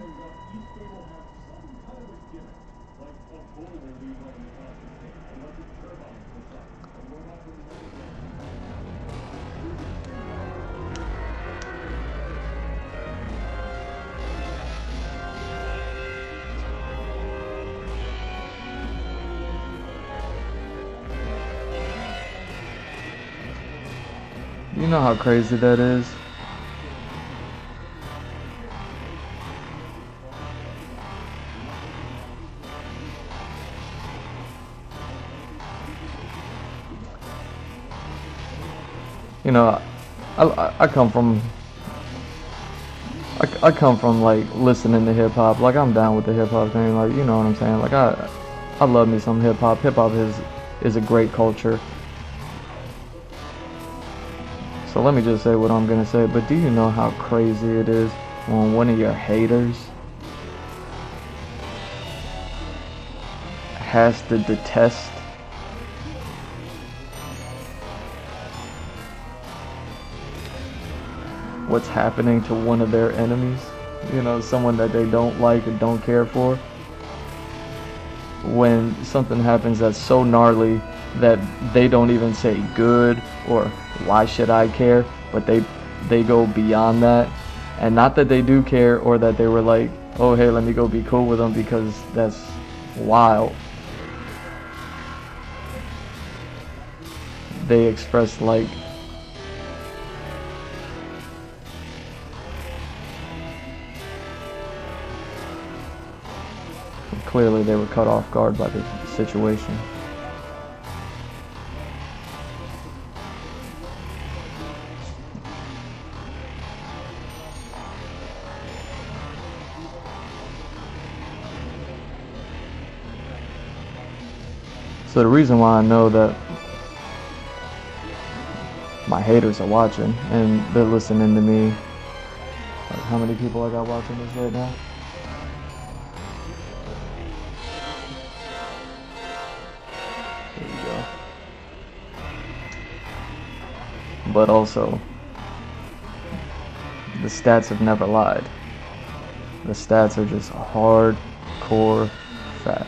You know how crazy that is? You know, I come from like listening to hip hop. Like, I'm down with the hip hop thing. Like, you know what I'm saying? Like, I love me some hip hop. Hip hop is a great culture. So let me just say what I'm gonna say. But do you know how crazy it is when one of your haters has to detest what's happening to one of their enemies? You know, someone that they don't like or don't care for. When something happens that's so gnarly that they don't even say good or why should I care? But they go beyond that, and not that they do care or that they were like, oh hey, let me go be cool with them, because that's wild. They express like clearly they were caught off guard by the situation. So the reason why I know that my haters are watching and they're listening to me, like how many people I got watching this right now? There you go. But also, the stats have never lied. The stats are just hardcore facts.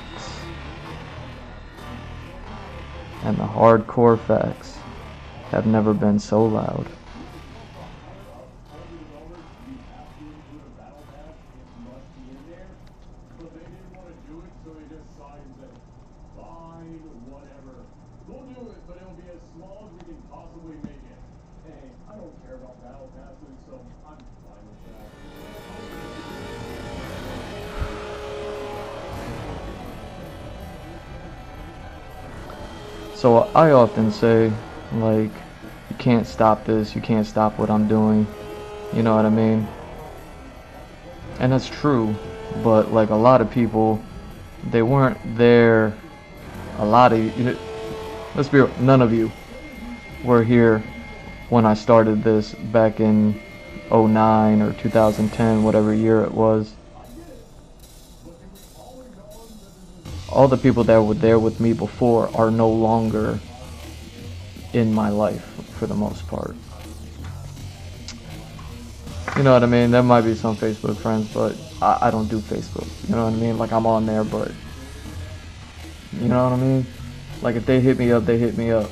And the hardcore facts have never been so loud. We'll do it, but it'll be as small as we can possibly make it. Hey, I don't care about battle passes, so I'm fine with that. So I often say, like, you can't stop this, you can't stop what I'm doing, you know what I mean? And that's true, but like a lot of people, they weren't there. A lot of you, let's be real, none of you were here when I started this back in 09 or 2010, whatever year it was. All the people that were there with me before are no longer in my life for the most part. You know what I mean? There might be some Facebook friends, but I don't do Facebook. You know what I mean? Like, I'm on there, but you know what I mean? Like, if they hit me up, they hit me up.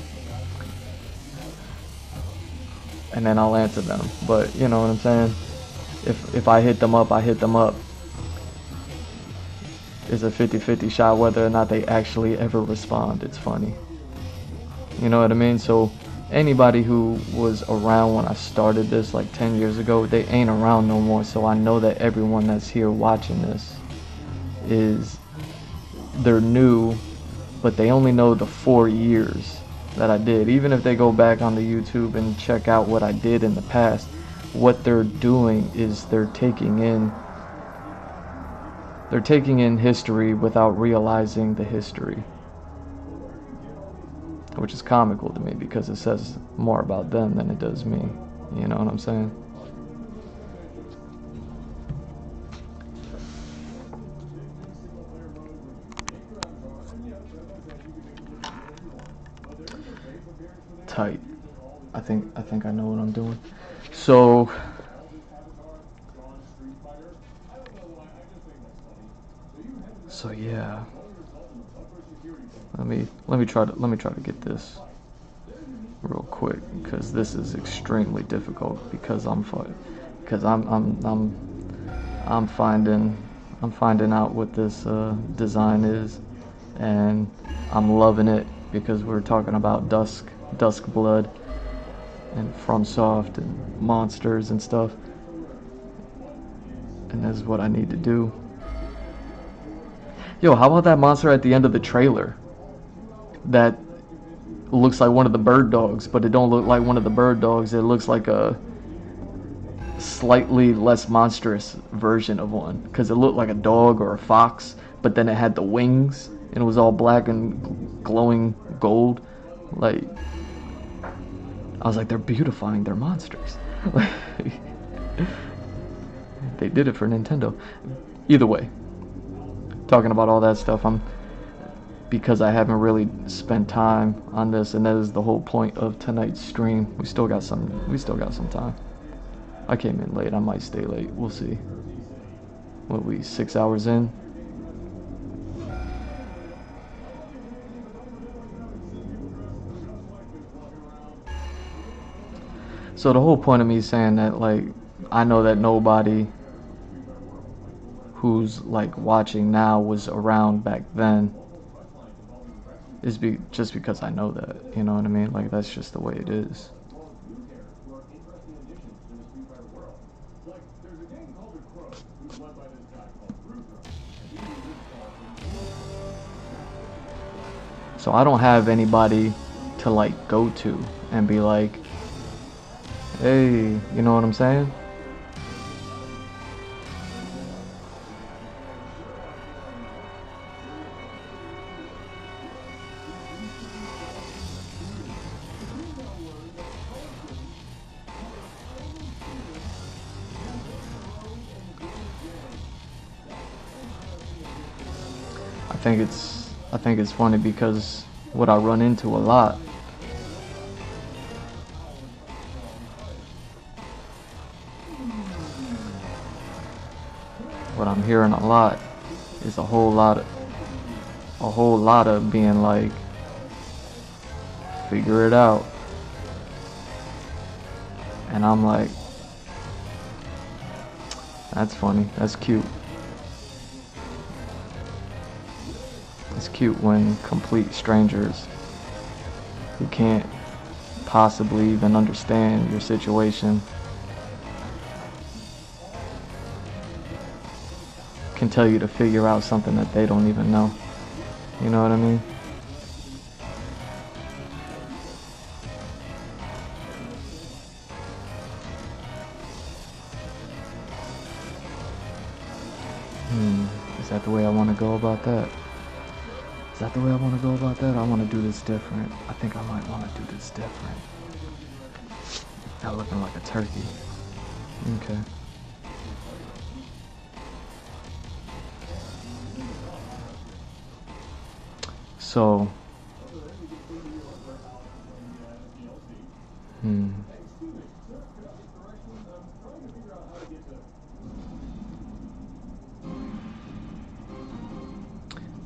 And then I'll answer them. But you know what I'm saying? If I hit them up, I hit them up. It's a 50-50 shot whether or not they actually ever respond. It's funny. You know what I mean? So anybody who was around when I started this like 10 years ago, they ain't around no more. So I know that everyone that's here watching this they're new, but they only know the 4 years that I did. Even if they go back on the YouTube and check out what I did in the past, what they're doing is they're taking in history without realizing the history, which is comical to me because it says more about them than it does me. You know what I'm saying? Tight. I think I know what I'm doing. So yeah. Let me try to get this real quick, because this is extremely difficult, because I'm finding out what this design is, and I'm loving it, because we're talking about Dusk Blood and FromSoft and monsters and stuff, and this is what I need to do. Yo, how about that monster at the end of the trailer that looks like one of the bird dogs, but it don't look like one of the bird dogs. It looks like a slightly less monstrous version of one, because it looked like a dog or a fox, but then it had the wings and it was all black and glowing gold. Like, I was like, they're beautifying their monsters. They did it for Nintendo. Either way, talking about all that stuff, because I haven't really spent time on this, and that is the whole point of tonight's stream. We still got some time. I came in late. I might stay late. We'll see. What, we 6 hours in? So the whole point of me saying that, like, I know that nobody who's like watching now was around back then is just because I know that, you know what I mean? Like, that's just the way it is. So I don't have anybody to like go to and be like, hey, you know what I'm saying? I think it's funny because what I run into a lot what I'm hearing a lot is a whole lot of being like, figure it out. And I'm like, that's funny, that's cute. It's cute when complete strangers who can't possibly even understand your situation can tell you to figure out something that they don't even know. You know what I mean? Is that the way I want to go about that? Is that the way I want to go about that? I want to do this different. I think I might want to do this different. Not looking like a turkey. Okay. So,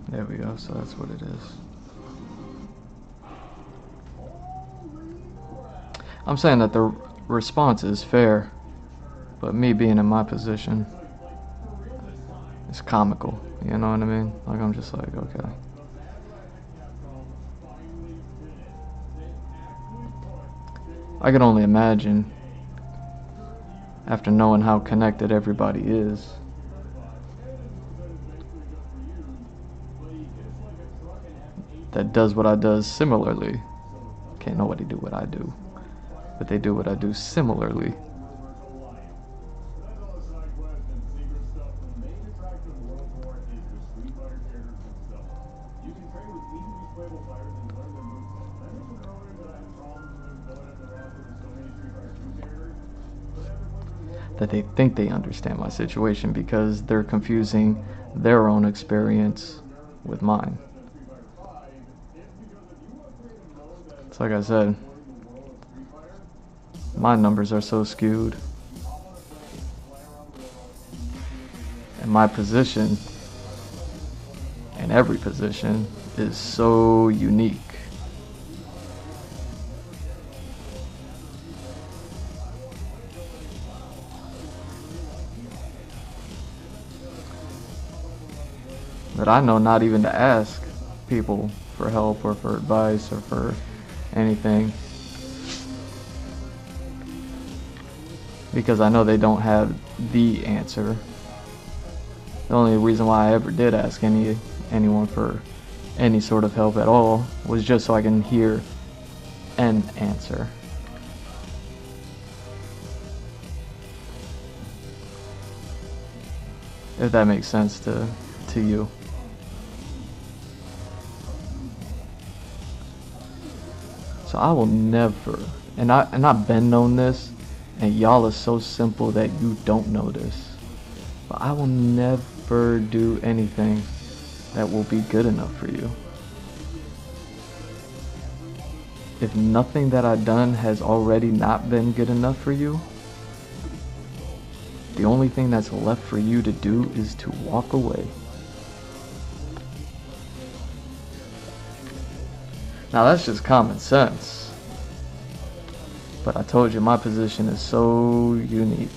there we go, so that's what it is. I'm saying that the response is fair, but me being in my position, it's comical, you know what I mean? Like, I'm just like, okay. I can only imagine, after knowing how connected everybody is, that does what I does similarly. Can't nobody do what I do, but they do what I do similarly. That they think they understand my situation because they're confusing their own experience with mine. It's like I said, my numbers are so skewed, and my position in every position is so unique. That I know not even to ask people for help or for advice or for anything, because I know they don't have the answer. The only reason why I ever did ask anyone for any sort of help at all was just so I can hear an answer. If that makes sense to you. So I will never, and I've been known this, and y'all are so simple that you don't know this, but I will never do anything that will be good enough for you. If nothing that I've done has already not been good enough for you, the only thing that's left for you to do is to walk away. Now that's just common sense. But I told you my position is so unique.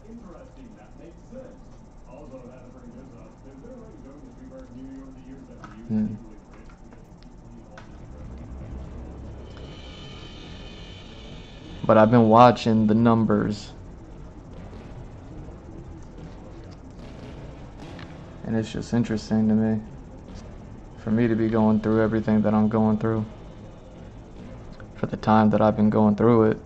Interesting, that makes sense. Also, I had to bring this up. There's been a running joke in Street Fighter Community over the years that we use equally rich because But I've been watching the numbers. And it's just interesting to me. For me to be going through everything that I'm going through. For the time that I've been going through it.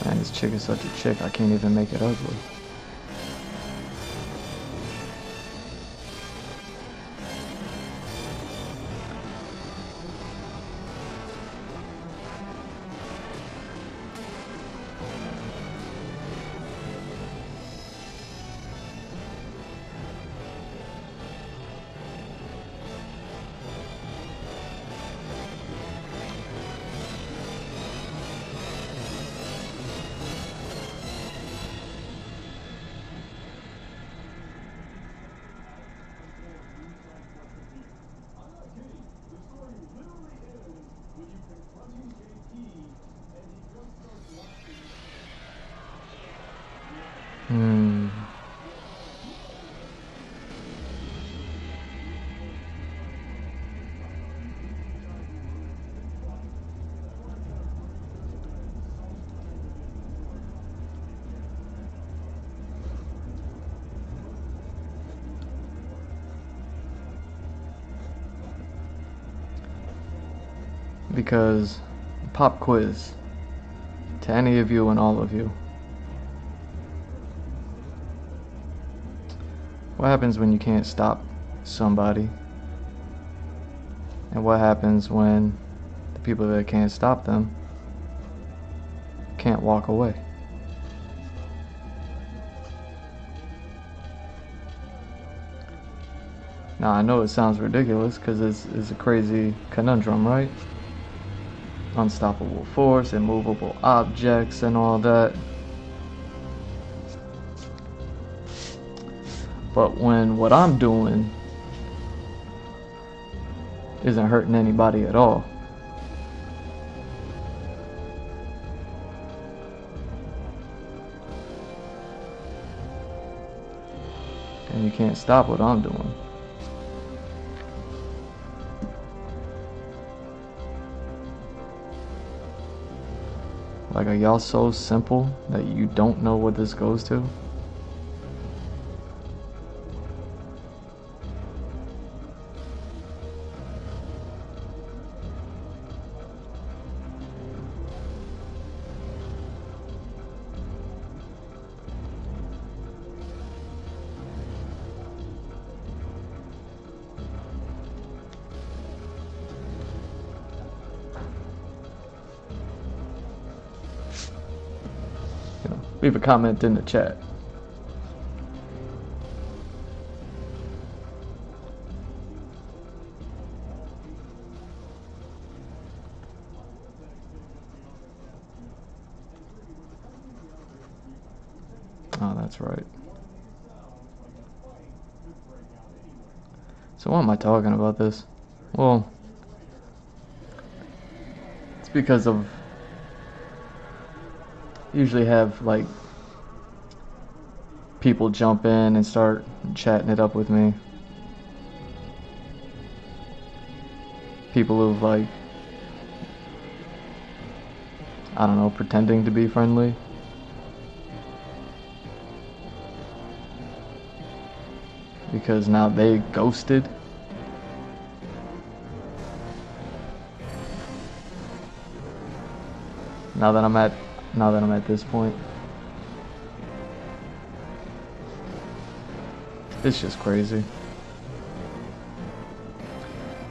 Man, this chick is such a chick, I can't even make it ugly. Because, pop quiz, to any of you and all of you, what happens when you can't stop somebody? And what happens when the people that can't stop them can't walk away? Now I know it sounds ridiculous because it's a crazy conundrum, right? Unstoppable force, immovable objects, and all that. But when what I'm doing isn't hurting anybody at all, and you can't stop what I'm doing, like, are y'all so simple that you don't know what this goes to? Leave a comment in the chat. That's right. So why am I talking about this? Well, it's because of usually have like people jump in and start chatting it up with me. People who've like, I don't know, pretending to be friendly. Because now they ghosted. Now that I'm at this point. It's just crazy.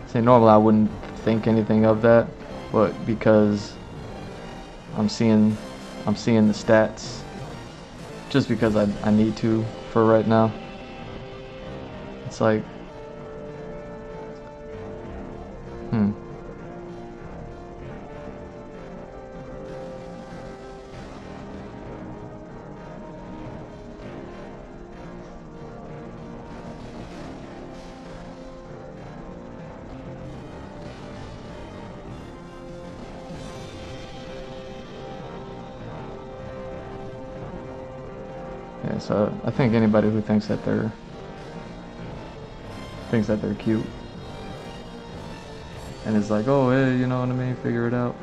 See, normally I wouldn't think anything of that, but because I'm seeing the stats, just because I need to for right now. It's like, yeah, so I think anybody who thinks that they're cute and is like, oh, hey, you know what I mean, figure it out.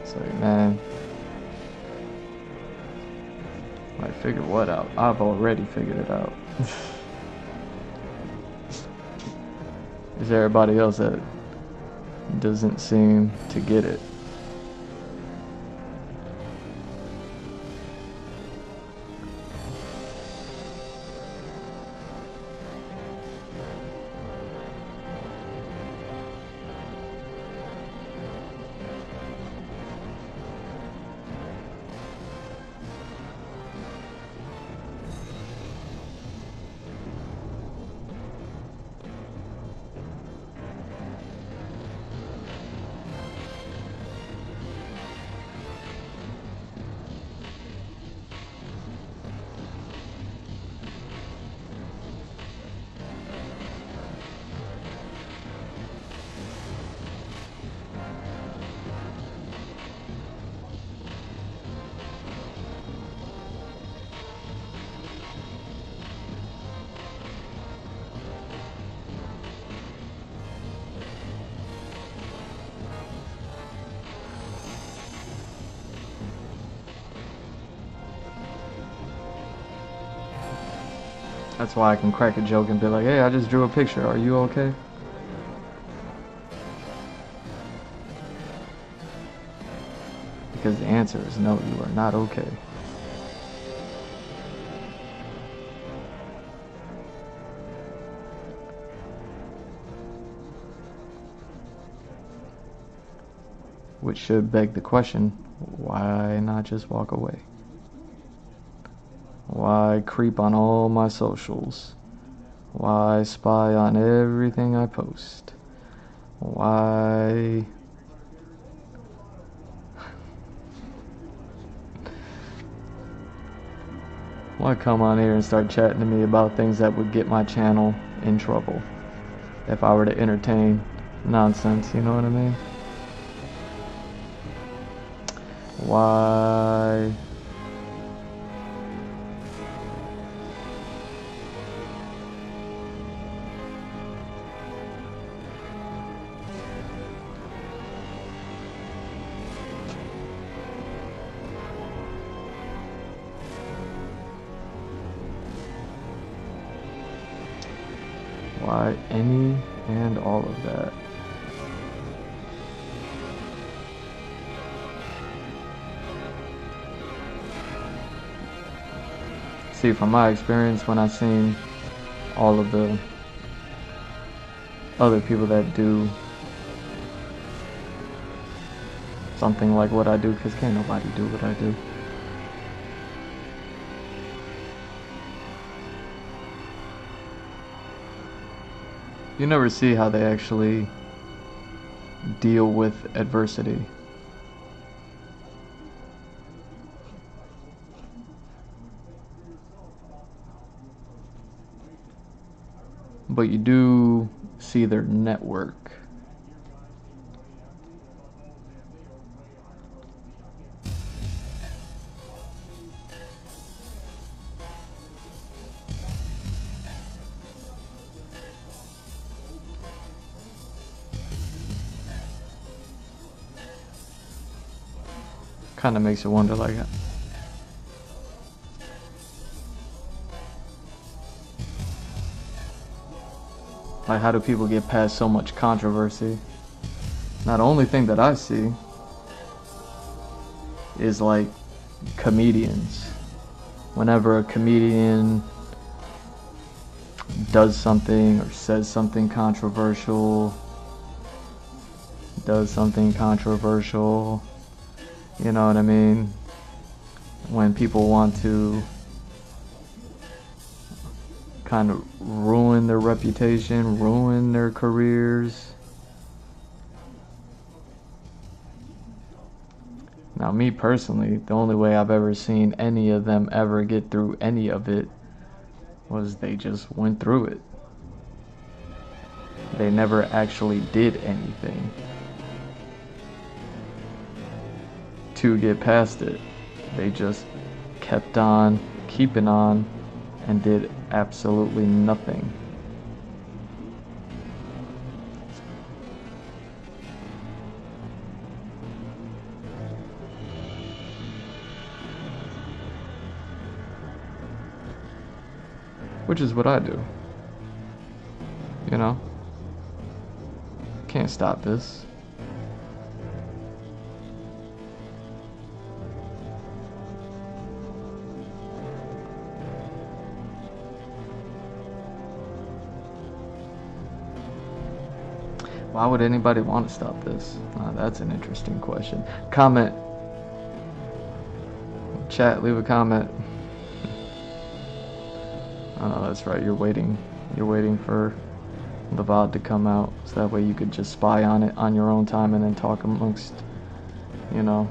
It's like, man, like, figure what out? I've already figured it out. Is there everybody else that doesn't seem to get it? That's why I can crack a joke and be like, hey, I just drew a picture. Are you okay? Because the answer is no, you are not okay. Which should beg the question, why not just walk away? Why creep on all my socials? Why spy on everything I post? Why come on here and start chatting to me about things that would get my channel in trouble if I were to entertain nonsense, you know what I mean? Why? Why any and all of that? See, from my experience, when I've seen all of the other people that do something like what I do, because can't nobody do what I do. You never see how they actually deal with adversity. but you do see their network. Kind of makes you wonder, like, how do people get past so much controversy? Now, the only thing that I see is like comedians. Whenever a comedian does something or says something controversial, you know what I mean? When people want to kind of ruin their reputation, ruin their careers. Now, me personally, the only way I've ever seen any of them ever get through any of it was they just went through it. They never actually did anything to get past it. They just kept on keeping on and did absolutely nothing. Which is what I do. You know? Can't stop this. Why would anybody want to stop this? That's an interesting question. Comment. Chat, leave a comment. Oh, that's right. You're waiting for the VOD to come out, so that way you could just spy on it on your own time and then talk amongst, you know.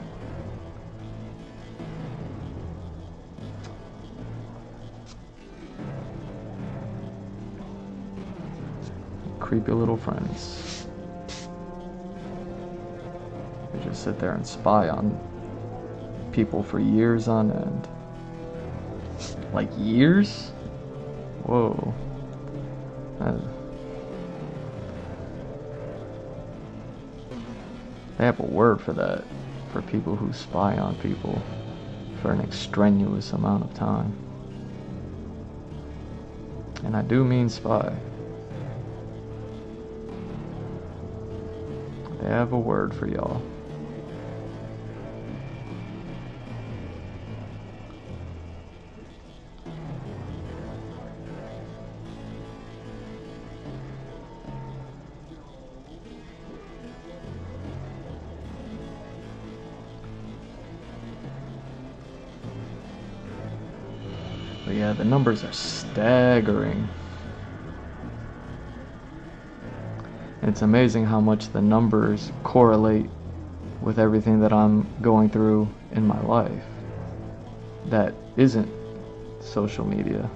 Creepy little friends. They just sit there and spy on people for years on end. Like years? Whoa. They have a word for that, for people who spy on people for an extraneous amount of time. And I do mean spy. They have a word for y'all. But yeah, the numbers are staggering. It's amazing how much the numbers correlate with everything that I'm going through in my life that isn't social media.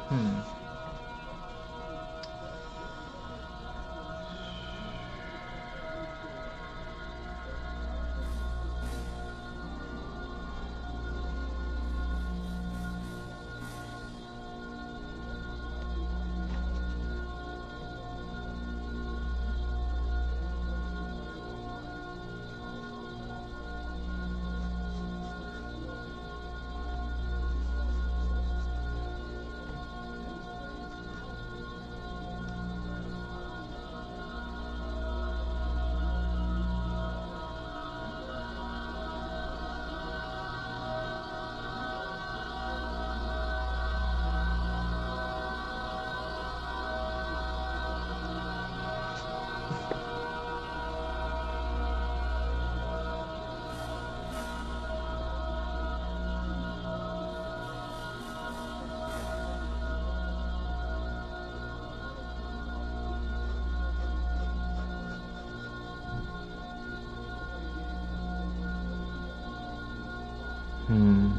Hmm. Hmm.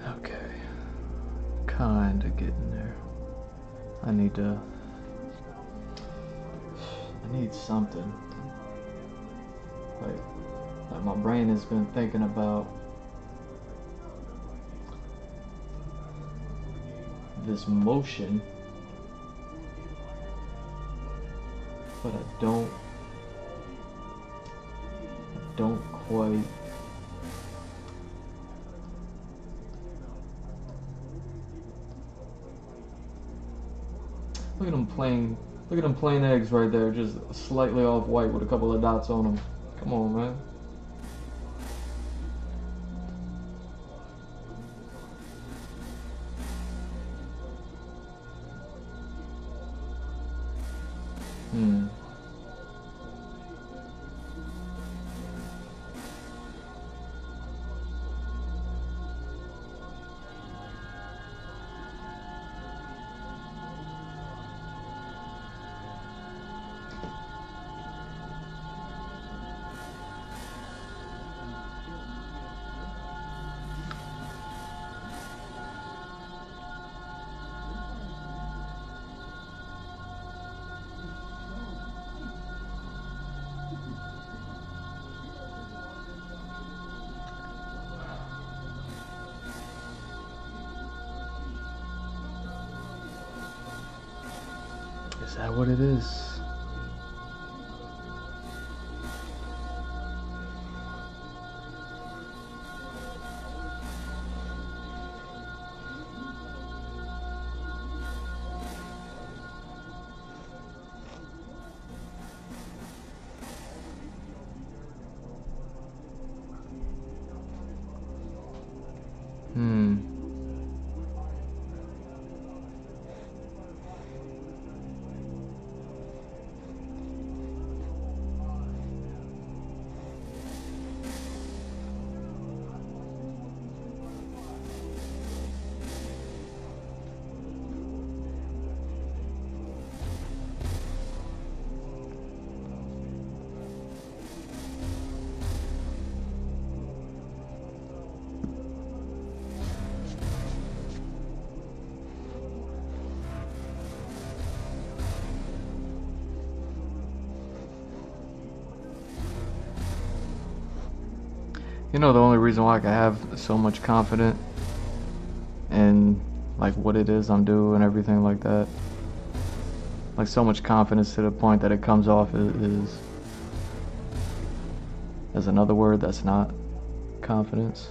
Okay. Kinda getting there. I need something. Like my brain has been thinking about this motion, but I don't quite. Look at them plain eggs right there, just slightly off white with a couple of dots on them. Come on, man. Hmm. Is that what it is? Hmm. You know, the only reason why I can have so much confidence in like what it is I'm doing and everything like that, like so much confidence to the point that it comes off as another word that's not confidence.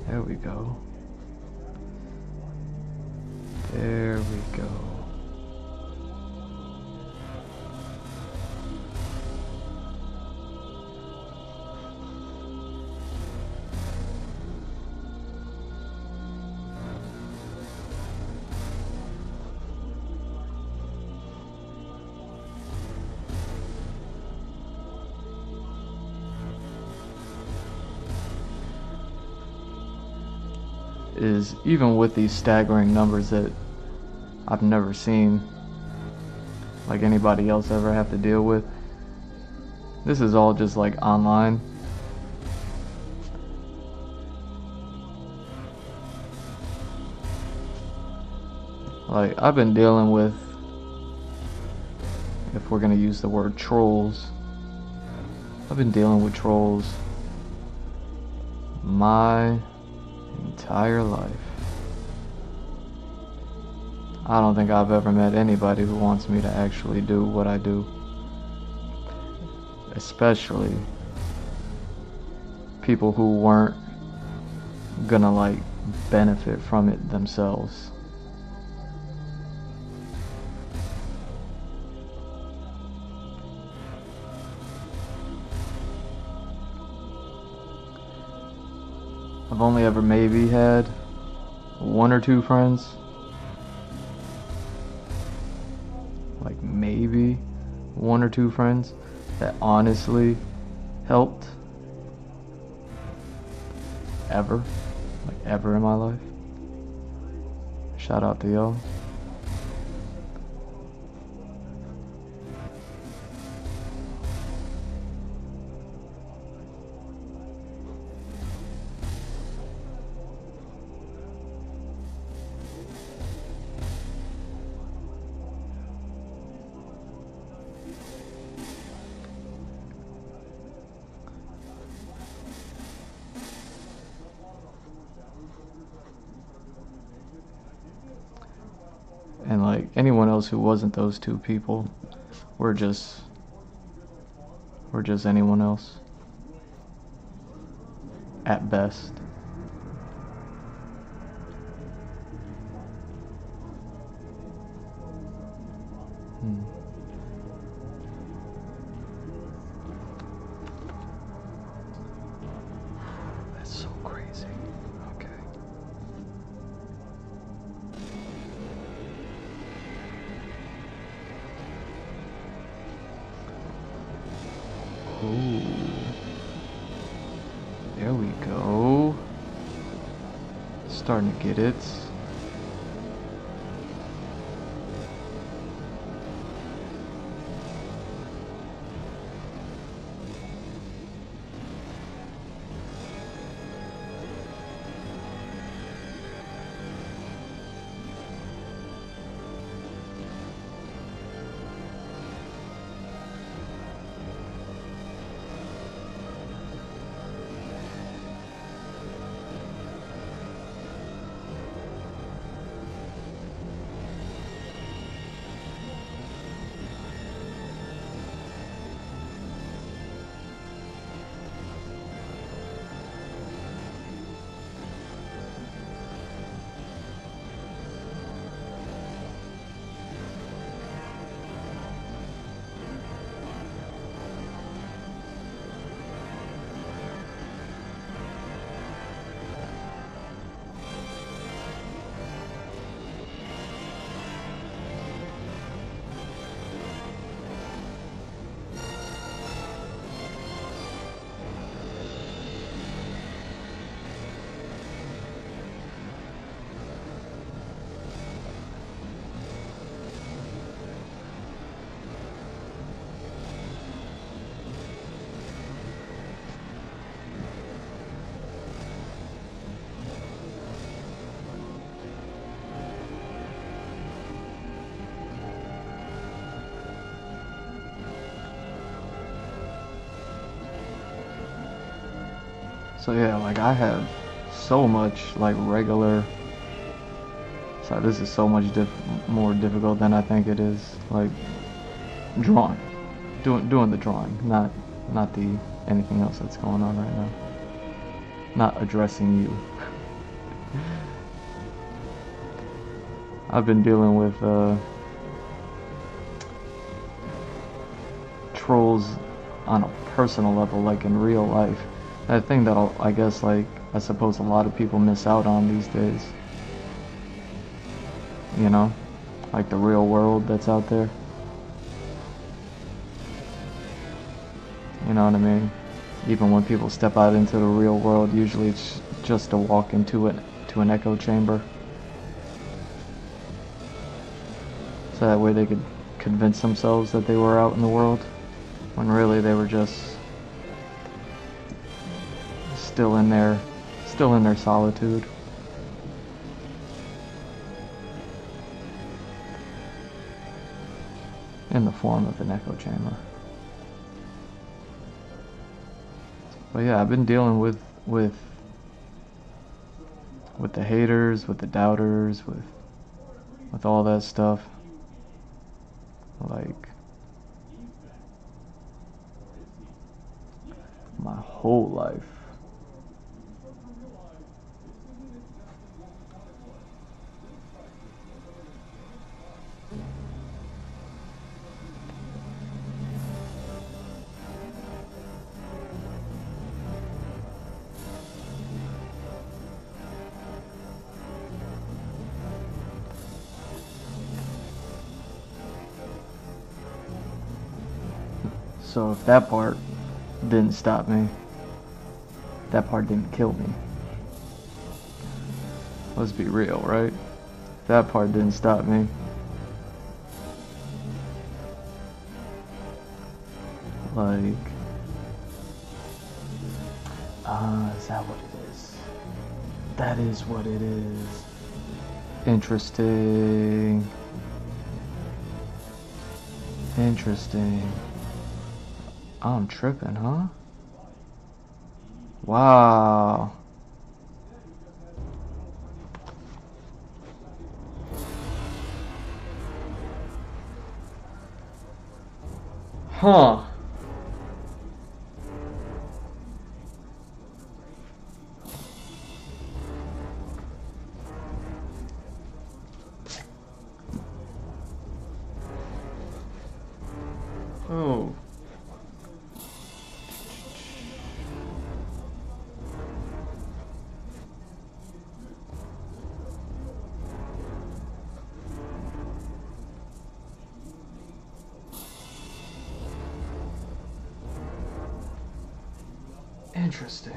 There we go. There we go. is even with these staggering numbers that I've never seen like anybody else ever have to deal with, this is all just like online. Like, I've been dealing with, if we're gonna use the word trolls, I've been dealing with trolls my entire life. I don't think I've ever met anybody who wants me to actually do what I do. Especially people who weren't gonna like benefit from it themselves. I've only ever maybe had 1 or 2 friends. Like maybe 1 or 2 friends that honestly helped. Ever. Like ever in my life. Shout out to y'all. And like anyone else who wasn't those 2 people, we're just anyone else at best. That's so crazy. Okay. Ooh. There we go. Starting to get it. So yeah, like I have so much like regular. So this is so much more difficult than I think it is. Like drawing, doing the drawing, not the anything else that's going on right now. Not addressing you. I've been dealing with trolls on a personal level, like in real life. That thing that I guess, like, I suppose a lot of people miss out on these days. You know? Like the real world that's out there. You know what I mean? Even when people step out into the real world, usually it's just to walk into to an echo chamber. So that way they could convince themselves that they were out in the world, when really they were just still in their solitude. In the form of an echo chamber. But yeah, I've been dealing with the haters, with the doubters, with all that stuff. Like my whole life. So if that part didn't stop me, that part didn't kill me. Let's be real, right? If that part didn't stop me, like, is that what it is? That is what it is. Interesting. Interesting. I'm tripping, huh? Wow. Huh. Oh. Interesting.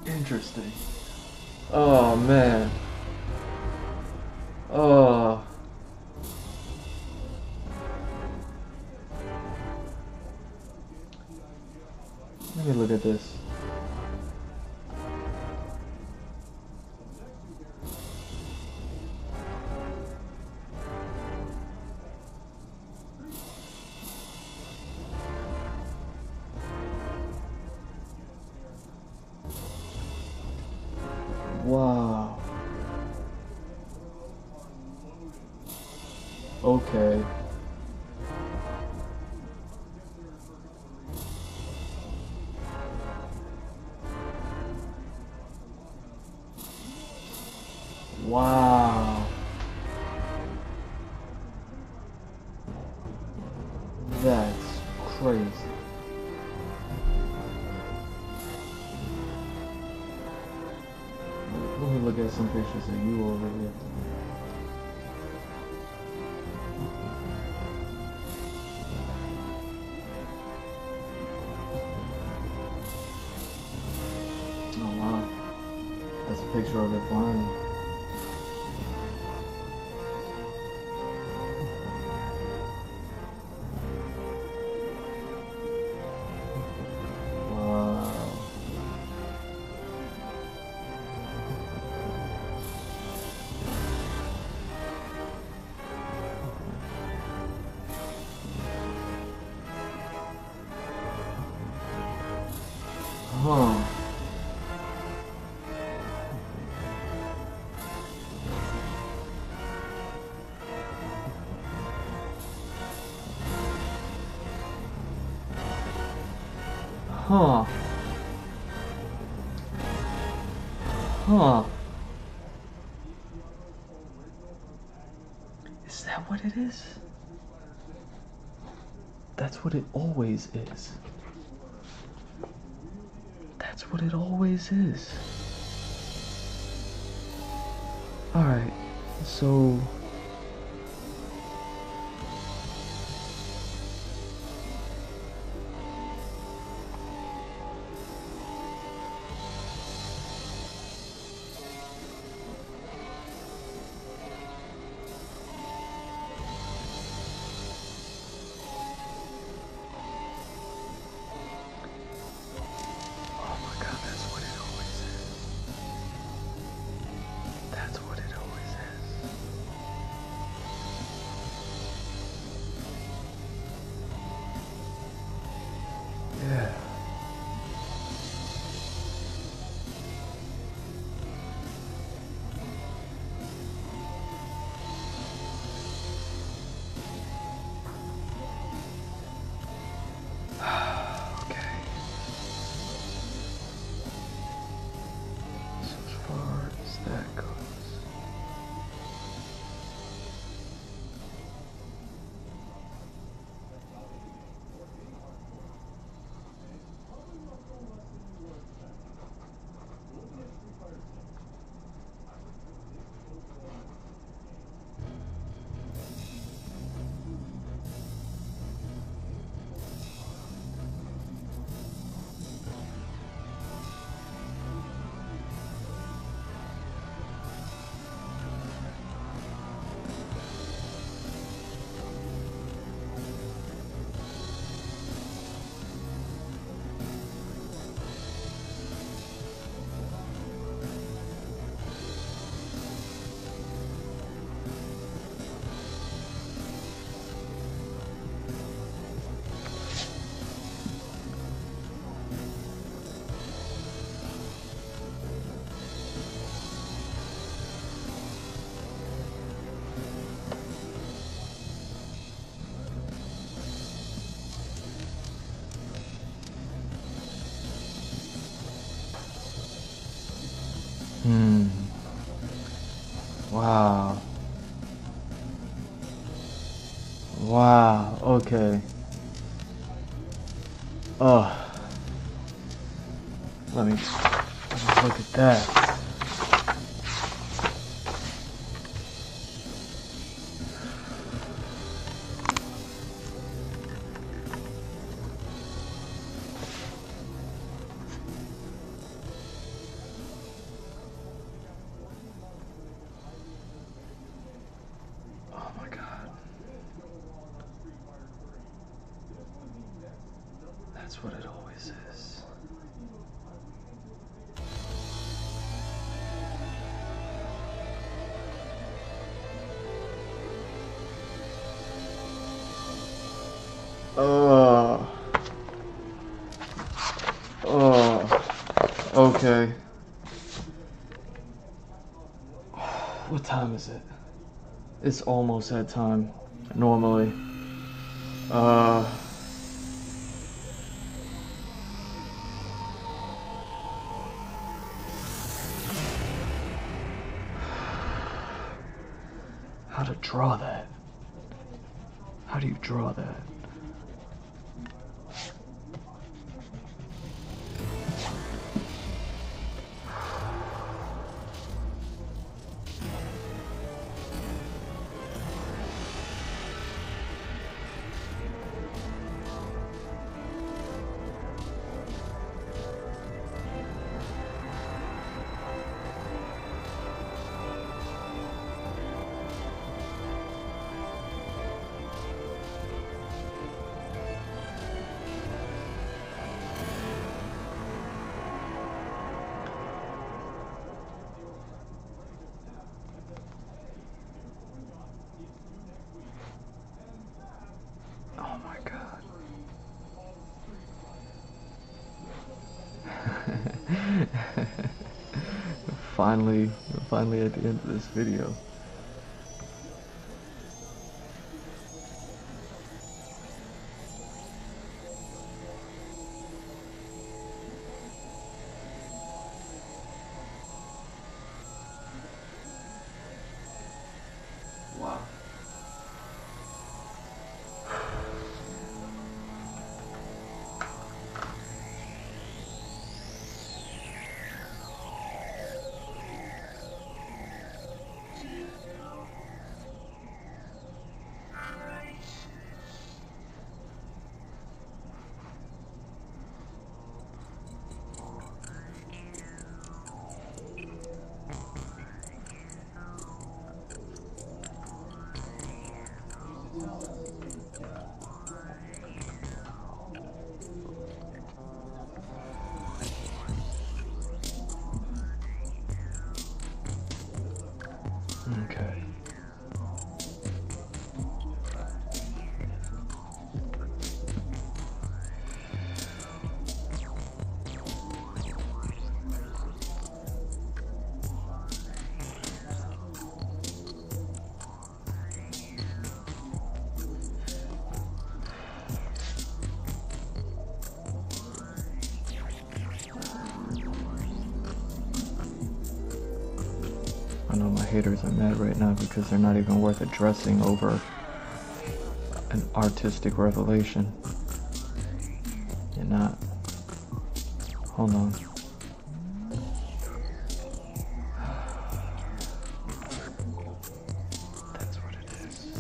Interesting. Oh man. Oh. Let me look at this. Wow. Okay. Wow. That's crazy. Let me look at some pictures of you over here. Oh wow. That's a picture of it flying. Wow. Huh. Huh. Huh. Is that what it is? That's what it always is. That's what it always is. Alright, so... Wow. Wow, okay. Oh. Let me look at that. Oh my God. That's what it always is. Oh. Oh. Okay. What time is it? It's almost that time. Normally. How to draw that? How do you draw that? Oh my God. Finally at the end of this video. Wow. Okay. I know my haters are mad right now because they're not even worth addressing over an artistic revelation. You're not. Hold on. That's what it is.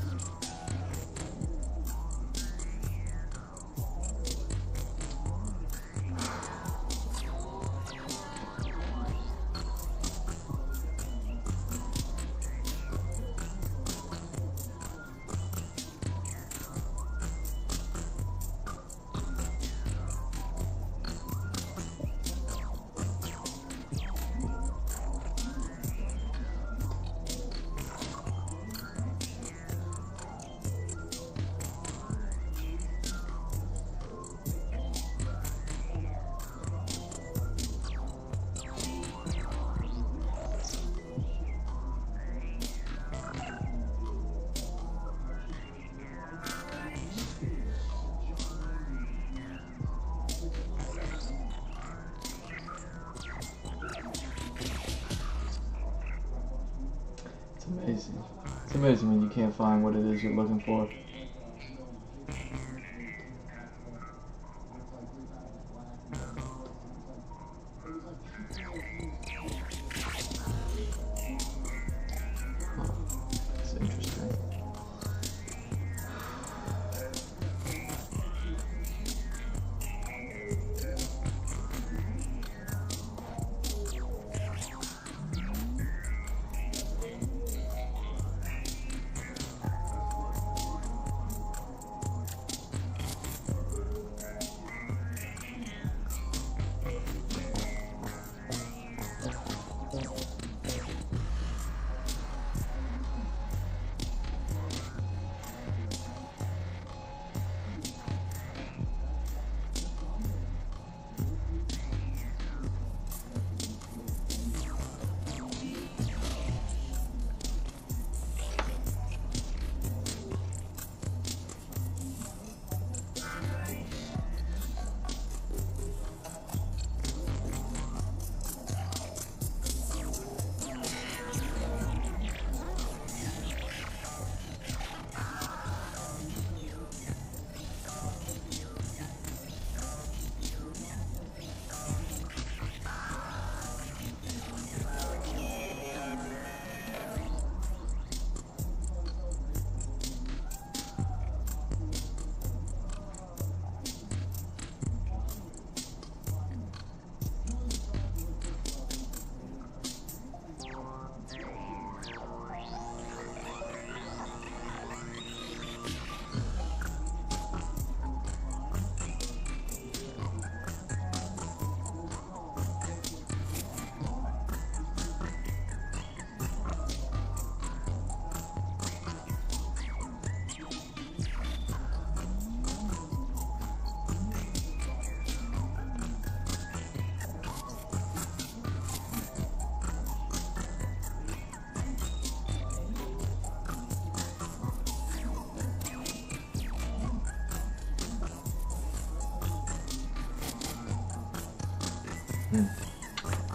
It's amazing. It's amazing when you can't find what it is you're looking for. It's interesting.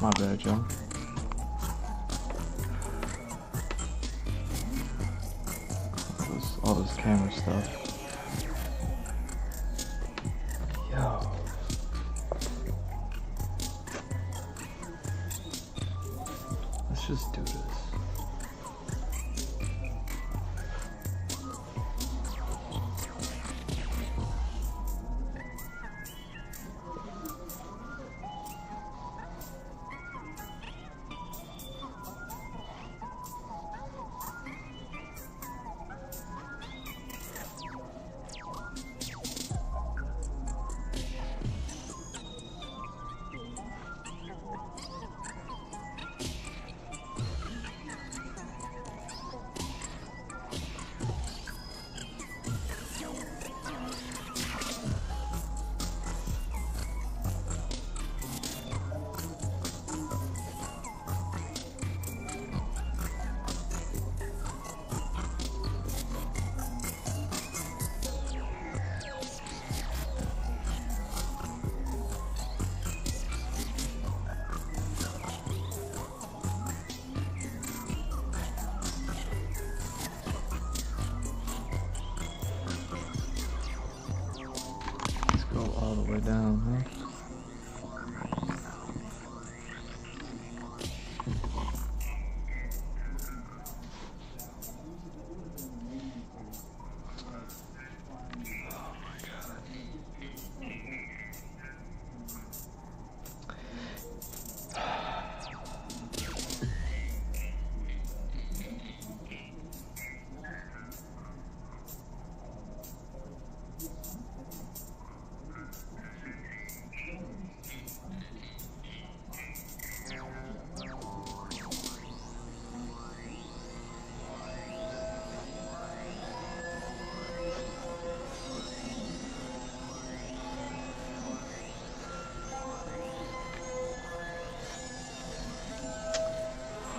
My bad, Joe. All this camera stuff. Yo. Let's just do this. Go all the way down, huh?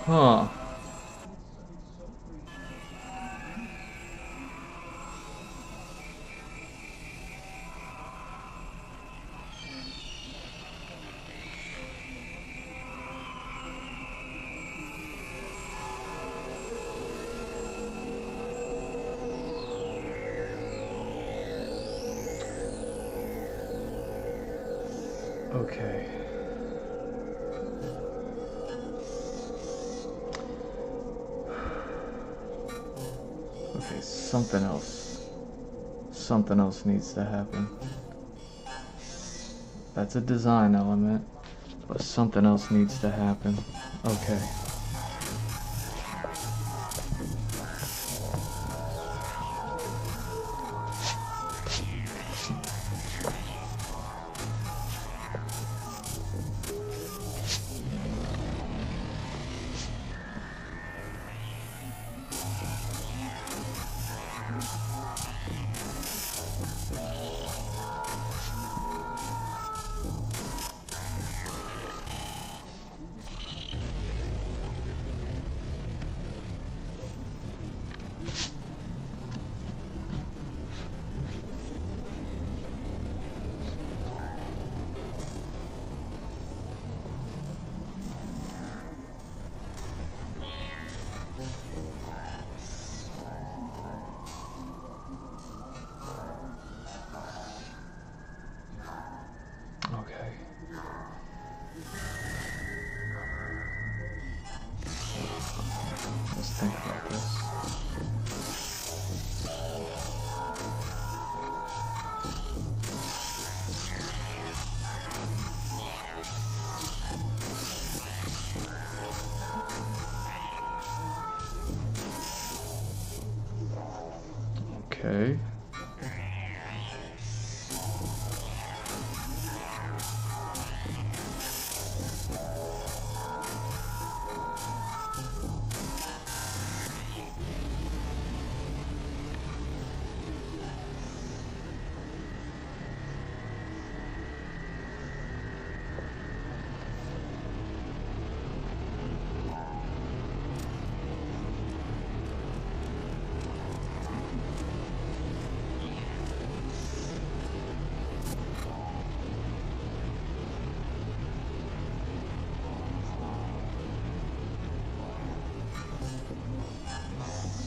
Huh. Okay. Okay, something else. Something else needs to happen. That's a design element, but something else needs to happen. Okay. Okay. Let's think about this. Okay.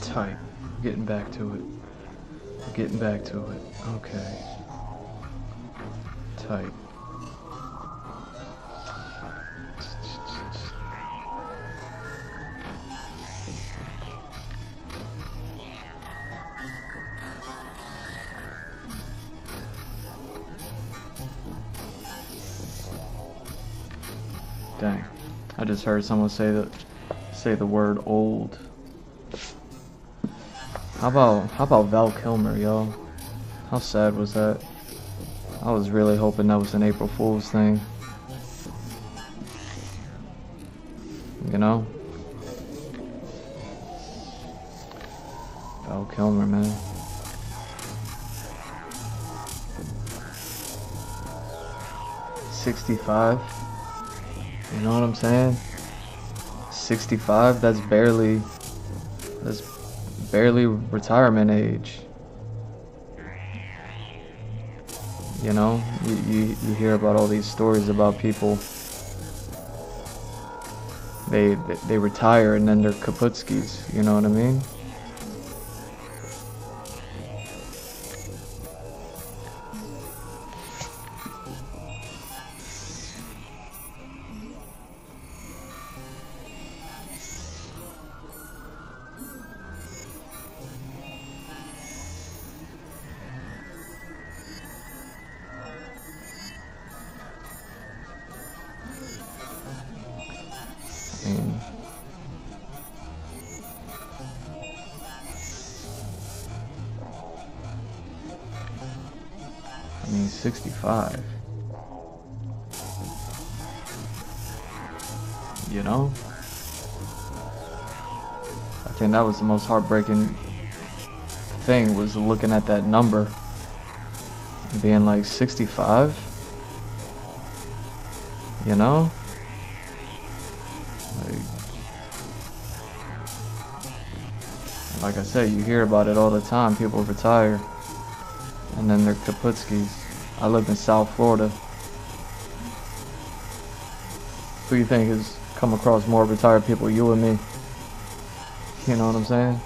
Tight. Getting back to it. Getting back to it. Okay. Tight. Dang. I just heard someone say the word old. How about Val Kilmer, yo? How sad was that? I was really hoping that was an April Fool's thing. You know? Val Kilmer, man. $65. You know what I'm saying? 65, that's barely retirement age. You know, you hear about all these stories about people, they retire and then they're kaputskis, you know what I mean? I mean, 65. You know? I think that was the most heartbreaking thing, was looking at that number and being like 65. You know? Like I said, you hear about it all the time. People retire and then they're kaputskis. I live in South Florida. Who you think has come across more retired people, you or me? You know what I'm saying?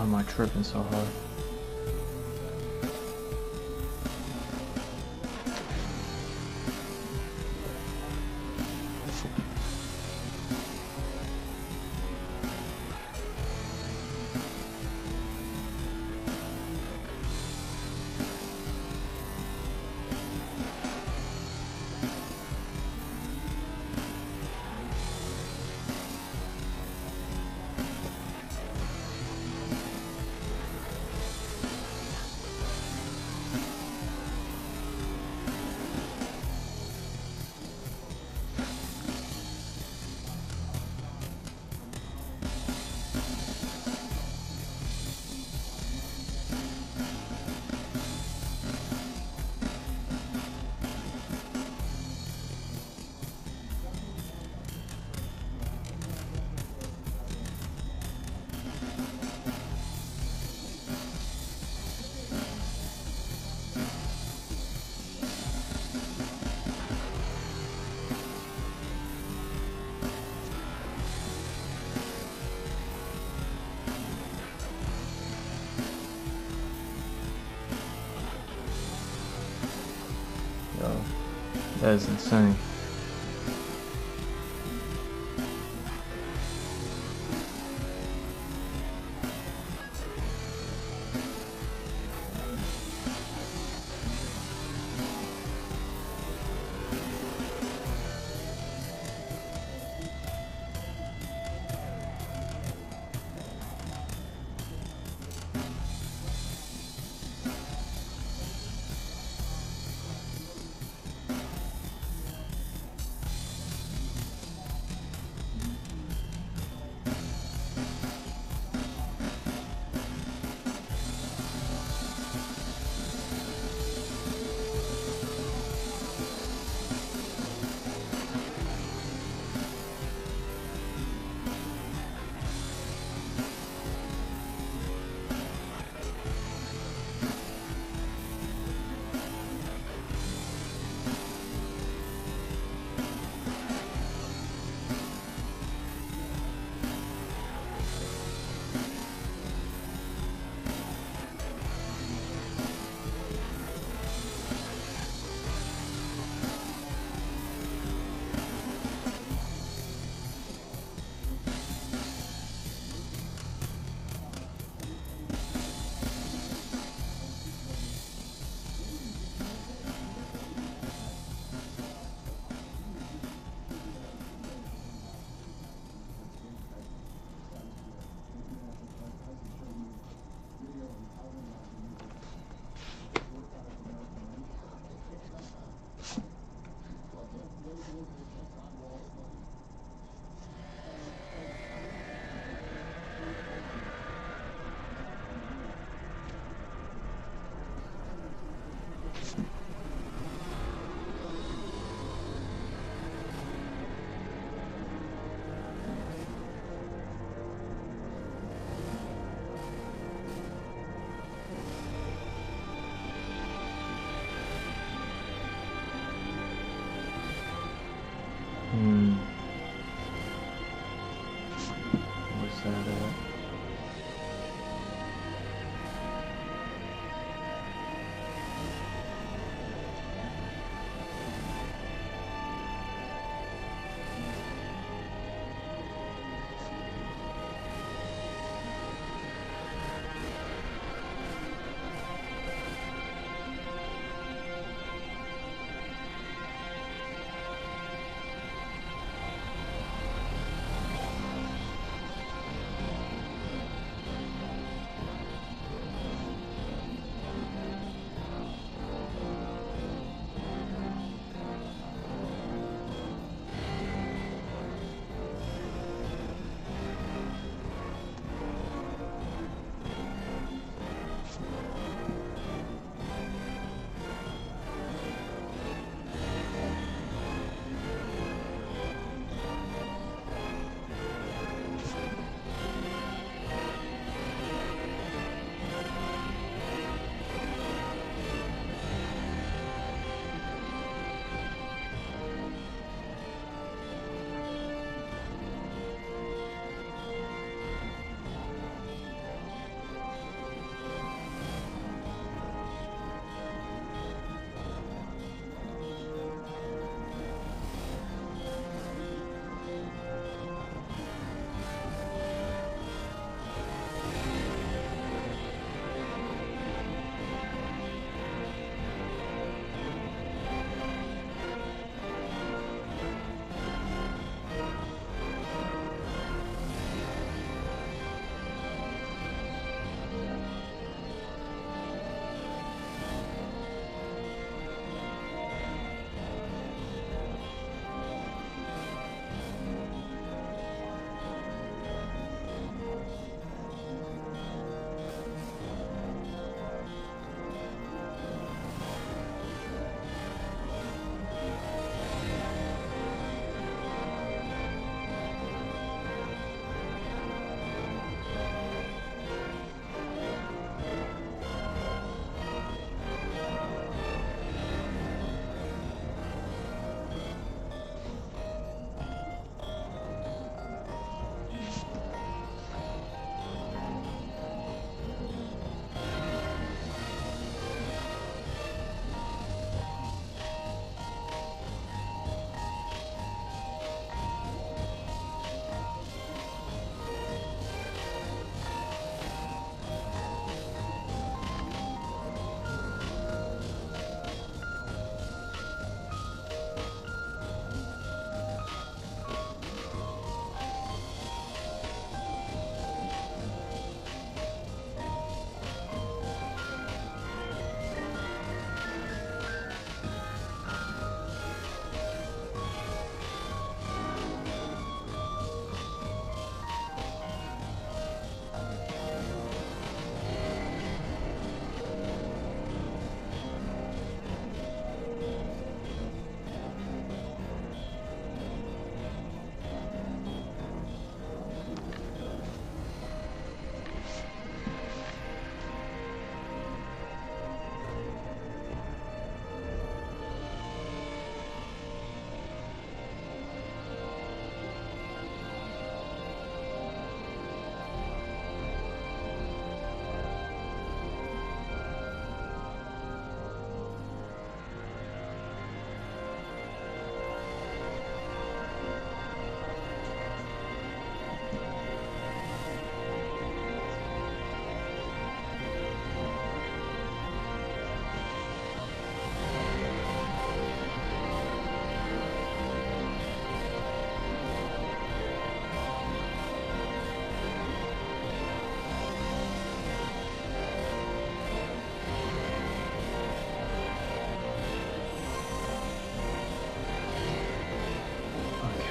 Why am I tripping so hard? Yo, that is insane.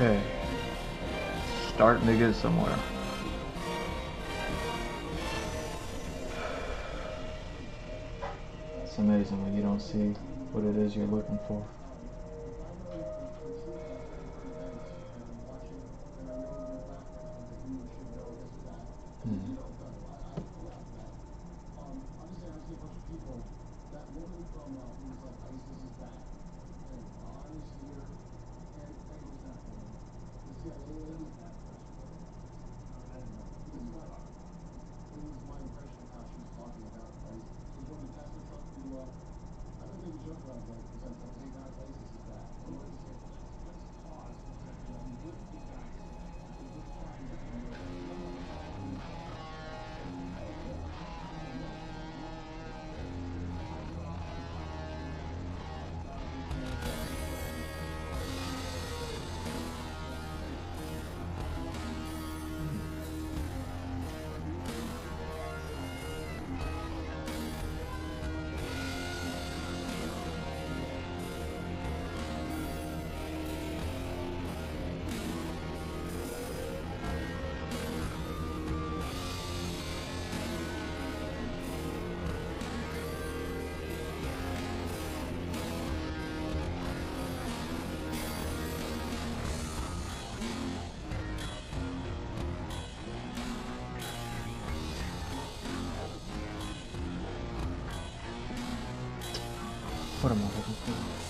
Okay. Starting to get somewhere. It's amazing when you don't see what it is you're looking for. What am I looking for?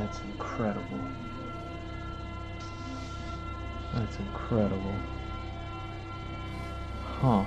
That's incredible. That's incredible. Huh.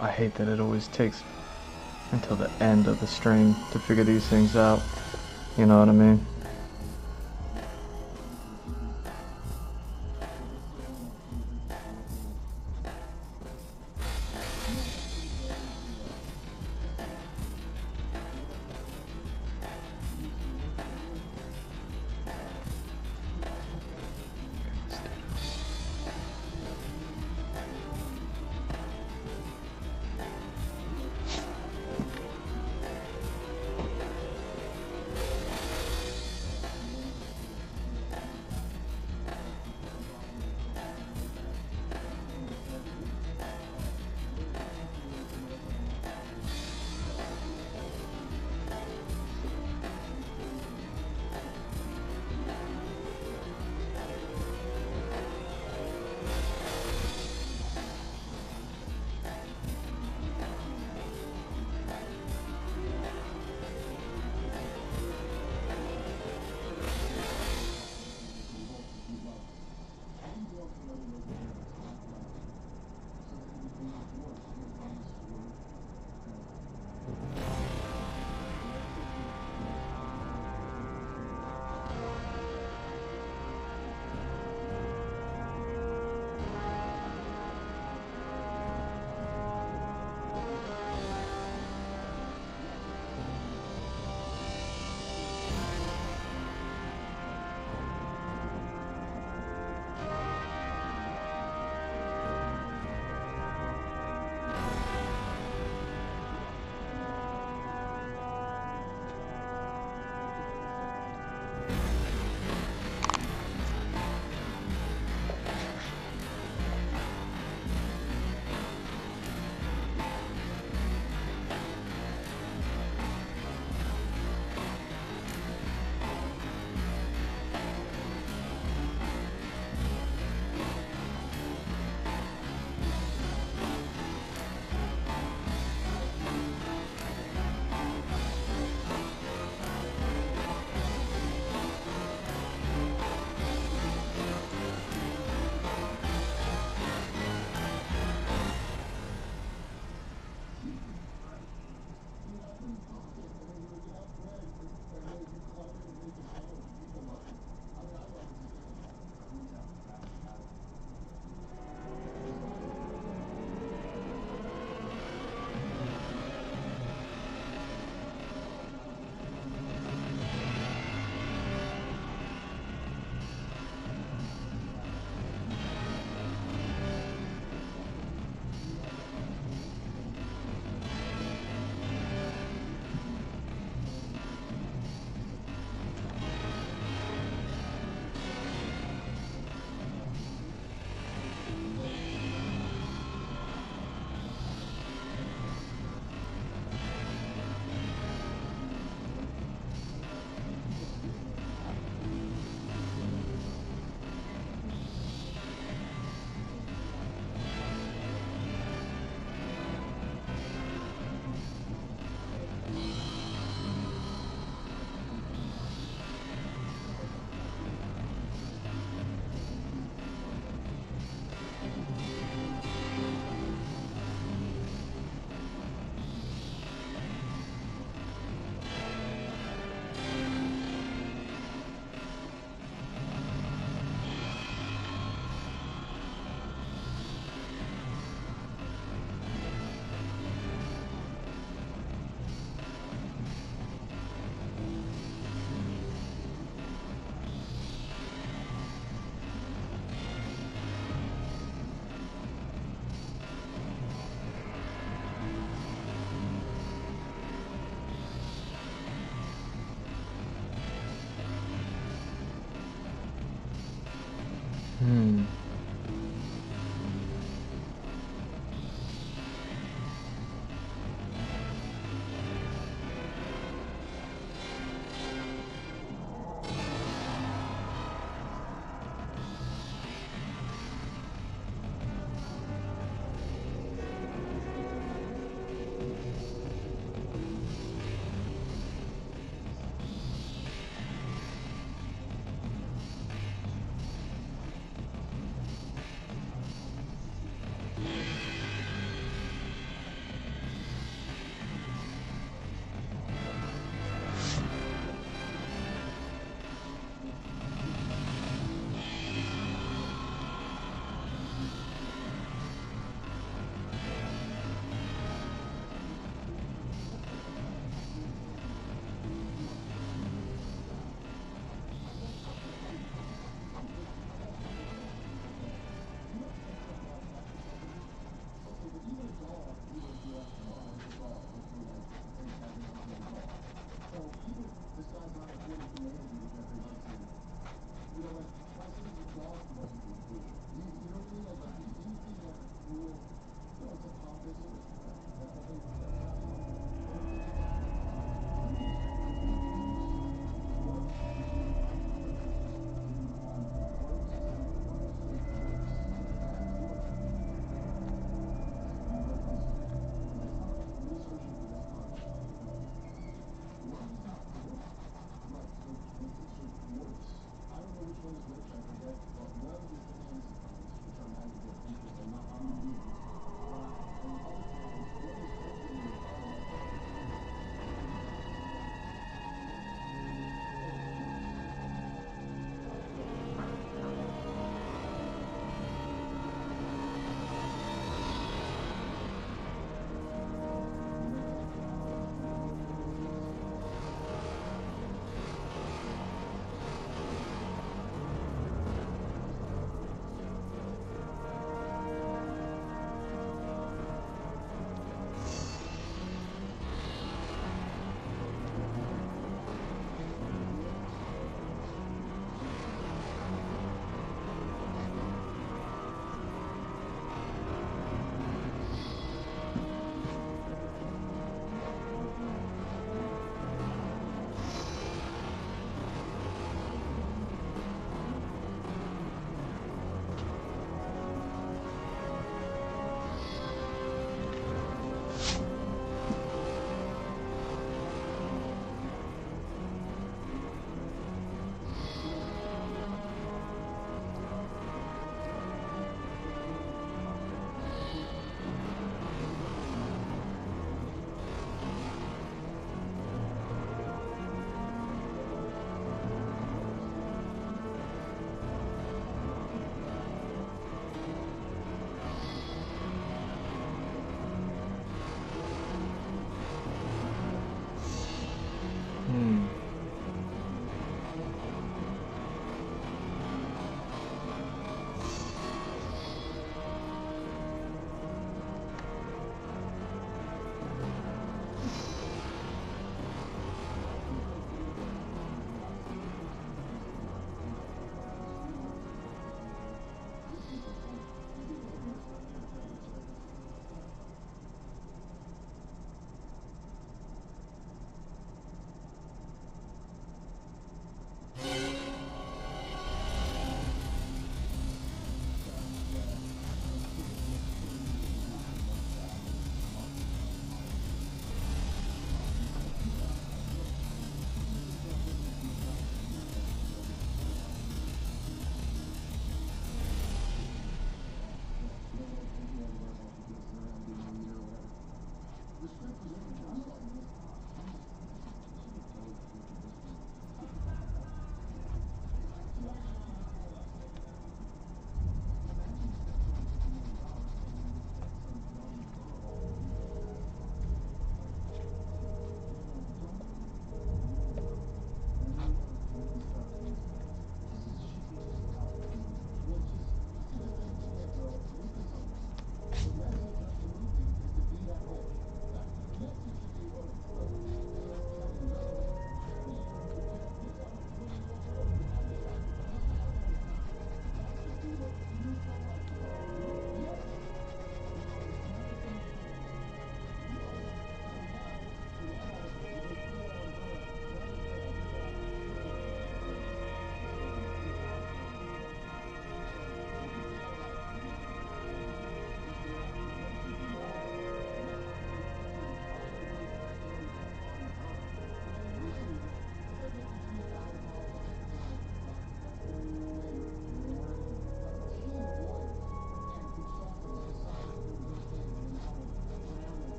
I hate that it always takes until the end of the stream to figure these things out. You know what I mean?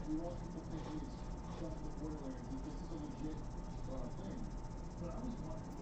we want people thinking it's just the Borderlands. This is a legit thing. But I was wondering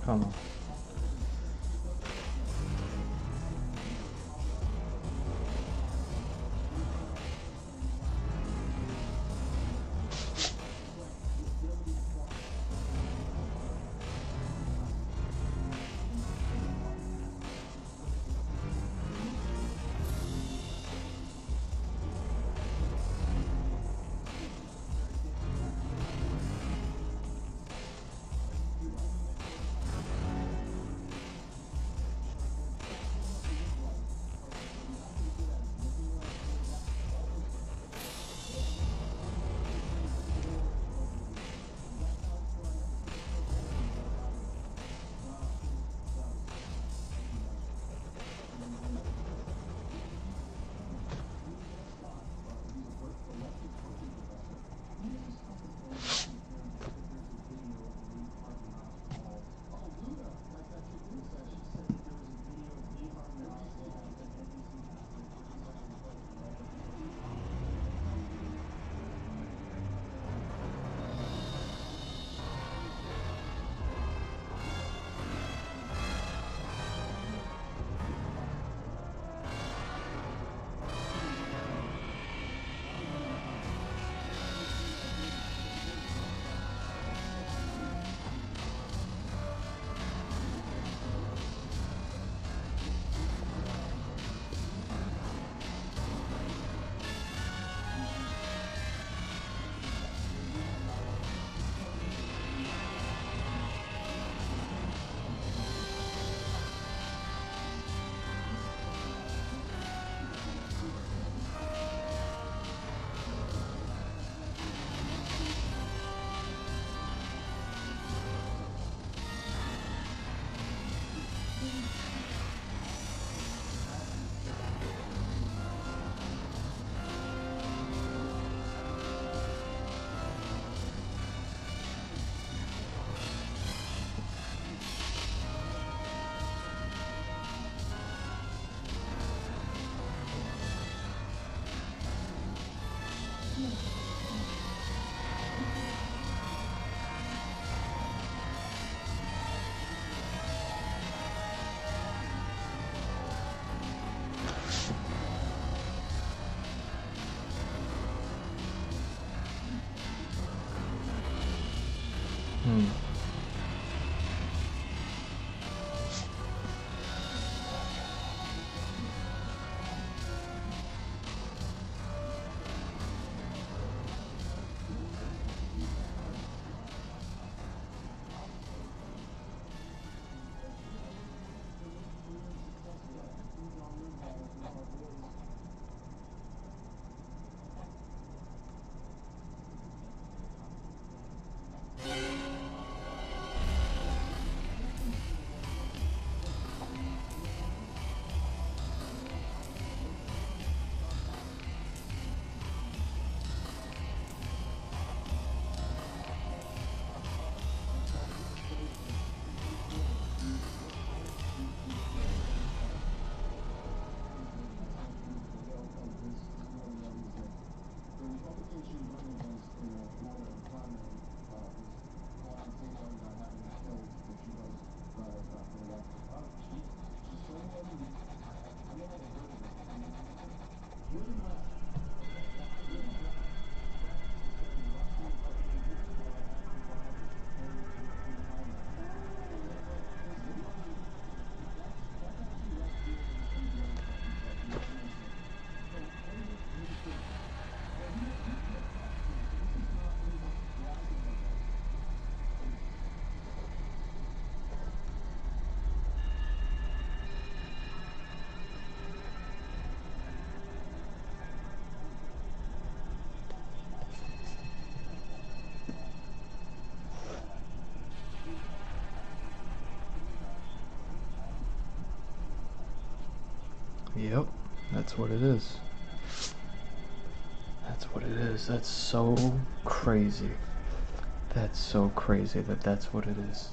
Come on. That's what it is. That's what it is. That's so crazy. That's so crazy that that's what it is.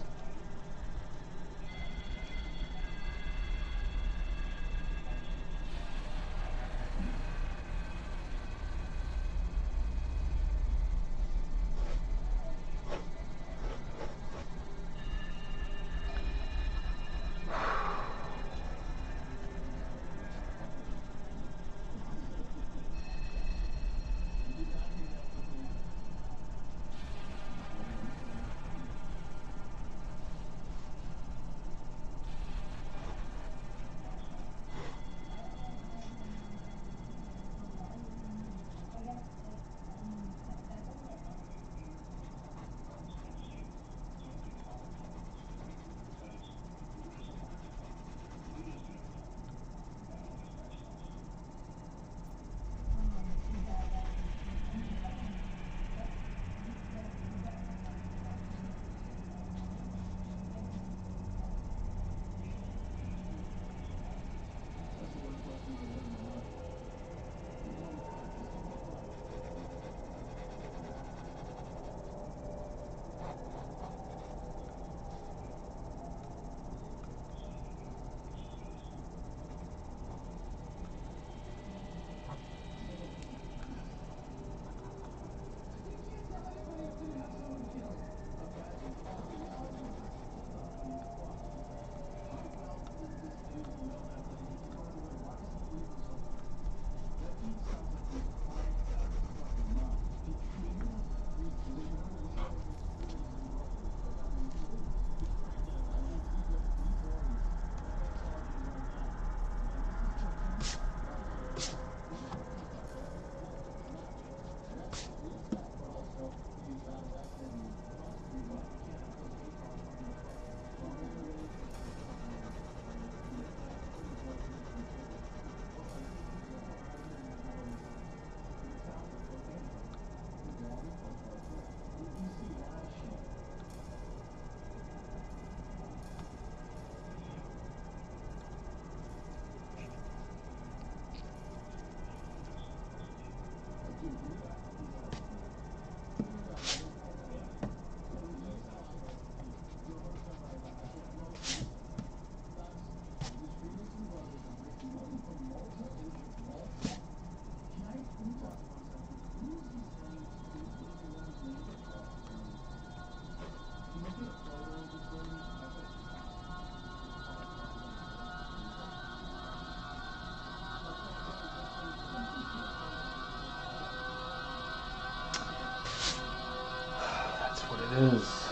That's what it is.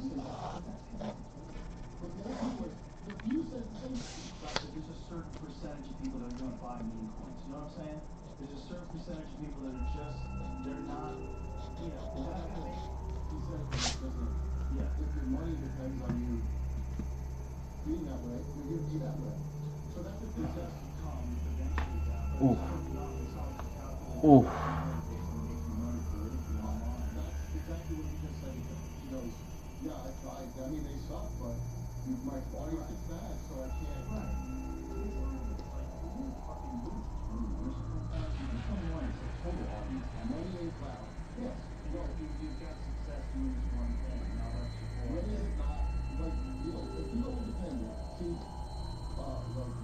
say that. But the other people, if you said the same thing, Right, but there's a certain percentage of people that are going to buy meme coins. You know what I'm saying? There's a certain percentage of people that are just, they're not, you know, they're not going to make. he said, listen, Yeah. if your money depends on you being that way, you're going to be that way. So that's the thing. Success will come eventually down. But Oof. it's not hard to calculate. Oof. Based on making money for it if you're online. That's exactly what he just said. He goes, yeah, I tried. I mean, they suck, but my audience is bad, so I can't. Right. It's like, who fucking lose? There's someone is a total audience. Money ain't cloud. Yes. Well, you've got success doing this one thing. Now that's your whole When is thing. it not, like, you know, if you go independent, see, like,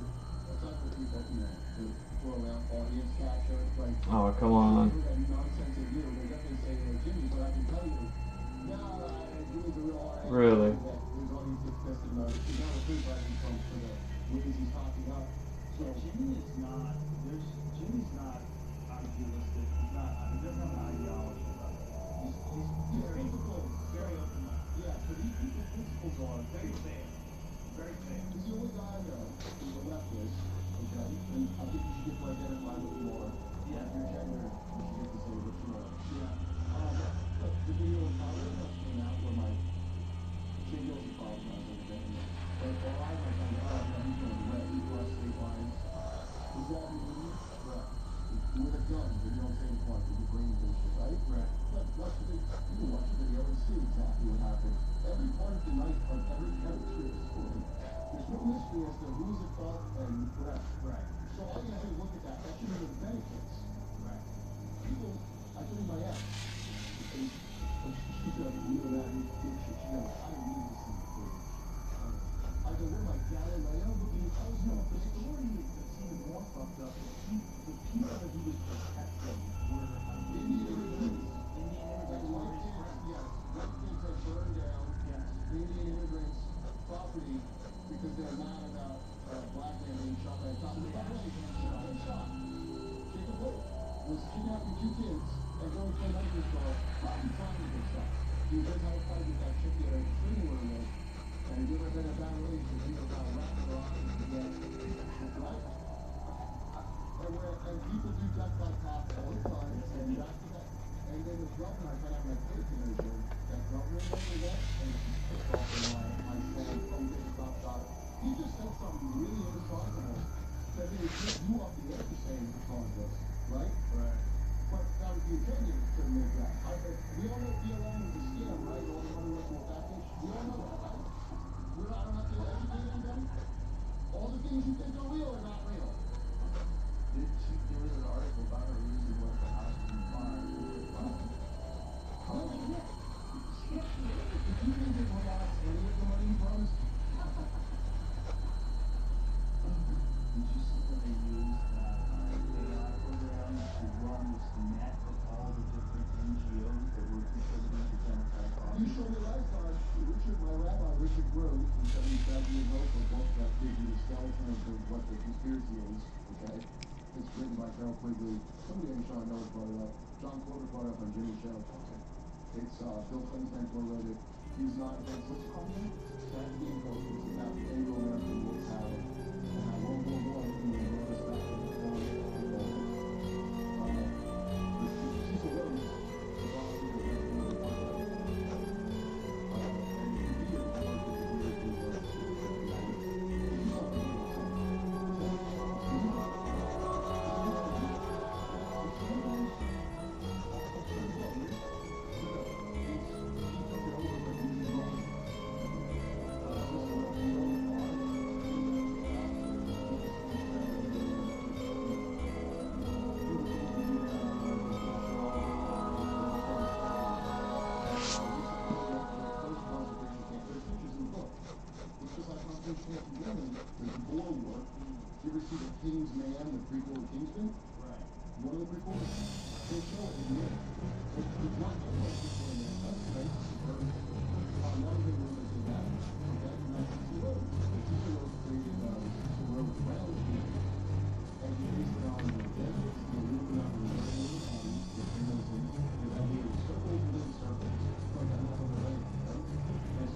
aside from people, you know, to throw out audience capture, like, Oh, come on. that nonsense they do, they definitely say they're Jimmy, but I can tell you, Jimmy's a real artist. Really? That his audience gets pissed about it. He's not a free pricing folks for the ways he's talking up. So, Jimmy is not, Jimmy's not idealistic. He's not, he doesn't have an ideology about it. He's very, very open-minded. yeah, so these people's principles are Very fair. Very fair. He's the only guy I know who's a leftist, okay? And I think you should get to identify what you are. Yeah. Your gender, you should get to say what you are. Yeah. But the video of how it came out where my Jay Gilsey apologized over that. But all I was like, oh, yeah, he's going red, he crossed state lines. Is that me? Right. With a gun, but you don't say the part, with the brain bullshit, right? Right. But watch the video, you can watch the video and see exactly what happened. Every part of the night, of every character is story. There's no mystery as to who's at fault and whatever. Right. So all you have to look at that. That should have been benefits. Right. People, I told my ex, and she's like, you know that, you dipshit. She goes, I don't need to see the footage. I go, what am I, Galileo looking at tells No, you? the story that's even more fucked up is the people that he was protecting were Indian immigrants. Indian That immigrants. white kids, yes, white kids had burned down Yes. Indian immigrants' property because they're mad about black man being shot by a cop. And by the way, he got shot. Jacob Blake was kidnapping 2 kids and going to a medical store, probably trying to get shot. He was just had a fight with that chick he had a training with him with, and he gave her a bad relationship. He was out rapping her off and again, right? And people do death by cop all the time, and that's that. And then the governor, I found out my case manager, that governor over there, and she pissed off in my phone, phone didn't stop shot. He just said something really irresponsible that they would take you off the air for saying it's on this, right? Right. But that was the agenda to make that. We all know BLM was a scam, right? All the money went to a package. We all know that, right? I don't have to educate anybody. All the things you think are real are not real. There was an article about her losing what the house was buying. How much is it? Did you think it would last any of the money you promised? Did you see when they used that AI program to run this net of all the different NGOs that were contributing to Democratic You causes? showed me last time, my rabbi, Richard Grove, from 77 years old, a book that gives you the skeleton of what the conspiracy is, okay? It's written by Carol Quigley. Somebody I'm sure I know brought it up. John Corbett brought it up on Jimmy's show. It's Bill Clinton's mentor wrote it. He's not against what's it called again? Being focused. It's about the Anglo-American war power and how World War I, you know, brought us back to the war. Cecil Rhodes was on the You ever see The King's Man, the prequel to Kingsman? Right. One of the prequels? They show it in there. It's not just like prequel in there. That's nice. Another thing was they did that. Okay? And that's Cecil Rhodes. Cecil Rhodes created Cecil Rhodes Ground Team. And he based it on the deserts, the Illuminati, the Illuminati, the Freemasons, the idea of circles within circles. Like another way, right? And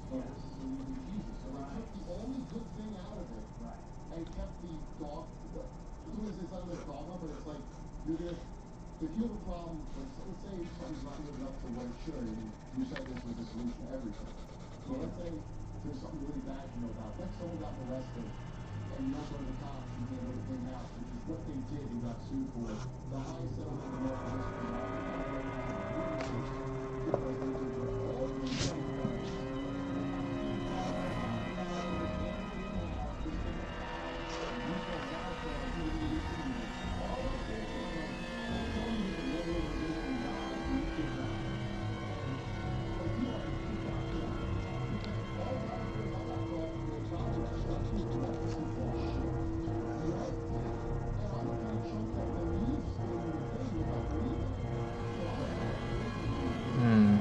So this is the leading Jesus. So they took the only good thing out of it and kept the dog. It's not a dogma, but it's like you're gonna. If you have a problem, let's say something's not living up to what it should, and you said this was the solution to everything. So let's say there's something really bad you know about. Like someone got molested, and you don't go to the cops, you can't go to the in-house, which is what they did and got sued for. The highest settlement in American history. Because they did what all these things done. Hmm.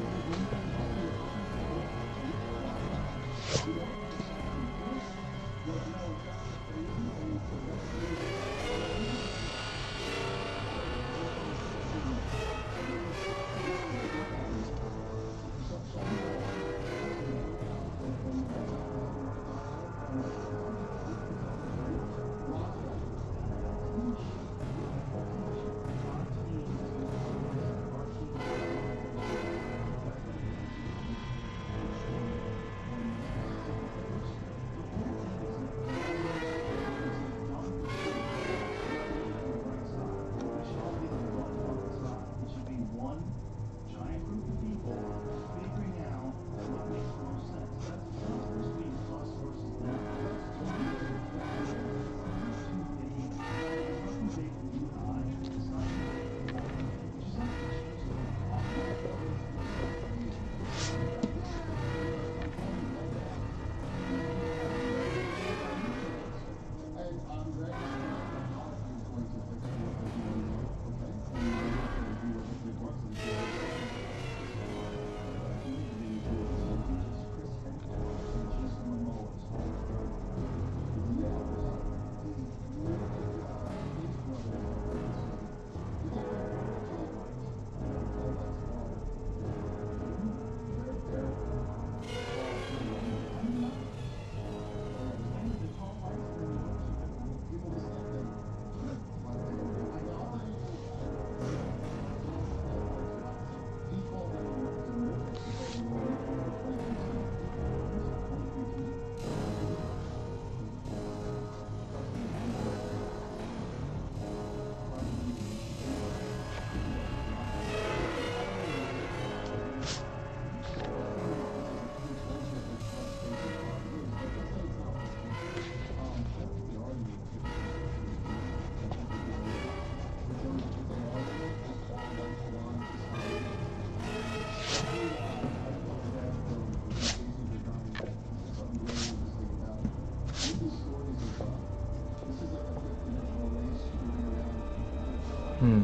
Hmm.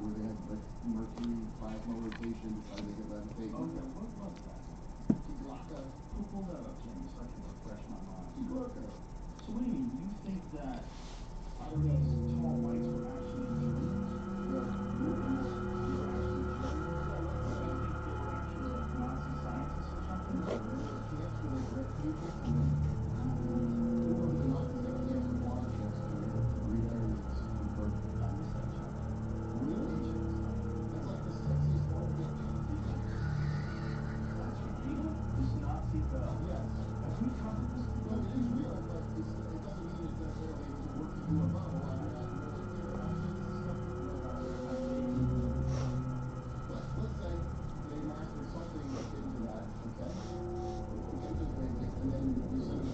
Where they had like mercury plasma rotation, decided to get that big. Okay, what was that? Glaka. Pull that up, Jamie, so I can refresh my mind. Glaka. So what do you mean? You think that these tall whites were actually Germans? The mutants were actually Germans that went there? You think they were actually like Nazi scientists or something? No, they were camps where they bred people and then the Nazis had camps with water checks to breed areas and see them birth. I missed that chapter. Really? That's like the sexiest part of it. That's real? This Nazi bell? Yes. Have we covered this? No, it is real, but it doesn't mean it's necessarily to work with UFO. I'm saying this is stuff let's say they mastered something into that, okay? Into the basics, and then you send it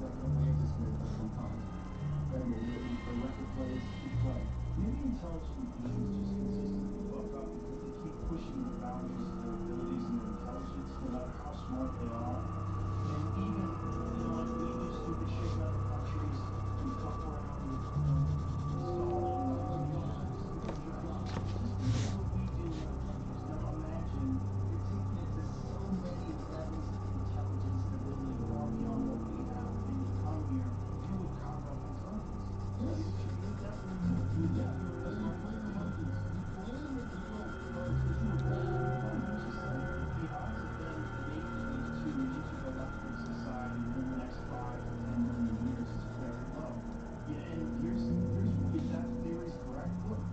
like Atlantis did for some time. And the record plays, you play. Maybe intelligent beings just consistently fuck up because they keep pushing the boundaries of their abilities and their intelligence, no matter how smart they are. And even, like we do stupid shit in other countries, we fuck around with, installing neons and traffic. Just because of what we do in other countries. Now imagine you're taking it to so many levels of intelligence and ability far beyond what we have, and you come here, you would conquer up intelligence. Yes. You definitely do. Yeah, they play monkeys. You play with the little monkeys who evolve. It's just like the odds of them making it to an intergalactic society within the next 5 to 10 million years is very low. Yeah, and here's if that theory is correct, look,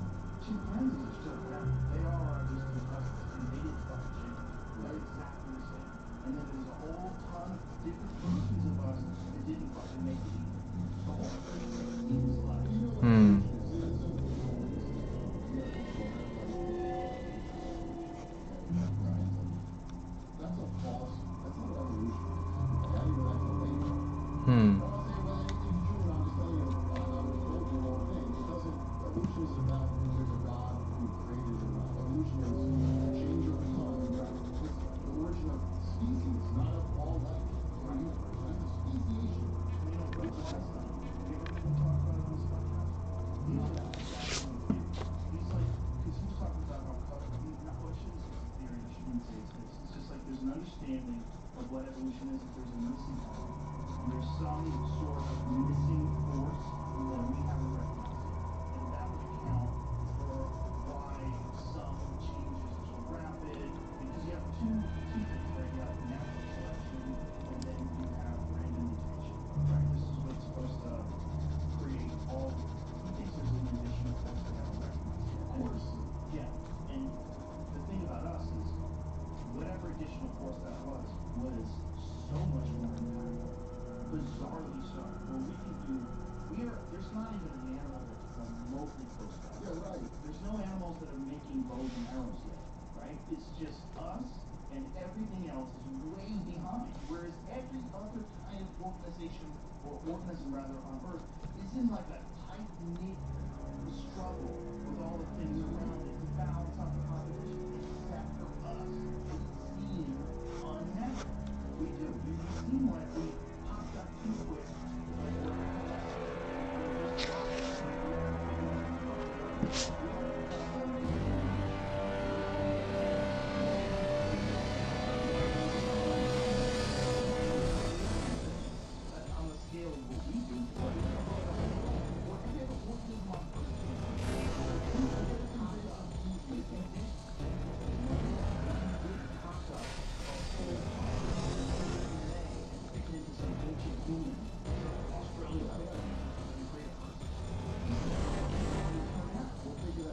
chimpanzees are still around. They are our distant cousins, and they didn't fucking change. They're exactly the same. And then there's a whole ton of different versions of us that didn't fucking make it either. The whole thing seems like. You know what Hmm. evolution is? It's a you know, also have like that's a false. That's not evolution. Okay, that's a label. Hmm. I'm not saying whether anything's true, but I'm just telling you. I was told the wrong thing. It doesn't. Evolution isn't about there's a God who created it or not. Evolution is you change over time. You got it's the origin of species, not of all life. It's a speciation. You know, Bert Einstein, you ever hear him talk about it on his podcast? He had that exact same theory. He's like, because he was talking about how, well, I shouldn't say it's a theory, I shouldn't say it's this. It's just like there's an understanding of what evolution is if there's a missing element. And there's some sort of missing force that we haven't recognized yet. And that would account for why some changes are so rapid. Because you have two things, right? You have natural selection, and then you have random mutation, right? This is what's supposed to create all. He thinks there's an additional force we haven't recognized yet. Of course. Yeah, and the thing about us is, whatever additional force that was so much more impactful, bizarrely so. Where we can do, there's not even an animal that's remotely close to us. Yeah, right. There's no animals that are making bows and arrows yet, right? It's just us, and everything else is way behind. Whereas every other kind of organization, or organism rather, on Earth is in like a tight-knit struggle with all the things around it to balance out the population, except for us. We seem unnatural. We do. We seem like we popped up too quick, like we're coalescing. We're just like we haven't figured out the fucking rest. We don't on the scale of what we do, but if you look at a whole, or if you have an organism on Earth, you can dish, cock up a whole DNA and stick it into some ancient human, some Australian and create a person. Turn out. We'll figure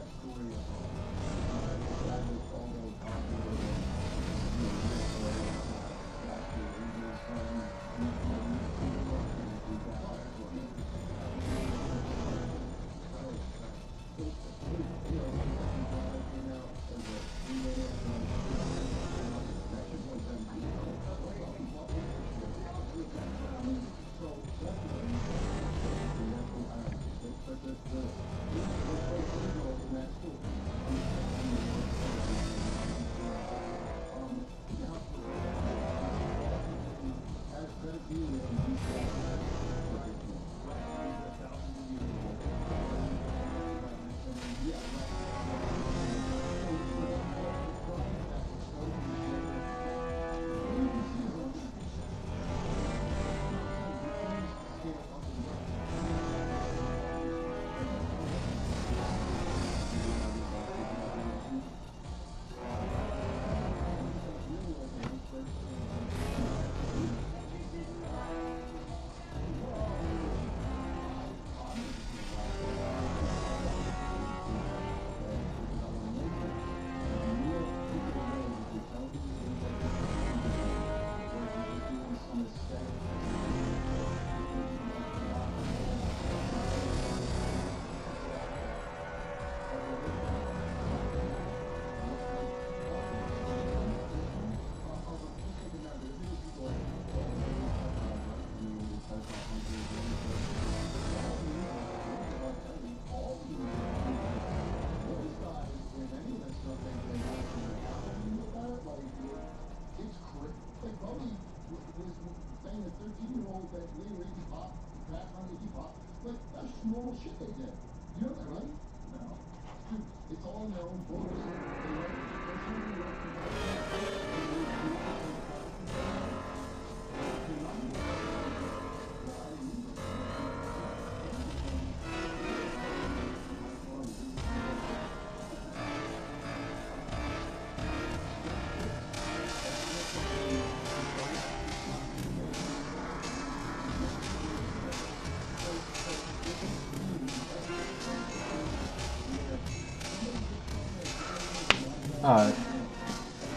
Alright.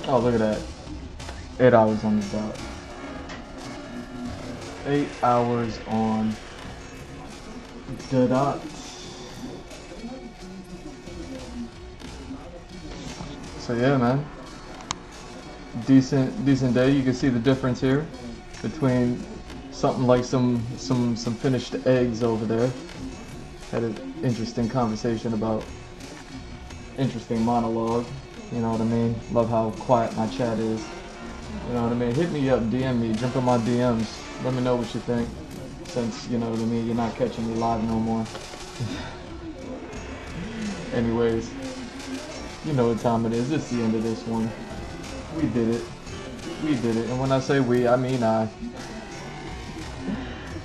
Oh, look at that. 8 hours on the dot. 8 hours on the dot. So yeah, man. Decent day. You can see the difference here between something like some finished eggs over there. Had an interesting conversation about interesting monologue. You know what I mean? Love how quiet my chat is. You know what I mean? Hit me up, DM me, jump in my DMs. Let me know what you think. Since, you know what I mean, you're not catching me live no more. Anyways, you know what time it is. It's the end of this one. We did it. We did it. And when I say we, I mean I.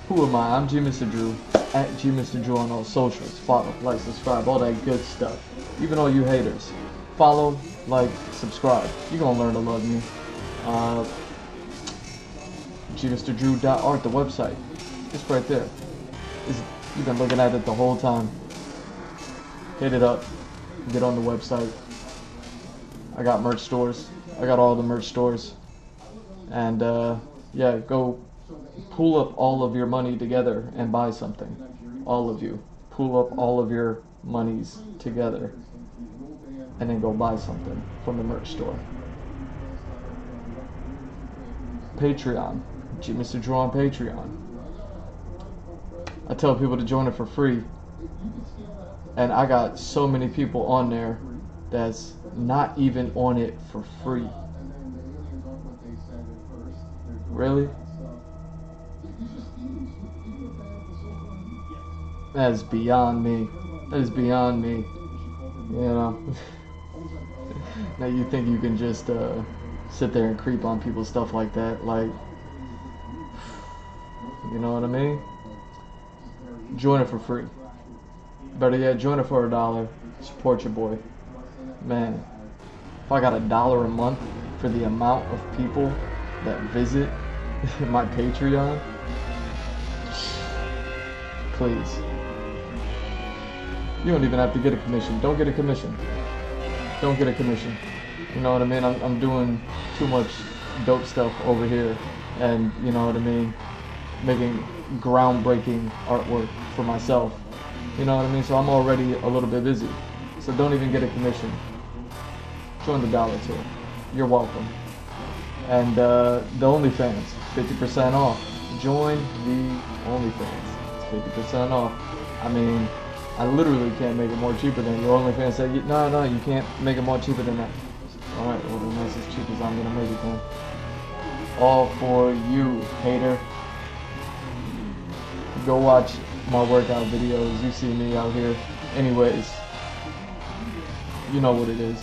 Who am I? I'm G Mr. Drew. At G Mr. Drew on all socials. Follow, like, subscribe, all that good stuff. Even all you haters. Follow, like, subscribe. You're gonna learn to love me. GMrDrew.art, the website. It's right there. You've been looking at it the whole time. Hit it up. Get on the website. I got merch stores. I got all the merch stores. And yeah, go pull up all of your money together and buy something. All of you. Pull up all of your monies together and then go buy something from the merch store. Patreon. G Mr. Drew on Patreon. I tell people to join it for free. And I got so many people on there that's not even on it for free. Really? That is beyond me. That is beyond me. You know? Now you think you can just sit there and creep on people's stuff like that, like, you know what I mean? Join it for free. Better yet, join it for $1. Support your boy. Man, if I got $1 a month for the amount of people that visit my Patreon, please. You don't even have to get a commission. Don't get a commission. Don't get a commission. You know what I mean? I'm doing too much dope stuff over here, and you know what I mean? Making groundbreaking artwork for myself. You know what I mean? So I'm already a little bit busy. So don't even get a commission. Join the dollar tier. You're welcome. And the OnlyFans, 50% off. Join the OnlyFans. It's 50% off. I mean, I literally can't make it more cheaper than your OnlyFans say. No, you can't make it more cheaper than that. Alright, well then that's as cheap as I'm gonna make it then. All for you, hater. Go watch my workout videos. You see me out here. Anyways, you know what it is.